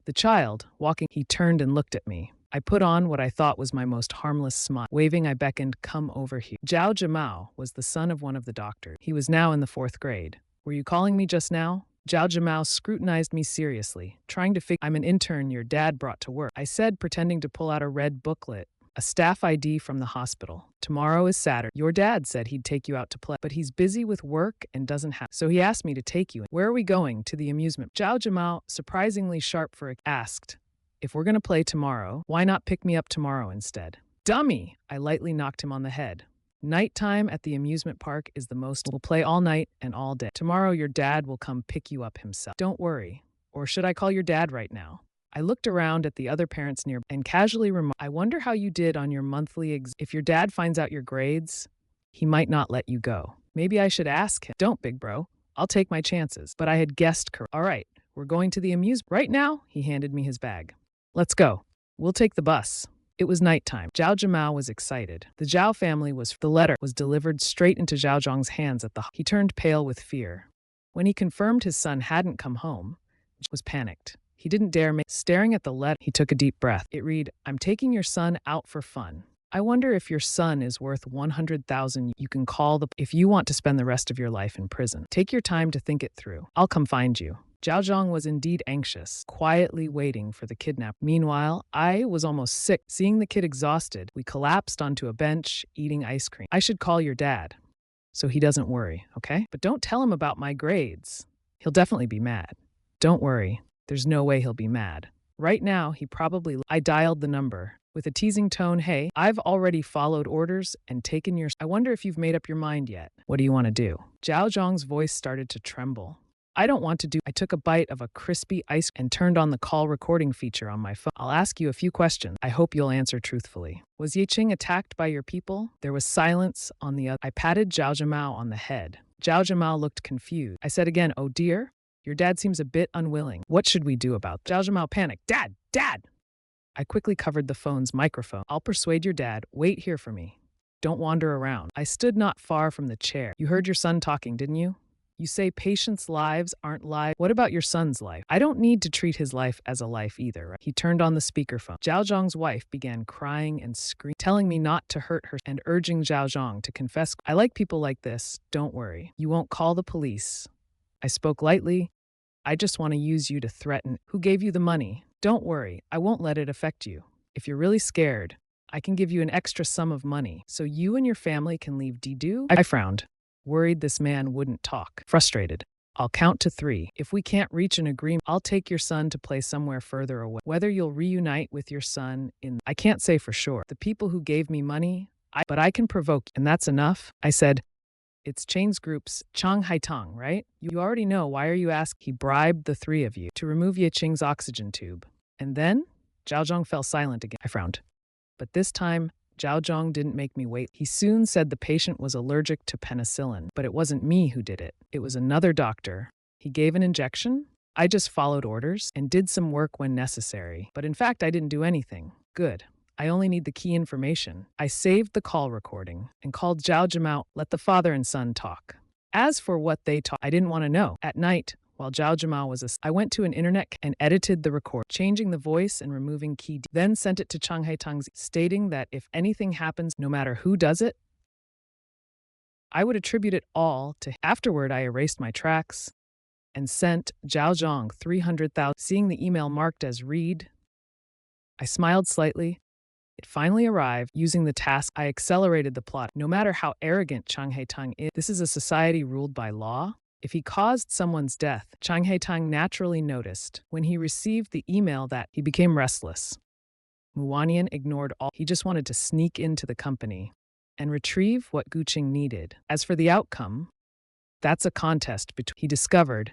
The child, walking, he turned and looked at me. I put on what I thought was my most harmless smile. Waving, I beckoned, come over here. Zhao Jimao was the son of one of the doctors. He was now in the 4th grade. Were you calling me just now? Zhao Zhimao scrutinized me seriously, trying to figure I'm an intern your dad brought to work. I said, pretending to pull out a red booklet. A staff ID from the hospital. Tomorrow is Saturday. Your dad said he'd take you out to play, but he's busy with work and doesn't have. So he asked me to take you. Where are we going? To the amusement. Zhao Zhimao, surprisingly sharp for it, asked, if we're going to play tomorrow, why not pick me up tomorrow instead? Dummy! I lightly knocked him on the head. Nighttime at the amusement park is the most. We'll play all night and all day. Tomorrow your dad will come pick you up himself. Don't worry. Or should I call your dad right now? I looked around at the other parents near and casually remarked, I wonder how you did on your monthly exam. If your dad finds out your grades, he might not let you go. Maybe I should ask him. Don't, big bro. I'll take my chances. But I had guessed correct. All right, we're going to the amusement. Right now, he handed me his bag. Let's go. We'll take the bus. It was nighttime. Zhao Zhimao was excited. The Zhao family the letter was delivered straight into Zhao Zhong's hands at the. He turned pale with fear. When he confirmed his son hadn't come home, he was panicked. He didn't dare staring at the letter. He took a deep breath. It read, I'm taking your son out for fun. I wonder if your son is worth 100,000 you can call if you want to spend the rest of your life in prison. Take your time to think it through. I'll come find you. Zhao Zhong was indeed anxious, quietly waiting for the kidnap. Meanwhile, I was almost sick. Seeing the kid exhausted, we collapsed onto a bench, eating ice cream. I should call your dad, so he doesn't worry, okay? But don't tell him about my grades. He'll definitely be mad. Don't worry. There's no way he'll be mad. Right now, he probably. I dialed the number. With a teasing tone, hey, I've already followed orders and taken your. I wonder if you've made up your mind yet. What do you want to do? Zhao Zhong's voice started to tremble. I don't want to do. I took a bite of a crispy ice and turned on the call recording feature on my phone. I'll ask you a few questions. I hope you'll answer truthfully. Was Yiqing attacked by your people? There was silence on the other. I patted Zhao Zhimao on the head. Zhao Zhimao looked confused. I said again, oh dear? Your dad seems a bit unwilling. What should we do about this? Zhao Zhimao panicked. Dad! Dad! I quickly covered the phone's microphone. I'll persuade your dad. Wait here for me. Don't wander around. I stood not far from the chair. You heard your son talking, didn't you? You say patients' lives aren't lives. What about your son's life? I don't need to treat his life as a life either. Right? He turned on the speakerphone. Zhao Zhong's wife began crying and screaming, telling me not to hurt her and urging Zhao Zhong to confess. I like people like this. Don't worry. You won't call the police. I spoke lightly. I just want to use you to threaten. Who gave you the money? Don't worry, I won't let it affect you. If you're really scared, I can give you an extra sum of money so you and your family can leave Didu. I frowned, worried this man wouldn't talk. Frustrated. I'll count to 3. If we can't reach an agreement, I'll take your son to play somewhere further away. Whether you'll reunite with your son I can't say for sure. The people who gave me money, but I can provoke, and that's enough. I said, it's Chain's group's Chang Haitang, right? You already know. Why are you asking? He bribed the 3 of you to remove Yiqing's oxygen tube. And then Zhao Zhong fell silent again. I frowned. But this time, Zhao Zhong didn't make me wait. He soon said the patient was allergic to penicillin, but it wasn't me who did it. It was another doctor. He gave an injection. I just followed orders and did some work when necessary. But in fact, I didn't do anything. Good. I only need the key information. I saved the call recording and called Zhao Zhimao. Let the father and son talk. As for what they talked, I didn't want to know. At night, while Zhao Zhimao was I went to an internet and edited the record, changing the voice and removing key. Then sent it to Chang Haitang's, stating that if anything happens, no matter who does it, I would attribute it all to. Afterward, I erased my tracks and sent Zhao Zhong 300,000. Seeing the email marked as read, I smiled slightly. It finally arrived. Using the task, I accelerated the plot. No matter how arrogant Chang Haitang is, this is a society ruled by law. If he caused someone's death, Chang Haitang naturally noticed. When he received the email that he became restless. Muwanian ignored all. He just wanted to sneak into the company and retrieve what Guqing needed. As for the outcome, that's a contest between. He discovered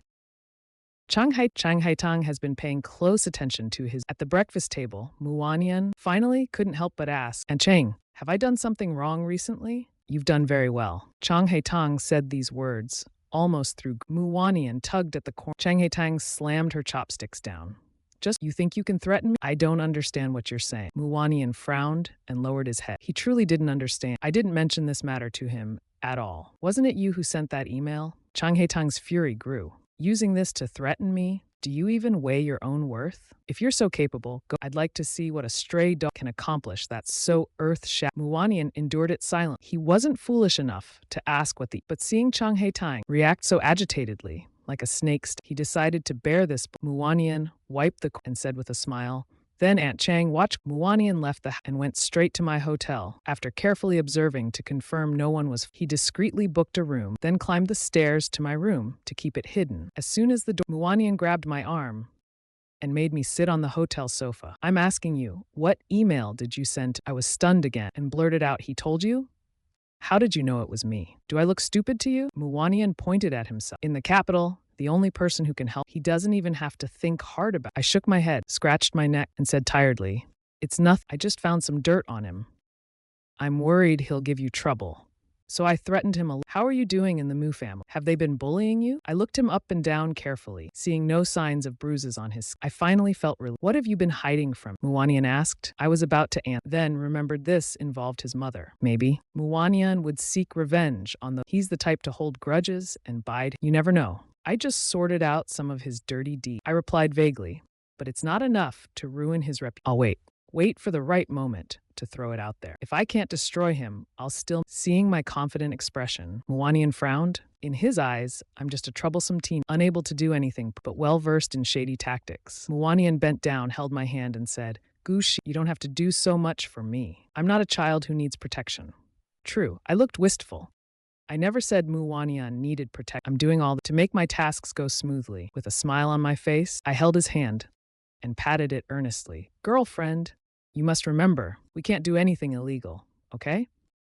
Chang Haitang has been paying close attention to his. At the breakfast table, Muwanian finally couldn't help but ask, and Chang, have I done something wrong recently? You've done very well. Chang Haitang said these words, almost through. Muwanian tugged at the corner. Chang Haitang slammed her chopsticks down. Just, you think you can threaten me? I don't understand what you're saying. Muwanian frowned and lowered his head. He truly didn't understand. I didn't mention this matter to him at all. Wasn't it you who sent that email? Chang Haitang's fury grew. Using this to threaten me? Do you even weigh your own worth? If you're so capable, go. I'd like to see what a stray dog can accomplish that's so earth-shattering. Muwanian endured it silently. He wasn't foolish enough to ask what the. But seeing Chang Haitang react so agitatedly, like a snake. He decided to bear this. Muwanian wiped the and said with a smile, then Aunt Chang watched. Muwanian left and went straight to my hotel. After carefully observing to confirm no one was, he discreetly booked a room, then climbed the stairs to my room to keep it hidden. As soon as the door, Muwanian grabbed my arm and made me sit on the hotel sofa. I'm asking you, what email did you send? I was stunned again and blurted out, he told you? How did you know it was me? Do I look stupid to you? Muwanian pointed at himself. In the capital, the only person who can help, he doesn't even have to think hard about it. I shook my head, scratched my neck, and said tiredly, it's nothing. I just found some dirt on him. I'm worried he'll give you trouble. So I threatened him. How are you doing in the Mu family? Have they been bullying you? I looked him up and down carefully, seeing no signs of bruises on his. I finally felt relief. What have you been hiding from? Muwanian asked. I was about to answer, then remembered this involved his mother. Maybe. Muwanian would seek revenge on the. He's the type to hold grudges and bide. You never know. I just sorted out some of his dirty deeds. I replied vaguely, but it's not enough to ruin his reputation. I'll wait. Wait for the right moment to throw it out there. If I can't destroy him, I'll still. Seeing my confident expression, Muwanian frowned. In his eyes, I'm just a troublesome teen, unable to do anything, but well-versed in shady tactics. Muwanian bent down, held my hand, and said, Gushi, you don't have to do so much for me. I'm not a child who needs protection. True, I looked wistful. I never said Muwanian needed protection. I'm doing all to make my tasks go smoothly. With a smile on my face, I held his hand and patted it earnestly. Girlfriend, you must remember, we can't do anything illegal, okay?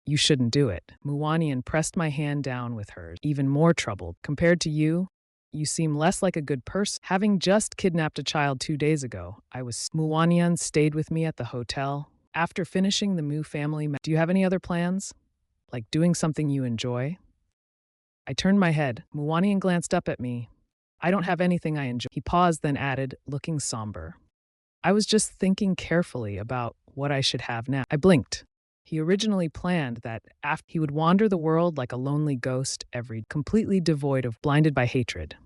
You shouldn't do it. Muwanian pressed my hand down with hers, even more troubled. Compared to you, you seem less like a good person. Having just kidnapped a child 2 days ago, Muwanian stayed with me at the hotel. After finishing the Mu family, do you have any other plans? Like doing something you enjoy? I turned my head. Muwanian glanced up at me. I don't have anything I enjoy. He paused, then added, looking somber. I was just thinking carefully about what I should have now. I blinked. He originally planned that after he would wander the world like a lonely ghost, completely devoid of, blinded by hatred.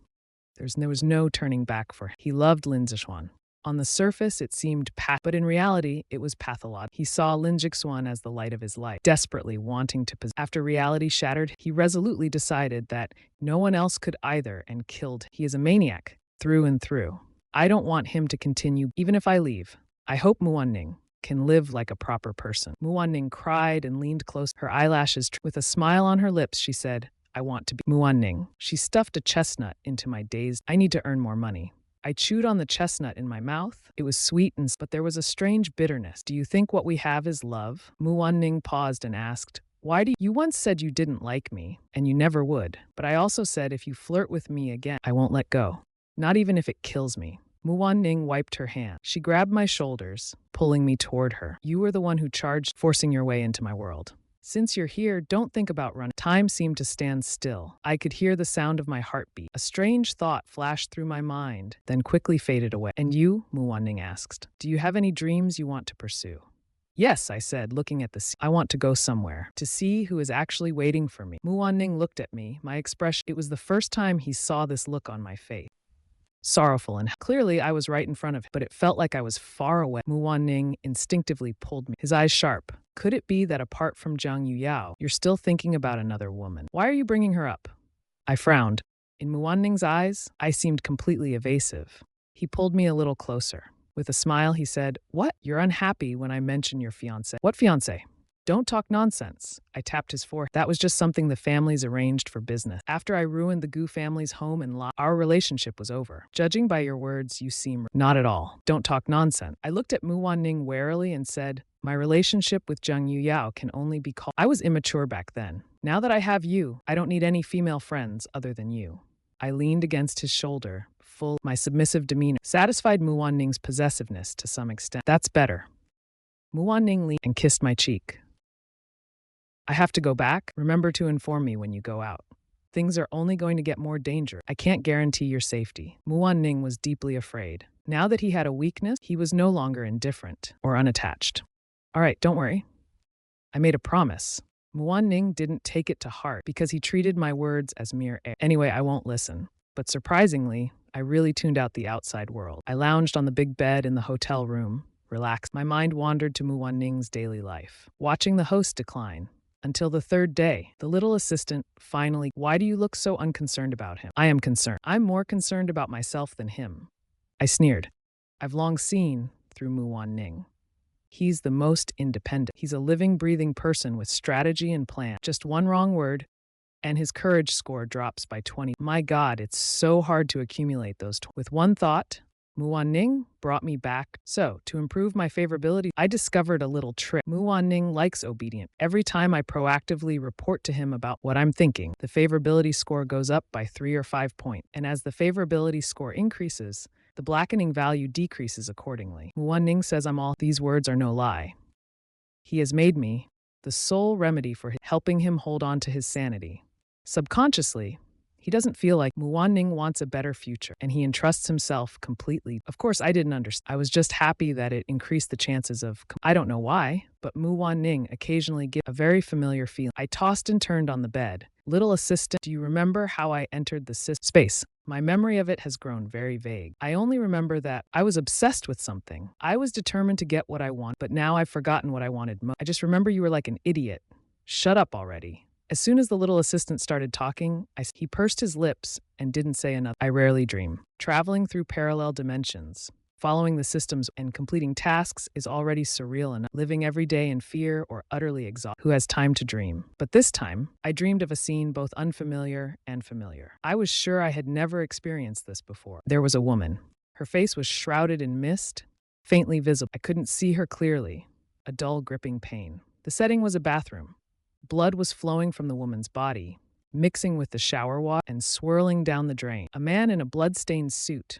There was no turning back for him. He loved Lin Zixuan. On the surface, it seemed but in reality, it was pathological. He saw Lin Zixuan as the light of his life, desperately wanting to possess. After reality shattered, he resolutely decided that no one else could either and killed. He is a maniac, through and through. I don't want him to continue, even if I leave. I hope Muwanning can live like a proper person. Muwanning cried and leaned close, her eyelashes with a smile on her lips. She said, I want to be Muwanning. She stuffed a chestnut into my dazed. I need to earn more money. I chewed on the chestnut in my mouth. It was sweet, but there was a strange bitterness. Do you think what we have is love? Muwanning paused and asked, why do you once said you didn't like me, and you never would. But I also said if you flirt with me again, I won't let go. Not even if it kills me. Muwanning wiped her hand. She grabbed my shoulders, pulling me toward her. You were the one who charged, forcing your way into my world. Since you're here, don't think about running. Time seemed to stand still. I could hear the sound of my heartbeat. A strange thought flashed through my mind, then quickly faded away. And you? Muwanning asked. Do you have any dreams you want to pursue? Yes, I said, looking at the sea. I want to go somewhere, to see who is actually waiting for me. Muwanning looked at me, my expression. It was the first time he saw this look on my face. Sorrowful, and clearly I was right in front of him, but it felt like I was far away. Muwanning instinctively pulled me, his eyes sharp. Could it be that apart from Zhang Yuyao, you're still thinking about another woman? Why are you bringing her up? I frowned. In Muwanning's eyes, I seemed completely evasive. He pulled me a little closer. With a smile, he said, What? You're unhappy when I mention your fiancé. What fiancé? Don't talk nonsense. I tapped his forehead. That was just something the families arranged for business. After I ruined the Gu family's home and lot, our relationship was over. Judging by your words, you seem not at all. Don't talk nonsense. I looked at Muwanning warily and said, my relationship with Zhang Yuyao can only be called. I was immature back then. Now that I have you, I don't need any female friends other than you. I leaned against his shoulder, full. My submissive demeanor satisfied Muwanning's possessiveness to some extent. That's better. Muwanning leaned and kissed my cheek. I have to go back. Remember to inform me when you go out. Things are only going to get more dangerous. I can't guarantee your safety. Muwanning was deeply afraid. Now that he had a weakness, he was no longer indifferent or unattached. All right, don't worry. I made a promise. Muwanning didn't take it to heart because he treated my words as mere air. Anyway, I won't listen. But surprisingly, I really tuned out the outside world. I lounged on the big bed in the hotel room, relaxed. My mind wandered to Muwanning's daily life, watching the host decline. Until the third day, the little assistant finally, why do you look so unconcerned about him? I am concerned. I'm more concerned about myself than him. I sneered. I've long seen through Ning. He's the most independent. He's a living, breathing person with strategy and plan. Just one wrong word, and his courage score drops by 20. My God, it's so hard to accumulate those. With one thought, Ning brought me back. So, to improve my favorability, I discovered a little trick. Ning likes obedient. Every time I proactively report to him about what I'm thinking, the favorability score goes up by 3 or 5 points. And as the favorability score increases, the blackening value decreases accordingly. Ning says I'm all. These words are no lie. He has made me the sole remedy for helping him hold on to his sanity. Subconsciously, he doesn't feel like Ning wants a better future, and he entrusts himself completely. Of course, I didn't understand. I was just happy that it increased the chances of. I don't know why, but Ning occasionally gives a very familiar feeling. I tossed and turned on the bed. Little assistant, do you remember how I entered the space? My memory of it has grown very vague. I only remember that I was obsessed with something. I was determined to get what I want, but now I've forgotten what I wanted most. I just remember you were like an idiot. Shut up already. As soon as the little assistant started talking, he pursed his lips and didn't say another. I rarely dream. Traveling through parallel dimensions, following the systems and completing tasks is already surreal enough. Living every day in fear or utterly exhausted. Who has time to dream? But this time, I dreamed of a scene both unfamiliar and familiar. I was sure I had never experienced this before. There was a woman. Her face was shrouded in mist, faintly visible. I couldn't see her clearly. A dull, gripping pain. The setting was a bathroom. Blood was flowing from the woman's body, mixing with the shower water and swirling down the drain. A man in a blood-stained suit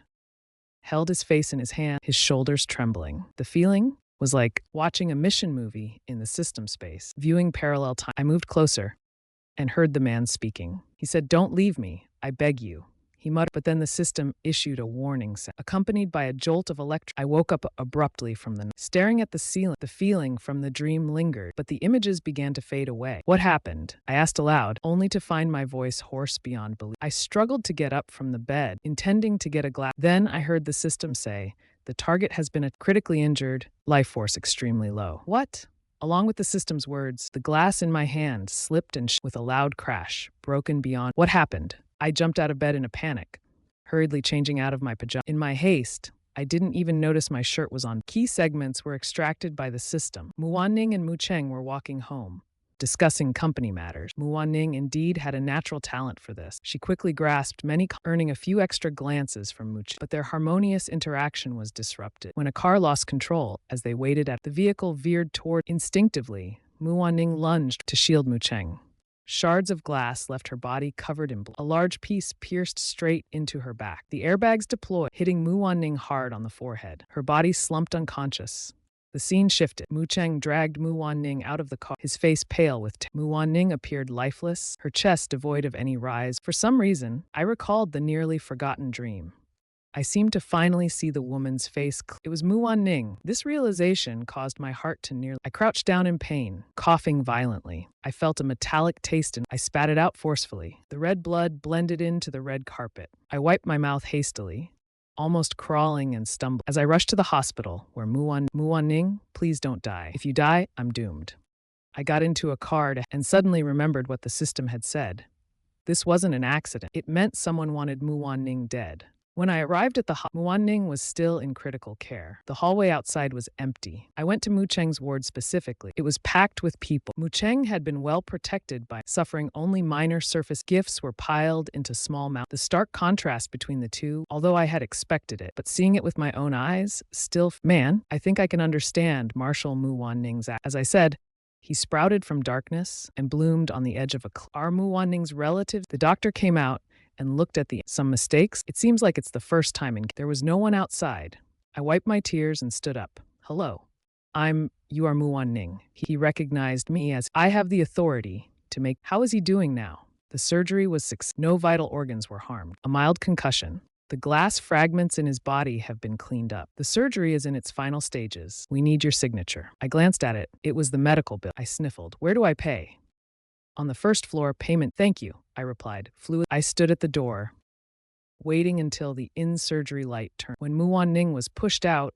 held his face in his hand, his shoulders trembling. The feeling was like watching a mission movie in the system space, viewing parallel time. I moved closer and heard the man speaking. He said, "Don't leave me, I beg you." He muttered, but then the system issued a warning sound, accompanied by a jolt of electricity. I woke up abruptly from the staring at the ceiling. The feeling from the dream lingered, but the images began to fade away. What happened? I asked aloud, only to find my voice hoarse beyond belief. I struggled to get up from the bed, intending to get a glass. Then I heard the system say, "The target has been critically injured, life force extremely low." What? Along with the system's words, the glass in my hand slipped and with a loud crash, broken beyond. What happened? I jumped out of bed in a panic, hurriedly changing out of my pajamas. In my haste, I didn't even notice my shirt was on. Key segments were extracted by the system. Ning and Cheng were walking home, discussing company matters. Ning indeed had a natural talent for this. She quickly grasped many, earning a few extra glances from Cheng, but their harmonious interaction was disrupted when a car lost control as they waited at the vehicle veered toward. Instinctively, Ning lunged to shield Cheng. Shards of glass left her body covered in blood. A large piece pierced straight into her back. The airbags deployed, hitting Ning hard on the forehead. Her body slumped unconscious. The scene shifted. Cheng dragged Ning out of the car, his face pale with Ning appeared lifeless, her chest devoid of any rise. For some reason, I recalled the nearly forgotten dream. I seemed to finally see the woman's face. It was Ning. This realization caused my heart to nearly. I crouched down in pain, coughing violently. I felt a metallic taste and I spat it out forcefully. The red blood blended into the red carpet. I wiped my mouth hastily, almost crawling and stumbling. As I rushed to the hospital, where Ning, please don't die. If you die, I'm doomed. I got into a car and suddenly remembered what the system had said. This wasn't an accident. It meant someone wanted Ning dead. When I arrived at the hospital, Ning was still in critical care. The hallway outside was empty. I went to Cheng's ward specifically. It was packed with people. Cheng had been well protected by suffering only minor surface. Gifts were piled into small mounds. The stark contrast between the two, although I had expected it, but seeing it with my own eyes, still. Man, I think I can understand Marshal Ning's act. As I said, he sprouted from darkness and bloomed on the edge of a cliff. Are Ning's relatives? The doctor came out and looked at some mistakes. It seems like it's the first time there was no one outside. I wiped my tears and stood up. Hello. You are Ning. He recognized me as, I have the authority to make. How is he doing now? The surgery was successful. No vital organs were harmed. A mild concussion. The glass fragments in his body have been cleaned up. The surgery is in its final stages. We need your signature. I glanced at it. It was the medical bill. I sniffled. Where do I pay? On the first floor, payment. Thank you, I replied. I stood at the door, waiting until the in-surgery light turned. When Ning was pushed out,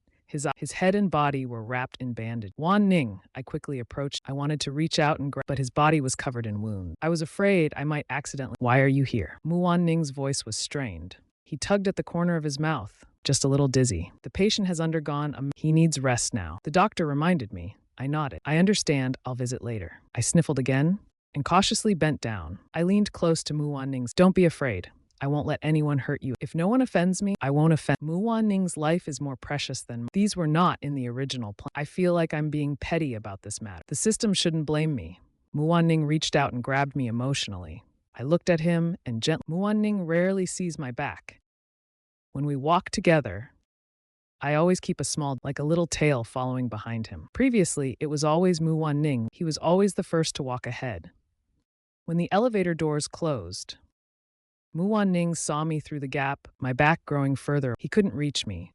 His head and body were wrapped in bandage. Wan Ning, I quickly approached. I wanted to reach out and grab, but his body was covered in wounds. I was afraid I might accidentally. Why are you here? Mu Wan Ning's voice was strained. He tugged at the corner of his mouth, just a little dizzy. The patient has undergone he needs rest now. The doctor reminded me. I nodded. I understand. I'll visit later. I sniffled again and cautiously bent down. I leaned close to Mu Wan Ning's. Don't be afraid. I won't let anyone hurt you. If no one offends me, I won't offend. Mu Wan Ning's life is more precious than these were not in the original plan. I feel like I'm being petty about this matter. The system shouldn't blame me. Mu Wan Ning reached out and grabbed me emotionally. I looked at him and gently. Mu Wan Ning rarely sees my back. When we walk together, I always keep a small, like a little tail following behind him. Previously, it was always Mu Wan Ning. He was always the first to walk ahead. When the elevator doors closed, Mu Wan Ning saw me through the gap, my back growing further. He couldn't reach me.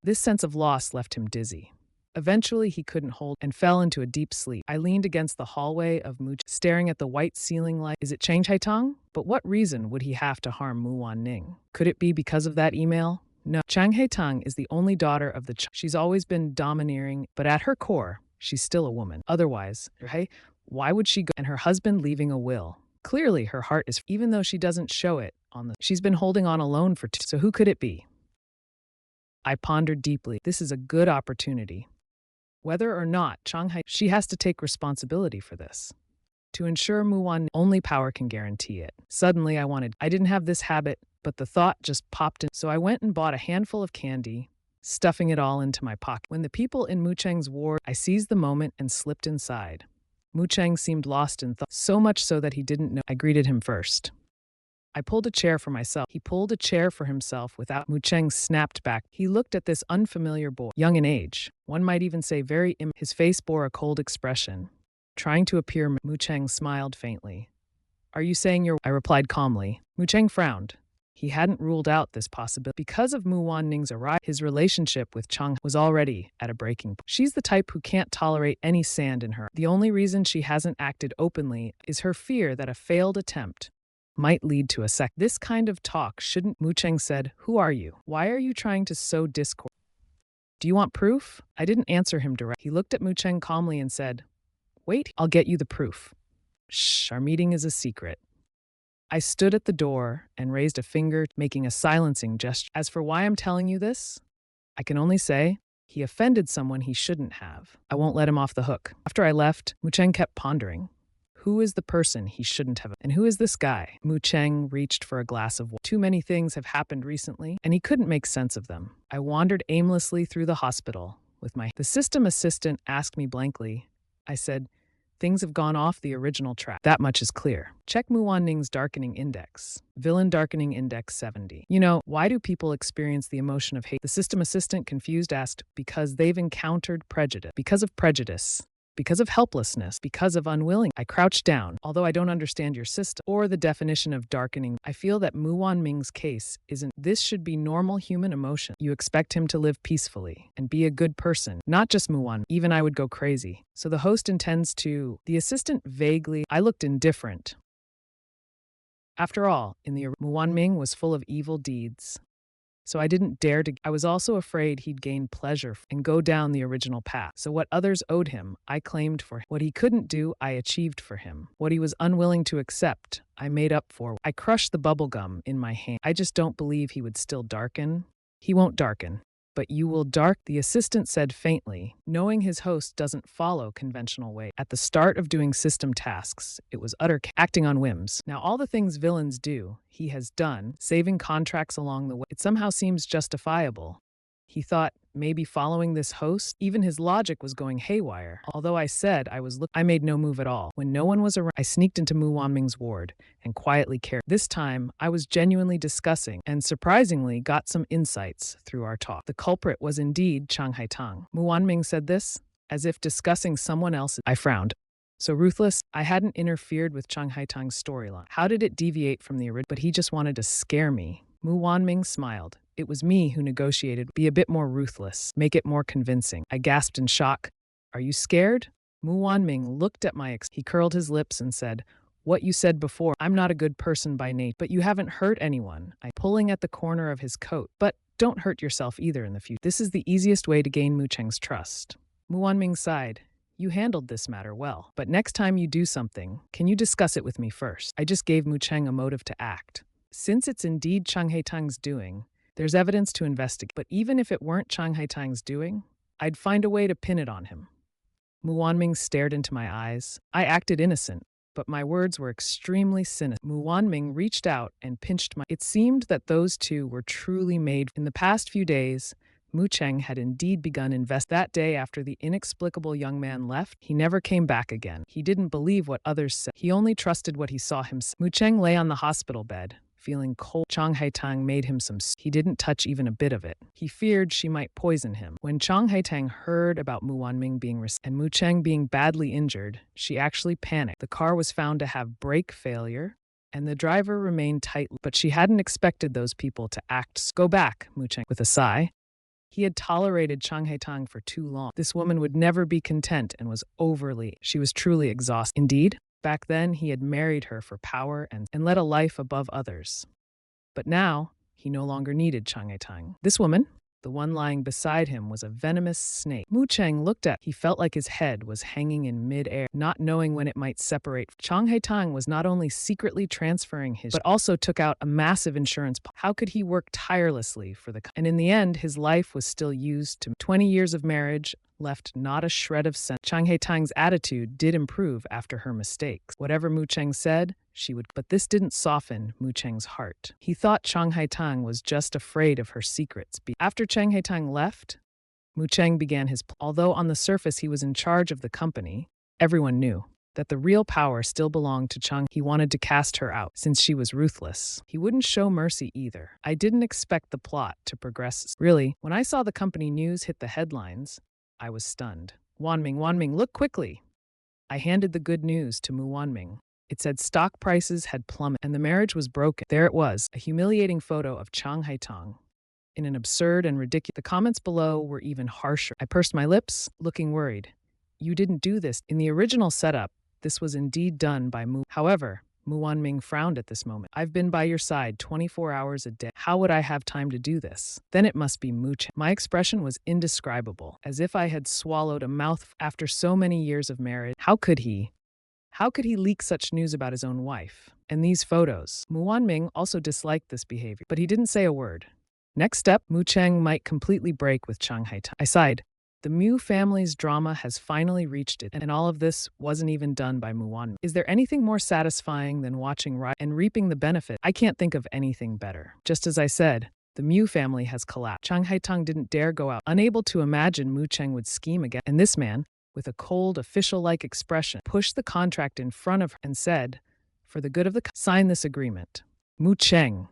This sense of loss left him dizzy. Eventually, he couldn't hold and fell into a deep sleep. I leaned against the hallway of Mu, staring at the white ceiling light. Is it Chang Haitong? But what reason would he have to harm Mu Wan Ning? Could it be because of that email? No. Chang Haitong is the only daughter of the She's always been domineering, but at her core, she's still a woman. Otherwise, why would she go? And her husband leaving a will. Clearly, her heart is, even though she doesn't show it on the. She's been holding on alone for so who could it be? I pondered deeply. This is a good opportunity. Whether or not she has to take responsibility for this. To ensure Mu Wan, only power can guarantee it. Suddenly, I didn't have this habit, but the thought just popped in. So I went and bought a handful of candy, stuffing it all into my pocket. When the people in Mu Cheng's ward, I seized the moment and slipped inside. Mu Cheng seemed lost in thought, so much so that he didn't know. I greeted him first. I pulled a chair for myself. He pulled a chair for himself without. Mu Cheng snapped back. He looked at this unfamiliar boy, young in age. One might even say very his face bore a cold expression. Trying to appear, Mu Cheng smiled faintly. Are you saying you're? I replied calmly. Mu Cheng frowned. He hadn't ruled out this possibility. Because of Mu Wan Ning's arrival, his relationship with Chang was already at a breaking point. She's the type who can't tolerate any sand in her. The only reason she hasn't acted openly is her fear that a failed attempt might lead to a This kind of talk shouldn't. Mu Cheng said, Who are you? Why are you trying to sow discord? Do you want proof? I didn't answer him directly. He looked at Mu Cheng calmly and said, Wait, I'll get you the proof. Shh, our meeting is a secret. I stood at the door and raised a finger, making a silencing gesture. As for why I'm telling you this, I can only say he offended someone he shouldn't have. I won't let him off the hook. After I left, Mu Cheng kept pondering. Who is the person he shouldn't have? And who is this guy? Mu Cheng reached for a glass of water. Too many things have happened recently, and he couldn't make sense of them. I wandered aimlessly through the hospital with The system assistant asked me blankly. I said, Things have gone off the original track. That much is clear. Check Mu Wan Ning's darkening index. Villain darkening index 70. You know, why do people experience the emotion of hate? The system assistant, confused, asked, because they've encountered prejudice. Because of prejudice. Because of helplessness. Because of unwilling. I crouched down. Although I don't understand your system or the definition of darkening, I feel that Mu Wan Ming's case isn't. This should be normal human emotion. You expect him to live peacefully and be a good person, not just Mu Wan. Even I would go crazy. So the host intends to. The assistant vaguely. I looked indifferent. After all, Mu Wan Ming was full of evil deeds. So I didn't dare to. I was also afraid he'd gain pleasure and go down the original path. So what others owed him, I claimed for him. What he couldn't do, I achieved for him. What he was unwilling to accept, I made up for. I crushed the bubble gum in my hand. I just don't believe he would still darken. He won't darken. But you will the assistant said faintly, knowing his host doesn't follow conventional ways. At the start of doing system tasks, it was acting on whims. Now all the things villains do, he has done, saving contracts along the way. It somehow seems justifiable. He thought, maybe following this host? Even his logic was going haywire. Although I said I made no move at all. When no one was around, I sneaked into Mu Wanming's ward and quietly cared. This time, I was genuinely discussing and surprisingly got some insights through our talk. The culprit was indeed Chang Haitang. Mu Wanming said this, as if discussing someone else. I frowned. So ruthless, I hadn't interfered with Chang Haitang's storyline. How did it deviate from the original? But he just wanted to scare me. Mu Wanming smiled. It was me who negotiated. Be a bit more ruthless. Make it more convincing. I gasped in shock. Are you scared? Mu Wanming looked at my He curled his lips and said, what you said before, I'm not a good person by nature, but you haven't hurt anyone. I pulling at the corner of his coat. But don't hurt yourself either in the future. This is the easiest way to gain Mu Cheng's trust. Mu Wanming sighed. You handled this matter well. But next time you do something, can you discuss it with me first? I just gave Mu Cheng a motive to act. Since it's indeed Chang Haitang's doing, there's evidence to investigate. But even if it weren't Chang Haitang's doing, I'd find a way to pin it on him. Mu Wanming stared into my eyes. I acted innocent, but my words were extremely sinister. Mu Wanming reached out and pinched my... It seemed that those two were truly made. In the past few days, Mu Cheng had indeed begun that day after the inexplicable young man left. He never came back again. He didn't believe what others said. He only trusted what he saw himself. Mu Cheng lay on the hospital bed, feeling cold. Chang Haitang made him some... He didn't touch even a bit of it. He feared she might poison him. When Chang Haitang heard about Mu Wanming being and Mu Cheng being badly injured, she actually panicked. The car was found to have brake failure, and the driver remained tight. But she hadn't expected those people to act. Go back, Mu Cheng, with a sigh. He had tolerated Chang Haitang for too long. This woman would never be content and was she was truly exhausted. Indeed, back then he had married her for power and led a life above others. But now, he no longer needed Chang Haitang. This woman, the one lying beside him, was a venomous snake. Mu Cheng looked at. He felt like his head was hanging in mid-air, not knowing when it might separate. Chang Haitang was not only secretly transferring his, but also took out a massive insurance. How could he work tirelessly for the... And in the end, his life was still used to... 20 years of marriage left not a shred of sense. Chang Haitang's attitude did improve after her mistakes. Whatever Mu Cheng said, she would... But this didn't soften Mu Cheng's heart. He thought Chang Haitang was just afraid of her secrets. After Chang Haitang left, Mu Cheng began his... Although on the surface he was in charge of the company, everyone knew that the real power still belonged to Chang. He wanted to cast her out, since she was ruthless. He wouldn't show mercy either. I didn't expect the plot to progress. Really, when I saw the company news hit the headlines, I was stunned. Wanming, look quickly. I handed the good news to Mu Wanming. It said stock prices had plummeted and the marriage was broken. There it was, a humiliating photo of Chang Haitang in an absurd and ridiculous... The comments below were even harsher. I pursed my lips, looking worried. You didn't do this. In the original setup, this was indeed done by Mu. However, Mu Wanming frowned at this moment. I've been by your side 24 hours a day. How would I have time to do this? Then it must be Mu Cheng. My expression was indescribable, as if I had swallowed a mouthful. After so many years of marriage, how could he leak such news about his own wife? And these photos. Mu Wanming also disliked this behavior, but he didn't say a word. Next step, Mu Cheng might completely break with Chang Haitang. I sighed. The Mu family's drama has finally reached it, and all of this wasn't even done by Mu Wanming. Is there anything more satisfying than watching and reaping the benefit? I can't think of anything better. Just as I said, the Mu family has collapsed. Chang Haitang didn't dare go out, unable to imagine Mu Cheng would scheme again. And this man, with a cold, official-like expression, pushed the contract in front of her and said, for the good of the sign this agreement. Mu Cheng,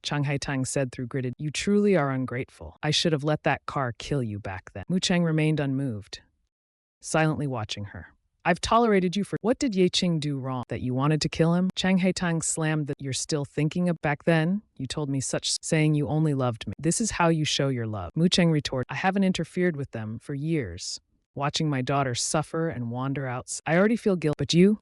Chang Haitang said through gritted, you truly are ungrateful. I should have let that car kill you back then. Mu Cheng remained unmoved, silently watching her. I've tolerated you for... What did Ye Qing do wrong that you wanted to kill him? Chang Haitang slammed that you're still thinking of... Back then, you told me such, saying you only loved me. This is how you show your love. Mu Cheng retorted, I haven't interfered with them for years. Watching my daughter suffer and wander out. I already feel guilt, but you?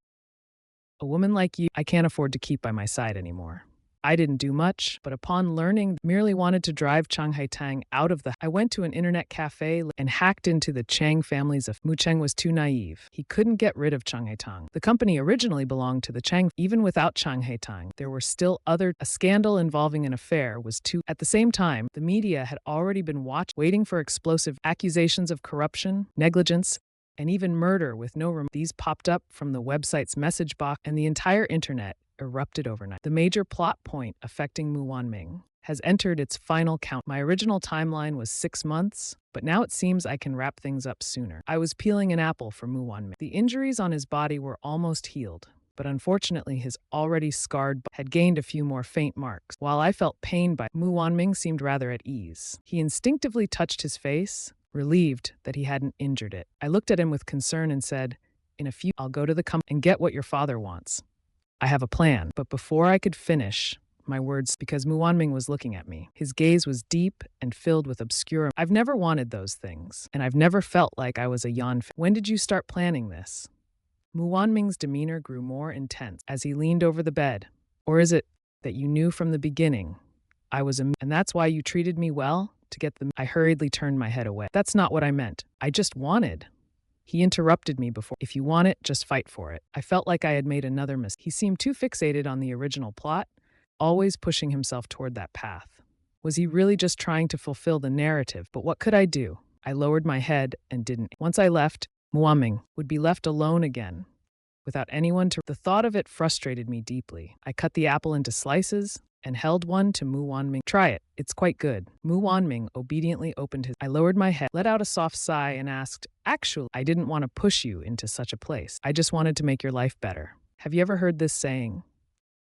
A woman like you, I can't afford to keep by my side anymore. I didn't do much, but upon learning, merely wanted to drive Chang Haitang out of the... I went to an internet cafe and hacked into the Chang families of... Mu Cheng was too naive. He couldn't get rid of Chang Haitang. The company originally belonged to the Chang. Even without Chang Haitang, there were still other... A scandal involving an affair was too... At the same time, the media had already been waiting for explosive accusations of corruption, negligence, and even murder with no... These popped up from the website's message box, and the entire internet erupted overnight. The major plot point affecting Mu Wanming has entered its final count. My original timeline was 6 months, but now it seems I can wrap things up sooner. I was peeling an apple for Mu Wanming. The injuries on his body were almost healed, but unfortunately his already scarred had gained a few more faint marks. While I felt pain Mu Wanming seemed rather at ease. He instinctively touched his face, relieved that he hadn't injured it. I looked at him with concern and said, in a few, I'll go to the company and get what your father wants. I have a plan. But before I could finish my words, because Mu Wanming was looking at me, his gaze was deep and filled with obscure... I've never wanted those things, and I've never felt like I was a Yan... When did you start planning this? Mu Wanming's demeanor grew more intense as he leaned over the bed. Or is it that you knew from the beginning And that's why you treated me well? To get the I hurriedly turned my head away. That's not what I meant. I just wanted. He interrupted me before. If you want it, just fight for it. I felt like I had made another mistake. He seemed too fixated on the original plot, always pushing himself toward that path. Was he really just trying to fulfill the narrative? But what could I do? I lowered my head and didn't. Once I left, Muaming would be left alone again, without anyone to. The thought of it frustrated me deeply. I cut the apple into slices and held one to Mu Wanming. Try it, it's quite good. Mu Wanming obediently opened his. I lowered my head, let out a soft sigh, and asked, actually, I didn't want to push you into such a place. I just wanted to make your life better. Have you ever heard this saying?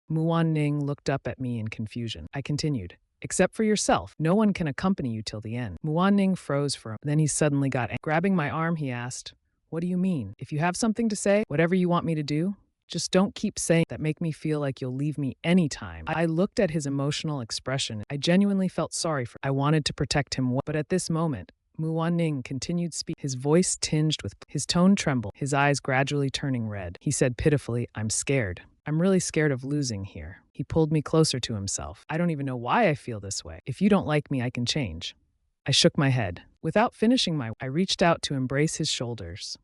Mu Wanming looked up at me in confusion. I continued. Except for yourself, no one can accompany you till the end. Mu Wanming froze for a moment. Then he suddenly got angry. Grabbing my arm, he asked, what do you mean? If you have something to say, whatever you want me to do, just don't keep saying that make me feel like you'll leave me anytime. I looked at his emotional expression. I genuinely felt sorry for. I wanted to protect him, but at this moment, Mu Wanming continued speaking. His voice tinged with. His tone trembled, his eyes gradually turning red. He said pitifully, I'm scared. I'm really scared of losing here. He pulled me closer to himself. I don't even know why I feel this way. If you don't like me, I can change. I shook my head. Without finishing I reached out to embrace his shoulders.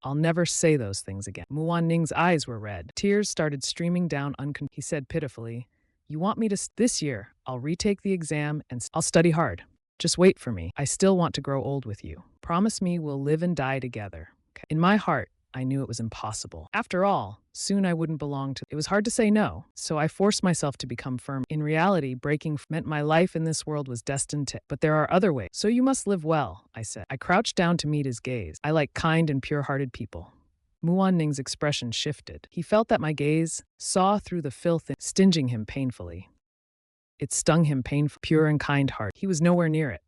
I'll never say those things again. Mu Wanming's eyes were red. Tears started streaming down He said pitifully, you want me to this year, I'll retake the exam and I'll study hard. Just wait for me. I still want to grow old with you. Promise me we'll live and die together. Okay. In my heart, I knew it was impossible. After all, soon I wouldn't belong to. It was hard to say no, so I forced myself to become firm. In reality, breaking meant my life in this world was destined to. But there are other ways. So you must live well, I said. I crouched down to meet his gaze. I like kind and pure-hearted people. Mu Wanming's expression shifted. He felt that my gaze saw through the filth, stinging him painfully. It stung him painfully. Pure and kind heart. He was nowhere near it.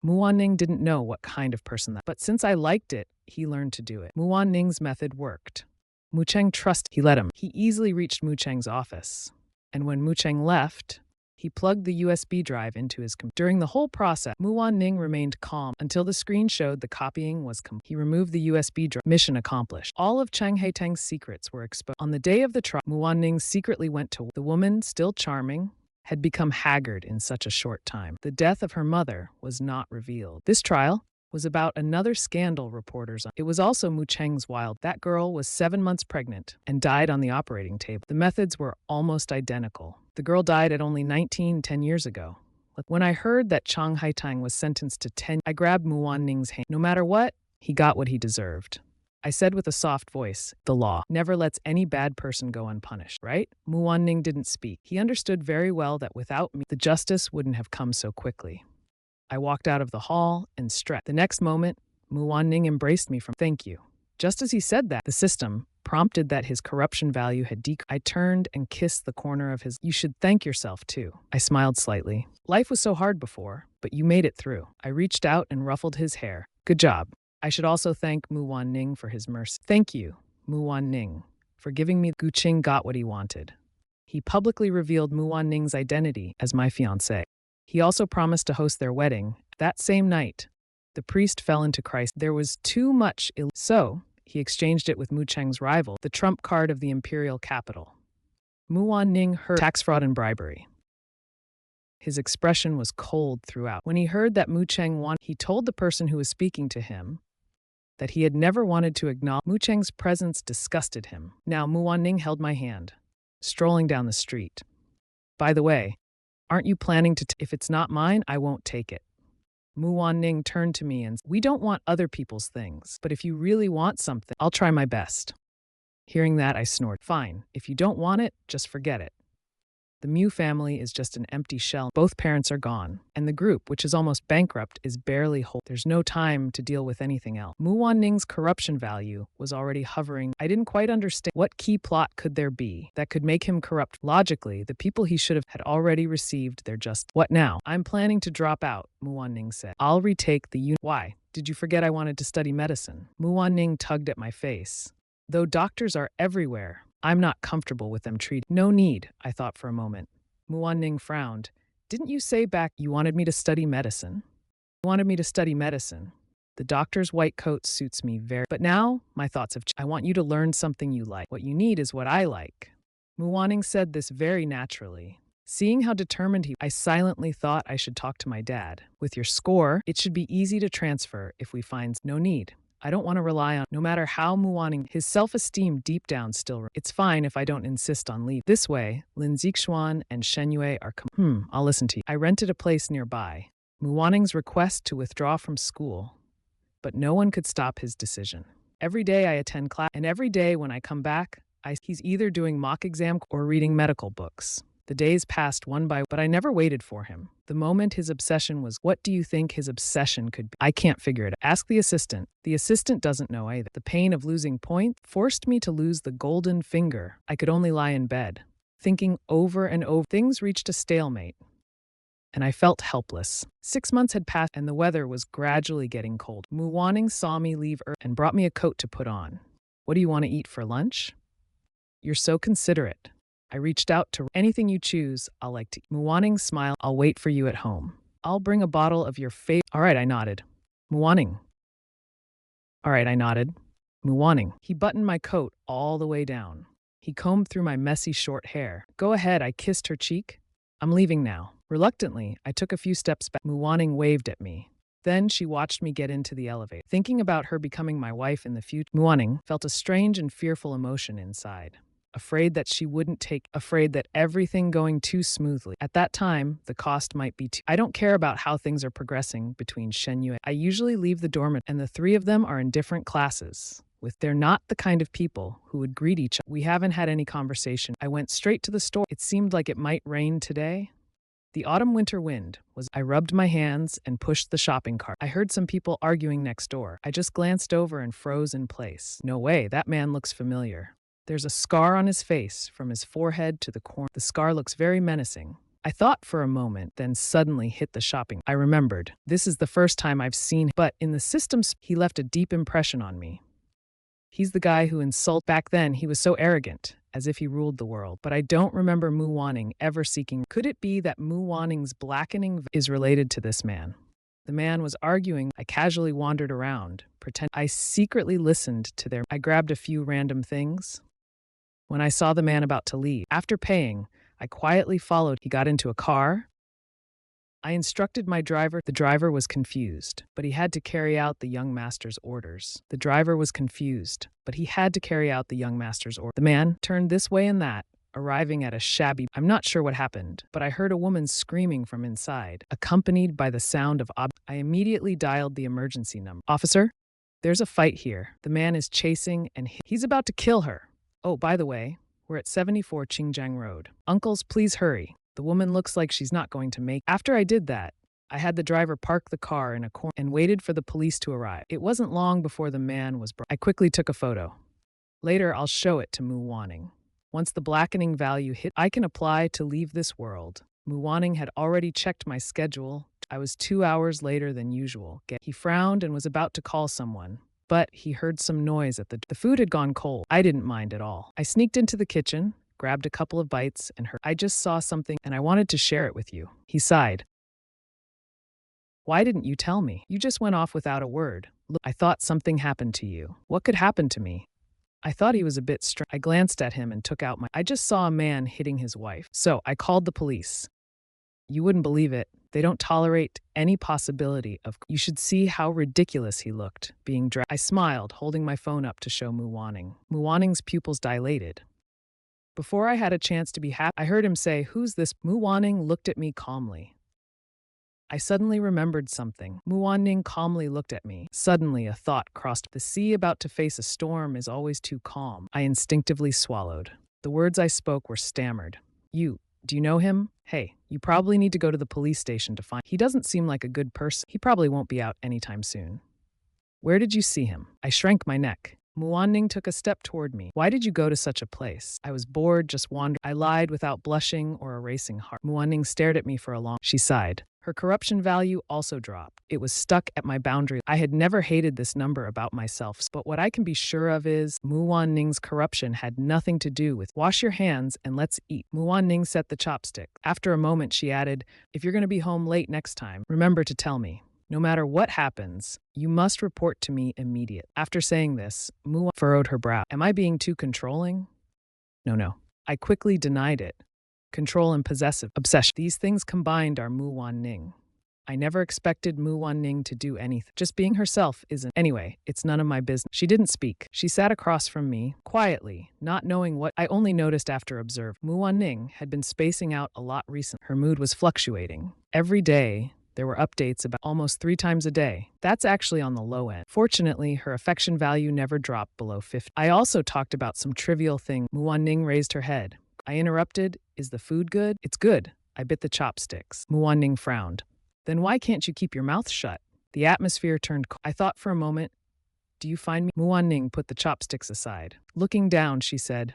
Mu Wanming didn't know what kind of person that, but since I liked it, he learned to do it. Mu Wanming's method worked. Mu Cheng trusted. He let him. He easily reached Mu Cheng's office. And when Mu Cheng left, he plugged the USB drive into his computer. During the whole process, Mu Wanming remained calm until the screen showed the copying was complete. He removed the USB drive. Mission accomplished. All of Cheng Haiteng's secrets were exposed. On the day of the trial, Mu Wanming secretly went to. The woman, still charming, had become haggard in such a short time. The death of her mother was not revealed. This trial was about another scandal reporters on. It was also Mu Cheng's wild. That girl was 7 months pregnant and died on the operating table. The methods were almost identical. The girl died at only 19, 10 years ago. When I heard that Chang Haitang was sentenced to 10, I grabbed Mu Wanming's hand. No matter what, he got what he deserved. I said with a soft voice, the law never lets any bad person go unpunished, right? Mu Wanming didn't speak. He understood very well that without me, the justice wouldn't have come so quickly. I walked out of the hall and stretched. The next moment, Mu Wanming embraced me from. Thank you. Just as he said that, the system prompted that his corruption value had decreased. I turned and kissed the corner of his. You should thank yourself too. I smiled slightly. Life was so hard before, but you made it through. I reached out and ruffled his hair. Good job. I should also thank Mu Wanming for his mercy. Thank you, Mu Wanming, for giving me. Guqing got what he wanted. He publicly revealed Mu Wanming's identity as my fiancé. He also promised to host their wedding. That same night, the priest fell into crisis. There was too much so he exchanged it with Mu Cheng's rival, the trump card of the imperial capital. Mu Wanming heard tax fraud and bribery. His expression was cold throughout. When he heard that Mu Cheng won, he told the person who was speaking to him that he had never wanted to acknowledge. Mu Cheng's presence disgusted him. Now Mu Wanming held my hand, strolling down the street. By the way, aren't you planning to if it's not mine, I won't take it. Mu Wanming turned to me and said, we don't want other people's things, but if you really want something, I'll try my best. Hearing that, I snorted. Fine, if you don't want it, just forget it. The Mu family is just an empty shell. Both parents are gone, and the group, which is almost bankrupt, is barely whole. There's no time to deal with anything else. Mu Wanming's corruption value was already hovering. I didn't quite understand what key plot could there be that could make him corrupt. Logically, the people he should have had already received their just. What now? I'm planning to drop out, Mu Wanming said. I'll retake the Why? Did you forget I wanted to study medicine? Mu Wanming tugged at my face. Though doctors are everywhere, I'm not comfortable with them treating. No need, I thought for a moment. Mu Wanming frowned. Didn't you say back you wanted me to study medicine? You wanted me to study medicine. The doctor's white coat suits me very. But now, my thoughts have changed. I want you to learn something you like. What you need is what I like. Mu Wanming said this very naturally, Seeing how determined I silently thought I should talk to my dad. With your score, it should be easy to transfer if we find no need. I don't want to rely on, no matter how Muwaning, his self-esteem deep down still, it's fine if I don't insist on leave. This way, Lin Zixuan and Shen Yue are I'll listen to you. I rented a place nearby. Muwaning's request to withdraw from school, but no one could stop his decision. Every day I attend class, and every day when I come back, he's either doing mock exam or reading medical books. The days passed one by, but I never waited for him. The moment his obsession was, what do you think his obsession could be? I can't figure it out. Ask the assistant. The assistant doesn't know either. The pain of losing point forced me to lose the golden finger. I could only lie in bed, thinking over and over. Things reached a stalemate, and I felt helpless. 6 months had passed, and the weather was gradually getting cold. Muwaning saw me leave early and brought me a coat to put on. What do you want to eat for lunch? You're so considerate. I reached out to anything you choose, I'll like to eat. Muwaning smiled. I'll wait for you at home. I'll bring a bottle of your favorite. All right, I nodded. Muwaning. All right, I nodded. Muwaning. He buttoned my coat all the way down. He combed through my messy short hair. Go ahead, I kissed her cheek. I'm leaving now. Reluctantly, I took a few steps back. Muwaning waved at me. Then she watched me get into the elevator. Thinking about her becoming my wife in the future, Muwaning felt a strange and fearful emotion inside. Afraid that she wouldn't afraid that everything going too smoothly. At that time, the cost might be too. I don't care about how things are progressing between Shen Yue. I usually leave the dormitory, and the three of them are in different classes. They're not the kind of people who would greet each other. We haven't had any conversation. I went straight to the store. It seemed like it might rain today. The autumn-winter wind was. I rubbed my hands and pushed the shopping cart. I heard some people arguing next door. I just glanced over and froze in place. No way, that man looks familiar. There's a scar on his face from his forehead to the corner. The scar looks very menacing. I thought for a moment, then suddenly hit the shopping. I remembered. This is the first time I've seen him, but in the systems, he left a deep impression on me. He's the guy who insulted. Back then, he was so arrogant, as if he ruled the world. But I don't remember Muwaning ever seeking. Could it be that Muwaning's blackening is related to this man? The man was arguing. I casually wandered around, I secretly listened to their. I grabbed a few random things. When I saw the man about to leave, after paying, I quietly followed. He got into a car. I instructed my driver. The driver was confused, but he had to carry out the young master's orders. The driver was confused, but he had to carry out the young master's order. The man turned this way and that, arriving at a shabby. I'm not sure what happened, but I heard a woman screaming from inside, accompanied by the sound of I immediately dialed the emergency number. Officer, there's a fight here. The man is chasing and he's about to kill her. Oh, by the way, we're at 74 Qingjiang Road. Uncles, please hurry. The woman looks like she's not going to make. After I did that, I had the driver park the car in a corner and waited for the police to arrive. It wasn't long before the man was brought. I quickly took a photo. Later, I'll show it to Muwaning. Once the blackening value hit, I can apply to leave this world. Muwaning had already checked my schedule. I was 2 hours later than usual. He frowned and was about to call someone. But he heard some noise at the food had gone cold. I didn't mind at all. I sneaked into the kitchen, grabbed a couple of bites, and I just saw something and I wanted to share it with you. He sighed. Why didn't you tell me? You just went off without a word. Look, I thought something happened to you. What could happen to me? I thought he was a bit strange. I glanced at him and took out I just saw a man hitting his wife. So I called the police. You wouldn't believe it. They don't tolerate any possibility of. You should see how ridiculous he looked, being dragged. I smiled, holding my phone up to show Muwaning. Muwaning's pupils dilated. Before I had a chance to be happy, I heard him say, "Who's this?" Muwaning looked at me calmly. I suddenly remembered something. Muwaning calmly looked at me. Suddenly, a thought crossed. The sea about to face a storm is always too calm. I instinctively swallowed. The words I spoke were stammered. Do you know him? Hey, you probably need to go to the police station to find. He doesn't seem like a good person. He probably won't be out anytime soon. Where did you see him? I shrank my neck. Muwaning took a step toward me. Why did you go to such a place? I was bored, just wandered. I lied without blushing or erasing heart. Muwaning stared at me for a long. She sighed. Her corruption value also dropped. It was stuck at my boundary. I had never hated this number about myself, but what I can be sure of is Muwaning's corruption had nothing to do with. Wash your hands and let's eat. Muwaning set the chopstick. After a moment, she added, if you're going to be home late next time, remember to tell me. No matter what happens, you must report to me immediately. After saying this, Muwaning furrowed her brow. Am I being too controlling? No. I quickly denied it. control and possessive obsession. These things combined are Mu Wan-ning. I never expected Mu Wan-ning to do anything. Just being herself isn't. Anyway, it's none of my business. She didn't speak. She sat across from me, quietly, not knowing what I only noticed after observing. Mu Wan-ning had been spacing out a lot recently. Her mood was fluctuating. Every day, there were updates about almost 3 times a day. That's actually on the low end. Fortunately, her affection value never dropped below 50. I also talked about some trivial thing. Mu Wan-ning raised her head. I interrupted. Is the food good? It's good. I bit the chopsticks. Mu Wan-ning frowned. Then why can't you keep your mouth shut? The atmosphere turned cold. I thought for a moment, do you find me? Mu Wan-ning put the chopsticks aside. Looking down, she said,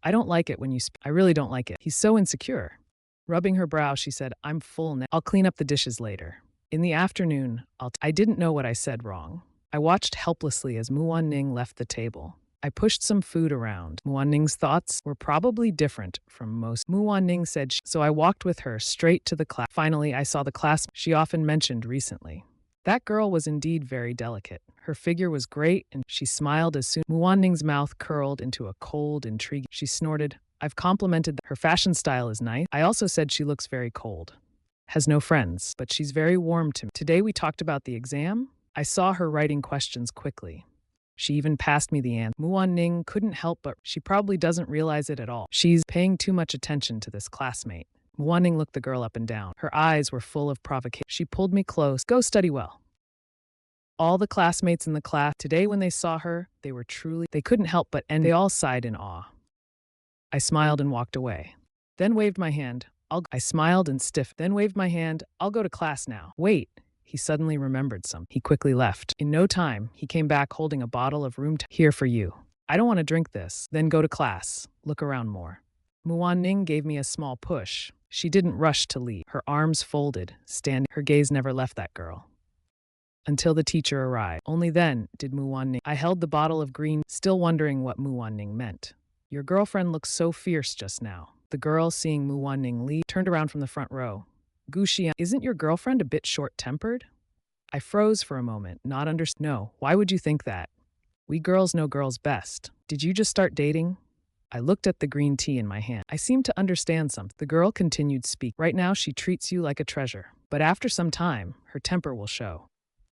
I don't like it when you speak. I really don't like it. He's so insecure. Rubbing her brow, she said, I'm full now. I'll clean up the dishes later. In the afternoon, I didn't know what I said wrong. I watched helplessly as Mu Wan-ning left the table. I pushed some food around. Mu Wan-ning's thoughts were probably different from most. Mu Wan-ning said, so I walked with her straight to the class. Finally, I saw the class she often mentioned recently. That girl was indeed very delicate. Her figure was great, and she smiled as soon. Mu Wan-ning's mouth curled into a cold, intriguing. She snorted. I've complimented her fashion style is nice. I also said she looks very cold. Has no friends, but she's very warm to me. Today we talked about the exam. I saw her writing questions quickly. She even passed me the answer. Mu Wan-ning couldn't help but she probably doesn't realize it at all. She's paying too much attention to this classmate. Mu Wan-ning looked the girl up and down. Her eyes were full of provocation. She pulled me close. Go study well. All the classmates in the class today when they saw her, they couldn't help but they all sighed in awe. I smiled and walked away. Then waved my hand. I smiled and stiffened. Then waved my hand. I'll go to class now. Wait. He suddenly remembered something. He quickly left. In no time, he came back holding a bottle of room here for you. I don't want to drink this. Then go to class. Look around more. Mu Wan-ning gave me a small push. She didn't rush to leave. Her arms folded, standing. Her gaze never left that girl. Until the teacher arrived. Only then did Mu Wan-ning. I held the bottle of green, still wondering what Mu Wan-ning meant. Your girlfriend looks so fierce just now. The girl, seeing Mu Wan-ning leave, turned around from the front row. Gu Xian, isn't your girlfriend a bit short-tempered? I froze for a moment, not No, why would you think that? We girls know girls best. Did you just start dating? I looked at the green tea in my hand. I seemed to understand something. The girl continued speaking. Right now she treats you like a treasure, but after some time, her temper will show.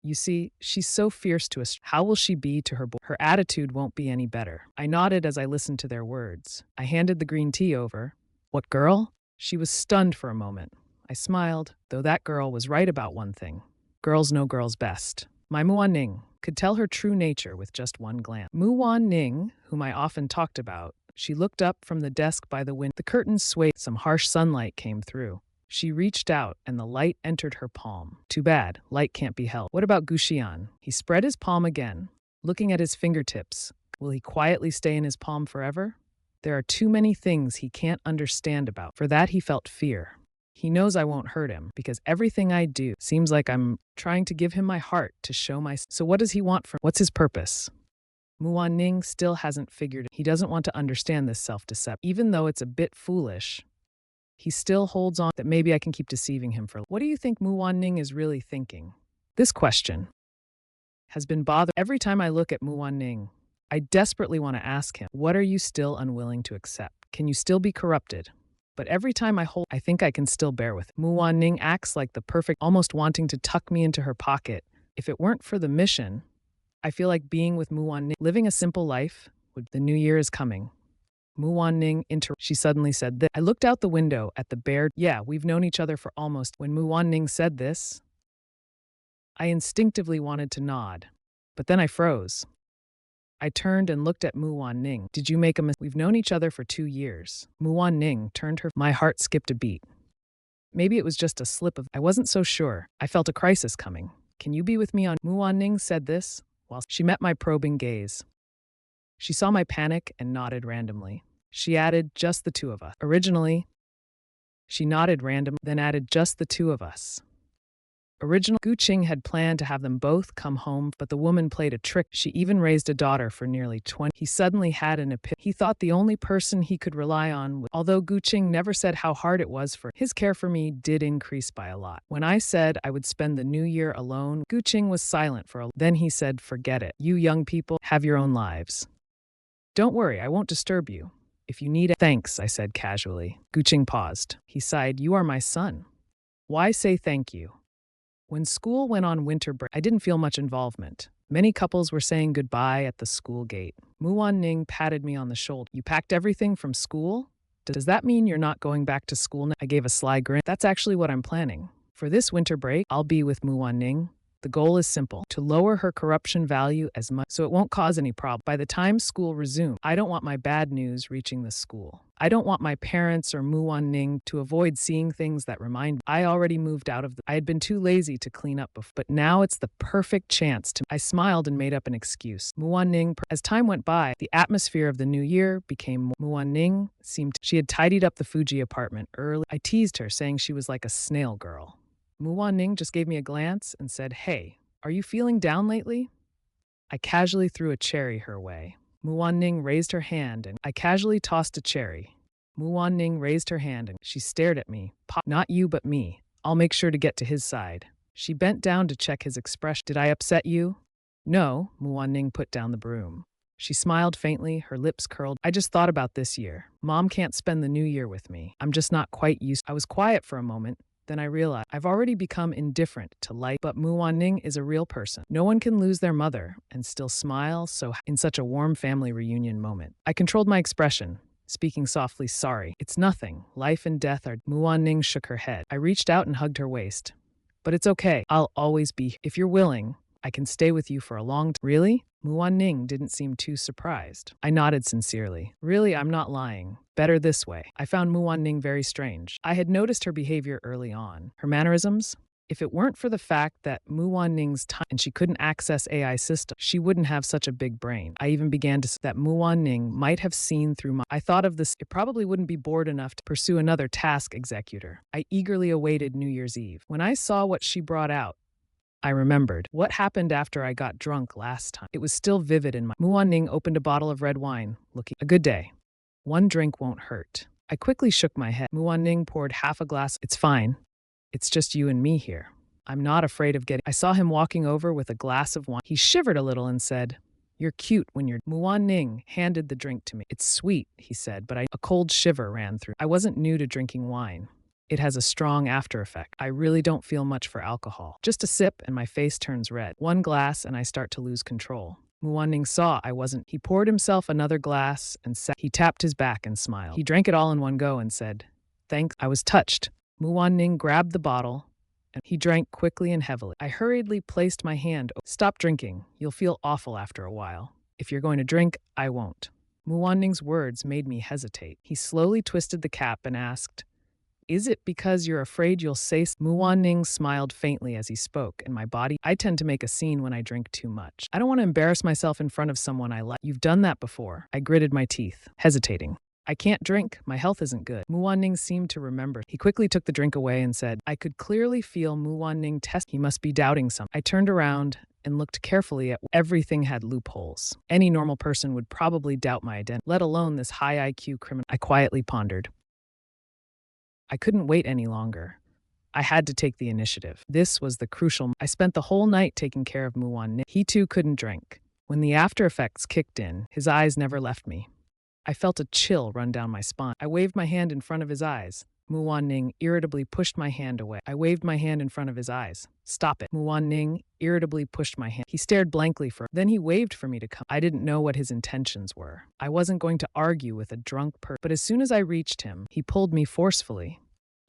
You see, she's so fierce to us. How will she be to her boy? Her attitude won't be any better. I nodded as I listened to their words. I handed the green tea over. What girl? She was stunned for a moment. I smiled, though that girl was right about one thing. Girls know girls best. My Mu Wan-ning could tell her true nature with just one glance. Mu Wan-ning, whom I often talked about, she looked up from the desk by the window. The curtains swayed. Some harsh sunlight came through. She reached out, and the light entered her palm. Too bad, light can't be held. What about Gu Xian? He spread his palm again, looking at his fingertips. Will he quietly stay in his palm forever? There are too many things he can't understand about. For that he felt fear. He knows I won't hurt him, because everything I do seems like I'm trying to give him my heart to show my... So what does he want from... What's his purpose? Mu Wan-ning still hasn't figured it. He doesn't want to understand this self-deception. Even though it's a bit foolish, he still holds on that maybe I can keep deceiving him for... What do you think Mu Wan-ning is really thinking? This question has been bothering... Every time I look at Mu Wan-ning, I desperately want to ask him, what are you still unwilling to accept? Can you still be corrupted? But every time I think I can still bear with it. Mu Wan-ning acts like the perfect, almost wanting to tuck me into her pocket. If it weren't for the mission, I feel like being with Mu Wan-ning, living a simple life, the new year is coming. Mu Wan-ning she suddenly said this. I looked out the window at the bare... Yeah, we've known each other for almost... When Mu Wan-ning said this, I instinctively wanted to nod, but then I froze. I turned and looked at Mu Wan-ning. Did you make a mistake? We've known each other for 2 years. Mu Wan-ning turned her... My heart skipped a beat. Maybe it was just a slip of... I wasn't so sure. I felt a crisis coming. Can you be with me on... Mu Wan-ning said this while she met my probing gaze. She saw my panic and nodded randomly. She added, just the two of us. Originally, she nodded randomly, then added, just the two of us. Originally, Gu Qing had planned to have them both come home, but the woman played a trick. She even raised a daughter for nearly 20. He suddenly had an epiphany. He thought the only person he could rely on was... Although Gu Qing never said how hard it was for his care for me did increase by a lot. When I said I would spend the new year alone, Gu Qing was silent for a... Then he said, forget it. You young people have your own lives. Don't worry, I won't disturb you. If you need it. Thanks, I said casually. Guching paused. He sighed, you are my son. Why say thank you? When school went on winter break, I didn't feel much involvement. Many couples were saying goodbye at the school gate. Muan Ning patted me on the shoulder. You packed everything from school? Does that mean you're not going back to school now? I gave a sly grin. That's actually what I'm planning. For this winter break, I'll be with Muan Ning. The goal is simple, to lower her corruption value as much so it won't cause any problem. By the time school resumes, I don't want my bad news reaching the school. I don't want my parents or Muan Ning to avoid seeing things that remind me. I already moved out of I had been too lazy to clean up before, but now it's the perfect chance to. I smiled and made up an excuse. Muan Ning. As time went by, the atmosphere of the new year became more. Muan Ning seemed. She had tidied up the Fuji apartment early. I teased her, saying she was like a snail girl. Muan Ning just gave me a glance and said, hey, are you feeling down lately? I casually threw a cherry her way. Muan Ning raised her hand and I casually tossed a cherry. Muan Ning raised her hand and she stared at me. Not you, but me. I'll make sure to get to his side. She bent down to check his expression. Did I upset you? No, Muan Ning put down the broom. She smiled faintly, her lips curled. I just thought about this year. Mom can't spend the new year with me. I'm just not quite used. I was quiet for a moment. Then I realized I've already become indifferent to life, but Muan Ning is a real person. No one can lose their mother and still smile in such a warm family reunion moment. I controlled my expression, speaking softly, sorry. It's nothing. Life and death are. Muan Ning shook her head. I reached out and hugged her waist. But it's okay. I'll always be here. If you're willing, I can stay with you for a long time. Really? Muan Ning didn't seem too surprised. I nodded sincerely. Really, I'm not lying. Better this way. I found Muan Ning very strange. I had noticed her behavior early on. Her mannerisms? If it weren't for the fact that Muan Ning's time and she couldn't access AI systems, she wouldn't have such a big brain. I even began to say that Muan Ning might have seen through my. I thought of this. It probably wouldn't be bored enough to pursue another task executor. I eagerly awaited New Year's Eve. When I saw what she brought out, I remembered what happened after I got drunk last time. It was still vivid in my. Muan Ning opened a bottle of red wine, looking. A good day. One drink won't hurt. I quickly shook my head. Muan Ning poured half a glass. It's fine. It's just you and me here. I'm not afraid of getting. I saw him walking over with a glass of wine. He shivered a little and said, you're cute when you're. Muan Ning handed the drink to me. It's sweet, he said, but a cold shiver ran through. I wasn't new to drinking wine. It has a strong after effect. I really don't feel much for alcohol. Just a sip and my face turns red. One glass and I start to lose control. Muan Ning saw I wasn't. He poured himself another glass and sat. He tapped his back and smiled. He drank it all in one go and said, thanks. I was touched. Muan Ning grabbed the bottle and he drank quickly and heavily. I hurriedly placed my hand. Stop drinking. You'll feel awful after a while. If you're going to drink, I won't. Muan Ning's words made me hesitate. He slowly twisted the cap and asked, is it because you're afraid you'll say? Muan Ning smiled faintly as he spoke, and my body. I tend to make a scene when I drink too much. I don't want to embarrass myself in front of someone I like. You've done that before. I gritted my teeth, hesitating. I can't drink. My health isn't good. Muan Ning seemed to remember. He quickly took the drink away and said, I could clearly feel Muan Ning test. He must be doubting something. I turned around and looked carefully at everything had loopholes. Any normal person would probably doubt my identity, let alone this high IQ criminal. I quietly pondered. I couldn't wait any longer. I had to take the initiative. This was the crucial. I spent the whole night taking care of Muan Ning. He too couldn't drink. When the after effects kicked in, his eyes never left me. I felt a chill run down my spine. I waved my hand in front of his eyes. Muan Ning irritably pushed my hand away. I waved my hand in front of his eyes. Stop it. Muan Ning irritably pushed my hand. He stared blankly then he waved for me to come. I didn't know what his intentions were. I wasn't going to argue with a drunk person. But as soon as I reached him, he pulled me forcefully.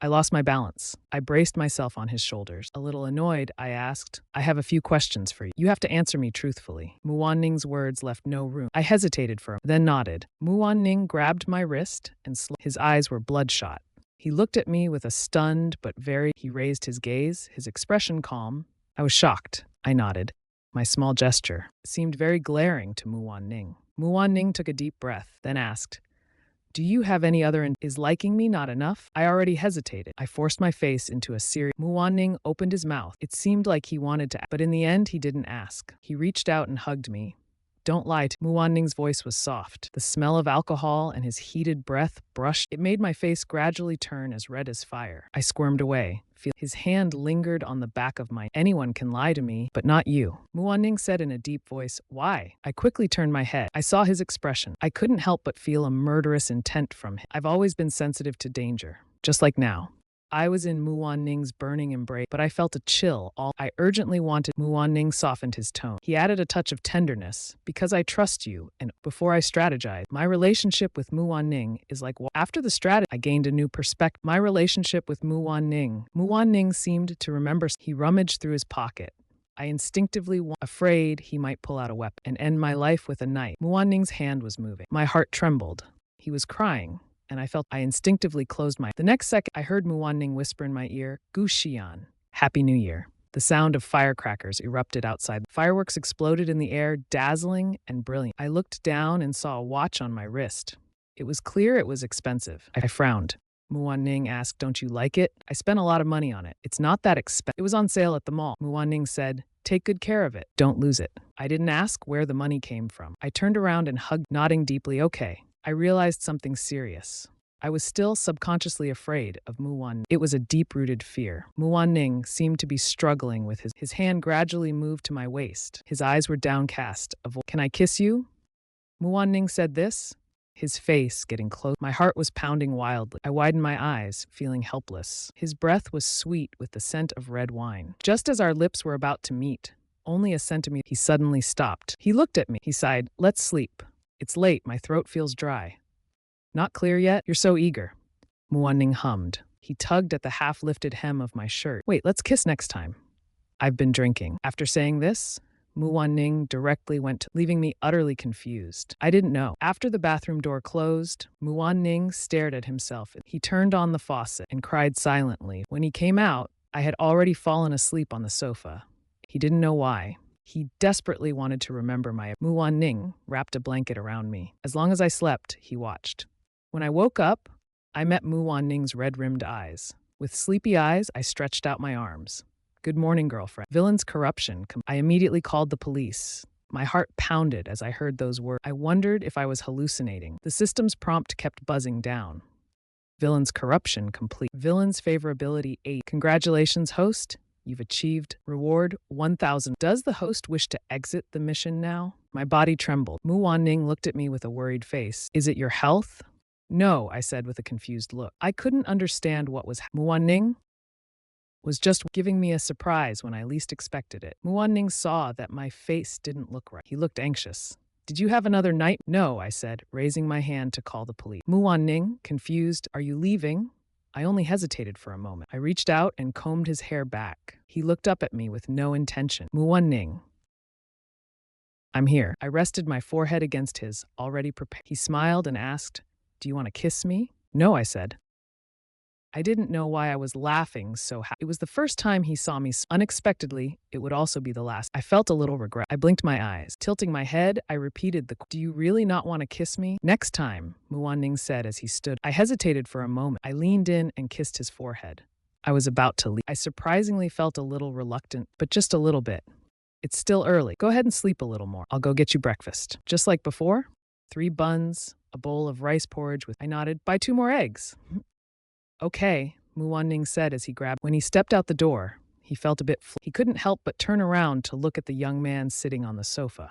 I lost my balance. I braced myself on his shoulders. A little annoyed, I asked, I have a few questions for you. You have to answer me truthfully. Muan Ning's words left no room. I hesitated for a moment, then nodded. Muan Ning grabbed my wrist and his eyes were bloodshot. He looked at me with a stunned but he raised his gaze, his expression calm. I was shocked. I nodded. My small gesture seemed very glaring to Muan Ning. Muan Ning took a deep breath, then asked, do you have any other is liking me not enough? I already hesitated. I forced my face into a serious. Muan Ning opened his mouth. It seemed like he wanted to, but in the end he didn't ask. He reached out and hugged me. Don't lie to Muan Ning's voice was soft. The smell of alcohol and his heated breath brushed. It made my face gradually turn as red as fire. I squirmed away, His hand lingered on the back of my. Anyone can lie to me, but not you. Muan-ning said in a deep voice. Why? I quickly turned my head. I saw his expression. I couldn't help but feel a murderous intent from him. I've always been sensitive to danger, just like now. I was in Muan-ning's burning embrace, but I felt a chill. I urgently wanted. Muan-ning softened his tone. He added a touch of tenderness. Because I trust you, and before I strategize, my relationship with Muan-ning is like after the strategy, I gained a new perspective. My relationship with Muan-ning. Muan-ning seemed to remember. He rummaged through his pocket. I instinctively afraid he might pull out a weapon and end my life with a knife. Muan-ning's hand was moving. My heart trembled. He was crying, and I instinctively closed my. The next second, I heard Muan-ning whisper in my ear, Gu Xian, Happy New Year. The sound of firecrackers erupted outside. Fireworks exploded in the air, dazzling and brilliant. I looked down and saw a watch on my wrist. It was clear it was expensive. I frowned. Muan-ning asked, Don't you like it? I spent a lot of money on it. It's not that expensive. It was on sale at the mall. Muan-ning said, Take good care of it. Don't lose it. I didn't ask where the money came from. I turned around and hugged, nodding deeply. Okay. I realized something serious. I was still subconsciously afraid of Muan. It was a deep-rooted fear. Muan-ning seemed to be struggling with his hand gradually moved to my waist. His eyes were downcast. Can I kiss you? Muan-ning said this, his face getting close. My heart was pounding wildly. I widened my eyes, feeling helpless. His breath was sweet with the scent of red wine. Just as our lips were about to meet, only a centimeter, he suddenly stopped. He looked at me. He sighed, Let's sleep. It's late. My throat feels dry. Not clear yet? You're so eager. Muan-ning hummed. He tugged at the half-lifted hem of my shirt. Wait, let's kiss next time. I've been drinking. After saying this, Muan-ning directly went to, leaving me utterly confused. I didn't know. After the bathroom door closed, Muan-ning stared at himself. He turned on the faucet and cried silently. When he came out, I had already fallen asleep on the sofa. He didn't know why. He desperately wanted to remember my. Muan-ning wrapped a blanket around me. As long as I slept, he watched. When I woke up, I met Muan-ning's red-rimmed eyes. With sleepy eyes, I stretched out my arms. Good morning, girlfriend. Villain's corruption. I immediately called the police. My heart pounded as I heard those words. I wondered if I was hallucinating. The system's prompt kept buzzing down. Villain's corruption complete. Villain's favorability 8. Congratulations, host. You've achieved reward 1,000. Does the host wish to exit the mission now? My body trembled. Muan-ning looked at me with a worried face. Is it your health? No, I said with a confused look. I couldn't understand what was. Muan-ning was just giving me a surprise when I least expected it. Muan-ning saw that my face didn't look right. He looked anxious. Did you have another night? No, I said, raising my hand to call the police. Muan-ning, confused, are you leaving? I only hesitated for a moment. I reached out and combed his hair back. He looked up at me with no intention. Muan-ning, I'm here. I rested my forehead against his, already prepared. He smiled and asked, Do you want to kiss me? No, I said. I didn't know why I was laughing so happy. It was the first time he saw me. Unexpectedly, it would also be the last. I felt a little regret. I blinked my eyes. Tilting my head, I repeated the, Do you really not want to kiss me? Next time, Muan-ning said as he stood. I hesitated for a moment. I leaned in and kissed his forehead. I was about to leave. I surprisingly felt a little reluctant, but just a little bit. It's still early. Go ahead and sleep a little more. I'll go get you breakfast. Just like before? 3 buns, a bowl of rice porridge with. I nodded. Buy 2 more eggs. Okay, Muan-ning said as he grabbed. When he stepped out the door, he felt a bit. He couldn't help but turn around to look at the young man sitting on the sofa.